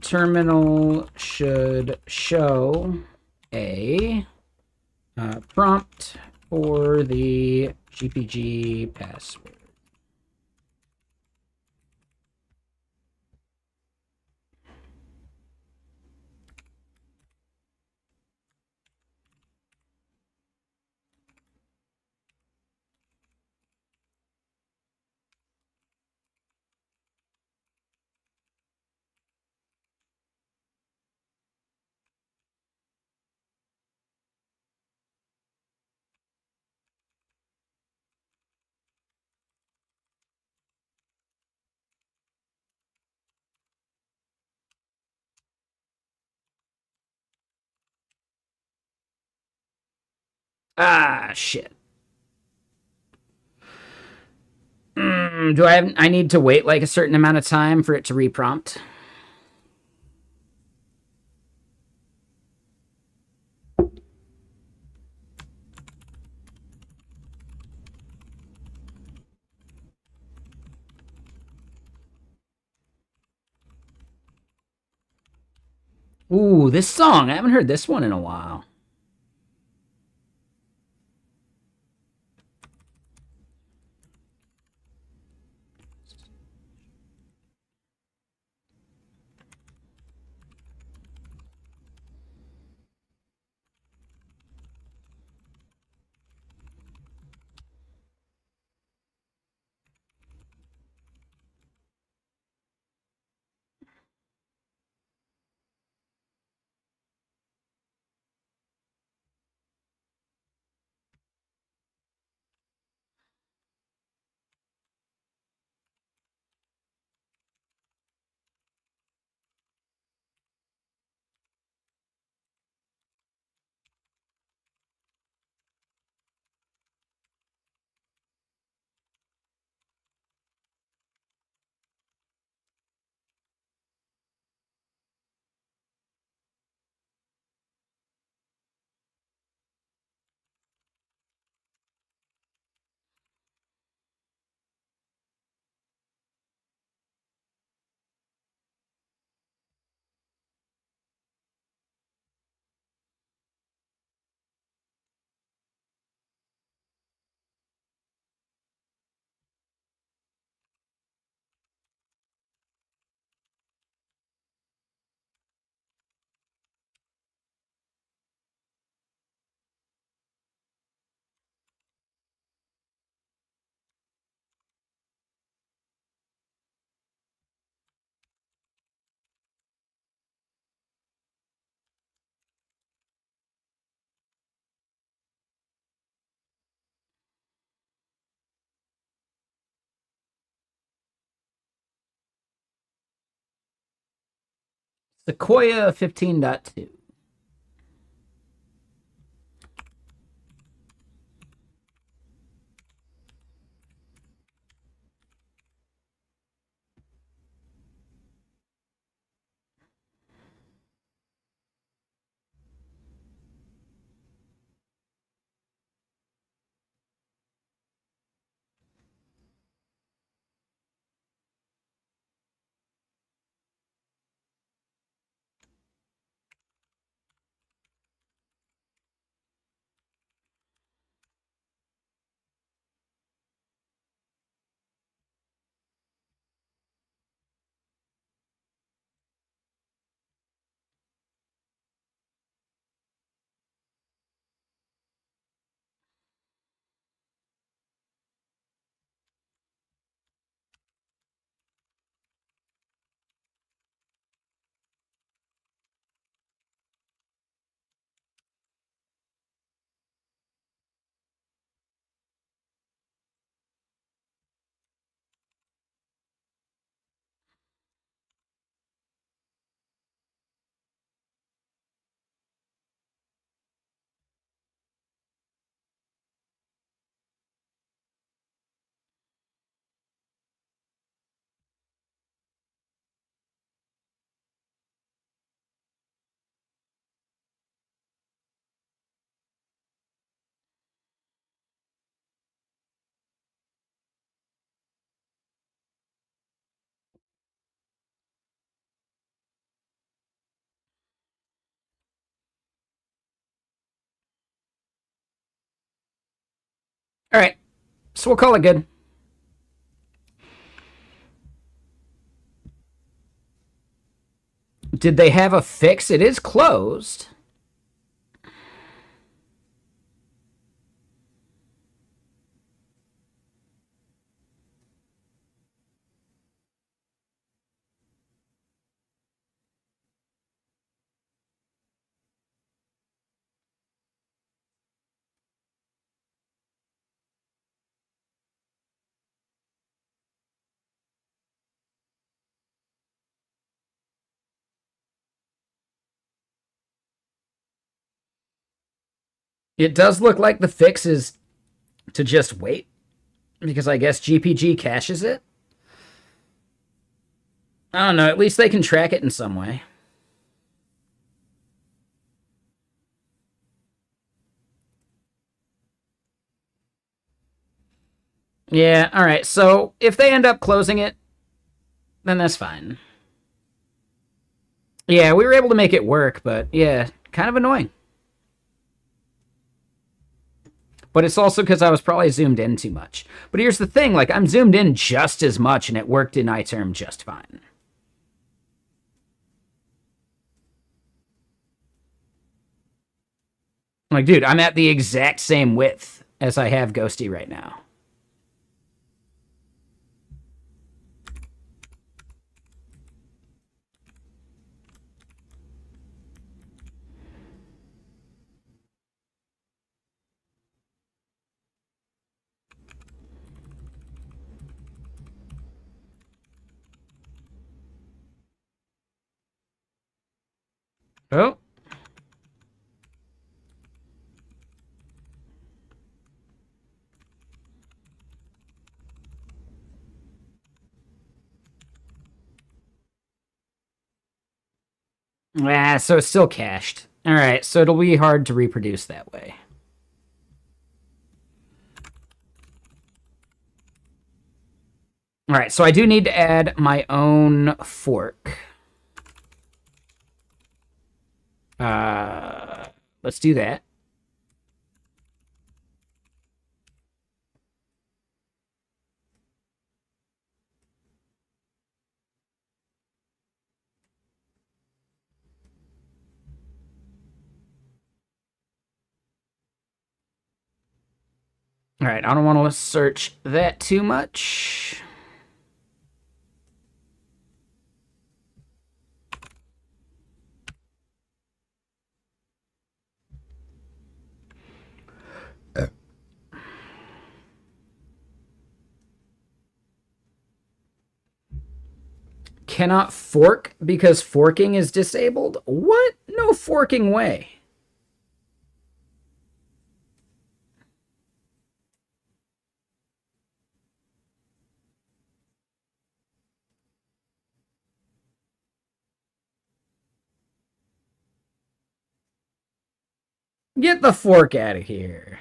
terminal should show a prompt for the GPG password. Ah, shit. Do I need to wait like a certain amount of time for it to reprompt? Ooh, this song. I haven't heard this one in a while. Sequoia 15.2. All right, so we'll call it good. Did they have a fix? It is closed. It does look like the fix is to just wait, because I guess GPG caches it. I don't know, at least they can track it in some way. Yeah, all right, so if they end up closing it, then that's fine. Yeah, we were able to make it work, but yeah, kind of annoying. But it's also because I was probably zoomed in too much. But here's the thing, like, I'm zoomed in just as much, and it worked in iTerm just fine. Like, dude, I'm at the exact same width as I have Ghosty right now. Oh. Ah, so it's still cached. All right, so it'll be hard to reproduce that way. All right, so I do need to add my own fork. Let's do that. All right, I don't want to search that too much. cannot fork because forking is disabled? What? No forking way. Get the fork out of here.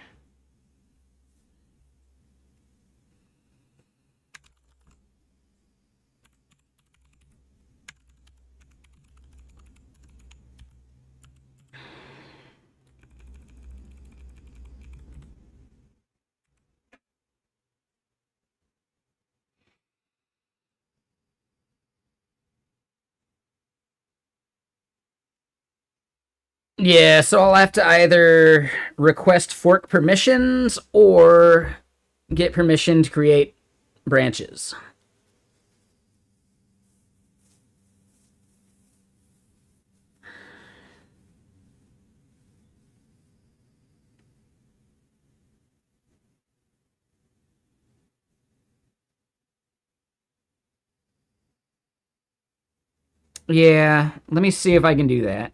Yeah, so I'll have to either request fork permissions or get permission to create branches. Yeah, let me see if I can do that.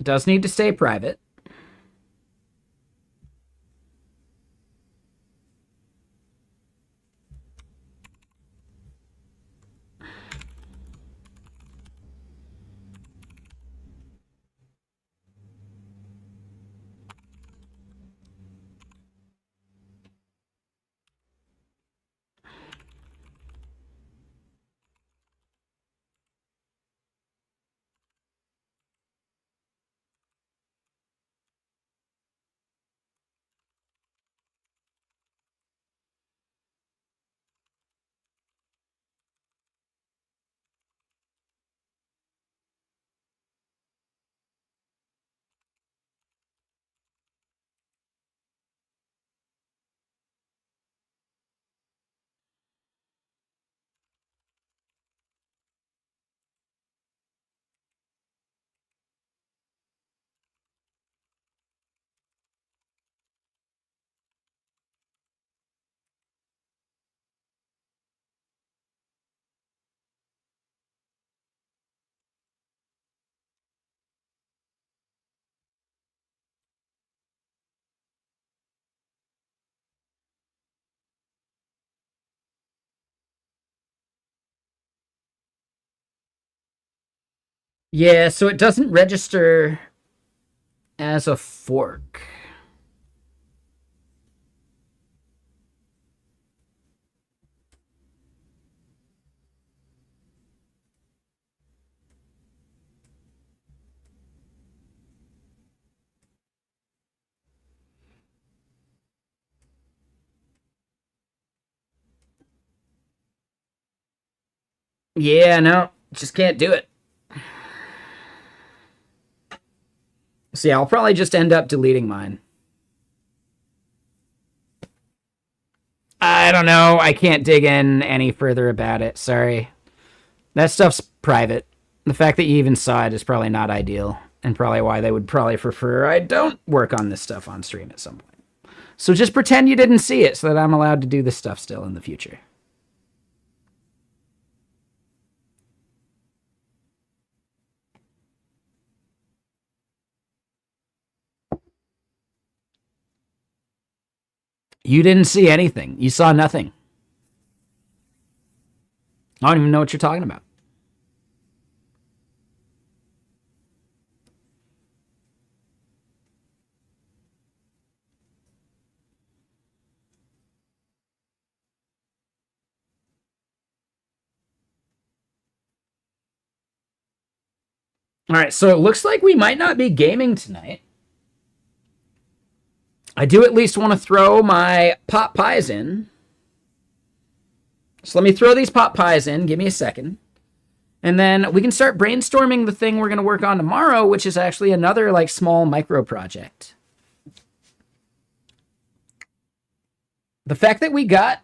It does need to stay private. Yeah, so it doesn't register as a fork. Yeah, no, just can't do it. So yeah, I'll probably just end up deleting mine. I don't know. I can't dig in any further about it. Sorry. That stuff's private. The fact that you even saw it is probably not ideal, and probably why they would probably prefer I don't work on this stuff on stream at some point. So just pretend you didn't see it so that I'm allowed to do this stuff still in the future. You didn't see anything. You saw nothing. I don't even know what you're talking about. All right, so it looks like we might not be gaming tonight. I do at least want to throw my pot pies in. So let me throw these pot pies in. Give me a second. And then we can start brainstorming the thing we're going to work on tomorrow, which is actually another like small micro project. The fact that we got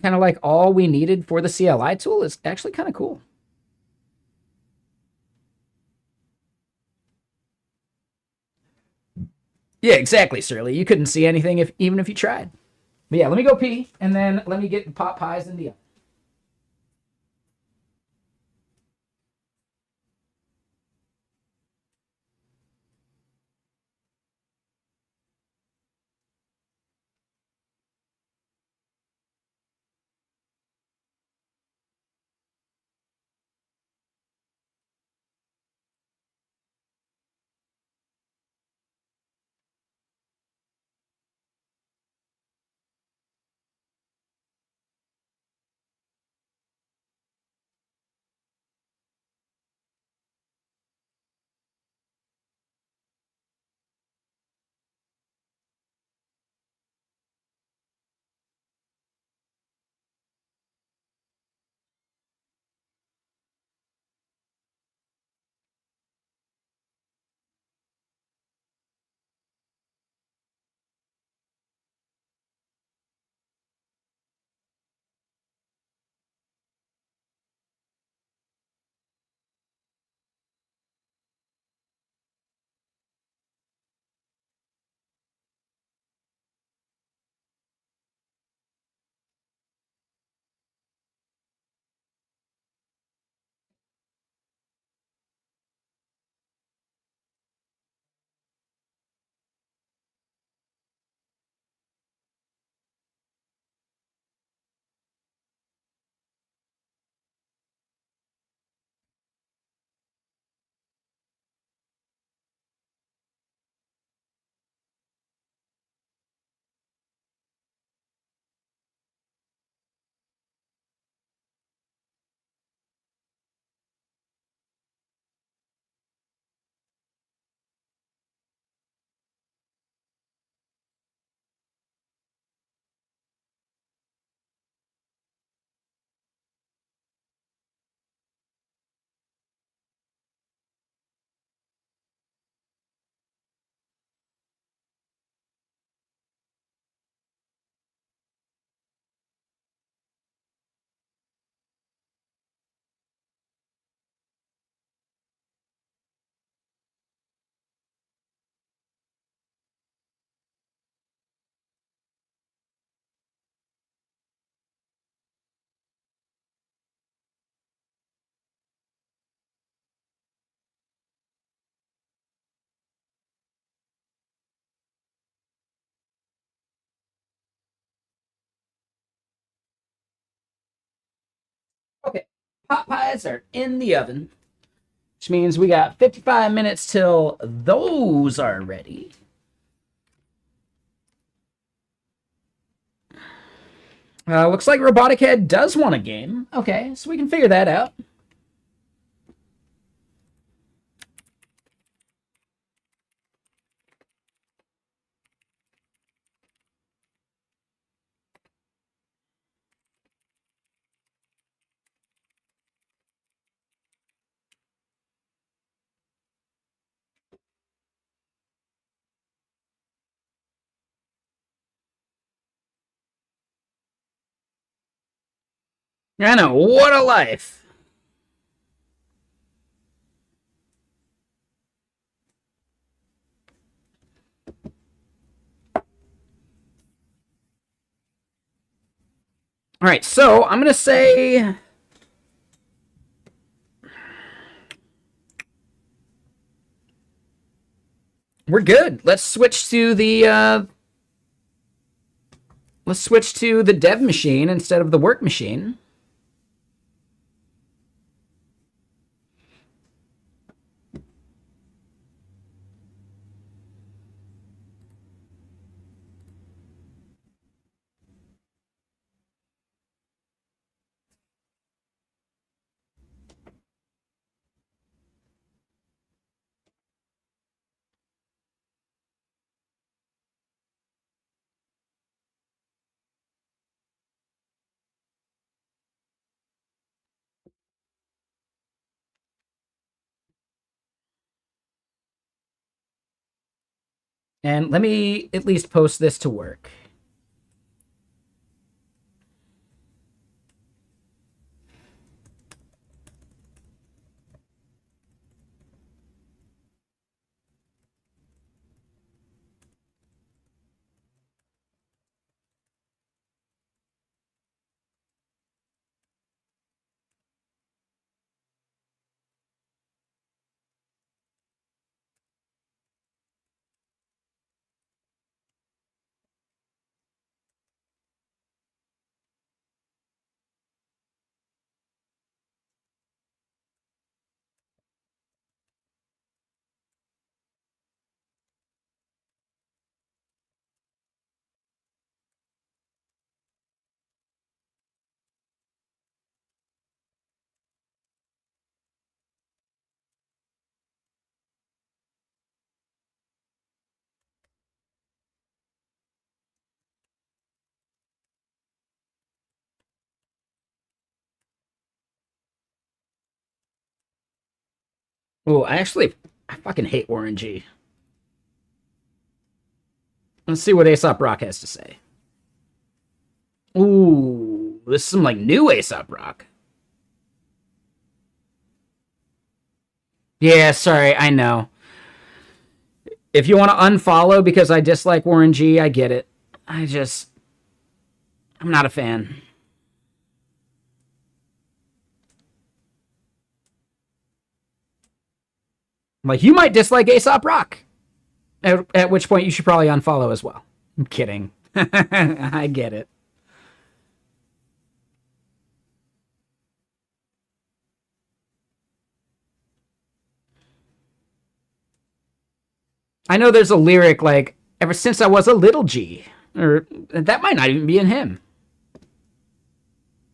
kind of like all we needed for the CLI tool is actually kind of cool. Yeah, exactly, Surly. You couldn't see anything even if you tried. But yeah, let me go pee, and then let me get the pot pies in the oven. Okay, pot pies are in the oven, which means we got 55 minutes till those are ready. Looks like Robotic Head does want a game. Okay, so we can figure that out. I know, what a life. All right, so I'm going to say we're good. Let's switch to the dev machine instead of the work machine. And let me at least post this to work. Oh, I fucking hate Warren G. Let's see what Aesop Rock has to say. Ooh, this is some like new Aesop Rock. Yeah, sorry, I know. If you want to unfollow because I dislike Warren G, I get it. I'm not a fan. Like, you might dislike Aesop Rock. At which point you should probably unfollow as well. I'm kidding. I get it. I know there's a lyric like, ever since I was a little G. Or that might not even be in him.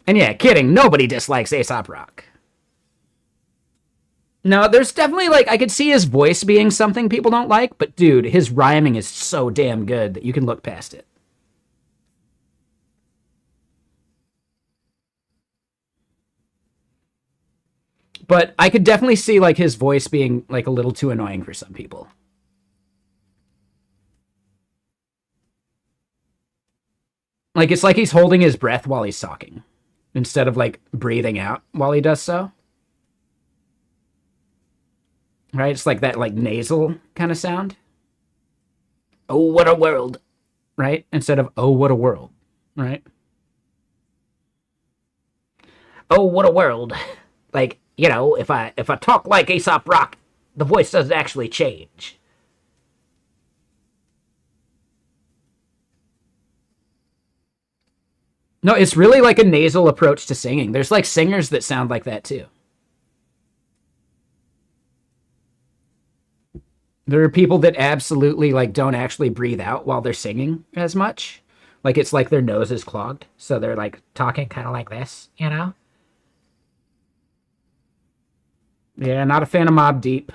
And yeah, kidding. Nobody dislikes Aesop Rock. No, there's definitely like, I could see his voice being something people don't like, but dude, his rhyming is so damn good that you can look past it. But I could definitely see like his voice being like a little too annoying for some people. Like, it's like he's holding his breath while he's talking instead of like breathing out while he does so. Right? It's like that like nasal kind of sound. Oh, what a world. Right? Instead of oh, what a world. Right? Oh, what a world. Like, you know, if I talk like Aesop Rock, the voice doesn't actually change. No, it's really like a nasal approach to singing. There's like singers that sound like that too. There are people that absolutely like don't actually breathe out while they're singing as much. Like, it's like their nose is clogged, so they're like talking kind of like this, you know? Yeah, not a fan of Mob Deep.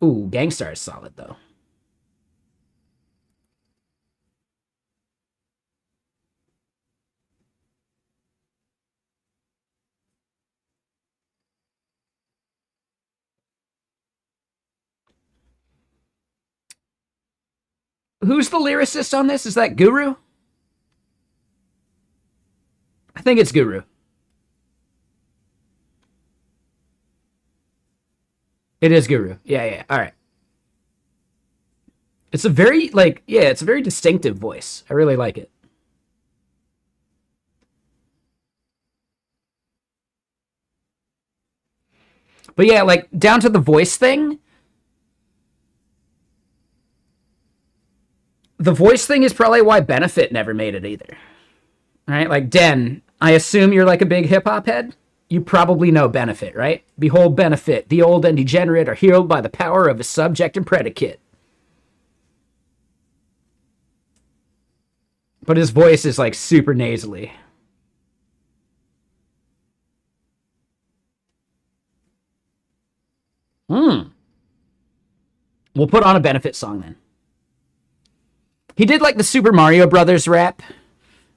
Ooh, Gangstar is solid though. Who's the lyricist on this? Is that Guru? I think it's Guru. It is Guru. Yeah, yeah. All right. It's a very like, yeah, it's a very distinctive voice. I really like it. But yeah, like down to the voice thing. The voice thing is probably why Benefit never made it either. Right? Like, Den, I assume you're like a big hip hop head. You probably know Benefit, right? Behold Benefit, the old and degenerate are healed by the power of a subject and predicate. But his voice is like super nasally. Hmm. We'll put on a Benefit song then. He did like the Super Mario Brothers rap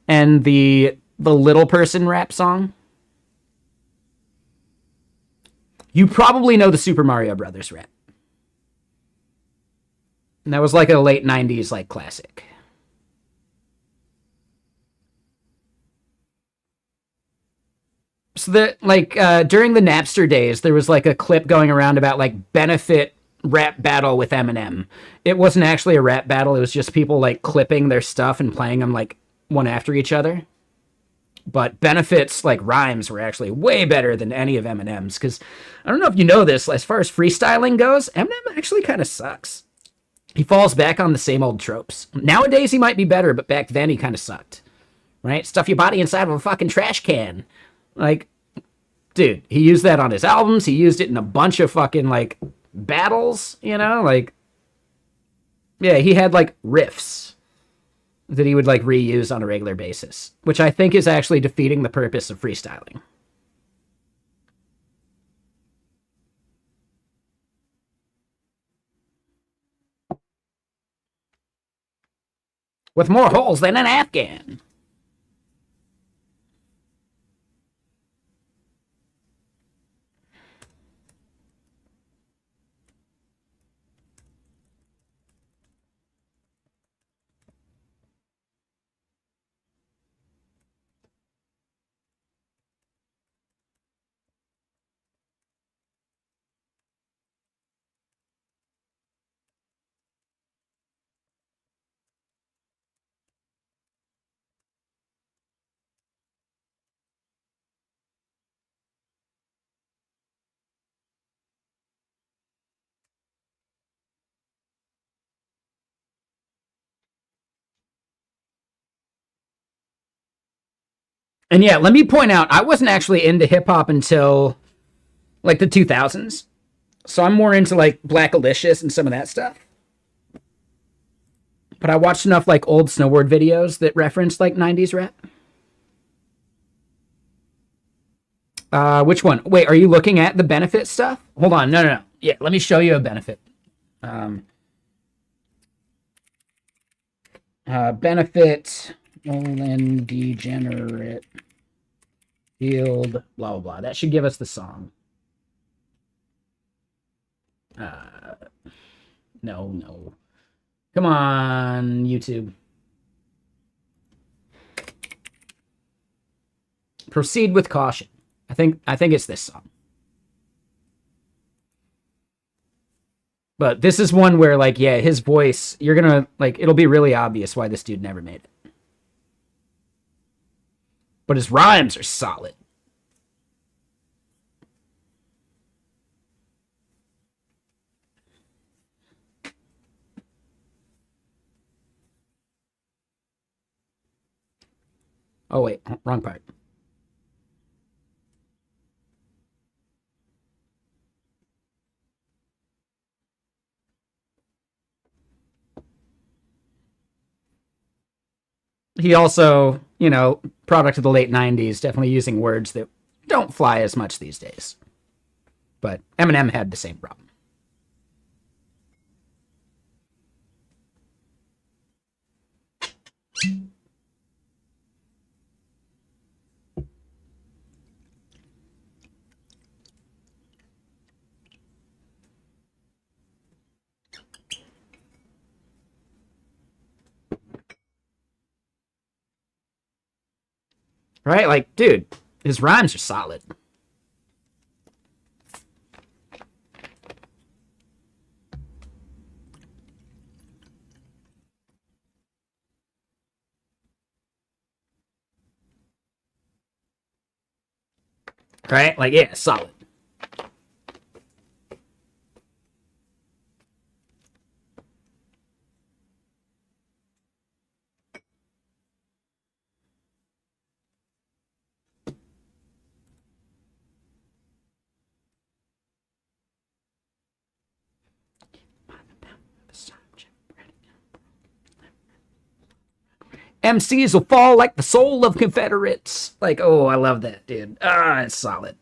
and the little person rap song. You probably know the Super Mario Brothers rap. And that was like a late 90s like classic. So that like during the Napster days, there was like a clip going around about like Benefit rap battle with Eminem. It wasn't actually a rap battle. It was just people like clipping their stuff and playing them like one after each other. But Benefit's like rhymes were actually way better than any of Eminem's, because I don't know if you know this, as far as freestyling goes, Eminem actually kind of sucks. He falls back on the same old tropes. Nowadays he might be better, but back then he kind of sucked. Right? Stuff your body inside of a fucking trash can. Like, dude, he used that on his albums. He used it in a bunch of fucking like battles, you know? Like, yeah, he had like riffs that he would like reuse on a regular basis, which I think is actually defeating the purpose of freestyling. With more holes than an Afghan. And yeah, let me point out, I wasn't actually into hip hop until like the 2000s. So I'm more into like Blackalicious and some of that stuff. But I watched enough like old snowboard videos that referenced like 90s rap. Which one? Wait, are you looking at the benefit stuff? Hold on. No. Yeah, let me show you a benefit. Benefit, Nolan Degenerate, Field, blah, blah, blah. That should give us the song. No. Come on, YouTube. Proceed with caution. I think it's this song. But this is one where, like, yeah, his voice, you're gonna, like, it'll be really obvious why this dude never made it. But his rhymes are solid. Oh, wait, wrong part. He also, product of the late 90s, definitely using words that don't fly as much these days. But Eminem had the same problem. Right? Like, dude, his rhymes are solid. Right? Like, yeah, solid. MCs will fall like the soul of Confederates. Like, oh, I love that, dude. It's solid.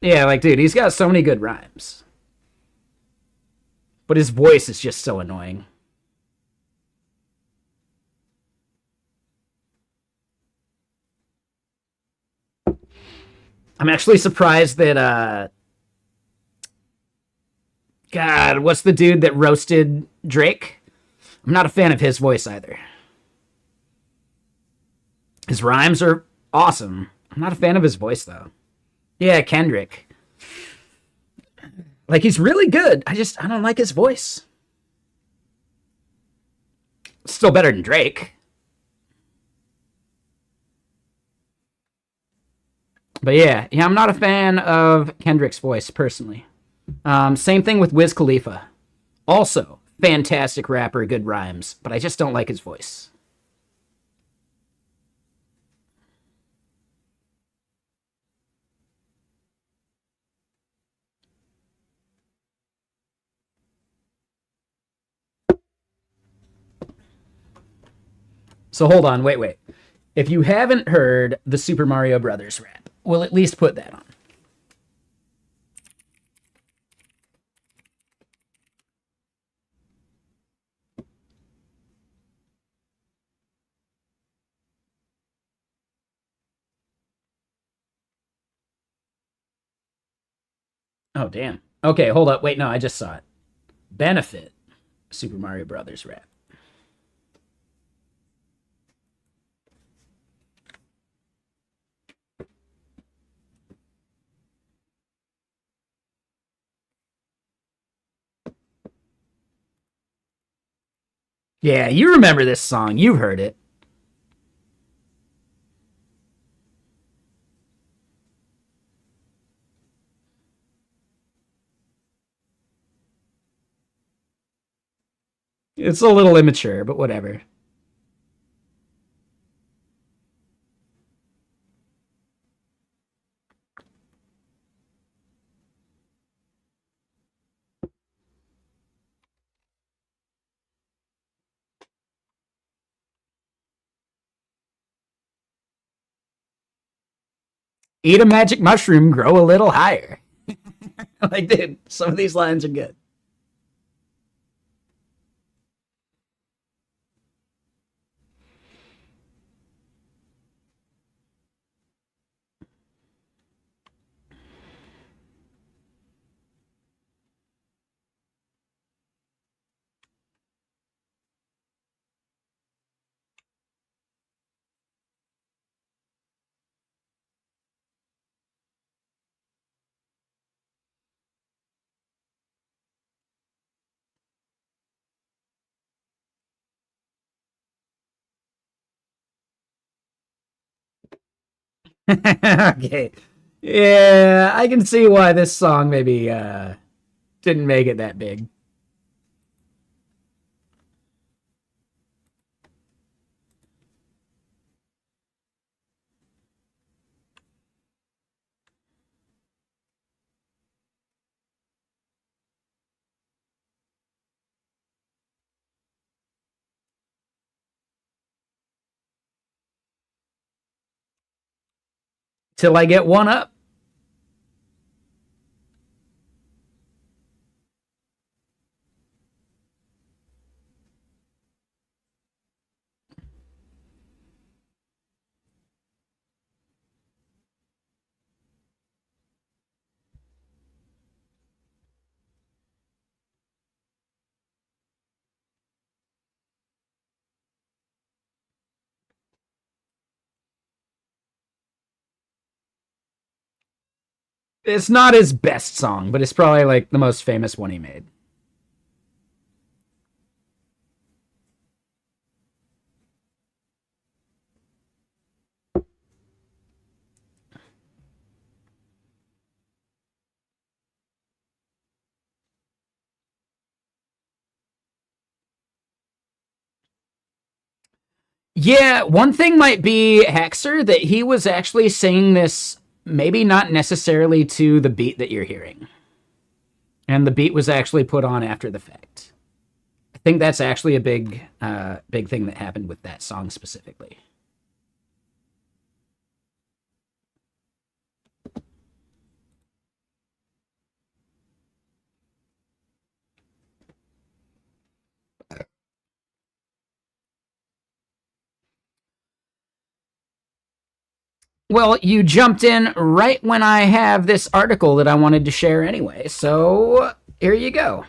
Yeah, like, dude, he's got so many good rhymes. But his voice is just so annoying. I'm actually surprised that, God, what's the dude that roasted Drake? I'm not a fan of his voice either. His rhymes are awesome. I'm not a fan of his voice, though. Yeah, Kendrick. Like, he's really good. I don't like his voice. Still better than Drake. But yeah, I'm not a fan of Kendrick's voice, personally. Same thing with Wiz Khalifa. Also, fantastic rapper, good rhymes, but I just don't like his voice. So hold on, wait. If you haven't heard the Super Mario Brothers rap, we'll at least put that on. Oh, damn. Okay, hold up. Wait, no, I just saw it. Benefit Super Mario Brothers rap. Yeah, you remember this song. You've heard it. It's a little immature, but whatever. Eat a magic mushroom, grow a little higher. Like, dude, some of these lines are good. Okay. Yeah, I can see why this song maybe didn't make it that big. Till I get one up. It's not his best song, but it's probably like the most famous one he made. Yeah, one thing might be, Haxer, that he was actually singing this maybe not necessarily to the beat that you're hearing. And the beat was actually put on after the fact. I think that's actually a big thing that happened with that song specifically. Well, you jumped in right when I have this article that I wanted to share anyway, so here you go.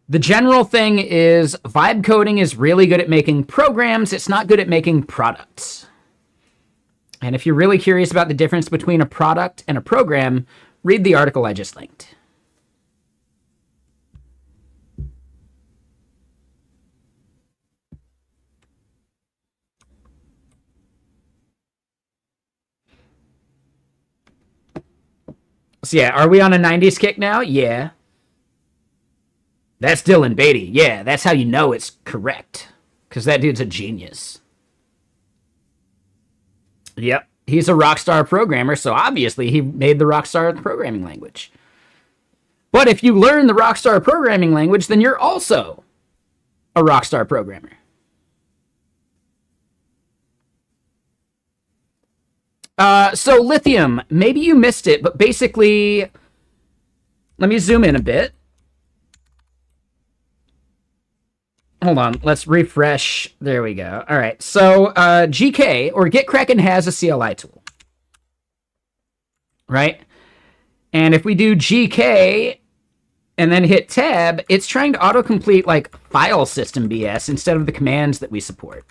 The general thing is vibe coding is really good at making programs. It's not good at making products. And if you're really curious about the difference between a product and a program, read the article I just linked. So yeah, are we on a 90s kick now? Yeah. That's Dylan Beatty. Yeah, that's how you know it's correct. Because that dude's a genius. Yep. He's a Rockstar programmer, so obviously he made the Rockstar programming language. But if you learn the Rockstar programming language, then you're also a Rockstar programmer. So Lithium, maybe you missed it, but basically, let me zoom in a bit. Hold on, let's refresh. There we go. All right, so GK, or GitKraken, has a CLI tool, right? And if we do GK and then hit tab, it's trying to autocomplete like file system BS instead of the commands that we support.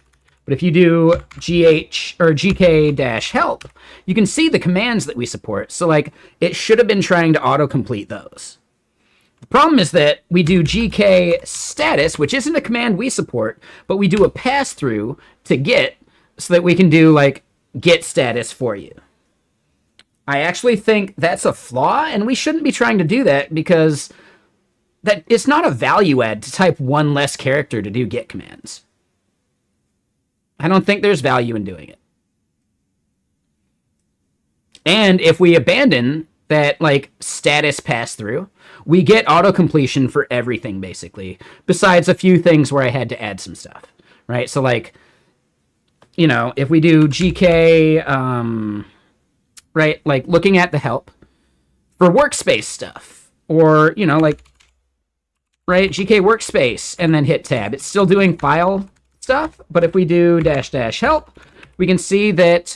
But if you do GH or GK-help, you can see the commands that we support. So like it should have been trying to autocomplete those. The problem is that we do GK status, which isn't a command we support, but we do a pass through to Git so that we can do like Git status for you. I actually think that's a flaw, and we shouldn't be trying to do that because that it's not a value add to type one less character to do Git commands. I don't think there's value in doing it. And if we abandon that like status pass through, we get autocompletion for everything basically, besides a few things where I had to add some stuff, right? So like you know, if we do GK, right, like looking at the help for workspace stuff, or, you know, like, right, GK workspace, and then hit tab, it's still doing file stuff. But if we do -- help, we can see that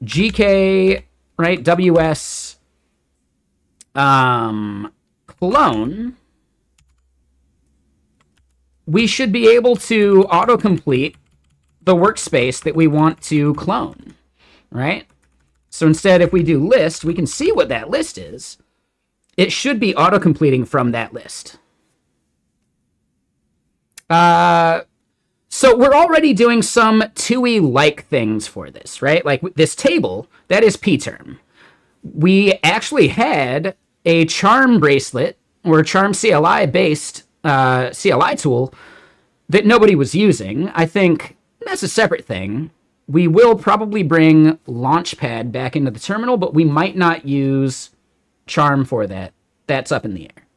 GK, right, WS clone, we should be able to autocomplete the workspace that we want to clone, right? So instead, if we do list, we can see what that list is. It should be autocompleting from that list. So we're already doing some TUI-like things for this, right? Like this table, that is pterm. We actually had a charm bracelet or a charm CLI-based CLI tool that nobody was using. I think that's a separate thing. We will probably bring Launchpad back into the terminal, but we might not use charm for that. That's up in the air.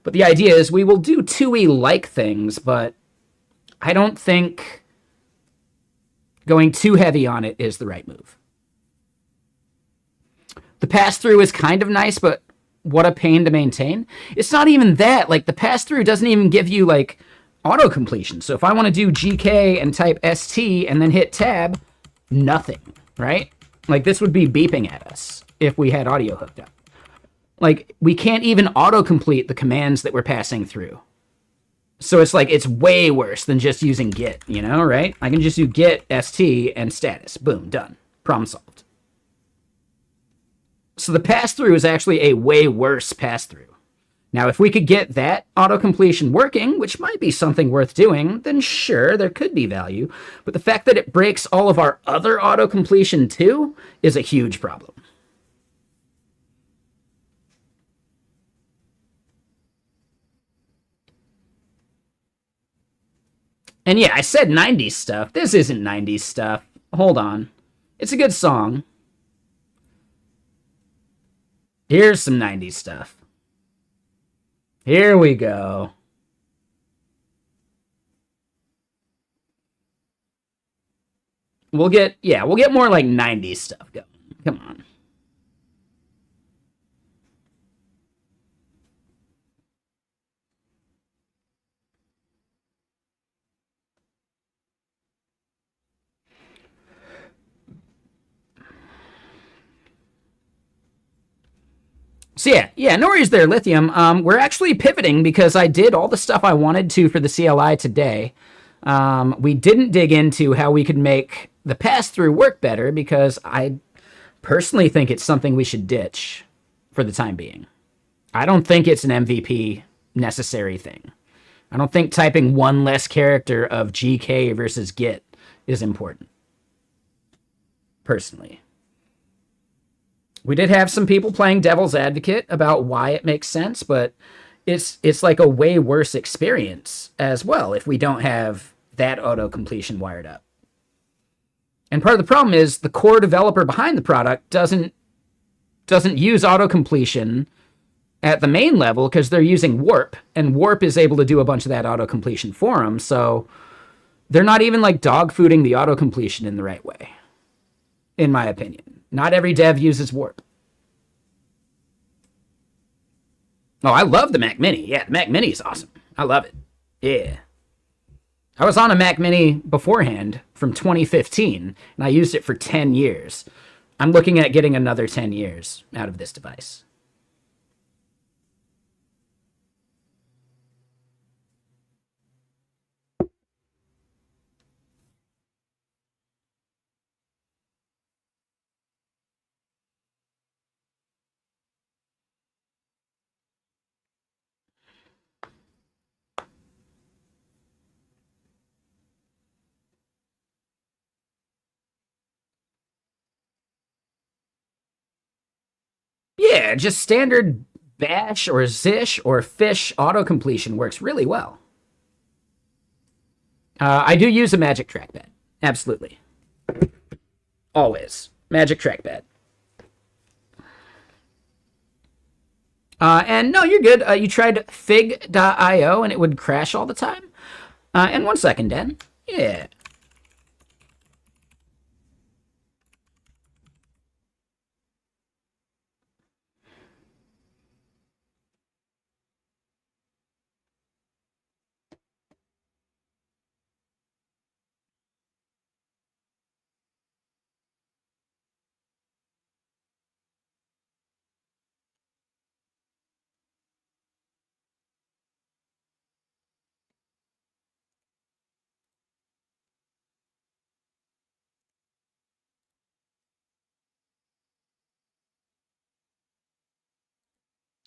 But the idea is we will do TUI-like things, but I don't think going too heavy on it is the right move. The pass-through is kind of nice, but what a pain to maintain. It's not even that. Like, the pass-through doesn't even give you, like, auto-completion. So if I want to do GK and type ST and then hit tab, nothing, right? Like, this would be beeping at us if we had audio hooked up. Like, we can't even auto-complete the commands that we're passing through. So it's like, it's way worse than just using git, you know, right? I can just do git, st, and status. Boom, done. Problem solved. So the pass-through is actually a way worse pass-through. Now, if we could get that auto-completion working, which might be something worth doing, then sure, there could be value. But the fact that it breaks all of our other auto-completion too is a huge problem. And yeah, I said 90s stuff. This isn't 90s stuff. Hold on. It's a good song. Here's some 90s stuff. Here we go. We'll get more like 90s stuff going. Come on. So yeah, no worries there, Lithium. We're actually pivoting because I did all the stuff I wanted to for the CLI today. We didn't dig into how we could make the pass-through work better because I personally think it's something we should ditch for the time being. I don't think it's an MVP necessary thing. I don't think typing one less character of GK versus Git is important. Personally. We did have some people playing devil's advocate about why it makes sense, but it's like a way worse experience as well if we don't have that auto-completion wired up. And part of the problem is the core developer behind the product doesn't use auto-completion at the main level because they're using Warp, and Warp is able to do a bunch of that auto-completion for them, so they're not even like dog-fooding the auto-completion in the right way, in my opinion. Not every dev uses Warp. Oh, I love the Mac Mini. Yeah, the Mac Mini is awesome. I love it. Yeah. I was on a Mac Mini beforehand from 2015, and I used it for 10 years. I'm looking at getting another 10 years out of this device. Yeah, just standard bash or zish or fish auto-completion works really well. I do use a magic trackpad. Absolutely. Always. Magic trackpad. And no, you're good. You tried fig.io and it would crash all the time. And 1 second, Dan. Yeah.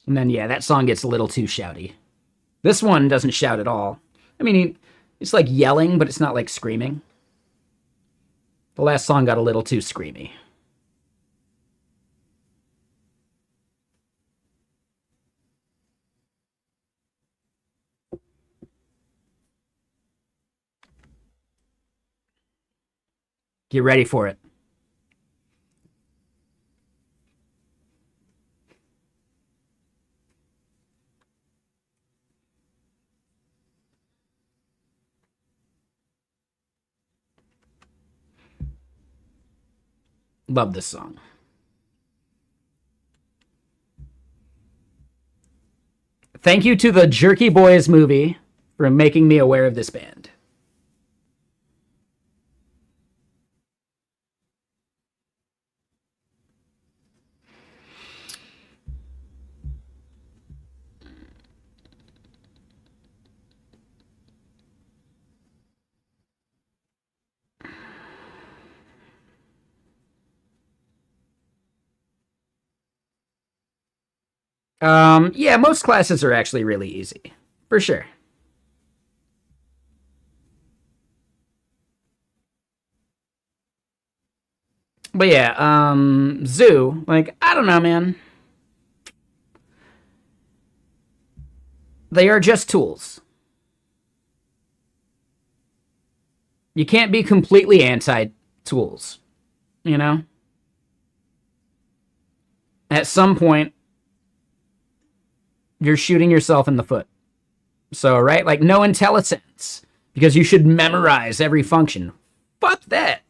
And then, yeah, that song gets a little too shouty. This one doesn't shout at all. I mean, it's like yelling, but it's not like screaming. The last song got a little too screamy. Get ready for it. Love this song. Thank you to the Jerky Boys movie for making me aware of this band. Yeah, most classes are actually really easy, for sure. But yeah, Zoo, like, I don't know, man. They are just tools. You can't be completely anti tools, you know? At some point, you're shooting yourself in the foot. So, right? Like, no IntelliSense, because you should memorize every function. Fuck that.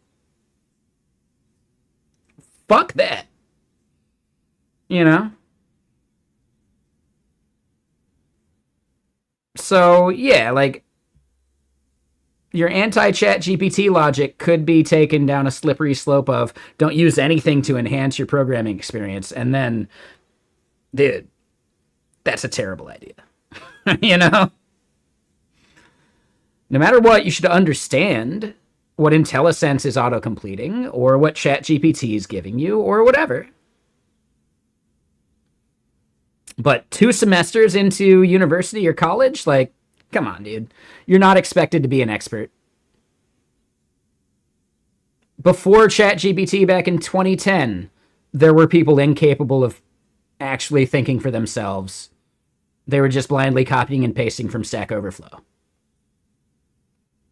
Fuck that. You know? So, yeah, like, your anti-chat GPT logic could be taken down a slippery slope of don't use anything to enhance your programming experience. And then, dude, that's a terrible idea. You know? No matter what, you should understand what IntelliSense is autocompleting or what ChatGPT is giving you or whatever. But 2 semesters into university or college, like, come on, dude. You're not expected to be an expert. Before ChatGPT back in 2010, there were people incapable of actually thinking for themselves. They were just blindly copying and pasting from Stack Overflow.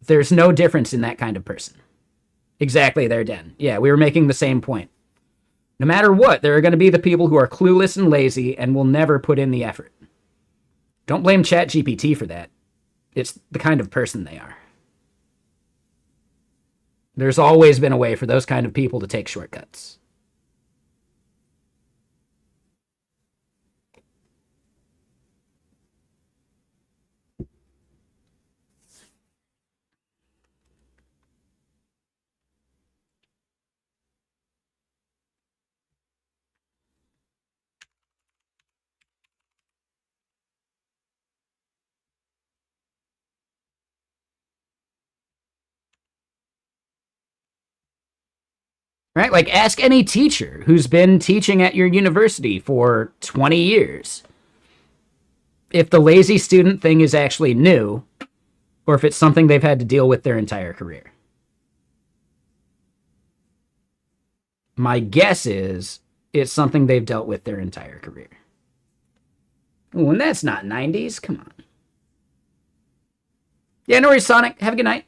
There's no difference in that kind of person. Exactly, they're dead. Yeah, we were making the same point. No matter what, there are going to be the people who are clueless and lazy and will never put in the effort. Don't blame ChatGPT for that. It's the kind of person they are. There's always been a way for those kind of people to take shortcuts. Right? Like, ask any teacher who's been teaching at your university for 20 years if the lazy student thing is actually new or if it's something they've had to deal with their entire career. My guess is it's something they've dealt with their entire career. Ooh, and that's not 90s. Come on. Yeah, no worries, Sonic. Have a good night.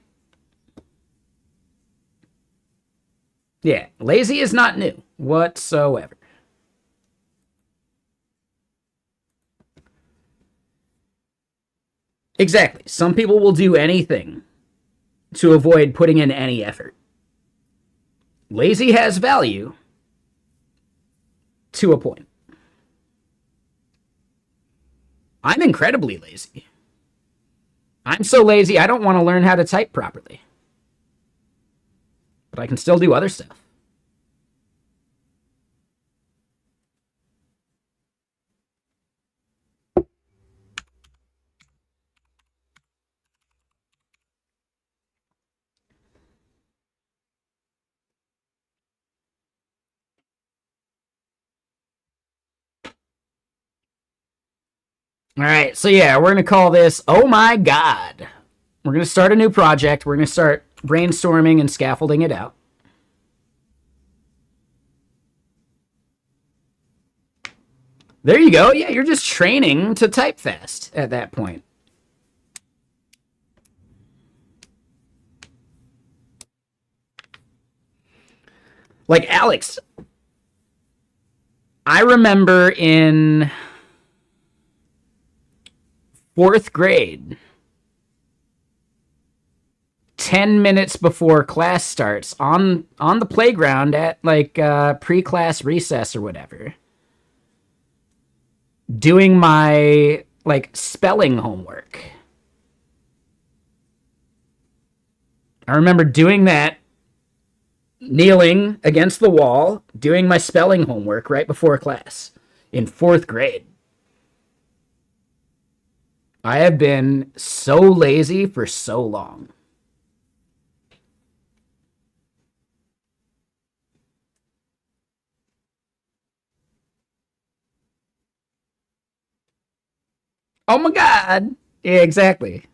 Yeah, lazy is not new whatsoever. Exactly. Some people will do anything to avoid putting in any effort. Lazy has value to a point. I'm incredibly lazy. I'm so lazy, I don't want to learn how to type properly. But I can still do other stuff. All right, so yeah, we're gonna call this Oh My God. We're gonna start a new project. We're gonna start brainstorming and scaffolding it out. There you go. Yeah, you're just training to type fast at that point. Like Alex, I remember in fourth grade, 10 minutes before class starts on the playground at like pre-class recess or whatever, doing my like spelling homework. I remember doing that, kneeling against the wall, doing my spelling homework right before class in fourth grade. I have been so lazy for so long. Oh my God. Yeah, exactly.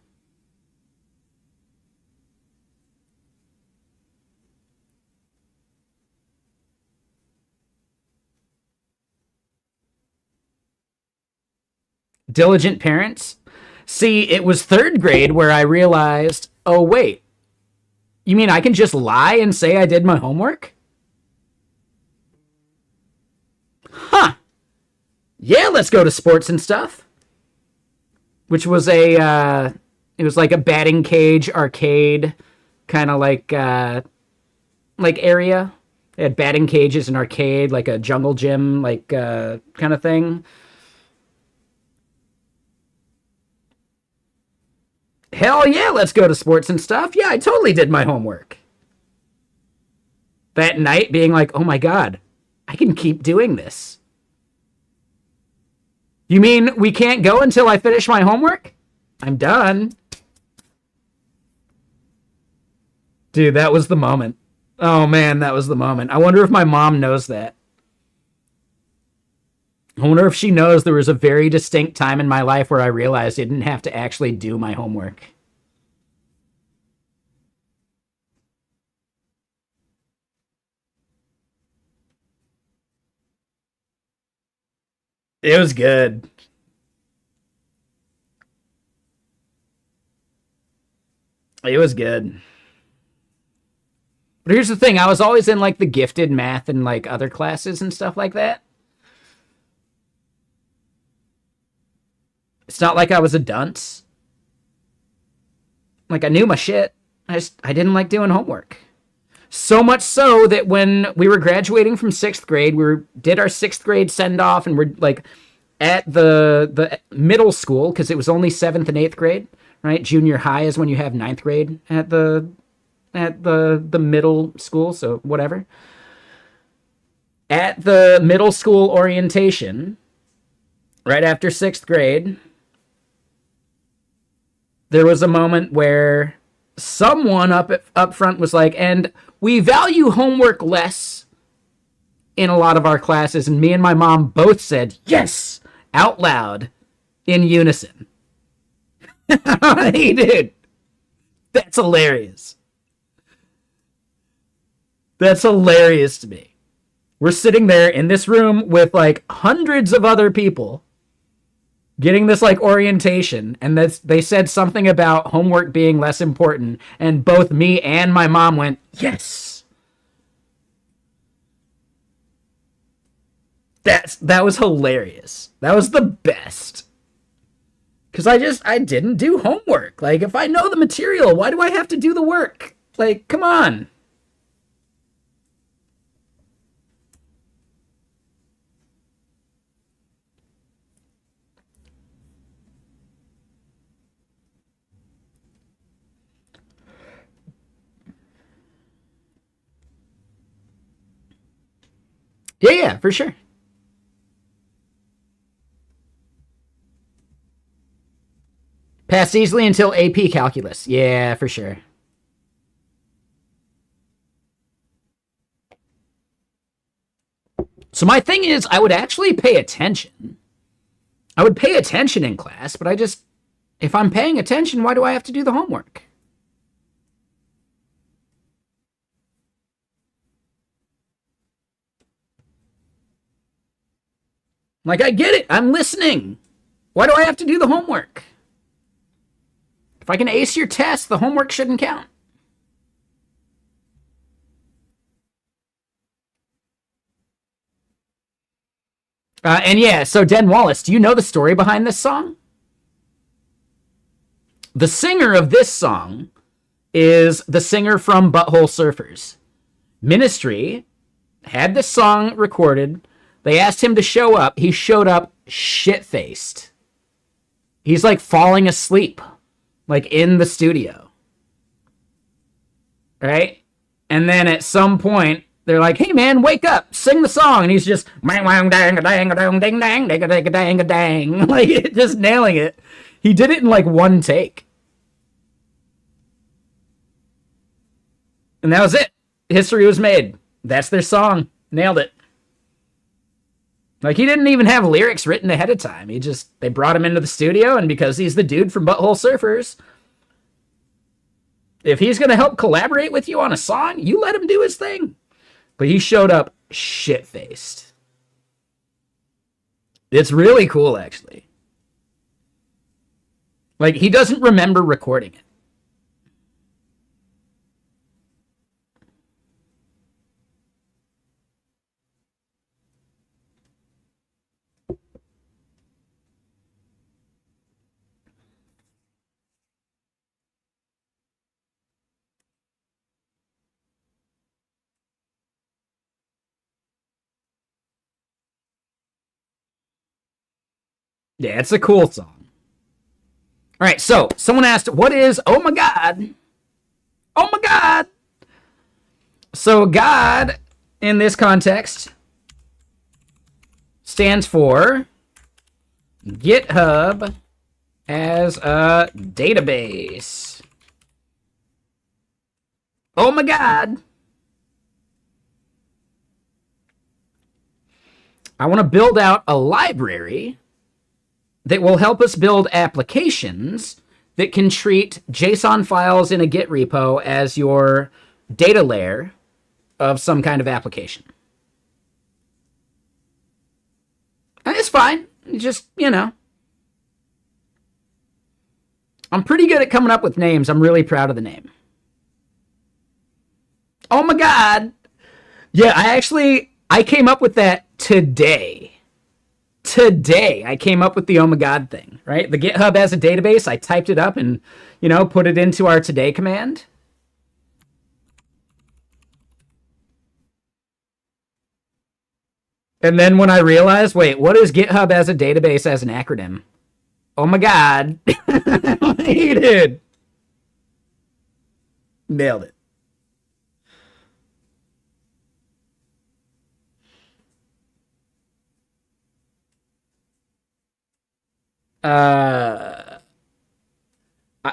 Diligent parents. See, it was third grade where I realized, oh, wait, you mean I can just lie and say I did my homework? Huh. Yeah, let's go to sports and stuff. Which was it was like a batting cage arcade kind of like area. They had batting cages and arcade, like a jungle gym, like kind of thing. Hell yeah, let's go to sports and stuff. Yeah, I totally did my homework. That night being like, oh my God, I can keep doing this. You mean we can't go until I finish my homework? I'm done. Dude, that was the moment. Oh man, that was the moment. I wonder if my mom knows that. I wonder if she knows there was a very distinct time in my life where I realized I didn't have to actually do my homework. It was good. It was good. But here's the thing, I was always in like the gifted math and like other classes and stuff like that. It's not like I was a dunce. Like I knew my shit. I didn't like doing homework. So much so that when we were graduating from sixth grade, did our sixth grade send off, and we're like at the middle school because it was only seventh and eighth grade, right? Junior high is when you have ninth grade at the middle school, so whatever. At the middle school orientation, right after sixth grade, there was a moment where someone up front was like, and we value homework less in a lot of our classes, and me and my mom both said yes out loud in unison. Hey, dude, that's hilarious. That's hilarious to me. We're sitting there in this room with like hundreds of other people getting this like orientation, and they said something about homework being less important, and both me and my mom went yes. That was hilarious. That was the best. Because I didn't do homework. Like, if I know the material, why do I have to do the work? Like, come on. Yeah, yeah, for sure. Passed easily until AP calculus. Yeah, for sure. So my thing is, I would actually pay attention. I would pay attention in class, but if I'm paying attention, why do I have to do the homework? Like, I get it. I'm listening. Why do I have to do the homework? If I can ace your test, the homework shouldn't count. And yeah, so Den Wallace, do you know the story behind this song? The singer of this song is the singer from Butthole Surfers. Ministry had this song recorded. They asked him to show up. He showed up shit-faced. He's like falling asleep, like in the studio. Right? And then at some point, they're like, hey man, wake up, sing the song. And he's just like just nailing it. He did it in like one take. And that was it. History was made. That's their song. Nailed it. Like, he didn't even have lyrics written ahead of time. They brought him into the studio, and because he's the dude from Butthole Surfers, if he's going to help collaborate with you on a song, you let him do his thing. But he showed up shit-faced. It's really cool, actually. Like, he doesn't remember recording it. Yeah, it's a cool song. All right, so someone asked, what is oh my God? Oh my God. So God, in this context, stands for GitHub as a database. Oh my God. I want to build out a library that will help us build applications that can treat JSON files in a Git repo as your data layer of some kind of application. And it's fine. Just, I'm pretty good at coming up with names. I'm really proud of the name. Oh my God. Yeah, I came up with that today. Today, I came up with the oh my God thing, right? The GitHub as a database, I typed it up and, put it into our today command. And then when I realized, wait, what is GitHub as a database as an acronym? Oh my God. He did. Nailed it.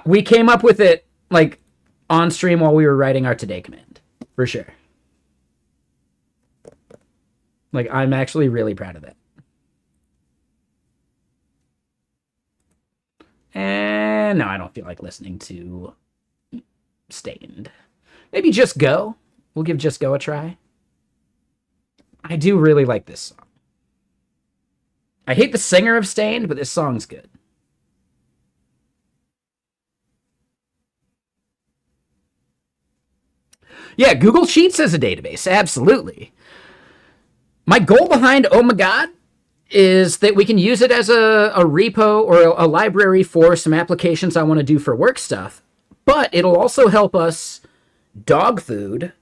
We came up with it like on stream while we were writing our today command, for sure. Like, I'm actually really proud of that. And no, I don't feel like listening to Stained. Maybe Just Go. We'll give Just Go a try. I do really like this song. I hate the singer of Stained, but this song's good. Yeah, Google Sheets as a database, absolutely. My goal behind Oh My God is that we can use it as a repo or a library for some applications I want to do for work stuff, but it'll also help us dog food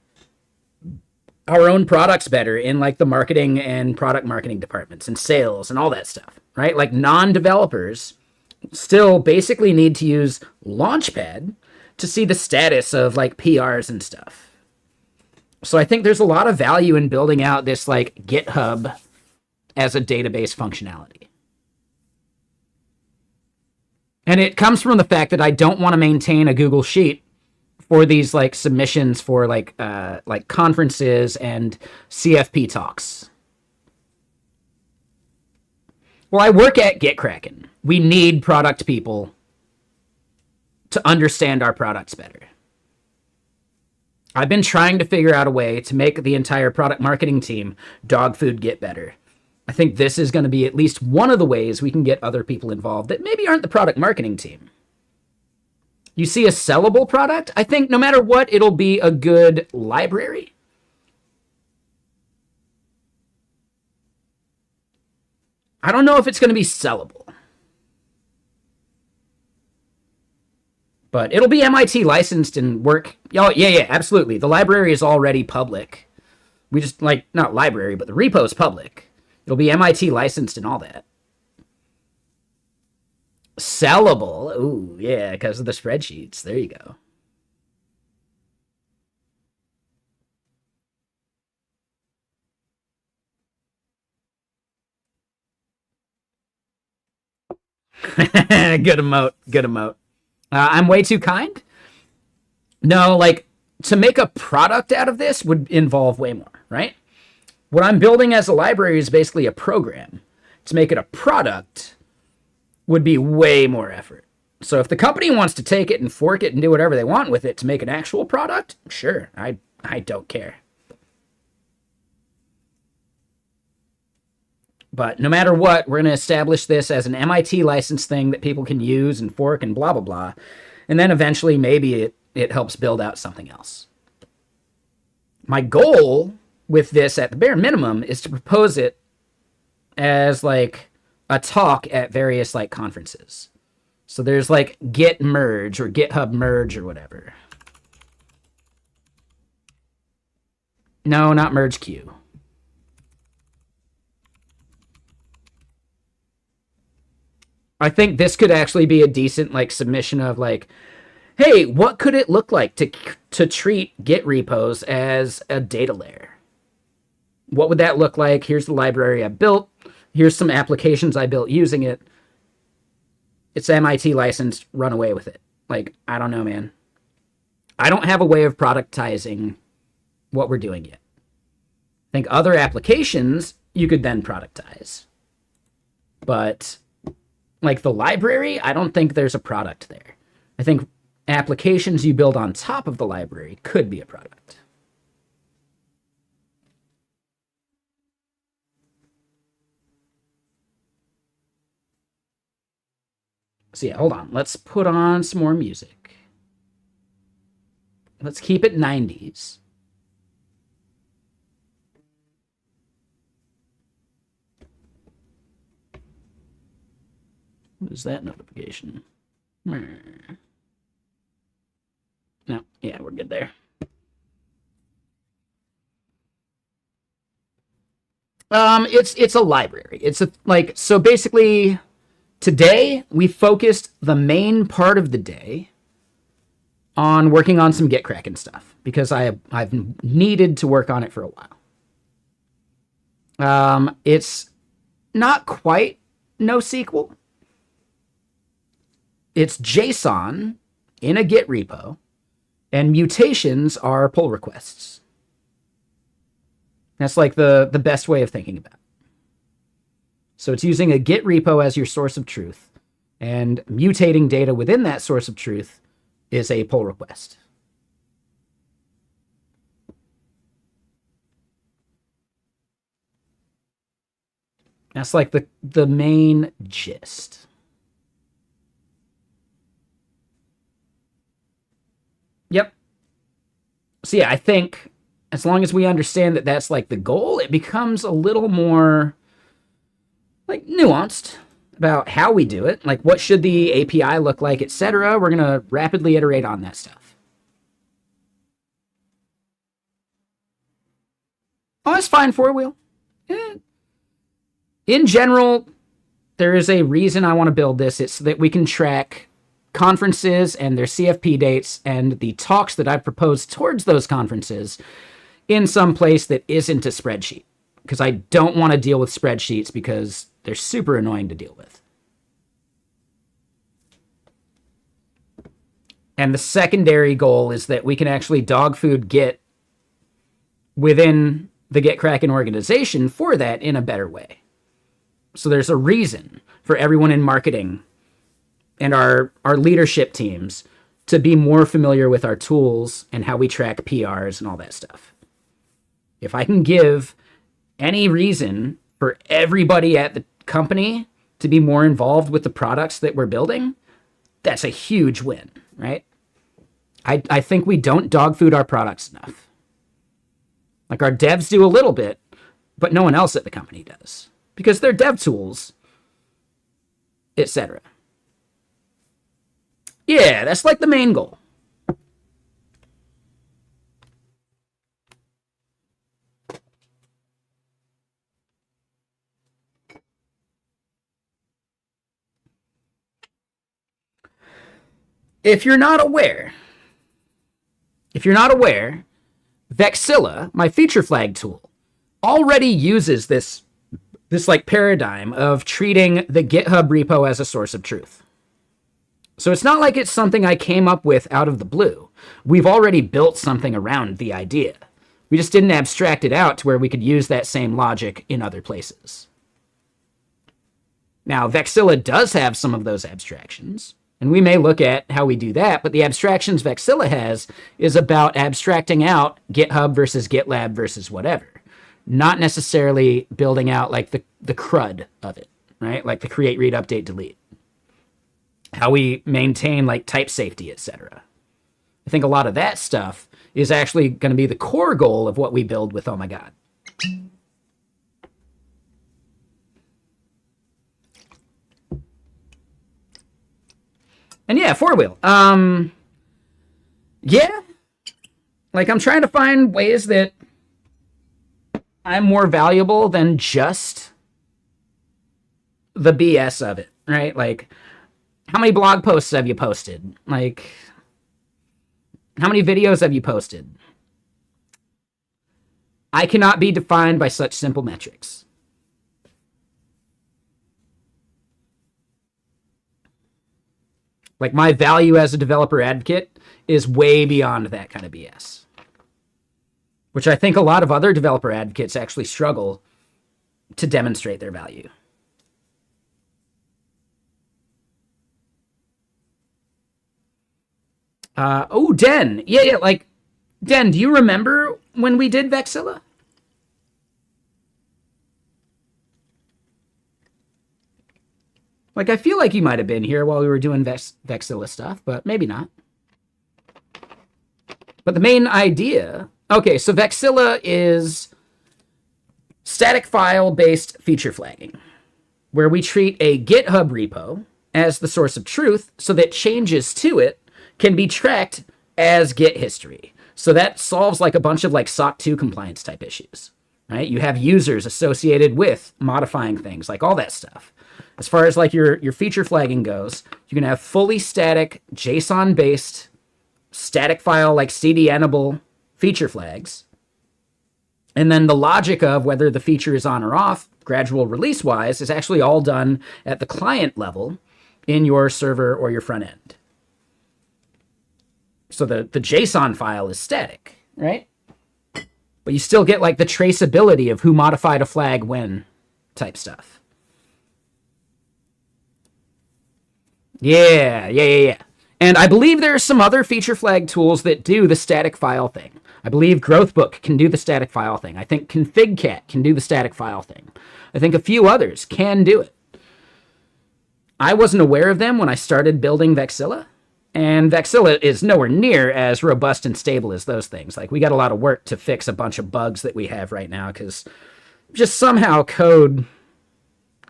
our own products better in like the marketing and product marketing departments and sales and all that stuff, right? Like non-developers still basically need to use Launchpad to see the status of like PRs and stuff. So I think there's a lot of value in building out this like GitHub as a database functionality. And it comes from the fact that I don't want to maintain a Google Sheet for these like submissions for like conferences and CFP talks. Well, I work at GitKraken. We need product people to understand our products better. I've been trying to figure out a way to make the entire product marketing team dog food Git better. I think this is going to be at least one of the ways we can get other people involved that maybe aren't the product marketing team. You see a sellable product? I think no matter what, it'll be a good library. I don't know if it's going to be sellable. But it'll be MIT licensed and work. Oh, yeah, absolutely. The library is already public. We just, like, not library, but the repo is public. It'll be MIT licensed and all that. Sellable. Ooh, yeah, because of the spreadsheets. There you go. Good emote. Good emote. I'm way too kind? No, like, to make a product out of this would involve way more, right? What I'm building as a library is basically a program. To make it a product would be way more effort. So if the company wants to take it and fork it and do whatever they want with it to make an actual product, sure, I don't care. But no matter what, we're going to establish this as an MIT licensed thing that people can use and fork and blah, blah, blah. And then eventually maybe it helps build out something else. My goal with this at the bare minimum is to propose it as like a talk at various like conferences. So there's like Git merge or GitHub merge or whatever. No, not merge queue. I think this could actually be a decent like submission of like, hey, what could it look like to treat Git repos as a data layer? What would that look like? Here's the library I built. Here's some applications I built using it. It's MIT licensed. Run away with it. Like, I don't know, man. I don't have a way of productizing what we're doing yet. I think other applications you could then productize. But like the library, I don't think there's a product there. I think applications you build on top of the library could be a product. So yeah, hold on. Let's put on some more music. Let's keep it 90s. What is that notification? No, yeah, we're good there. It's a library. It's a like so basically today we focused the main part of the day on working on some GitKraken stuff because I've needed to work on it for a while. It's not quite NoSQL. It's JSON in a Git repo, and mutations are pull requests. That's like the best way of thinking about it. So it's using a Git repo as your source of truth, and mutating data within that source of truth is a pull request. That's like the main gist. Yep. So yeah, I think as long as we understand that that's like the goal, it becomes a little more like nuanced about how we do it. Like what should the API look like, etc. We're going to rapidly iterate on that stuff. Oh, that's fine, four-wheel. Yeah. In general, there is a reason I want to build this. It's so that we can track conferences and their CFP dates and the talks that I've proposed towards those conferences in some place that isn't a spreadsheet. Because I don't want to deal with spreadsheets because they're super annoying to deal with. And the secondary goal is that we can actually dog food Git within the GitKraken organization for that in a better way. So there's a reason for everyone in marketing and our leadership teams to be more familiar with our tools and how we track PRs and all that stuff. If I can give any reason for everybody at the company to be more involved with the products that we're building, that's a huge win, right? I think we don't dog food our products enough. Like, our devs do a little bit, but no one else at the company does, because they're dev tools, etc. Yeah, that's like the main goal. If you're not aware, Vexilla, my feature flag tool, already uses this like paradigm of treating the GitHub repo as a source of truth. So it's not like it's something I came up with out of the blue. We've already built something around the idea. We just didn't abstract it out to where we could use that same logic in other places. Now, Vexilla does have some of those abstractions, and we may look at how we do that, but the abstractions Vexilla has is about abstracting out GitHub versus GitLab versus whatever, not necessarily building out like the CRUD of it, right? Like the create, read, update, delete. How we maintain like type safety, etc. I think a lot of that stuff is actually going to be the core goal of what we build with Oh My God. And yeah, 4-wheel. Yeah. Like, I'm trying to find ways that I'm more valuable than just the BS of it, right? Like, how many blog posts have you posted? Like, how many videos have you posted? I cannot be defined by such simple metrics. Like, my value as a developer advocate is way beyond that kind of BS. Which I think a lot of other developer advocates actually struggle to demonstrate their value. Oh, Den. Yeah, like, Den, do you remember when we did Vexilla? Like, I feel like you might have been here while we were doing Vexilla stuff, but maybe not. But the main idea... Okay, so Vexilla is static file-based feature flagging, where we treat a GitHub repo as the source of truth so that changes to it can be tracked as Git history. So that solves like a bunch of like SOC 2 compliance type issues, right? You have users associated with modifying things, like all that stuff. As far as like your feature flagging goes, you can have fully static JSON-based static file like CDNable feature flags. And then the logic of whether the feature is on or off, gradual release-wise, is actually all done at the client level in your server or your front end. So the JSON file is static, right? But you still get like the traceability of who modified a flag when type stuff. Yeah. And I believe there are some other feature flag tools that do the static file thing. I believe Growthbook can do the static file thing. I think ConfigCat can do the static file thing. I think a few others can do it. I wasn't aware of them when I started building Vexilla, and Vexilla is nowhere near as robust and stable as those things. Like, we got a lot of work to fix a bunch of bugs that we have right now, because just somehow code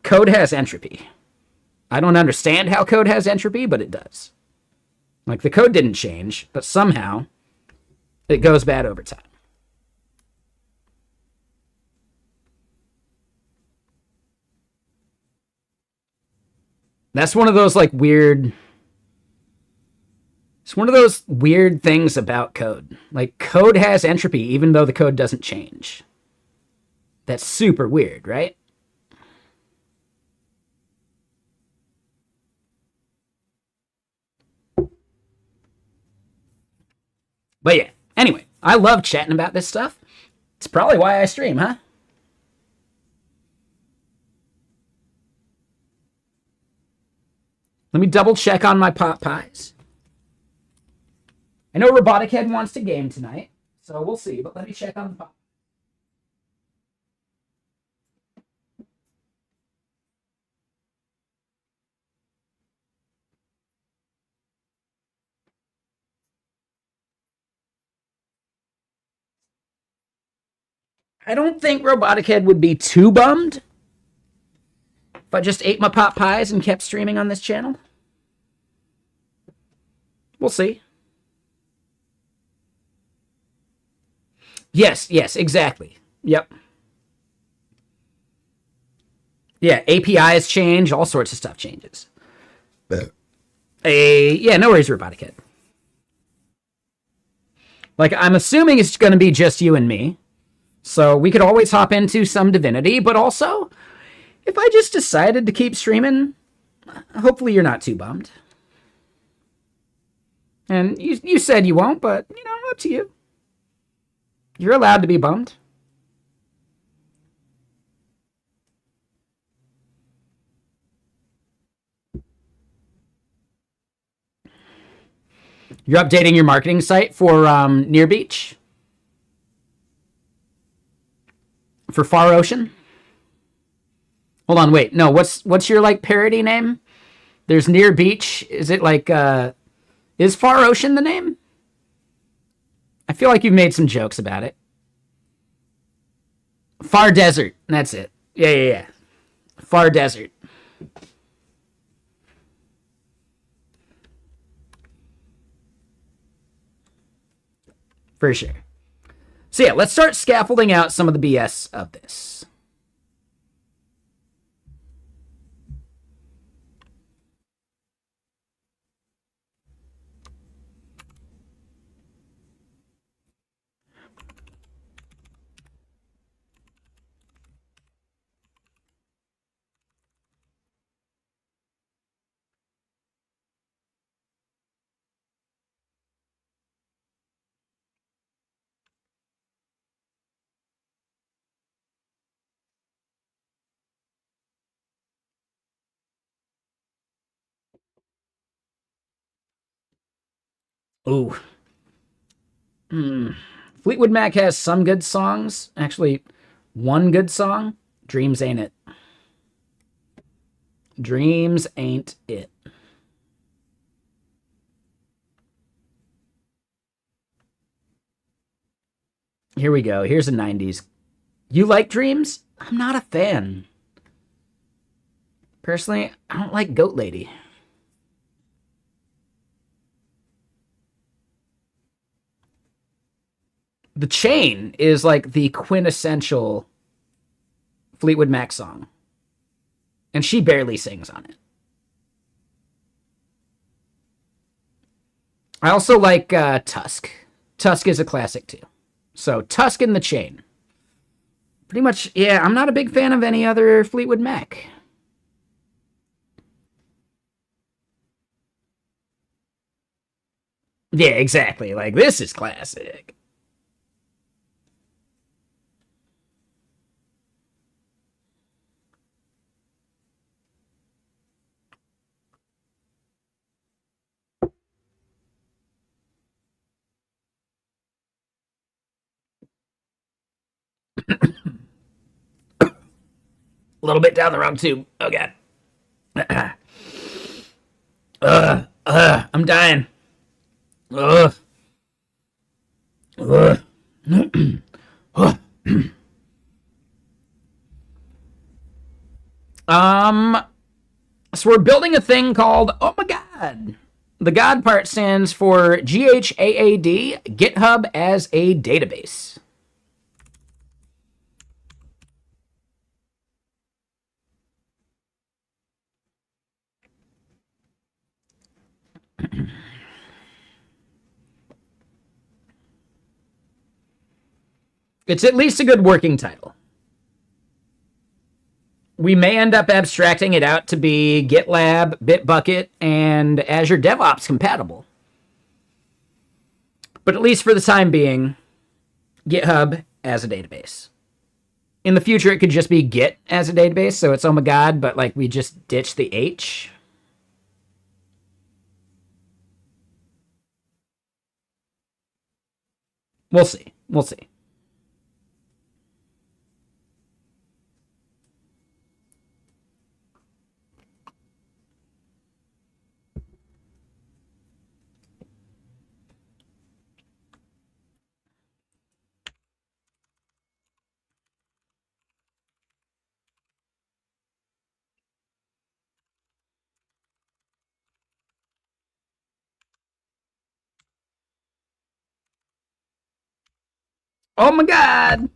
has entropy. I don't understand how code has entropy, but it does. Like, the code didn't change, but somehow it goes bad over time. That's one of those like weird... It's one of those weird things about code. Like, code has entropy even though the code doesn't change. That's super weird, right? But yeah, anyway, I love chatting about this stuff. It's probably why I stream, huh? Let me double check on my pot pies. I know Robotic Head wants to game tonight, so we'll see, but let me check on the pot. I don't think Robotic Head would be too bummed if I just ate my pot pies and kept streaming on this channel. We'll see. Yes, exactly. Yep. Yeah, APIs change, all sorts of stuff changes. Yeah, no worries, Robotic Head. Like, I'm assuming it's going to be just you and me. So we could always hop into some Divinity, but also, if I just decided to keep streaming, hopefully you're not too bummed. And you said you won't, but, you know, up to you. You're allowed to be bummed. You're updating your marketing site for Near Beach? For Far Ocean? Hold on, wait. No, what's your, like, parody name? There's Near Beach. Is it, like, is Far Ocean the name? I feel like you've made some jokes about it. Far Desert. That's it. Yeah. Far Desert. For sure. So yeah, let's start scaffolding out some of the BS of this. Ooh. Fleetwood Mac has some good songs. Actually, one good song. Dreams Ain't It. Dreams Ain't It. Here we go. Here's a 90s. You like Dreams? I'm not a fan. Personally, I don't like Goat Lady. The Chain is like the quintessential Fleetwood Mac song. And she barely sings on it. I also like Tusk. Tusk is a classic too. So Tusk and The Chain. Pretty much, yeah, I'm not a big fan of any other Fleetwood Mac. Yeah, exactly. Like, this is classic. A little bit down the wrong tube. Oh, God. I'm dying. So we're building a thing called Oh My God. The God part stands for GHAAD, GitHub as a database. It's at least a good working title. We may end up abstracting it out to be GitLab, Bitbucket, and Azure DevOps compatible. But at least for the time being, GitHub as a database. In the future, it could just be Git as a database, so it's oh my God, but like we just ditch the H. We'll see. We'll see. Oh my god!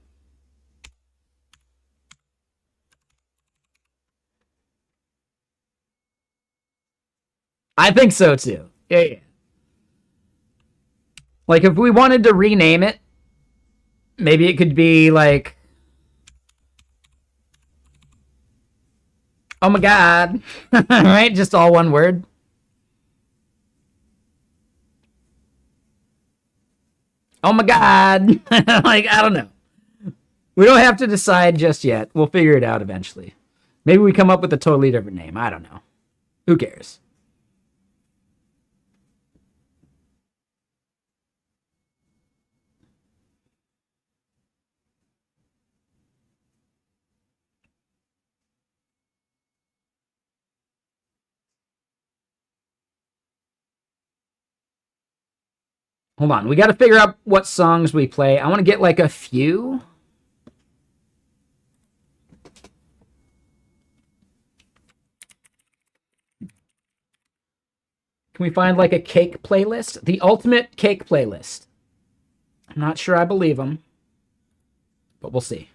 I think so too. Yeah. Like if we wanted to rename it, maybe it could be like, oh my god. Right? Just all one word. Oh my god. Like, I don't know. We don't have to decide just yet. We'll figure it out eventually. Maybe we come up with a totally different name. I don't know. Who cares? Hold on. We got to figure out what songs we play. I want to get like a few. Can we find like a cake playlist? The ultimate cake playlist. I'm not sure I believe them, but we'll see.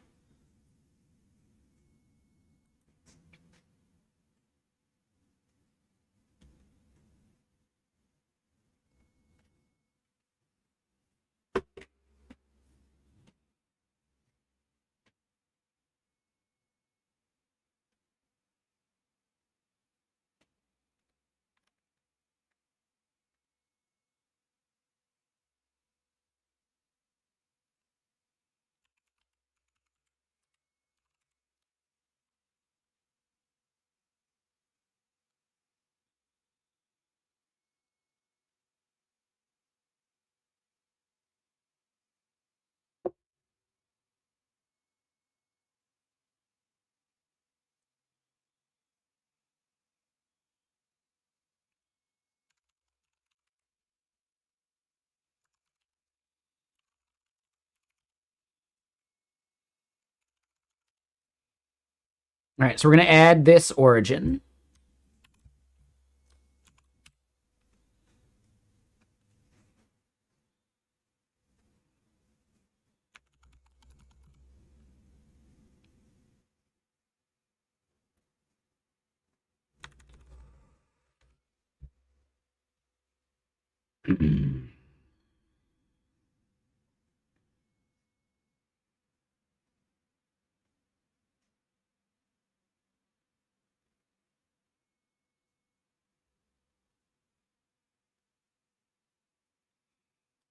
All right, so we're going to add this origin.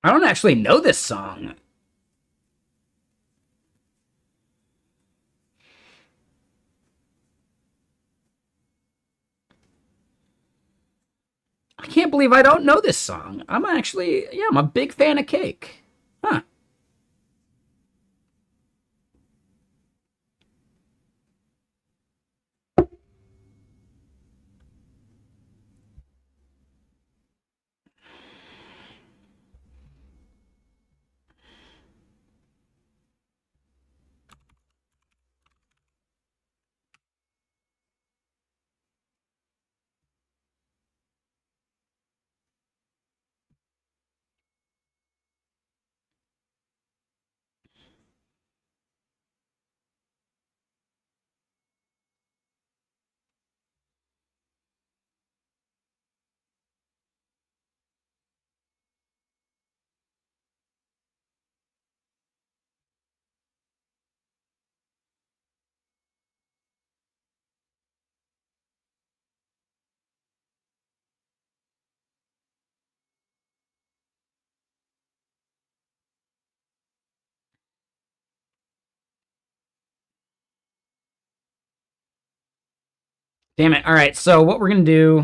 I don't actually know this song. I can't believe I don't know this song. I'm actually, yeah, I'm a big fan of cake. Huh. Damn it. All right, so what we're going to do.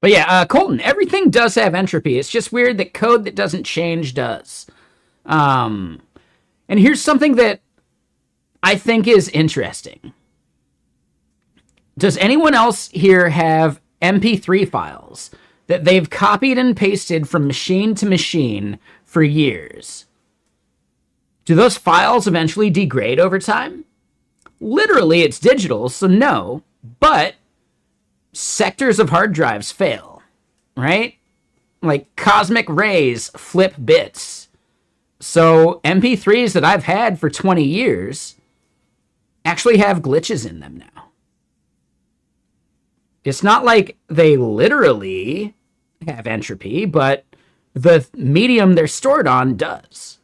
But yeah, Colton, everything does have entropy. It's just weird that code that doesn't change does. And here's something that I think is interesting. Does anyone else here have MP3 files that they've copied and pasted from machine to machine for years? Do those files eventually degrade over time? Literally, it's digital, so no, but sectors of hard drives fail, right? Like cosmic rays flip bits. So MP3s that I've had for 20 years actually have glitches in them now. It's not like they literally have entropy, but the medium they're stored on does.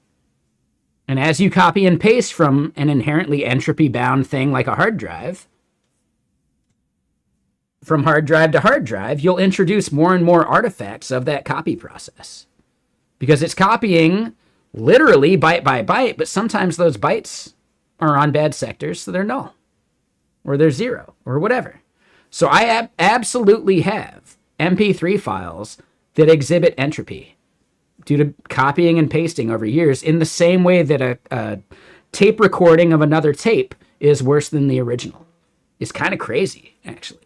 And as you copy and paste from an inherently entropy-bound thing like a hard drive, from hard drive to hard drive, you'll introduce more and more artifacts of that copy process. Because it's copying literally byte by byte, but sometimes those bytes are on bad sectors, so they're null. Or they're zero, or whatever. So I absolutely have MP3 files that exhibit entropy due to copying and pasting over years, in the same way that a tape recording of another tape is worse than the original. It's kind of crazy, actually.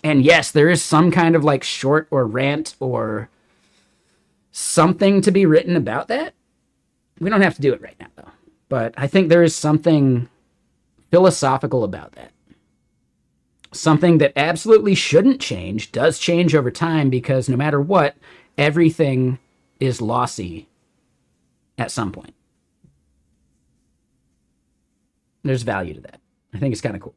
And yes, there is some kind of like short or rant or something to be written about that. We don't have to do it right now, though. But I think there is something philosophical about that. Something that absolutely shouldn't change does change over time, because no matter what, everything is lossy at some point. There's value to that. I think it's kind of cool.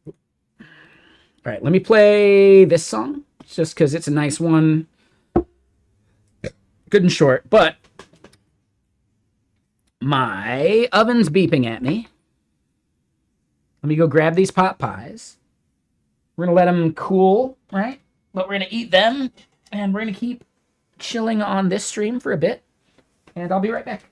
All right, let me play this song, just because it's a nice one. Good and short, but my oven's beeping at me. Let me go grab these pot pies. We're going to let them cool, right? But we're going to eat them, and we're going to keep chilling on this stream for a bit, and I'll be right back.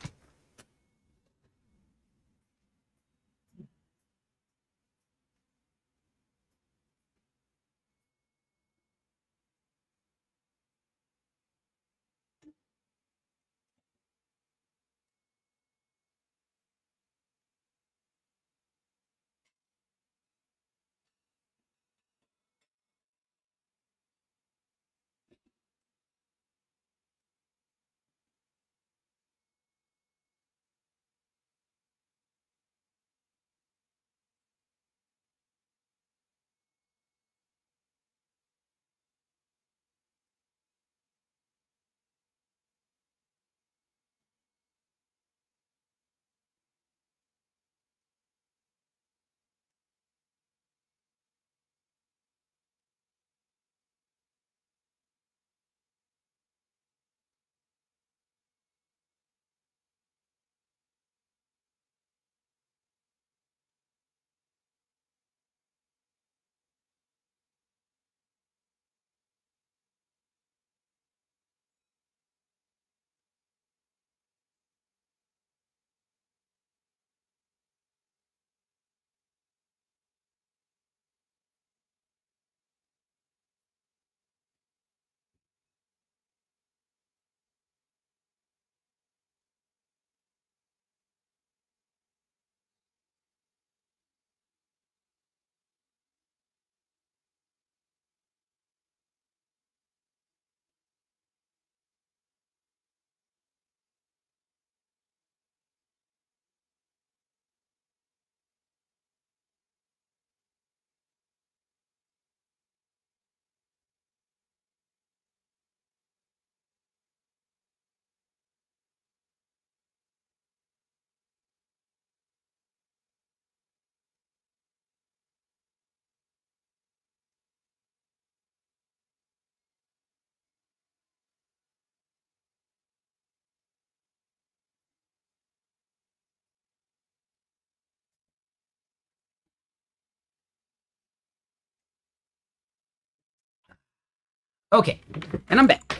Okay, and I'm back.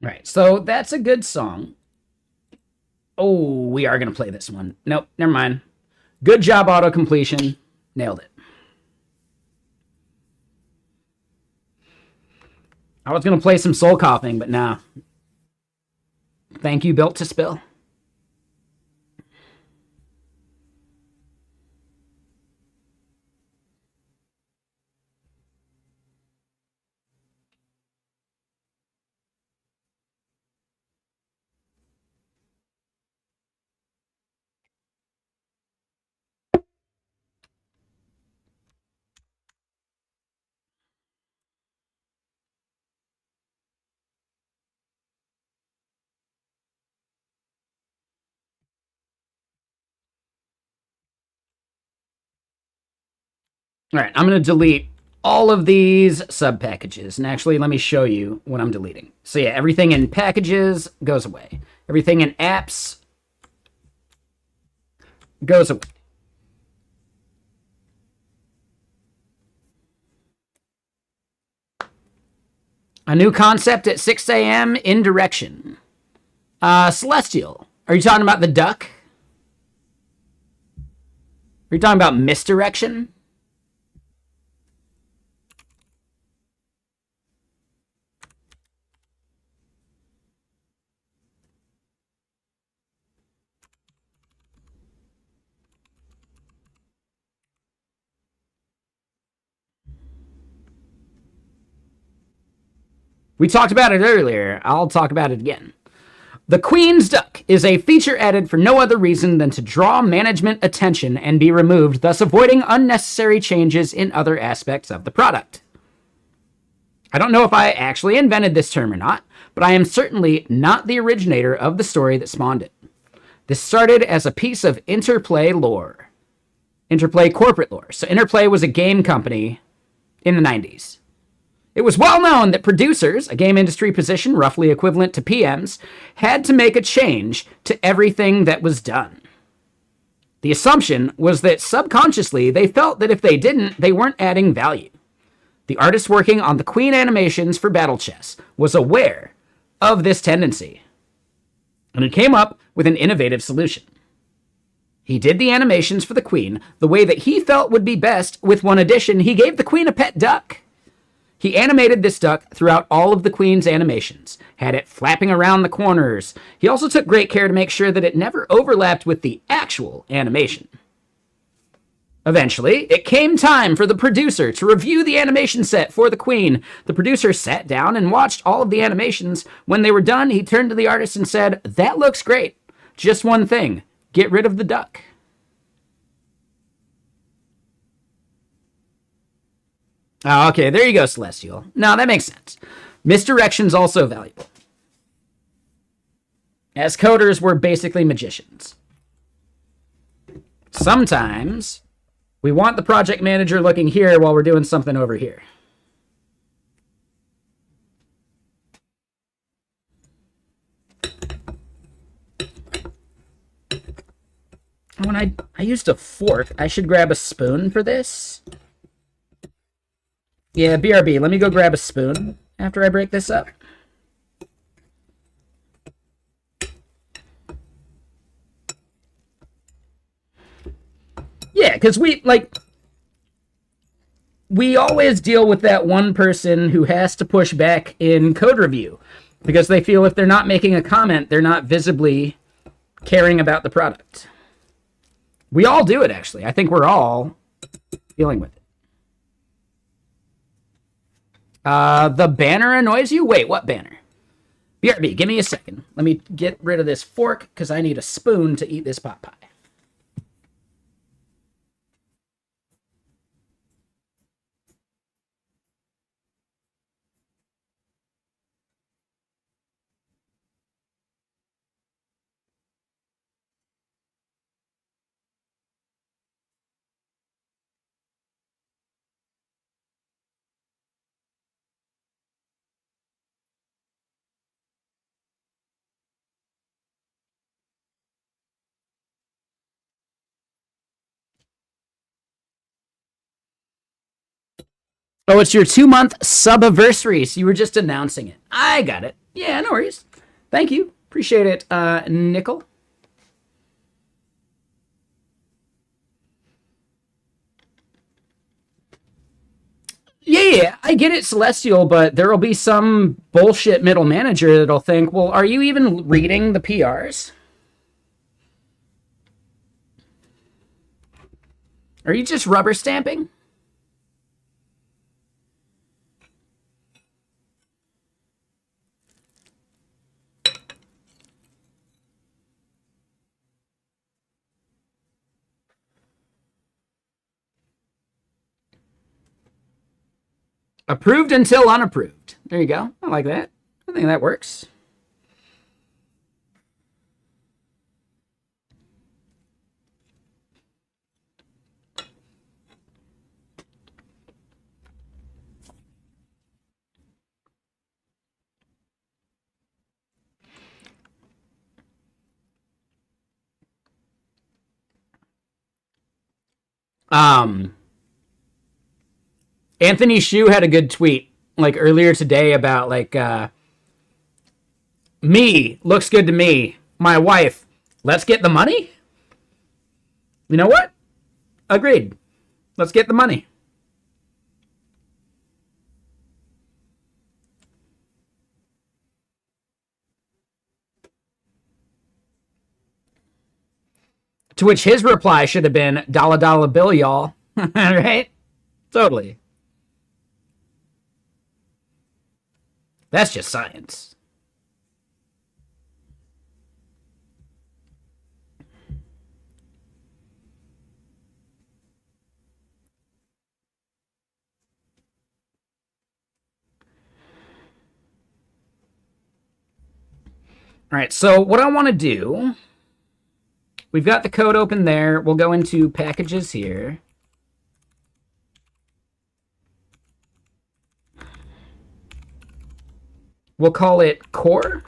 Right, so that's a good song. Oh, we are going to play this one. Nope, never mind. Good job, auto-completion. Nailed it. I was going to play some soul coughing, but nah. Thank you, Built to Spill. All right, I'm going to delete all of these sub packages. And actually, let me show you what I'm deleting. So yeah, everything in packages goes away. Everything in apps goes away. A new concept at 6 a.m. Indirection. Celestial. Are you talking about the duck? Are you talking about misdirection? We talked about it earlier. I'll talk about it again. The Queen's Duck is a feature added for no other reason than to draw management attention and be removed, thus avoiding unnecessary changes in other aspects of the product. I don't know if I actually invented this term or not, but I am certainly not the originator of the story that spawned it. This started as a piece of Interplay lore. Interplay corporate lore. So Interplay was a game company in the 90s. It was well known that producers, a game industry position roughly equivalent to PMs, had to make a change to everything that was done. The assumption was that subconsciously they felt that if they didn't, they weren't adding value. The artist working on the Queen animations for Battle Chess was aware of this tendency, and it came up with an innovative solution. He did the animations for the Queen the way that he felt would be best. With one addition, he gave the Queen a pet duck. He animated this duck throughout all of the Queen's animations, had it flapping around the corners. He also took great care to make sure that it never overlapped with the actual animation. Eventually, it came time for the producer to review the animation set for the Queen. The producer sat down and watched all of the animations. When they were done, he turned to the artist and said, "That looks great. Just one thing. Get rid of the duck." Oh, okay, there you go, Celestial. No, that makes sense. Misdirection's also valuable. As coders, we're basically magicians. Sometimes we want the project manager looking here while we're doing something over here. When I used a fork, I should grab a spoon for this. Yeah, BRB, let me go grab a spoon after I break this up. Yeah, because we always deal with that one person who has to push back in code review because they feel if they're not making a comment, they're not visibly caring about the product. We all do it, actually. I think we're all dealing with it. The banner annoys you? Wait, what banner? BRB, give me a second. Let me get rid of this fork because I need a spoon to eat this pot pie. Oh, it's your 2-month sub-anniversary, so you were just announcing it. I got it. Yeah, no worries. Thank you. Appreciate it, Nickel. Yeah, I get it, Celestial, but there'll be some bullshit middle manager that'll think, well, are you even reading the PRs? Are you just rubber stamping? Approved until unapproved. There you go. I like that. I think that works. Um, Anthony Shu had a good tweet like earlier today about like me looks good to me. My wife, let's get the money. You know what? Agreed. Let's get the money. To which his reply should have been dollar dollar bill, y'all. Right? Totally. That's just science. All right, so what I want to do, we've got the code open there. We'll go into packages here. We'll call it core.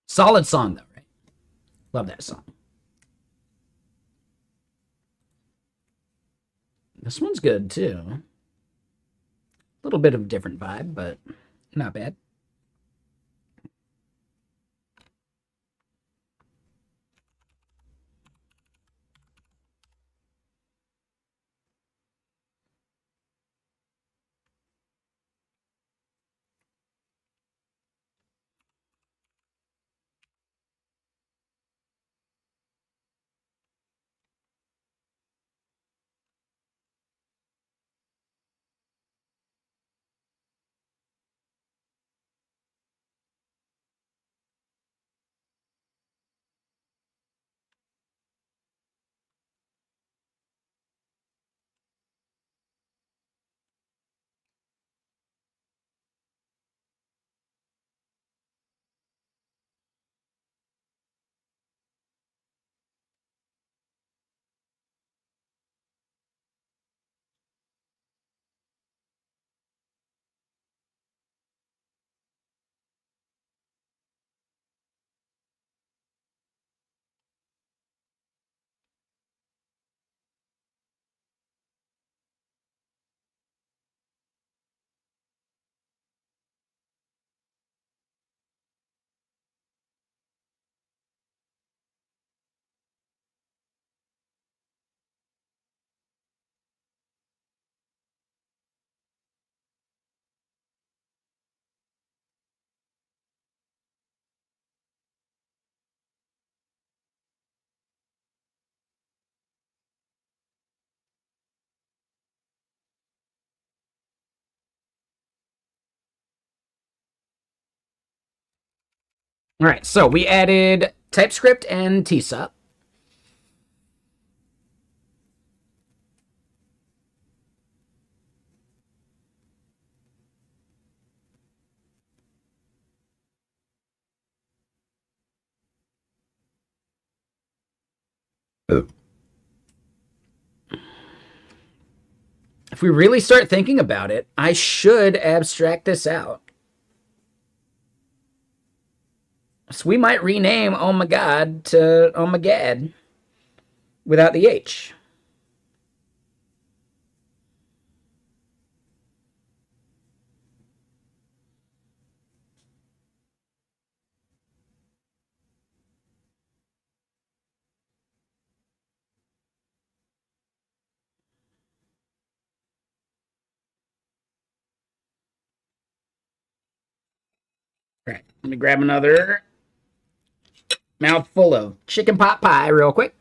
Solid song, though, right? Love that song. This one's good, too. A little bit of a different vibe, but not bad. All right, so we added TypeScript and TSUP. If we really start thinking about it, I should abstract this out. So we might rename Oh My God to Oh My Gad without the H. All right, let me grab another mouthful of chicken pot pie real quick.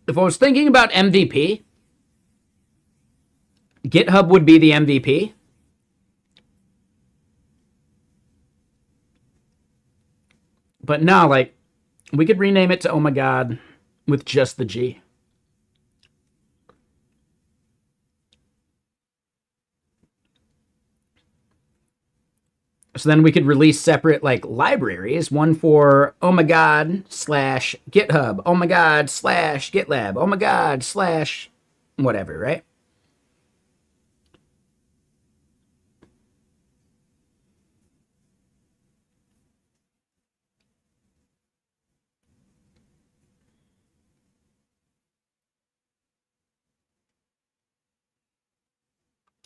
If I was thinking about MVP, GitHub would be the MVP. But no, like, we could rename it to Oh My God with just the G. So then we could release separate like libraries, one for Oh My God slash GitHub, Oh My God slash GitLab, Oh My God slash whatever, right?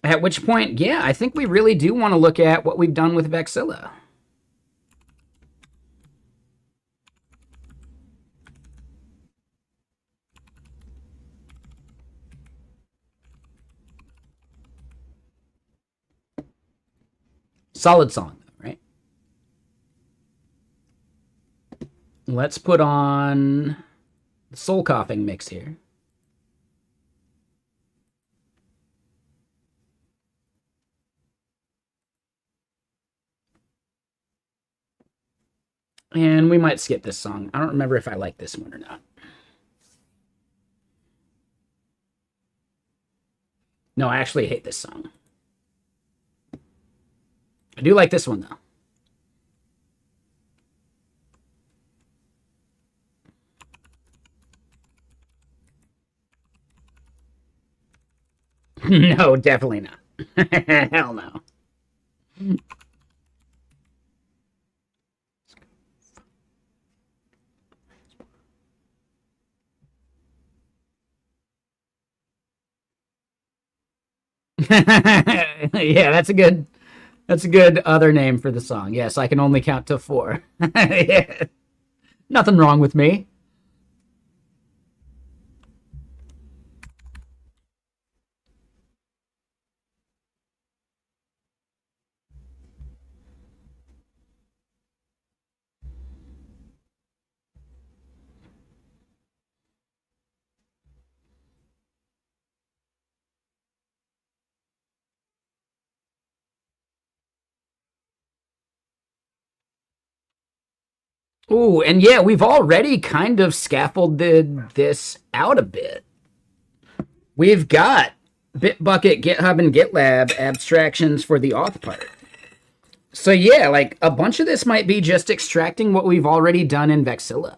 At which point, yeah, I think we really do want to look at what we've done with Vexilla. Solid song, right? Let's put on the soul coughing mix here. And we might skip this song. I don't remember if I like this one or not. No, I actually hate this song. I do like this one, though. No, definitely not. Hell no. Yeah, that's a good other name for the song. Yes, I can only count to 4. Yeah. Nothing wrong with me. Ooh, and yeah, we've already kind of scaffolded this out a bit. We've got Bitbucket, GitHub, and GitLab abstractions for the auth part. So yeah, like a bunch of this might be just extracting what we've already done in Vexilla.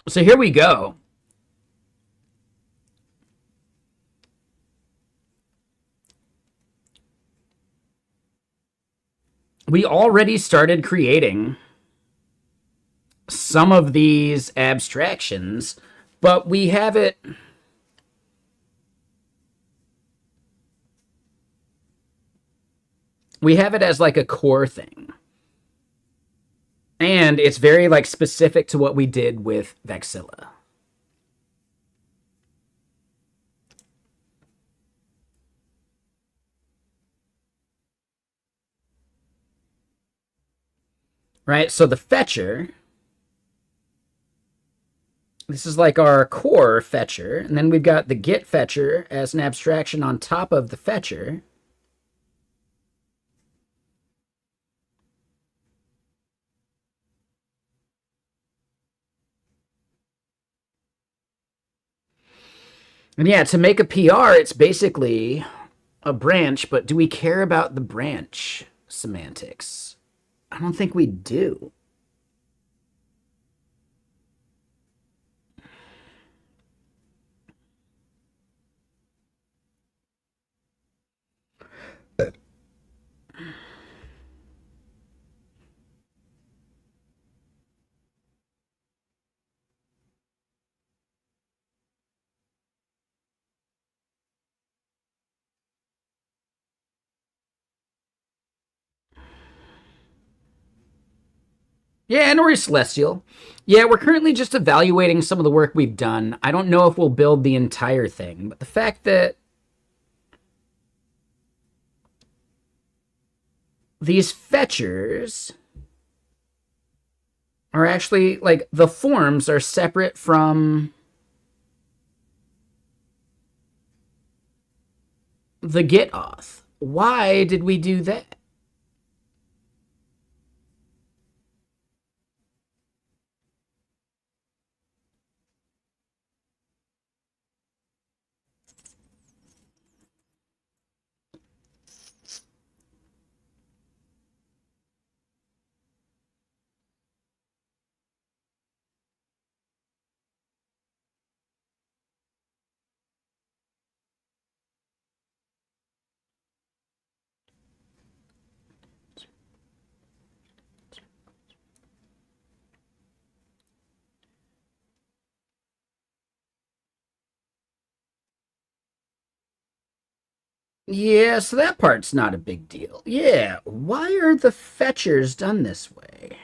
So here we go. We already started creating some of these abstractions, but we have it as like a core thing. And it's very like specific to what we did with Vexilla. Right? So the fetcher, this is like our core fetcher, and then we've got the get fetcher as an abstraction on top of the fetcher. And yeah, to make a PR, it's basically a branch, but do we care about the branch semantics? I don't think we do. Yeah, Nori Celestial. Yeah, we're currently just evaluating some of the work we've done. I don't know if we'll build the entire thing, but the fact that these fetchers are actually, like, the forms are separate from the get auth. Why did we do that? Yeah, so that part's not a big deal. Yeah, why are the fetchers done this way?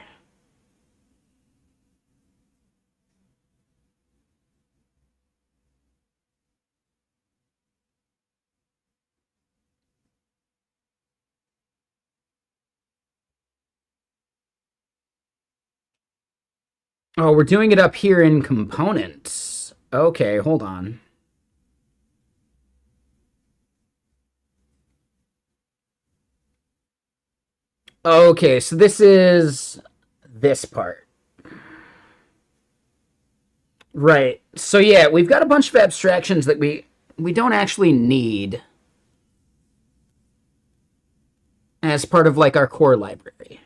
Oh, we're doing it up here in components. Okay, hold on. Okay, so this is this part. Right. So yeah, we've got a bunch of abstractions that we don't actually need as part of like our core library.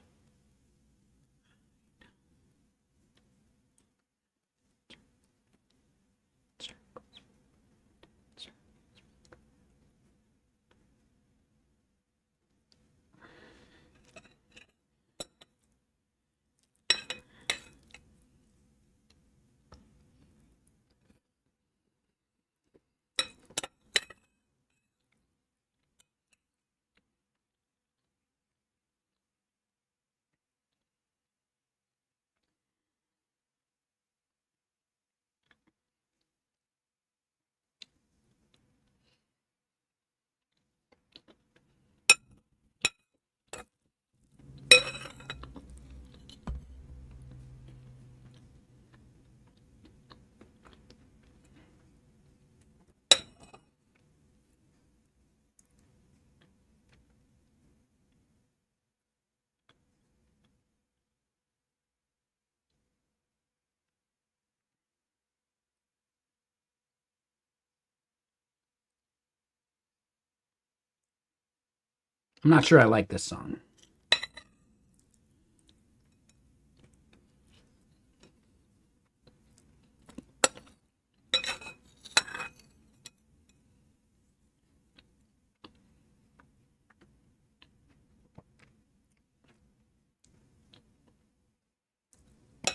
I'm not sure I like this song.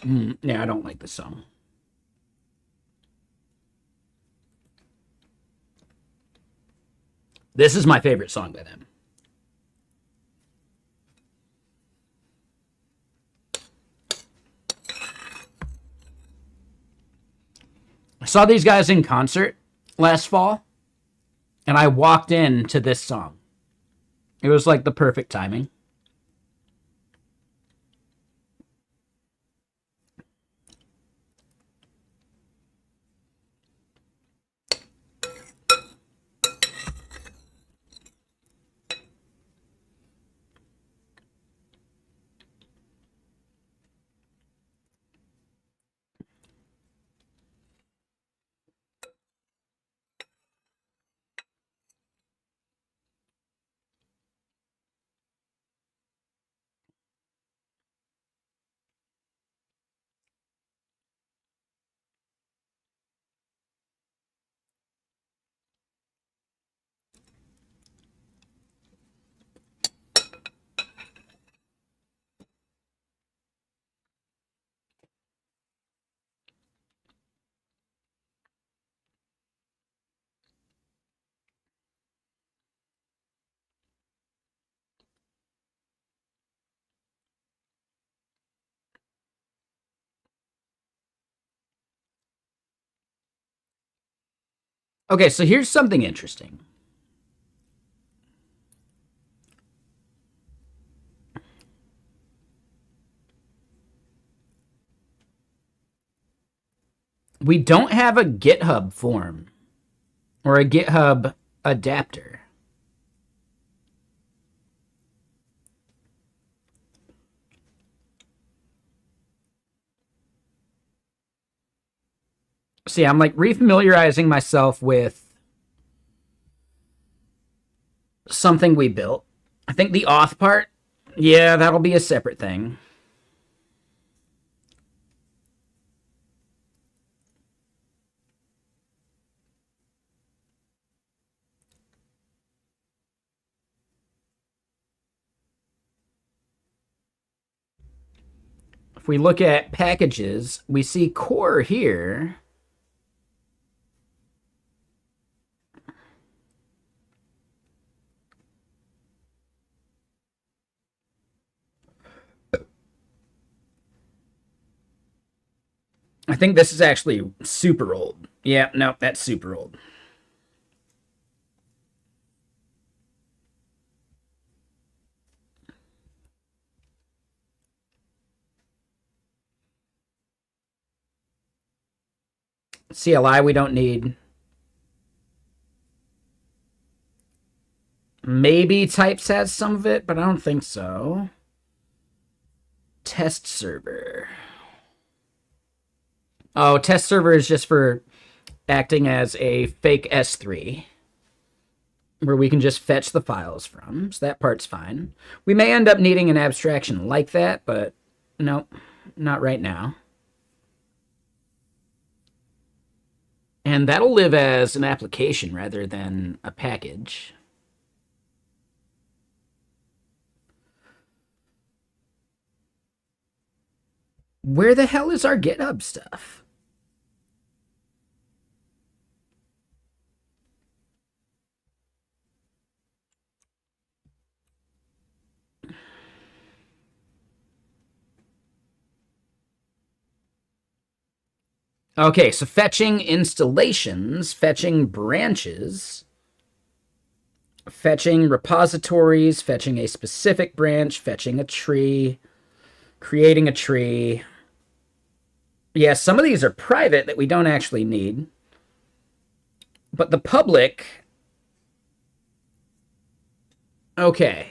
Yeah, I don't like this song. This is my favorite song by them. I saw these guys in concert last fall, and I walked into this song. It was like the perfect timing. Okay, so here's something interesting. We don't have a GitHub form or a GitHub adapter. See, I'm like refamiliarizing myself with something we built. I think the auth part, yeah, that'll be a separate thing. If we look at packages, we see core here. I think this is actually super old. Yeah, no, that's super old. CLI we don't need. Maybe types has some of it, but I don't think so. Test server. Oh, test server is just for acting as a fake S3 where we can just fetch the files from. So that part's fine. We may end up needing an abstraction like that, but no, not right now. And that'll live as an application rather than a package. Where the hell is our GitHub stuff? Okay, so fetching installations, fetching branches, fetching repositories, fetching a specific branch, fetching a tree, creating a tree. Yeah, some of these are private that we don't actually need. But the public... Okay.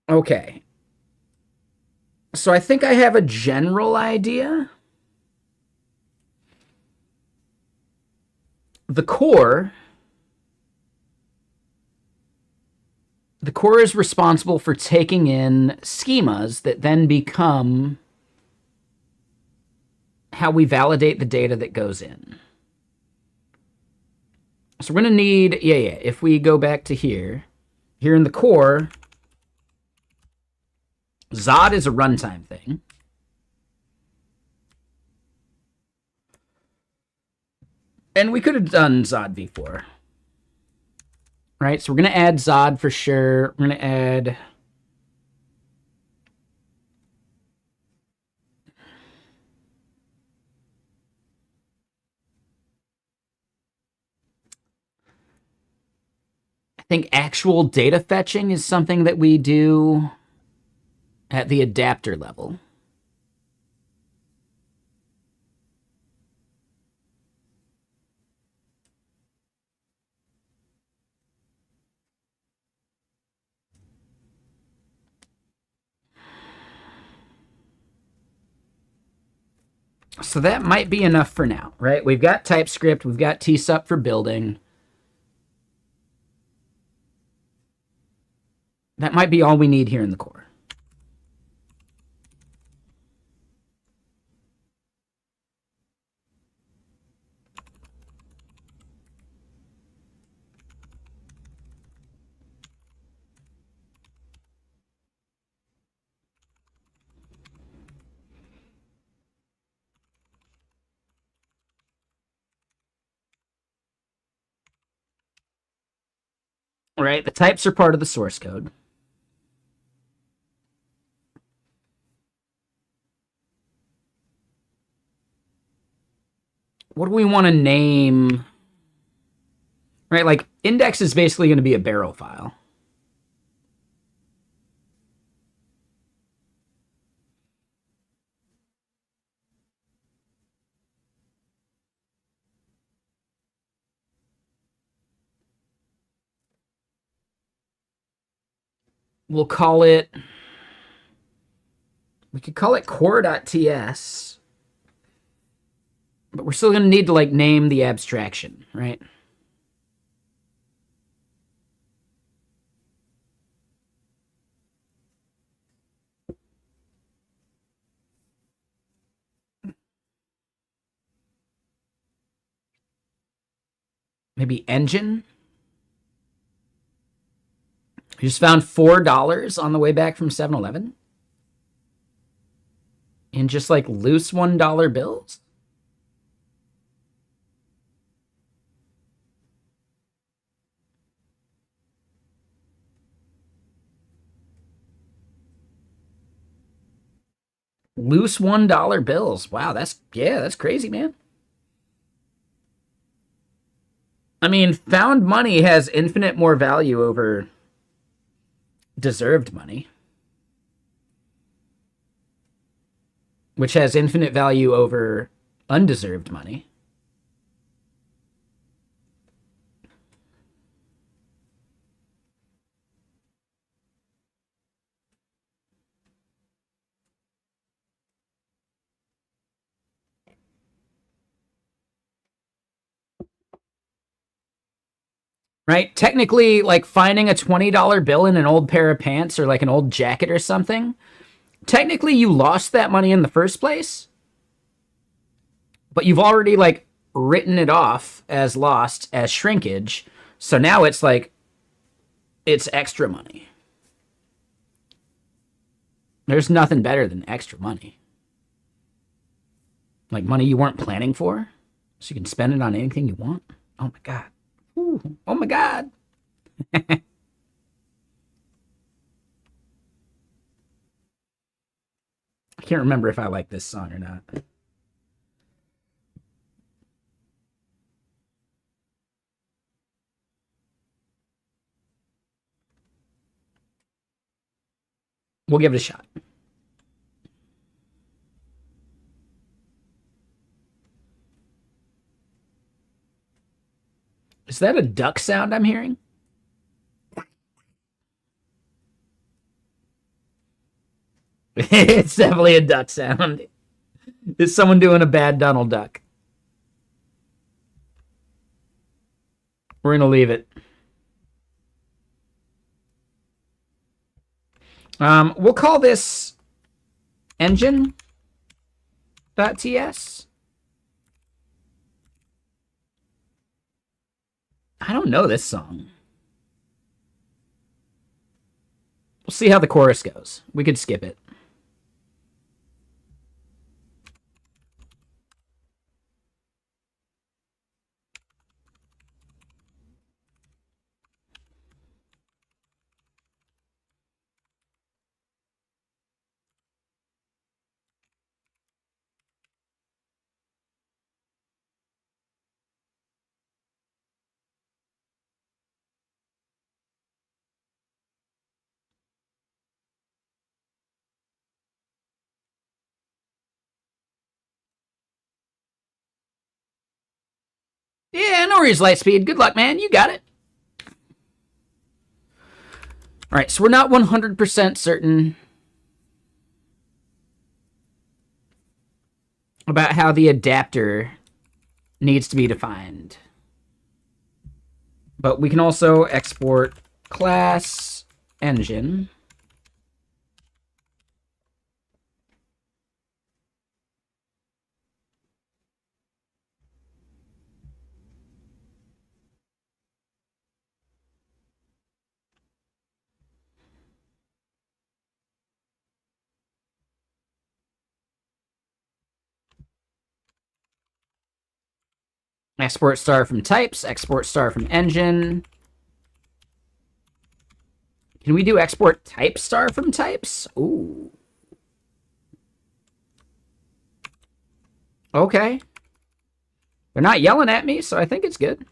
Okay. So I think I have a general idea. The core is responsible for taking in schemas that then become how we validate the data that goes in. So we're going to need, if we go back to here in the core, Zod is a runtime thing. And we could have done Zod v4. Right, so we're going to add Zod for sure. We're going to add... I think actual data fetching is something that we do at the adapter level. So that might be enough for now, right? We've got TypeScript, we've got tsup for building. That might be all we need here in the core. Right, the types are part of the source code. What do we want to name? Right, like index is basically going to be a barrel file. We'll call it, we could call it core.ts, but we're still going to need to like name the abstraction, right? Maybe engine. We just found $4 on the way back from 7-Eleven. In just like loose $1 bills. Loose $1 bills. Wow, that's crazy, man. I mean, found money has infinite more value over deserved money, which has infinite value over undeserved money. Right? Technically, like finding a $20 bill in an old pair of pants or like an old jacket or something, technically you lost that money in the first place, but you've already like written it off as lost, as shrinkage. So now it's like, it's extra money. There's nothing better than extra money. Like money you weren't planning for, so you can spend it on anything you want. Oh my God. Ooh, oh my God. I can't remember if I like this song or not. We'll give it a shot. Is that a duck sound I'm hearing? It's definitely a duck sound. Is someone doing a bad Donald Duck? We're going to leave it. We'll call this engine. Ts. I don't know this song. We'll see how the chorus goes. We could skip it. Yeah, no worries, Lightspeed. Good luck, man. You got it. All right, so we're not 100% certain about how the adapter needs to be defined. But we can also export class engine. Export star from types, export star from engine. Can we do export type star from types? Ooh. Okay. They're not yelling at me, so I think it's good.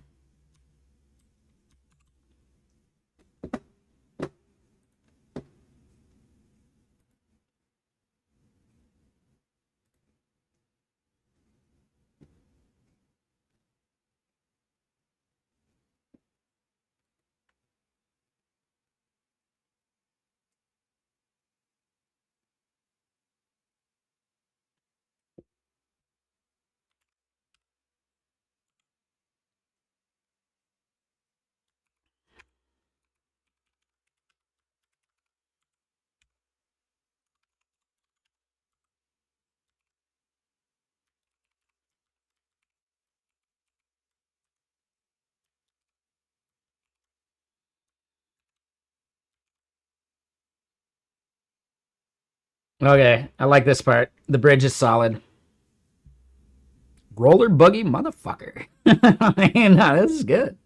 Okay, I like this part. The bridge is solid. Roller buggy motherfucker. No, this is good.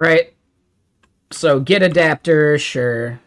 Right. So get adapter, sure.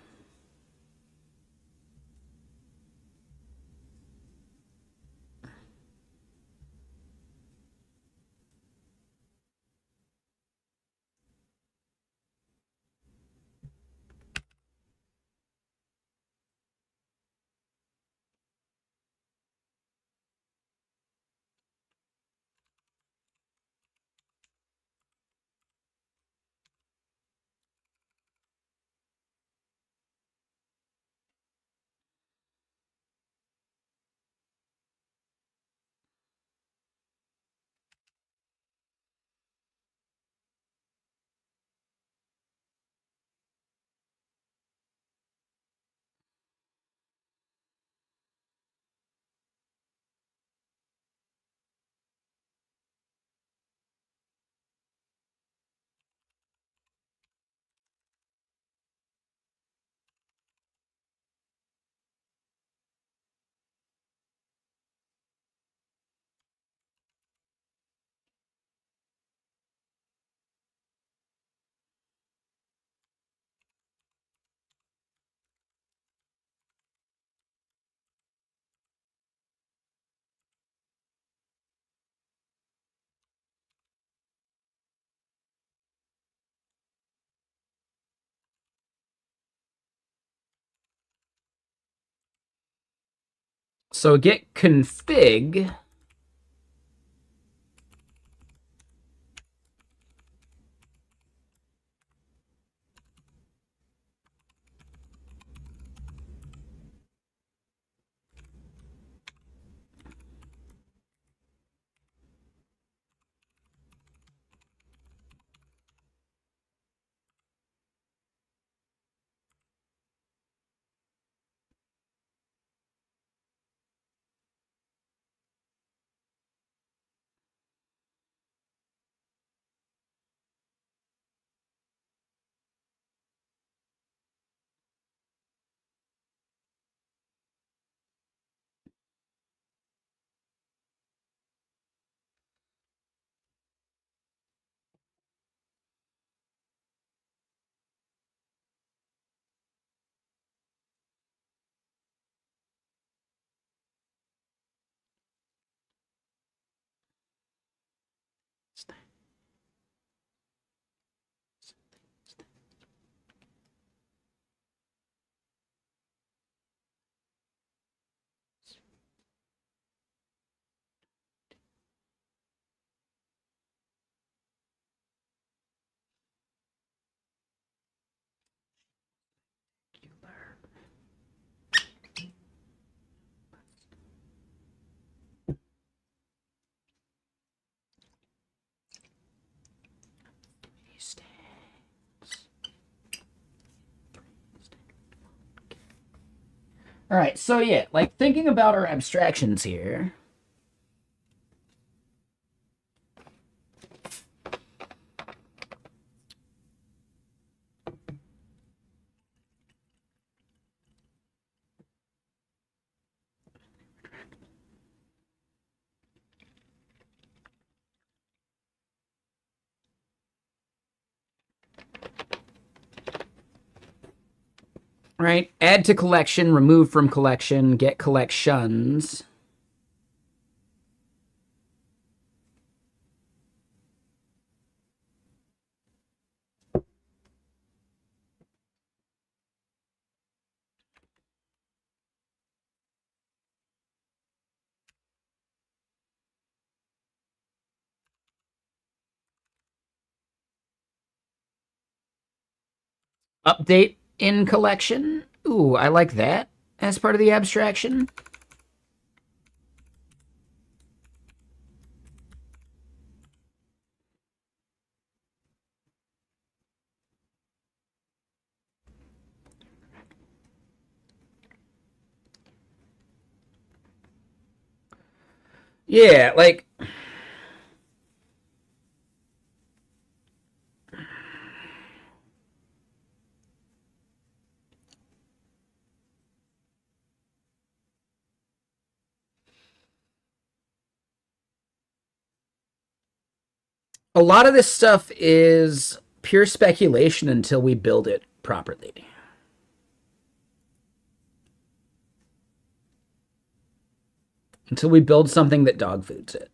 So git config. All right, so yeah, like thinking about our abstractions here. Right, add to collection, remove from collection, get collections. Update in collection. Ooh, I like that as part of the abstraction. Yeah, like a lot of this stuff is pure speculation until we build it properly. Until we build something that dog foods it.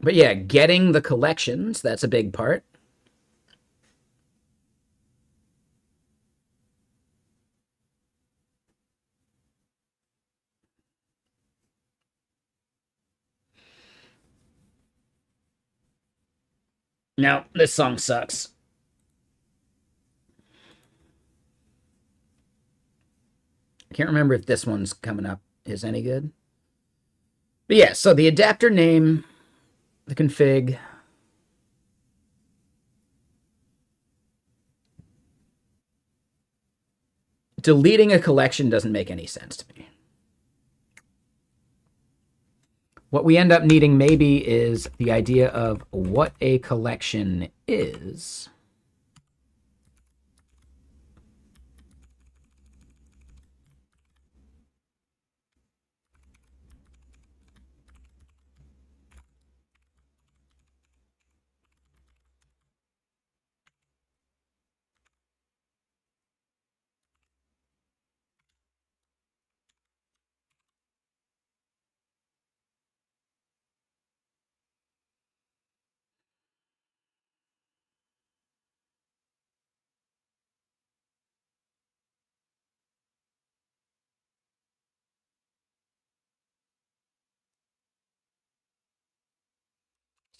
But yeah, getting the collections, that's a big part. No, this song sucks. I can't remember if this one's coming up is any good. But yeah, so the adapter name, the config. Deleting a collection doesn't make any sense to me. What we end up needing maybe is the idea of what a collection is.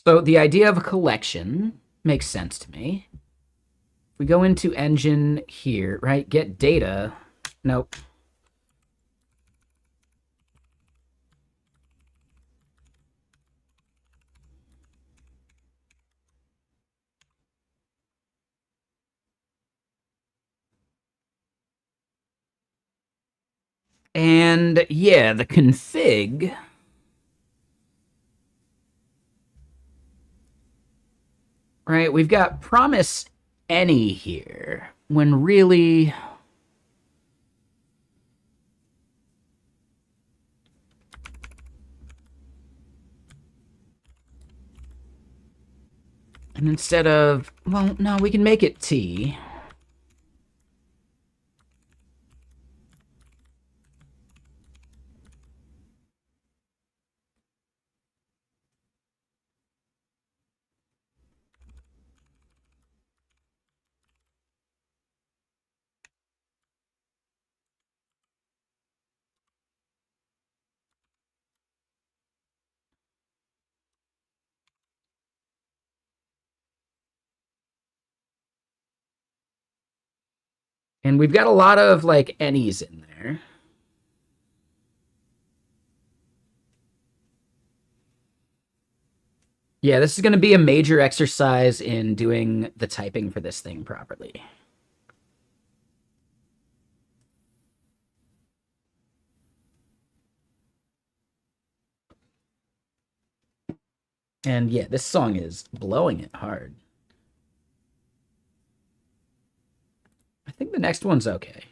So the idea of a collection makes sense to me. We go into engine here, right? Get data. Nope. And yeah, the config. Right, we've got promise any here when really and instead of, well, no, we can make it T. And we've got a lot of like any's in there. Yeah, this is going to be a major exercise in doing the typing for this thing properly. And yeah, this song is blowing it hard. I think the next one's okay.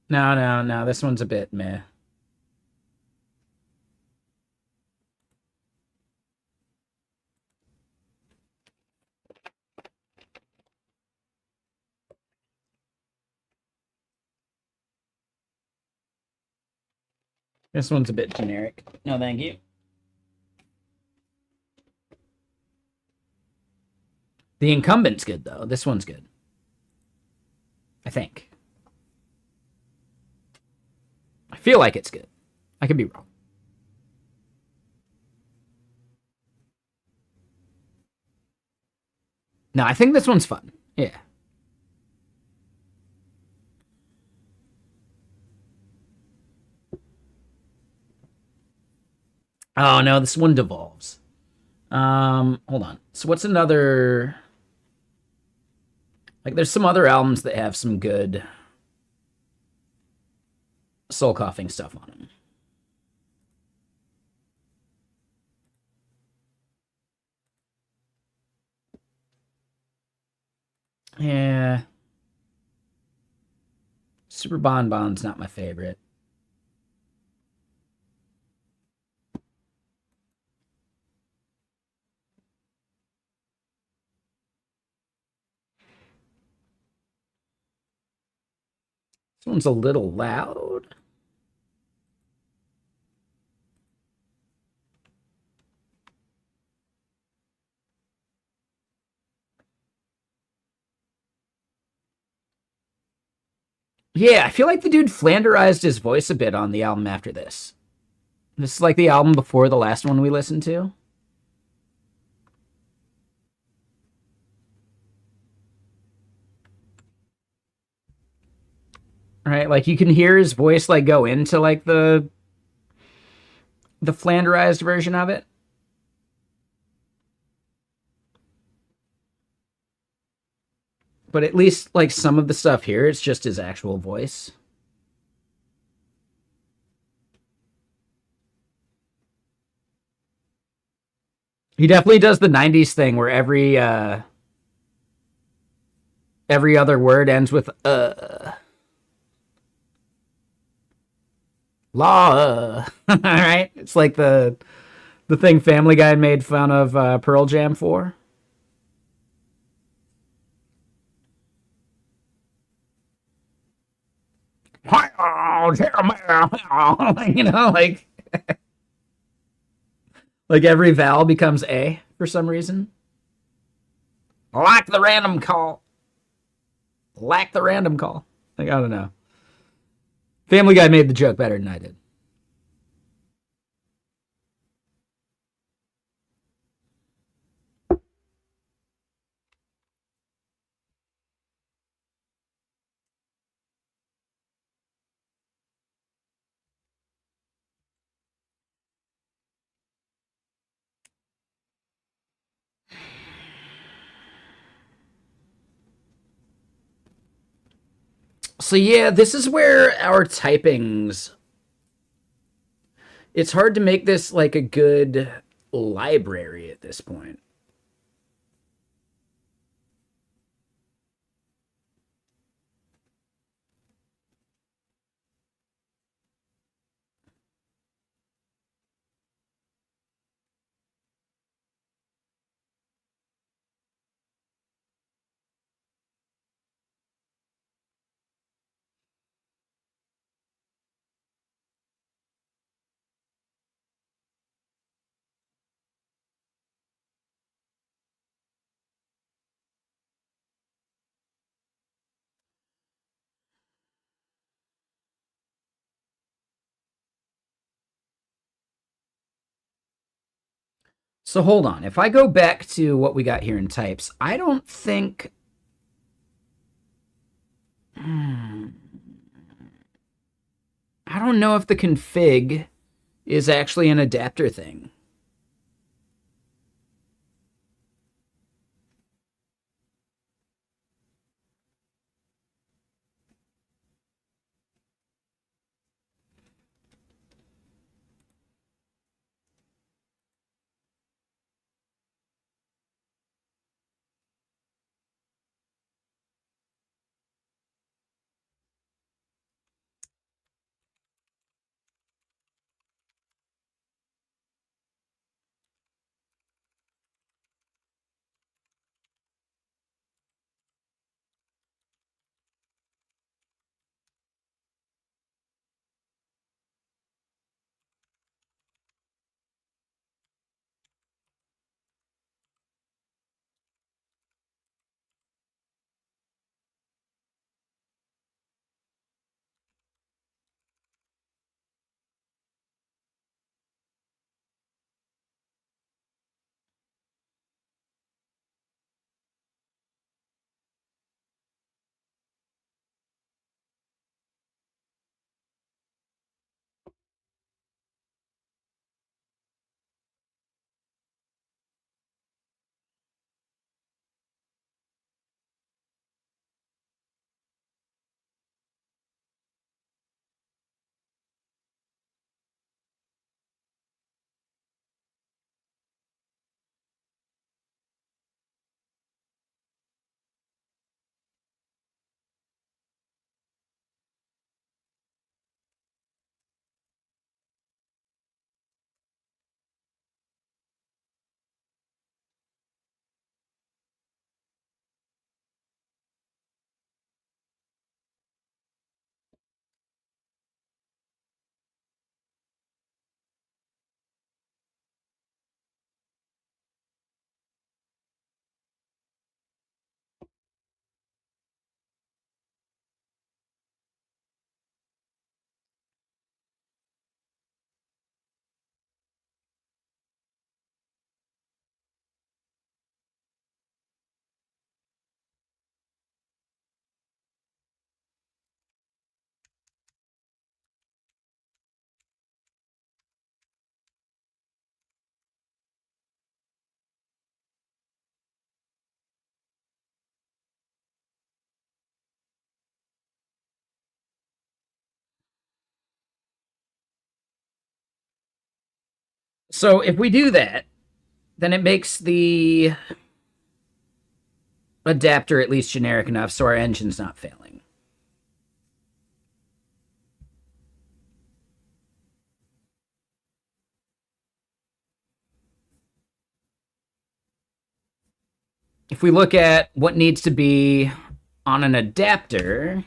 No, this one's a bit meh. This one's a bit generic. No, thank you. The incumbent's good, though. This one's good. I think. I feel like it's good. I could be wrong. No, I think this one's fun. Yeah. Oh, no, this one devolves. Hold on. So what's another... Like, there's some other albums that have some good soul-coughing stuff on them. Yeah. Super Bon Bon's not my favorite. This one's a little loud. Yeah, I feel like the dude flanderized his voice a bit on the album after this. This is like the album before the last one we listened to. Right? Like you can hear his voice like go into like the flanderized version of it. But at least like some of the stuff here, it's just his actual voice. He definitely does the 90s thing where every other word ends with law. All right? It's like the thing Family Guy made fun of Pearl Jam for. You know, like every vowel becomes A for some reason. Like the random call. Like the random call. Like, I don't know. Family Guy made the joke better than I did. So yeah, this is where our typings... It's hard to make this like a good library at this point. So hold on. If I go back to what we got here in types, I don't think... I don't know if the config is actually an adapter thing. So if we do that, then it makes the adapter at least generic enough so our engine's not failing. If we look at what needs to be on an adapter,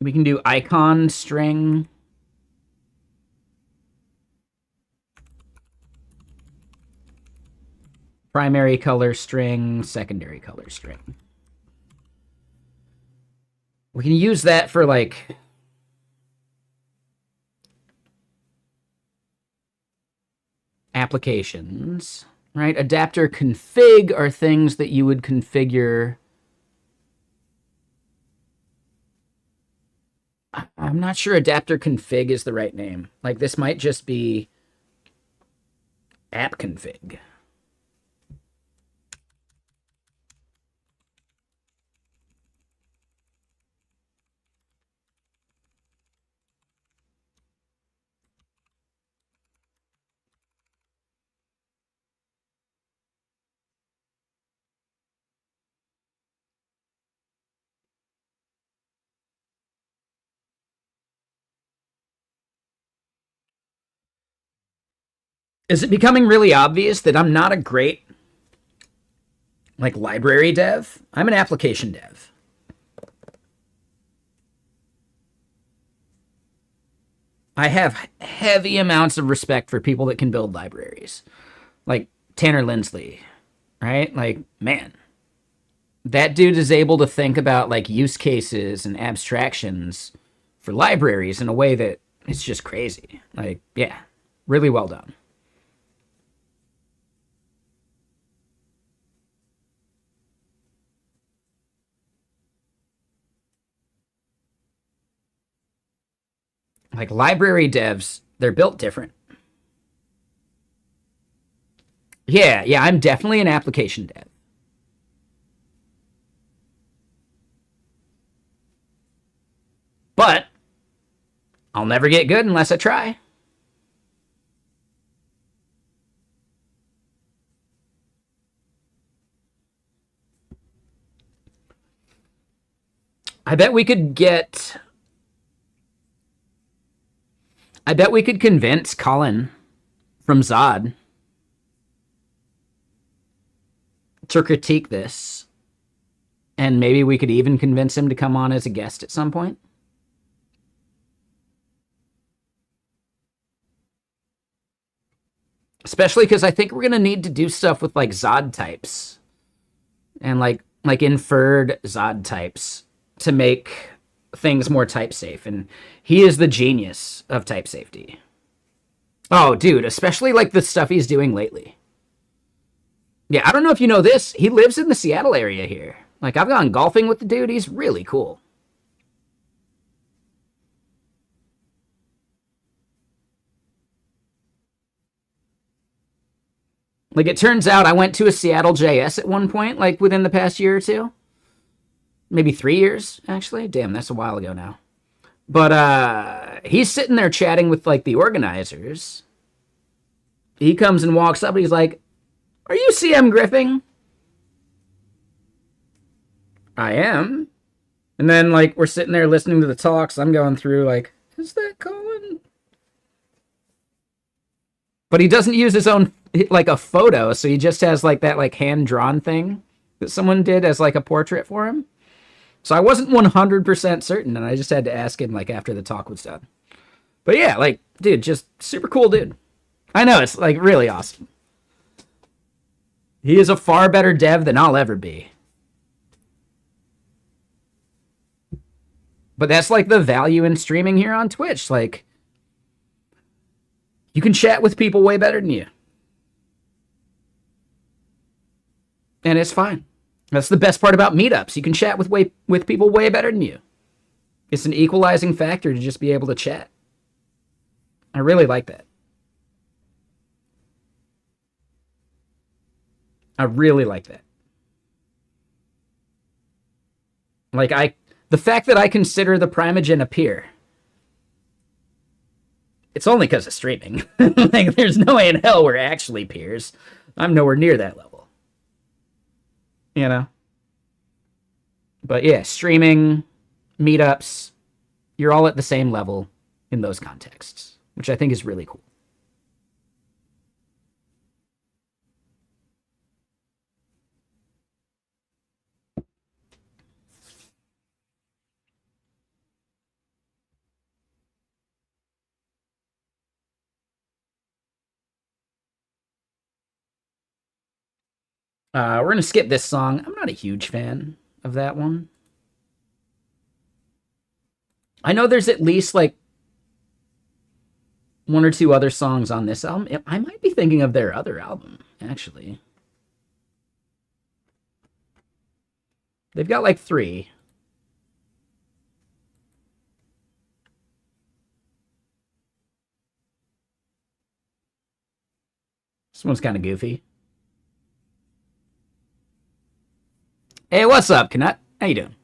we can do icon string. Primary color string, secondary color string. We can use that for like applications, right? Adapter config are things that you would configure. I'm not sure adapter config is the right name. Like this might just be app config. Is it becoming really obvious that I'm not a great like library dev? I'm an application dev. I have heavy amounts of respect for people that can build libraries. Like Tanner Lindsley, right? Like, man, that dude is able to think about like use cases and abstractions for libraries in a way that it's just crazy. Like, yeah, really well done. Like library devs, they're built different. Yeah, I'm definitely an application dev. But I'll never get good unless I try. I bet we could get. I bet we could convince Colin from Zod to critique this. And maybe we could even convince him to come on as a guest at some point. Especially because I think we're going to need to do stuff with like Zod types and like inferred Zod types to make things more type safe. And he is the genius of type safety. Oh, dude, especially like the stuff he's doing lately. Yeah, I don't know if you know this. He lives in the Seattle area here. Like, I've gone golfing with the dude. He's really cool. Like, it turns out I went to a Seattle JS at one point, like within the past year or two. Maybe 3 years, actually. Damn, that's a while ago now. But he's sitting there chatting with like the organizers. He comes and walks up and he's like, "Are you CM Griffing?" I am. And then like we're sitting there listening to the talks. I'm going through like, is that Colin? But he doesn't use his own like a photo, so he just has like that like hand drawn thing that someone did as like a portrait for him. So I wasn't 100% certain, and I just had to ask him like after the talk was done. But yeah, like, dude, just super cool dude. I know, it's like really awesome. He is a far better dev than I'll ever be. But that's like the value in streaming here on Twitch. Like, you can chat with people way better than you. And it's fine. That's the best part about meetups. You can chat with people way better than you. It's an equalizing factor to just be able to chat. I really like that. I really like that. Like the fact that I consider the Primogen a peer, it's only because of streaming. Like, there's no way in hell we're actually peers. I'm nowhere near that level. You know? But yeah, streaming, meetups, you're all at the same level in those contexts, which I think is really cool. We're going to skip this song. I'm not a huge fan of that one. I know there's at least like one or two other songs on this album. I might be thinking of their other album, actually. They've got like 3. This one's kind of goofy. Hey, what's up, Knut? How you doing?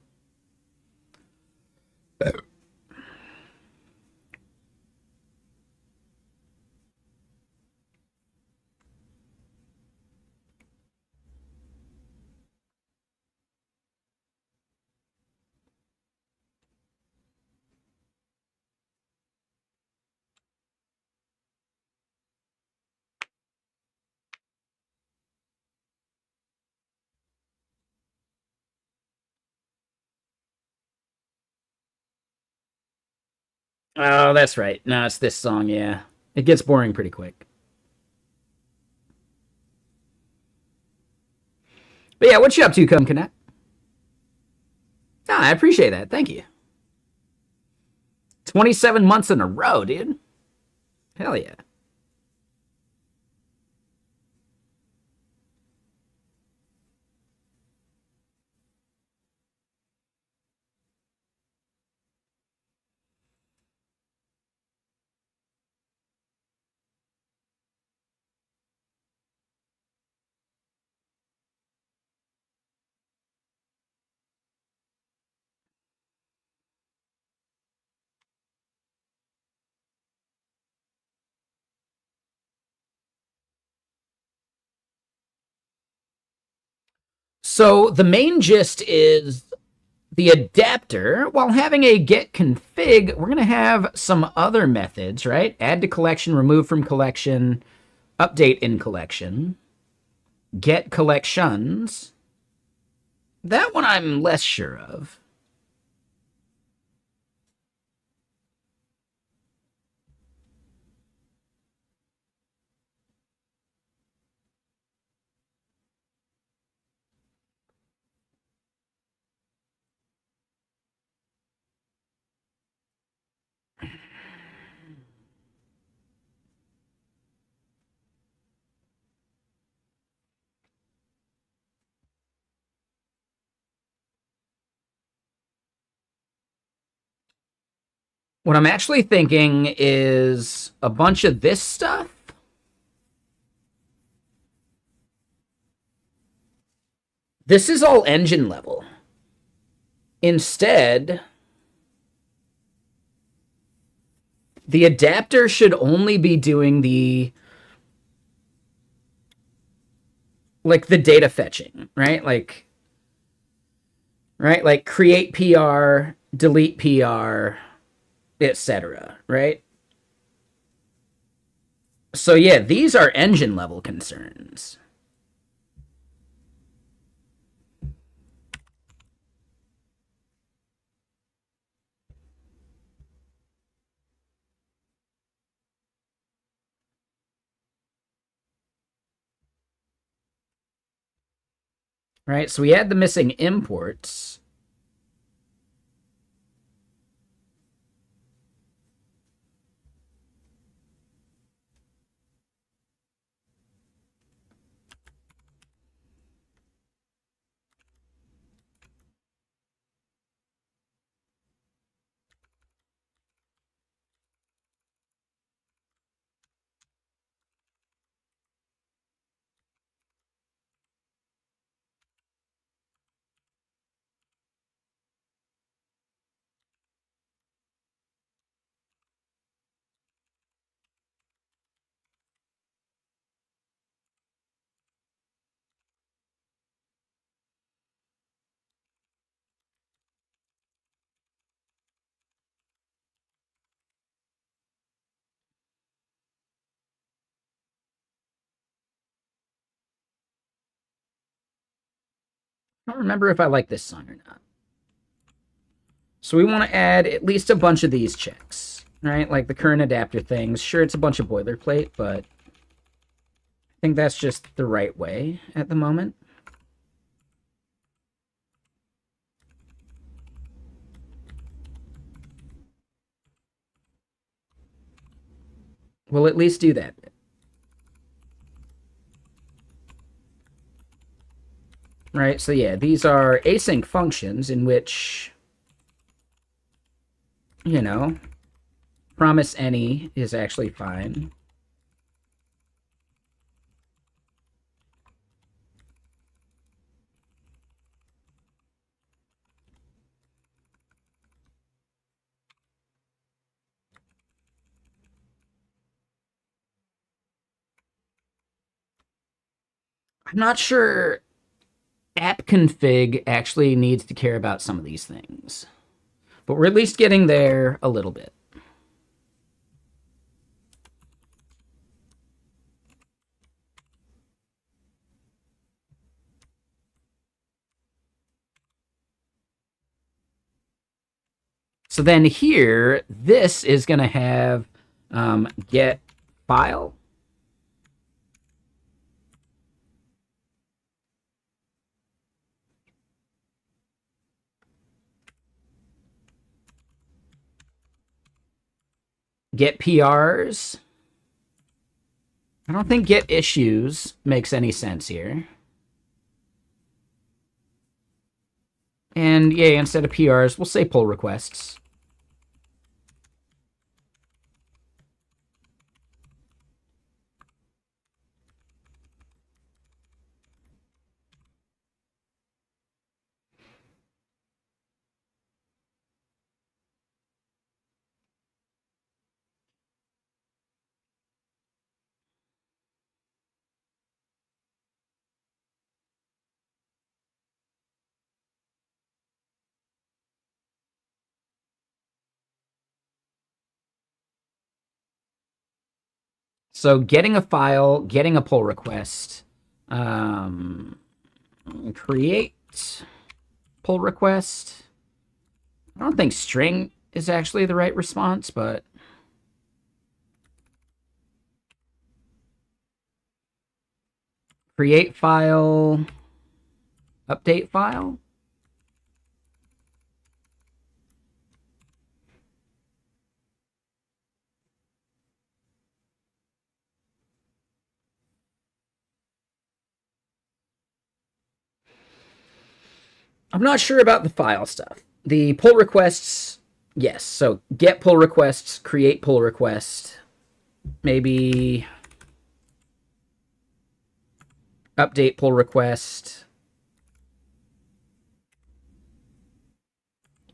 Oh, that's right. No, it's this song, yeah. It gets boring pretty quick. But yeah, what you up to, Come Connect? Ah, I appreciate that. Thank you. 27 months in a row, dude. Hell yeah. So the main gist is the adapter, while having a get config, we're going to have some other methods, right? Add to collection, remove from collection, update in collection, get collections. That one I'm less sure of. What I'm actually thinking is a bunch of this stuff. This is all engine level. Instead, the adapter should only be doing the the data fetching, right? Like create PR, delete PR, etc., right? So yeah, these are engine level concerns. Right? So we had the missing imports. I don't remember if I like this song or not. So we want to add at least a bunch of these checks, right? Like the current adapter things. Sure, it's a bunch of boilerplate, but I think that's just the right way at the moment. We'll at least do that. Right, so yeah, these are async functions in which, you know, promise any is actually fine. I'm not sure app config actually needs to care about some of these things, but we're at least getting there a little bit. So then here, this is going to have get file. Get PRs. I don't think get issues makes any sense here. And yeah, instead of PRs, we'll say pull requests. So getting a file, getting a pull request, create pull request. I don't think string is actually the right response, but create file, update file. I'm not sure about the file stuff. The pull requests, yes. So get pull requests, create pull request, maybe update pull request,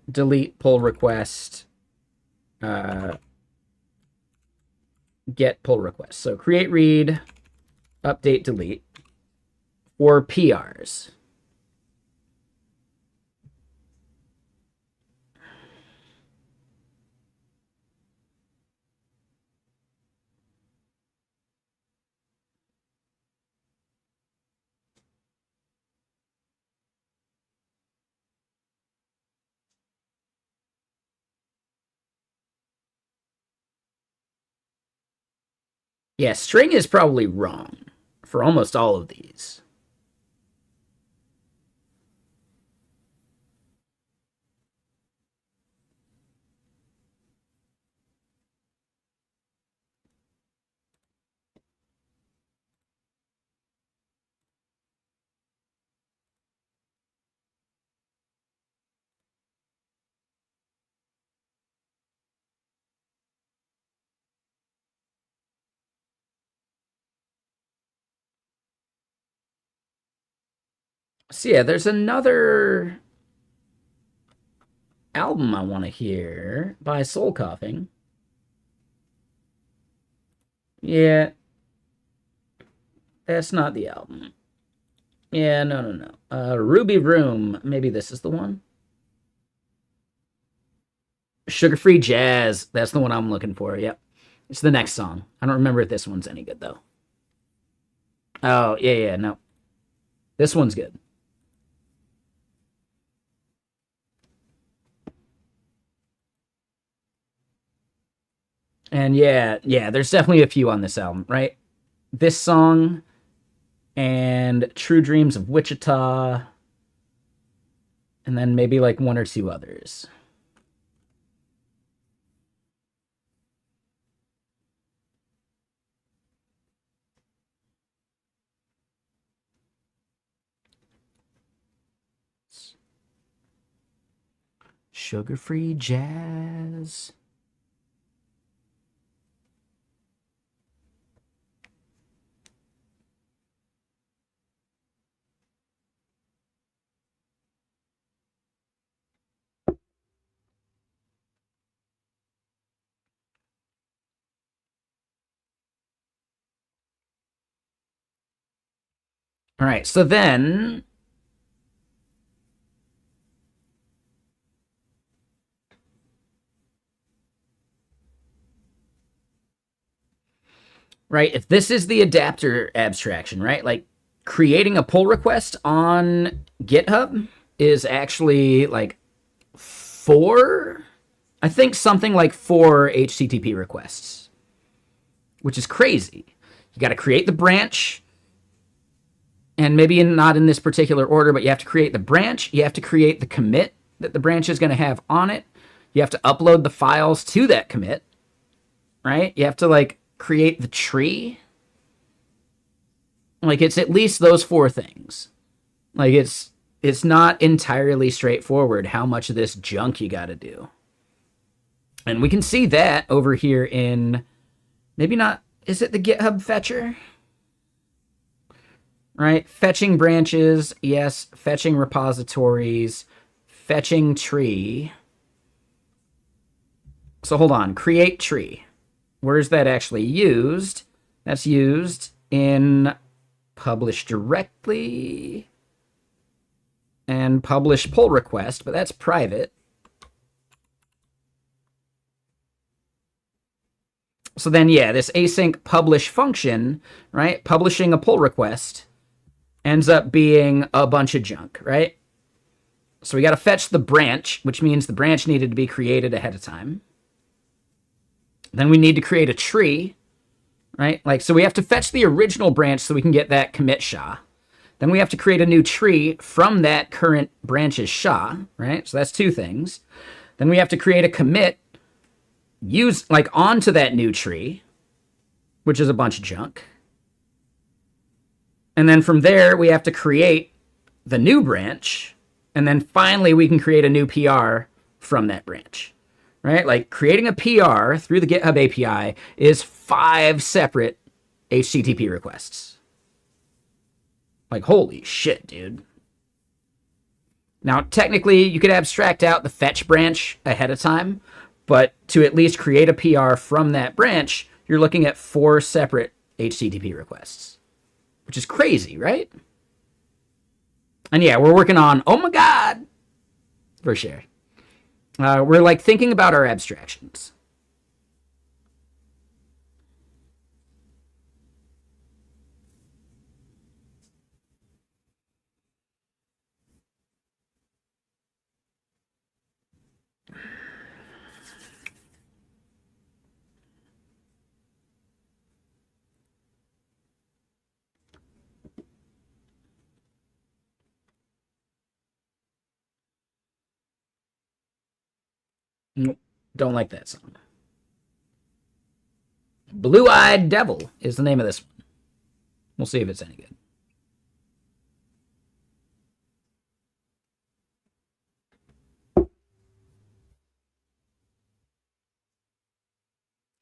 delete pull request, get pull request. So create, read, update, delete for PRs. Yeah, string is probably wrong for almost all of these. So yeah, there's another album I want to hear by Soul Coughing. Yeah, that's not the album. Yeah, no. Ruby Room. Maybe this is the one. Sugar Free Jazz. That's the one I'm looking for. Yep. It's the next song. I don't remember if this one's any good, though. Oh, yeah, no. This one's good. And yeah, there's definitely a few on this album, right? This song and True Dreams of Wichita, and then maybe like one or two others. Sugar Free Jazz. All right, so then right, if this is the adapter abstraction, right? Like creating a pull request on GitHub is actually like 4 I think something like 4 HTTP requests, which is crazy. You got to create the branch, and maybe not in this particular order, but you have to create the branch. You have to create the commit that the branch is going to have on it. You have to upload the files to that commit, right? You have to like create the tree. Like it's at least those 4 things. Like it's not entirely straightforward how much of this junk you got to do. And we can see that over here in, maybe not, is it the GitHub fetcher? Right? Fetching branches, yes. Fetching repositories, fetching tree. So hold on, create tree. Where is that actually used? That's used in publish directly and publish pull request, but that's private. So then, yeah, this async publish function, right, publishing a pull request ends up being a bunch of junk, right? So we got to fetch the branch, which means the branch needed to be created ahead of time. Then we need to create a tree, right? Like, so we have to fetch the original branch so we can get that commit SHA. Then we have to create a new tree from that current branch's SHA, right? So that's 2 things. Then we have to create a commit use like onto that new tree, which is a bunch of junk. And then from there, we have to create the new branch. And then finally, we can create a new PR from that branch, right? Like creating a PR through the GitHub API is 5 separate HTTP requests. Like, holy shit, dude. Now, technically, you could abstract out the fetch branch ahead of time, but to at least create a PR from that branch, you're looking at 4 separate HTTP requests, which is crazy, right? And yeah, we're working on, oh my God, for sure. We're like thinking about our abstractions. Nope, don't like that song. Blue-Eyed Devil is the name of this one. We'll see if it's any good.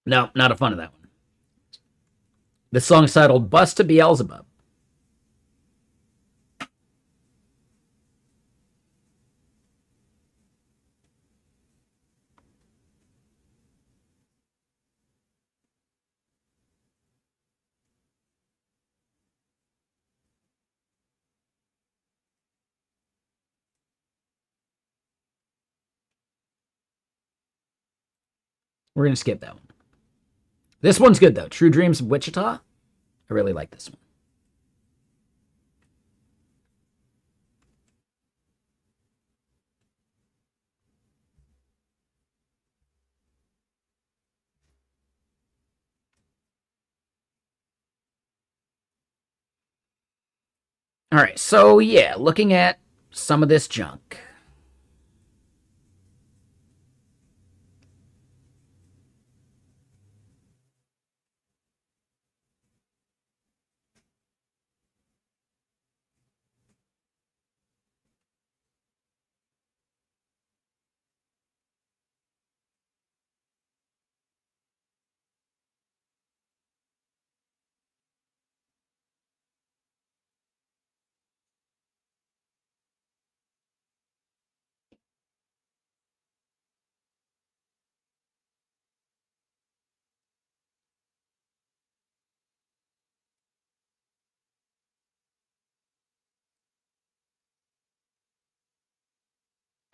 No, not a fan of that one. This song's titled Bust to Beelzebub. We're going to skip that one. This one's good, though. True Dreams of Wichita. I really like this one. All right, so yeah, looking at some of this junk.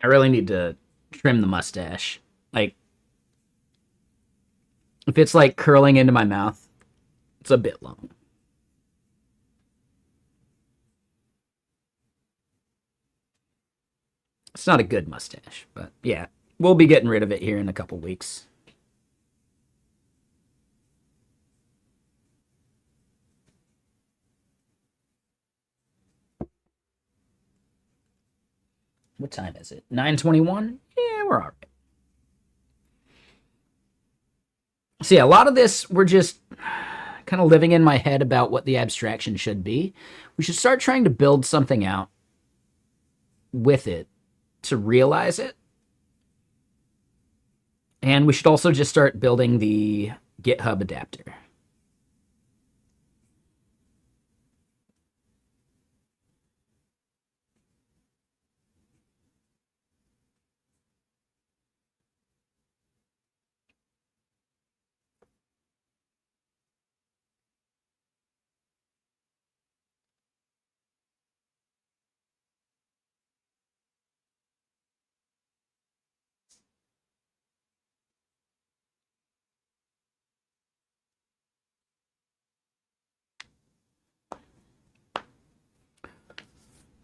I really need to trim the mustache. Like, if it's like curling into my mouth, it's a bit long. It's not a good mustache, but yeah. We'll be getting rid of it here in a couple weeks. What time is it? 9:21? Yeah, we're all right. So yeah, a lot of this, we're just kind of living in my head about what the abstraction should be. We should start trying to build something out with it to realize it. And we should also just start building the GitHub adapter.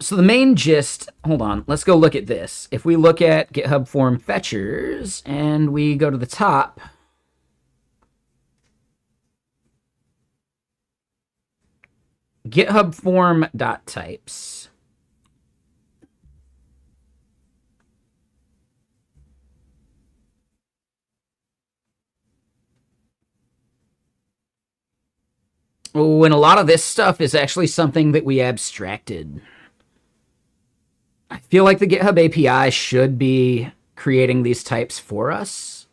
So the main gist, hold on, let's go look at this. If we look at GitHub form fetchers and we go to the top, GitHub form dot types. Oh, and a lot of this stuff is actually something that we abstracted. I feel like the GitHub API should be creating these types for us.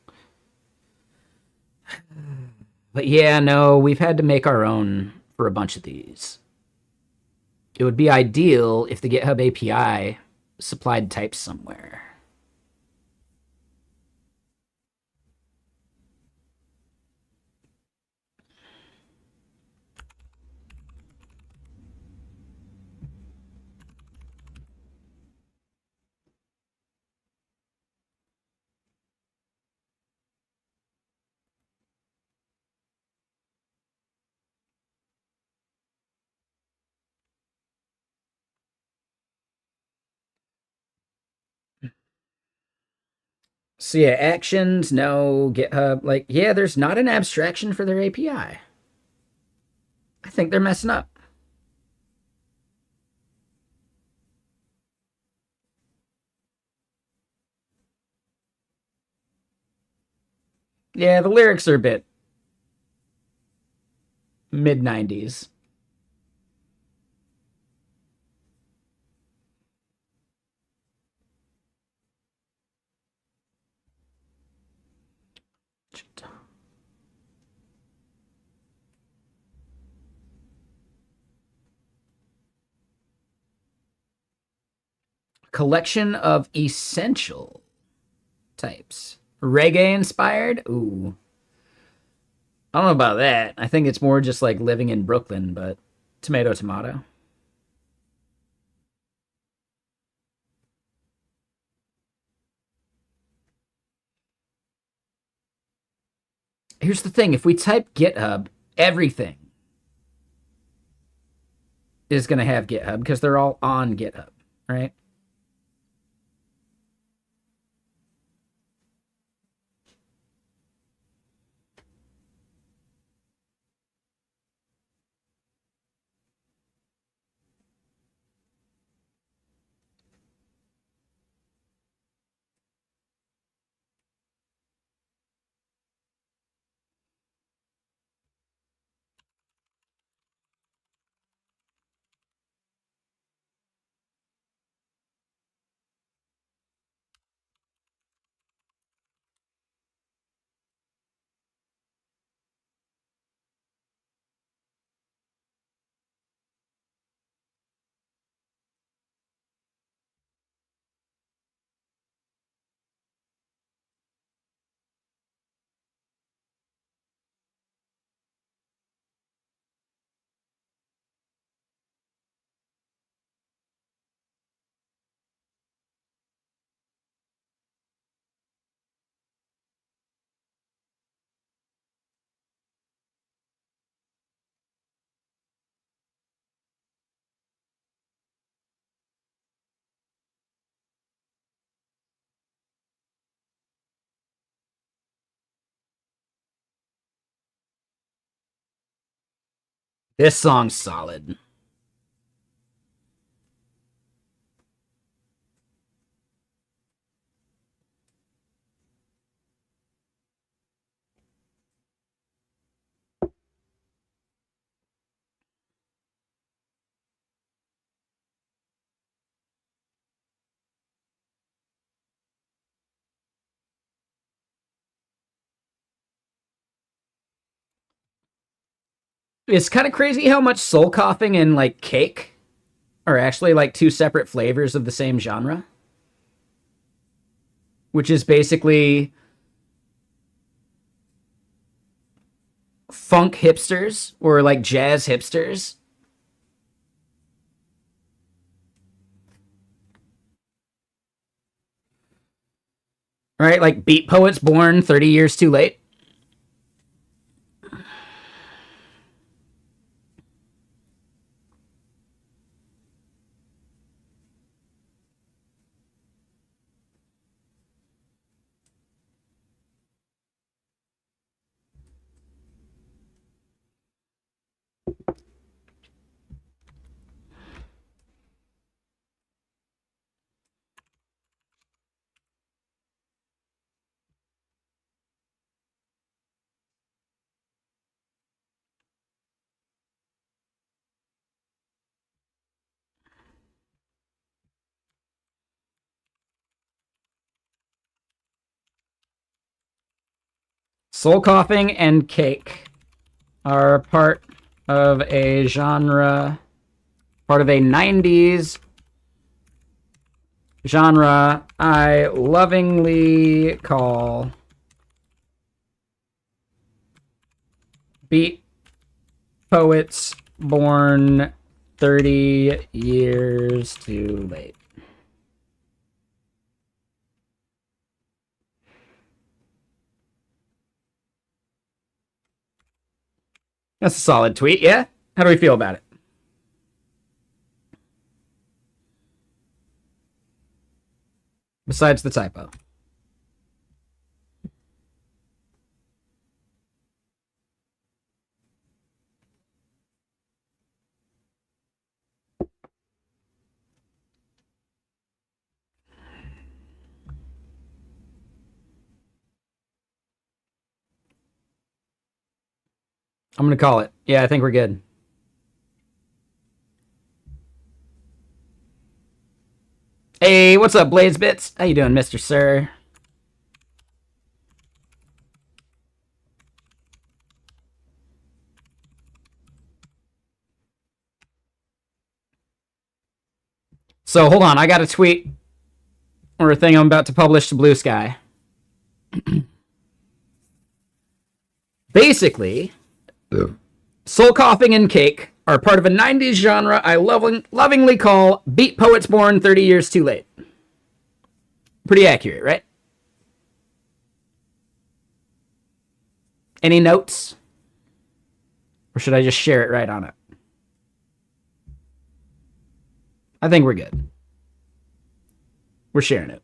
But yeah, no, we've had to make our own for a bunch of these. It would be ideal if the GitHub API supplied types somewhere. So yeah, actions, no, GitHub, like, yeah, there's not an abstraction for their API. I think they're messing up. Yeah, the lyrics are a bit mid 90s. Collection of essential types. Reggae inspired? Ooh. I don't know about that. I think it's more just like living in Brooklyn, but tomato, tomato. Here's the thing, if we type GitHub, everything is going to have GitHub because they're all on GitHub, right? This song's solid. It's kind of crazy how much soul coughing and like cake are actually like two separate flavors of the same genre, which is basically funk hipsters or like jazz hipsters. Right? Like beat poets born 30 years too late. Soul coughing and cake are part of a genre, part of a 90s genre I lovingly call beat poets born 30 years too late. That's a solid tweet, yeah? How do we feel about it? Besides the typo. I'm going to call it. Yeah, I think we're good. Hey, what's up, Blaze Bits? How you doing, Mr. Sir? So, hold on. I got a tweet or a thing I'm about to publish to Blue Sky. Basically, soul coughing and cake are part of a 90s genre I lovingly call beat poets born 30 years too late. Pretty accurate, right? Any notes? Or should I just share it right on it? I think we're good. We're sharing it.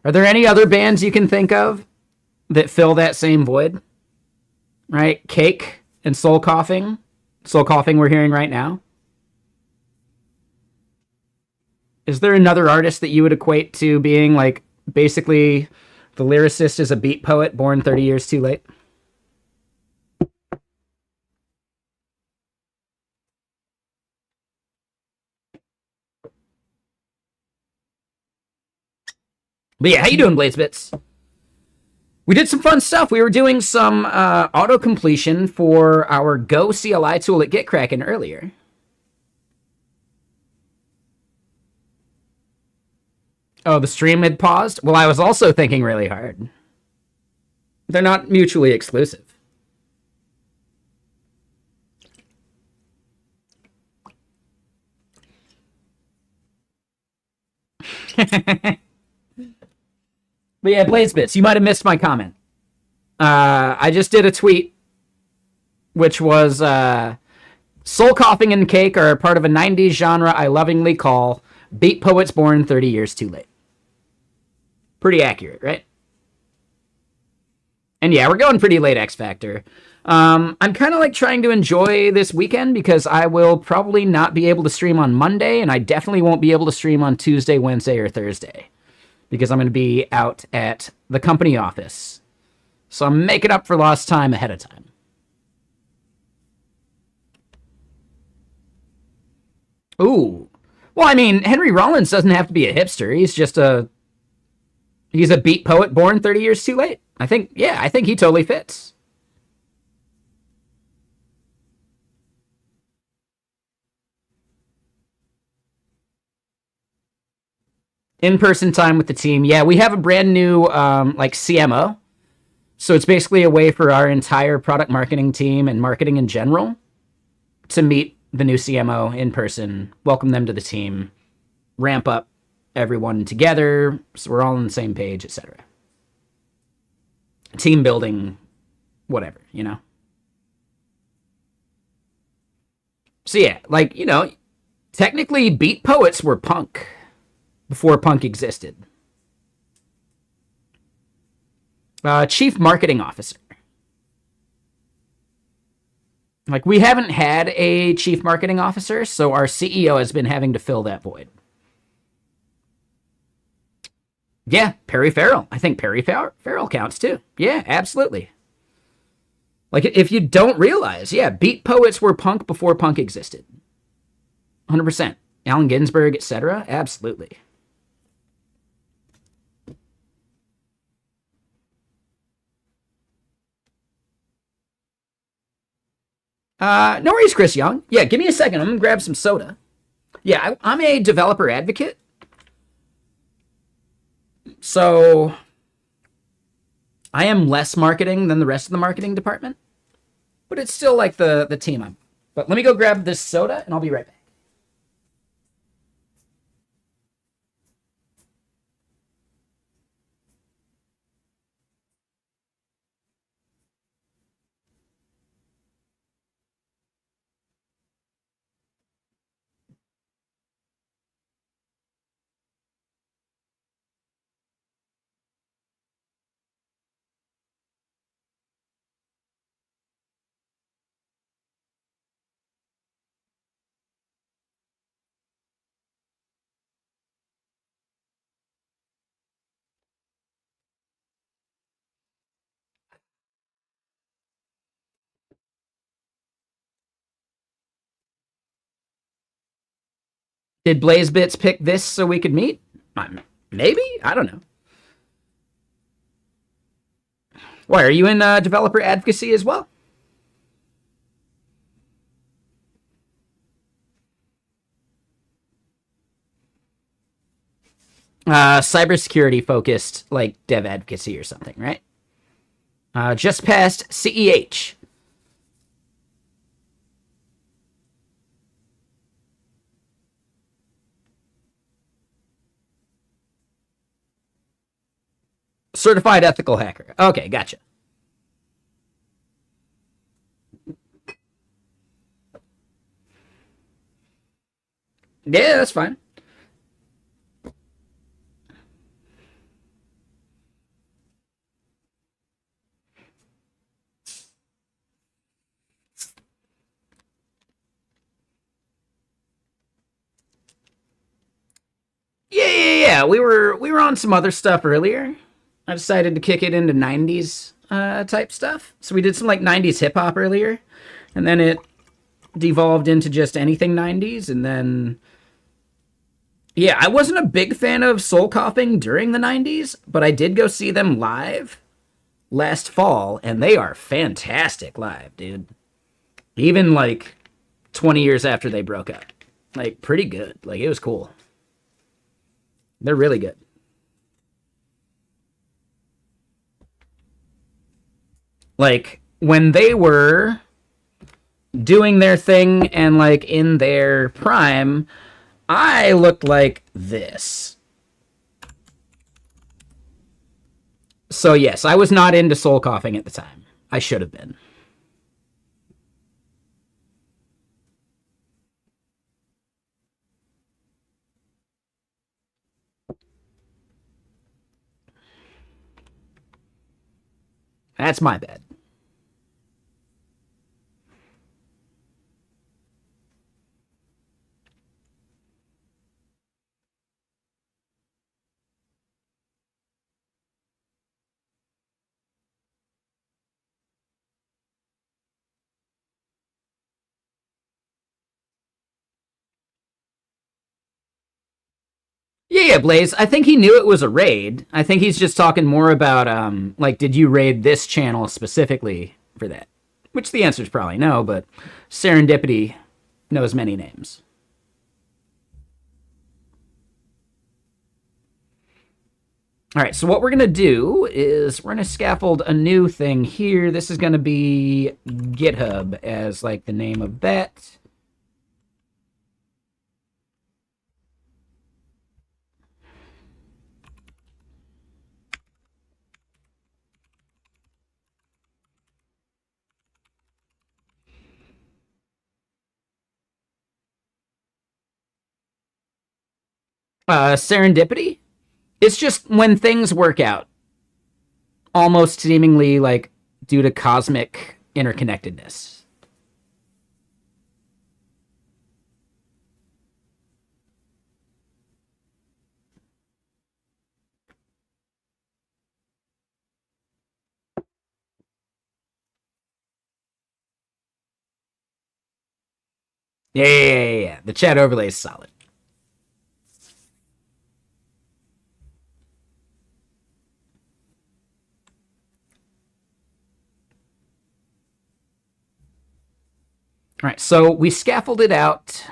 Are there any other bands you can think of that fill that same void? Right? Cake and soul coughing. Soul coughing we're hearing right now. Is there another artist that you would equate to being like basically the lyricist is a beat poet born 30 years too late? But yeah, how you doing, Blazebits? We did some fun stuff. We were doing some auto completion for our Go CLI tool at GitKraken earlier. Oh, the stream had paused? Well, I was also thinking really hard. They're not mutually exclusive. But yeah, Blazebits, you might have missed my comment. I just did a tweet, which was soul coughing and cake are part of a 90s genre I lovingly call beat poets born 30 years too late. Pretty accurate, right? And yeah, we're going pretty late X Factor. I'm kind of like trying to enjoy this weekend because I will probably not be able to stream on Monday, and I definitely won't be able to stream on Tuesday, Wednesday, or Thursday because I'm going to be out at the company office. So I'm making up for lost time ahead of time. Ooh. Well, I mean, Henry Rollins doesn't have to be a hipster. He's a beat poet born 30 years too late. I think he totally fits. In-person time with the team. Yeah, we have a brand new like CMO. So it's basically a way for our entire product marketing team and marketing in general to meet the new CMO in person, welcome them to the team, ramp up everyone together so we're all on the same page, etc. Team building, whatever, you know? So yeah, like, you know, technically beat poets were punk before punk existed. Chief marketing officer. Like, we haven't had a chief marketing officer, so our CEO has been having to fill that void. Yeah, Perry Farrell. I think Perry Farrell counts too. Yeah, absolutely. Like, if you don't realize, yeah, beat poets were punk before punk existed. 100%. Allen Ginsberg, etc. Absolutely. No worries, Chris Young. Yeah, give me a second. I'm going to grab some soda. Yeah, I'm a developer advocate. So I am less marketing than the rest of the marketing department, but it's still like the team I'm. But let me go grab this soda and I'll be right back. Did BlazeBits pick this so we could meet? Maybe? I don't know. Why, are you in developer advocacy as well? Cybersecurity focused, like dev advocacy or something, right? Just past CEH. Certified ethical hacker. Okay, gotcha. Yeah, that's fine. Yeah. We were on some other stuff earlier. I decided to kick it into 90s type stuff. So we did some like 90s hip hop earlier, and then it devolved into just anything 90s, and then yeah, I wasn't a big fan of Soul Coughing during the 90s, but I did go see them live last fall, and they are fantastic live, dude. Even like 20 years after they broke up. Like, pretty good. Like, it was cool. They're really good. Like, when they were doing their thing and like in their prime, I looked like this. So yes, I was not into Soul Coughing at the time. I should have been. That's my bad. Yeah, Blaze. I think he knew it was a raid. I think he's just talking more about, like, did you raid this channel specifically for that? Which the answer is probably no, but Serendipity knows many names. All right, so what we're going to do is we're going to scaffold a new thing here. This is going to be GitHub as, like, the name of that. Serendipity? It's just when things work out, almost seemingly like due to cosmic interconnectedness. Yeah. The chat overlay is solid. All right, so we scaffolded out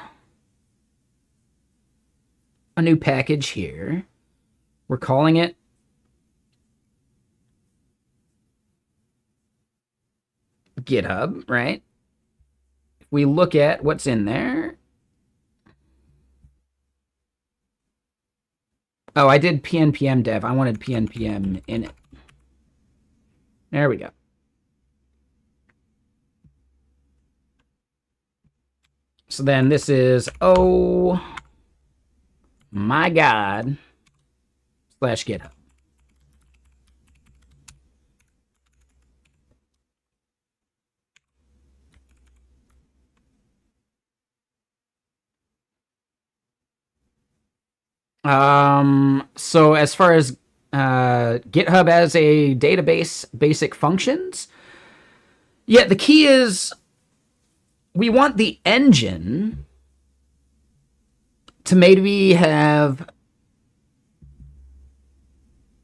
a new package here. We're calling it GitHub, right? If we look at what's in there. Oh, I did PNPM dev. I wanted PNPM in it. There we go. So then this is, oh my God, /GitHub. So as far as GitHub as a database basic functions, yeah, the key is we want the engine to maybe have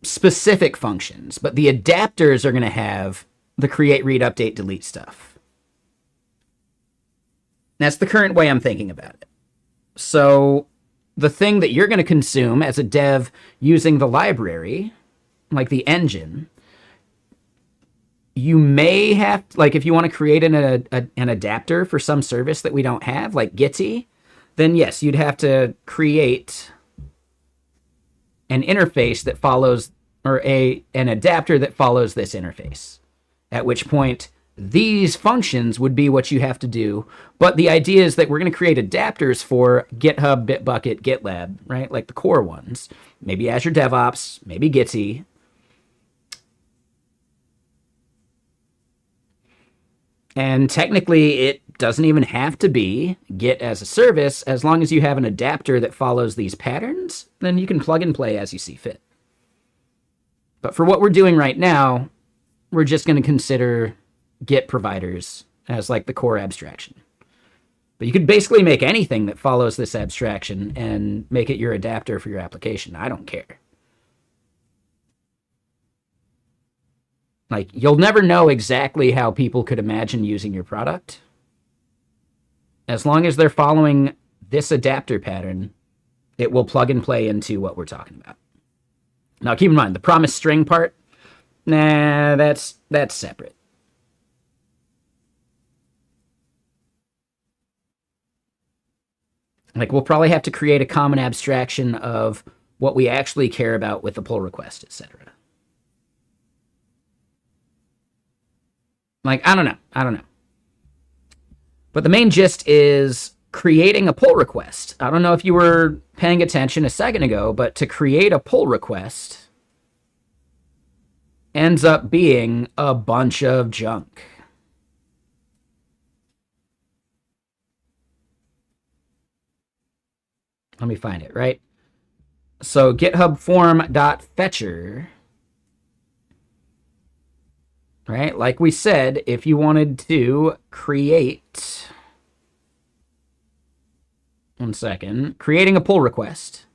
specific functions, but the adapters are going to have the create, read, update, delete stuff. That's the current way I'm thinking about it. So the thing that you're going to consume as a dev using the library, like the engine, you may have, like if you want to create an adapter for some service that we don't have, like Gitsy, then yes, you'd have to create an interface that follows, or an adapter that follows this interface, at which point these functions would be what you have to do. But the idea is that we're going to create adapters for GitHub, Bitbucket, GitLab, right? Like the core ones. Maybe Azure DevOps, maybe Gitsy. And technically, it doesn't even have to be Git as a service. As long as you have an adapter that follows these patterns, then you can plug and play as you see fit. But for what we're doing right now, we're just going to consider Git providers as like the core abstraction. But you could basically make anything that follows this abstraction and make it your adapter for your application. I don't care. Like, you'll never know exactly how people could imagine using your product. As long as they're following this adapter pattern, it will plug and play into what we're talking about. Now, keep in mind, the promise string part, nah, that's separate. Like, we'll probably have to create a common abstraction of what we actually care about with the pull request, etc. Like, I don't know. But the main gist is creating a pull request. I don't know if you were paying attention a second ago, but to create a pull request, ends up being a bunch of junk. Let me find it, right? So GitHub form.fetcher, right? Like we said, if you wanted to create, one second, creating a pull request.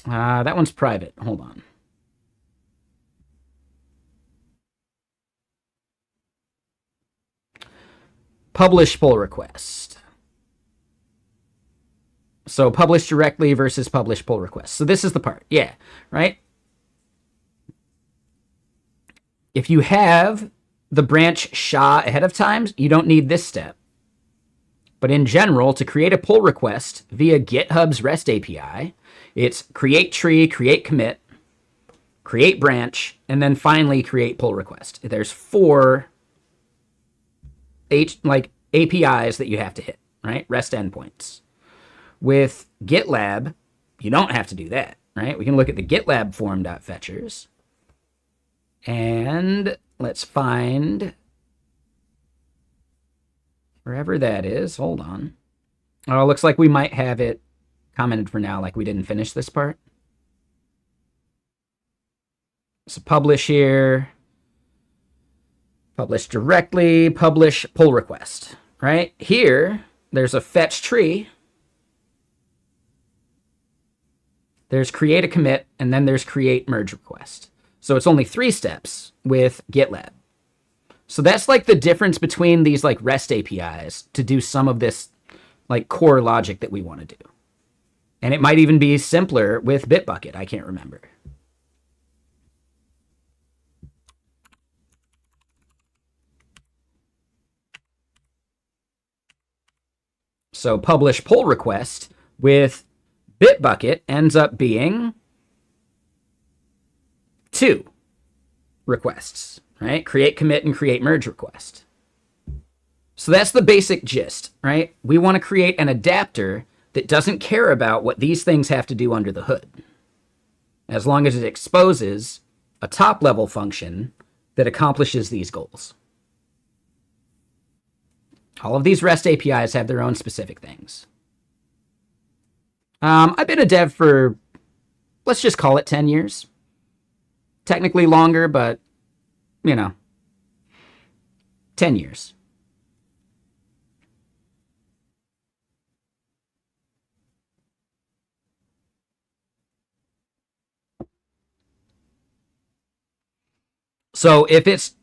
That one's private. Hold on. Publish pull request. So publish directly versus publish pull request. So this is the part. Yeah, right? If you have the branch SHA ahead of time, you don't need this step. But in general, to create a pull request via GitHub's REST API, it's create tree, create commit, create branch, and then finally create pull request. There's 4 APIs that you have to hit, right? REST endpoints. With GitLab, you don't have to do that, right? We can look at the GitLab form.fetchers. And let's find wherever that is. Hold on. Oh, it looks like we might have it commented for now, like we didn't finish this part. So publish here. Publish directly. Publish pull request. Right? Here, there's a fetch tree. There's create a commit, and then there's create merge request. So it's only 3 steps with GitLab. So that's like the difference between these like REST APIs to do some of this like core logic that we want to do. And it might even be simpler with Bitbucket. I can't remember. So publish pull request with Bitbucket ends up being 2 requests, right? Create commit and create merge request. So that's the basic gist, right? We want to create an adapter that doesn't care about what these things have to do under the hood, as long as it exposes a top-level function that accomplishes these goals. All of these REST APIs have their own specific things. I've been a dev for, let's just call it 10 years. Technically longer, but, 10 years. So if it's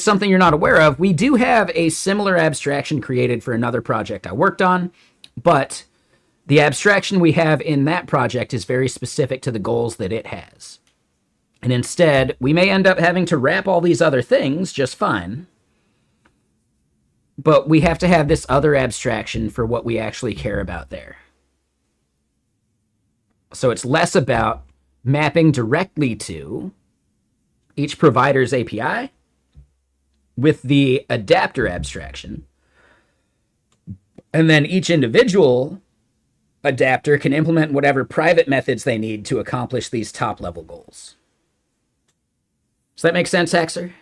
something you're not aware of, we do have a similar abstraction created for another project I worked on, but the abstraction we have in that project is very specific to the goals that it has. And instead, we may end up having to wrap all these other things just fine, but we have to have this other abstraction for what we actually care about there. So it's less about mapping directly to each provider's API with the adapter abstraction. And then each individual adapter can implement whatever private methods they need to accomplish these top-level goals. Does that make sense, Haxer?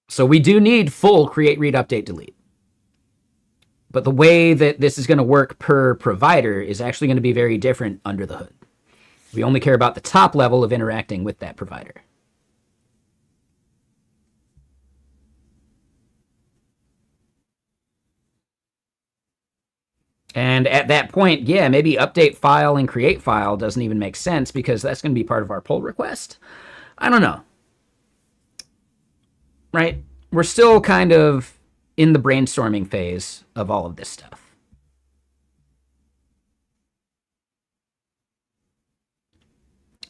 So we do need full create, read, update, delete. But the way that this is going to work per provider is actually going to be very different under the hood. We only care about the top level of interacting with that provider. And at that point, yeah, maybe update file and create file doesn't even make sense because that's going to be part of our pull request. I don't know. Right? We're still kind of in the brainstorming phase of all of this stuff.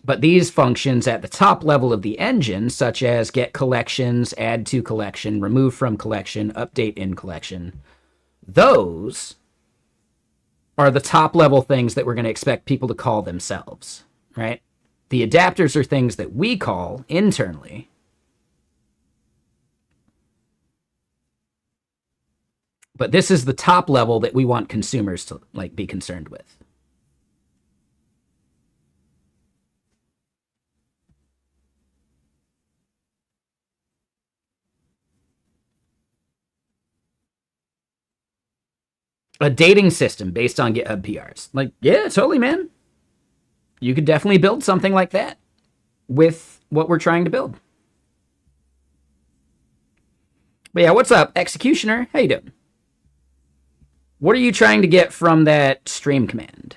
But these functions at the top level of the engine, such as get collections, add to collection, remove from collection, update in collection, those are the top level things that we're going to expect people to call themselves, right? The adapters are things that we call internally. But this is the top level that we want consumers to like be concerned with. A dating system based on GitHub PRs. Like, yeah, totally, man. You could definitely build something like that with what we're trying to build. But yeah, what's up, Executioner? How you doing? What are you trying to get from that stream command?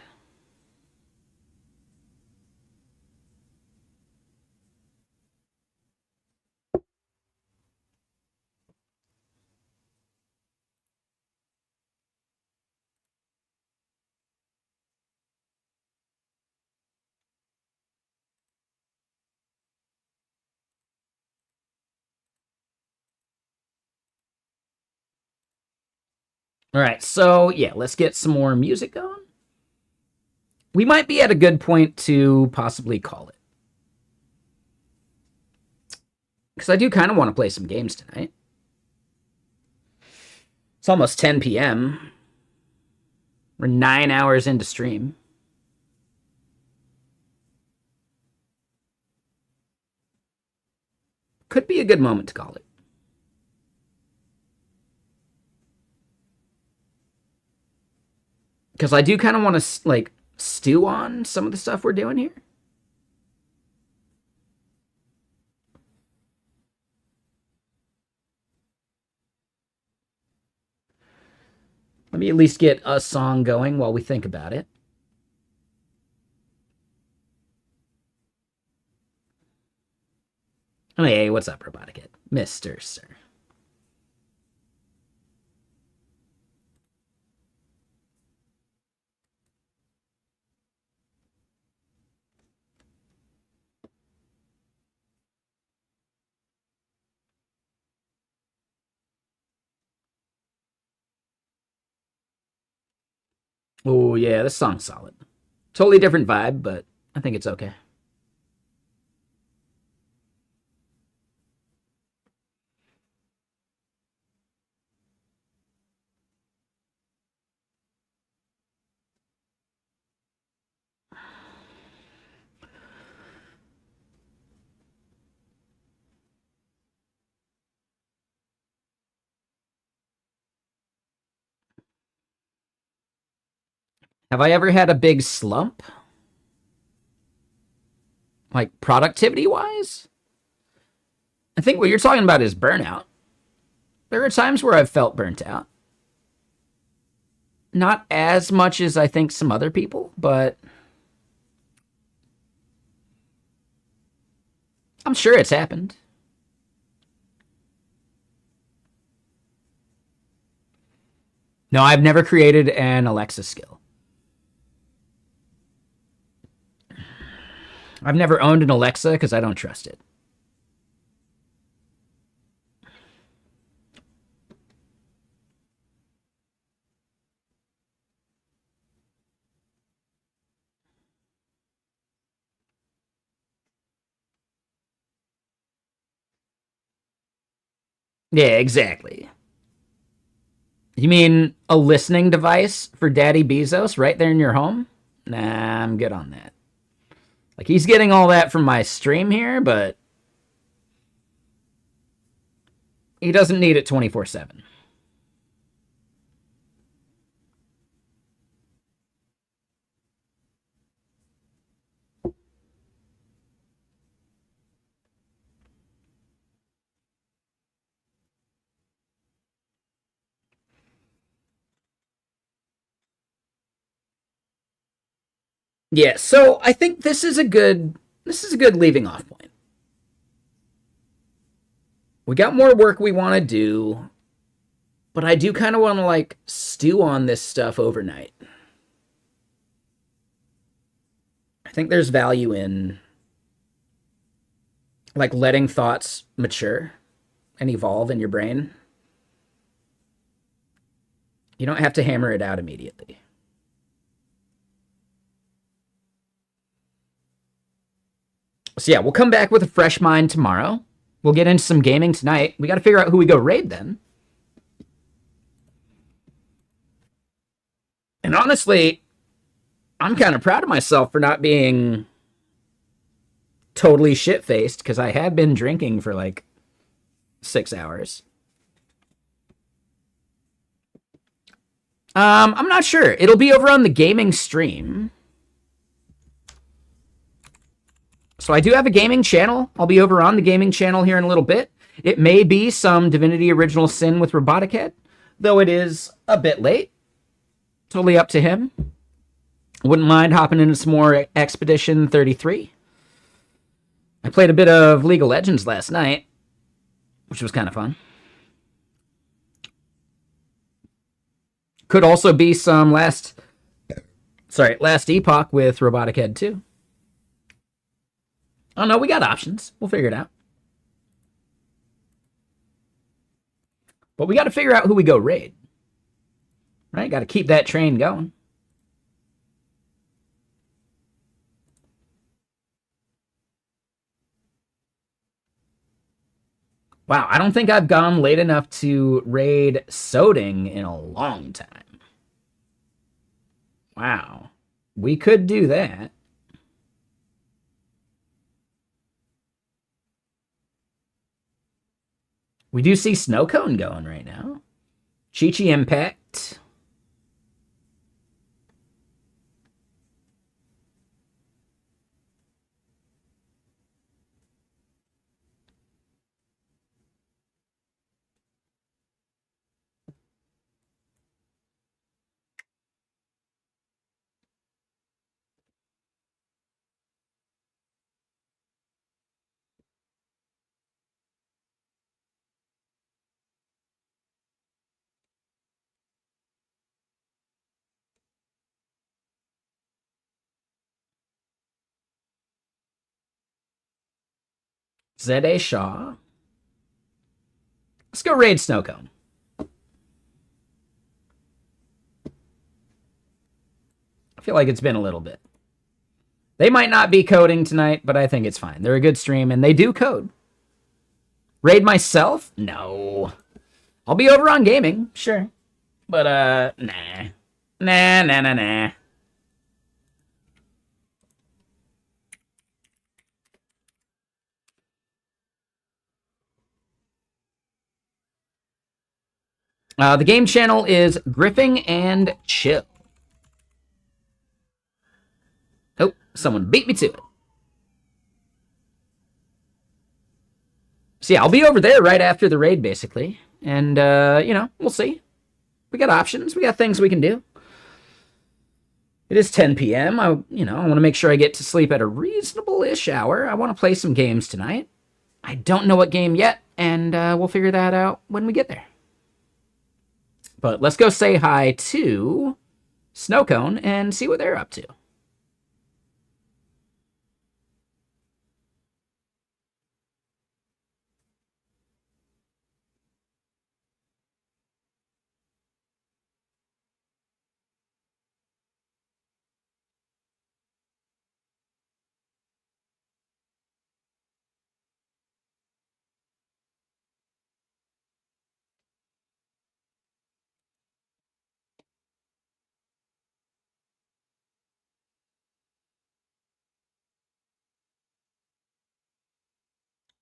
All right, so yeah, let's get some more music going. We might be at a good point to possibly call it. Because I do kind of want to play some games tonight. It's almost 10 p.m. We're 9 hours into stream. Could be a good moment to call it. Because I do kind of want to, like, stew on some of the stuff we're doing here. Let me at least get a song going while we think about it. Oh, hey, what's up, Robotic? Mr. Sir. Oh, yeah, this song's solid. Totally different vibe, but I think it's okay. Have I ever had a big slump? Like, productivity-wise? I think what you're talking about is burnout. There are times where I've felt burnt out. Not as much as I think some other people, but I'm sure it's happened. No, I've never created an Alexa skill. I've never owned an Alexa because I don't trust it. Yeah, exactly. You mean a listening device for Daddy Bezos right there in your home? Nah, I'm good on that. Like, he's getting all that from my stream here, but he doesn't need it 24/7. Yeah, so I think this is a good leaving off point. We got more work we want to do, but I do kind of want to like stew on this stuff overnight. I think there's value in like letting thoughts mature and evolve in your brain. You don't have to hammer it out immediately. So yeah, we'll come back with a fresh mind tomorrow. We'll get into some gaming tonight. We got to figure out who we go raid then. And honestly, I'm kind of proud of myself for not being totally shit-faced, because I have been drinking for like 6 hours. I'm not sure. It'll be over on the gaming stream. So I do have a gaming channel. I'll be over on the gaming channel here in a little bit. It may be some Divinity Original Sin with Robotic Head, though it is a bit late. Totally up to him. Wouldn't mind hopping into some more Expedition 33. I played a bit of League of Legends last night, which was kind of fun. Could also be some Last Epoch with Robotic Head too. Oh no, we got options. We'll figure it out. But we got to figure out who we go raid. Right? Got to keep that train going. Wow, I don't think I've gone late enough to raid Soding in a long time. Wow. We could do that. We do see Snowcone going right now. Chi-Chi Impact. Z.A. Shaw. Let's go raid Snowcone. I feel like it's been a little bit. They might not be coding tonight, but I think it's fine. They're a good stream, and they do code. Raid myself? No. I'll be over on gaming, sure. But, nah. Nah. The game channel is Griffing and Chill. Oh, someone beat me to it. So yeah, I'll be over there right after the raid, basically. And, we'll see. We got options. We got things we can do. It is 10 p.m. I want to make sure I get to sleep at a reasonable-ish hour. I want to play some games tonight. I don't know what game yet, and we'll figure that out when we get there. But let's go say hi to Snowcone and see what they're up to.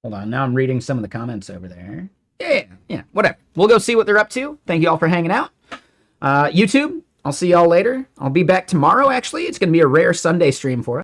Hold on, now I'm reading some of the comments over there. Yeah, whatever. We'll go see what they're up to. Thank you all for hanging out. YouTube, I'll see y'all later. I'll be back tomorrow, actually. It's going to be a rare Sunday stream for us.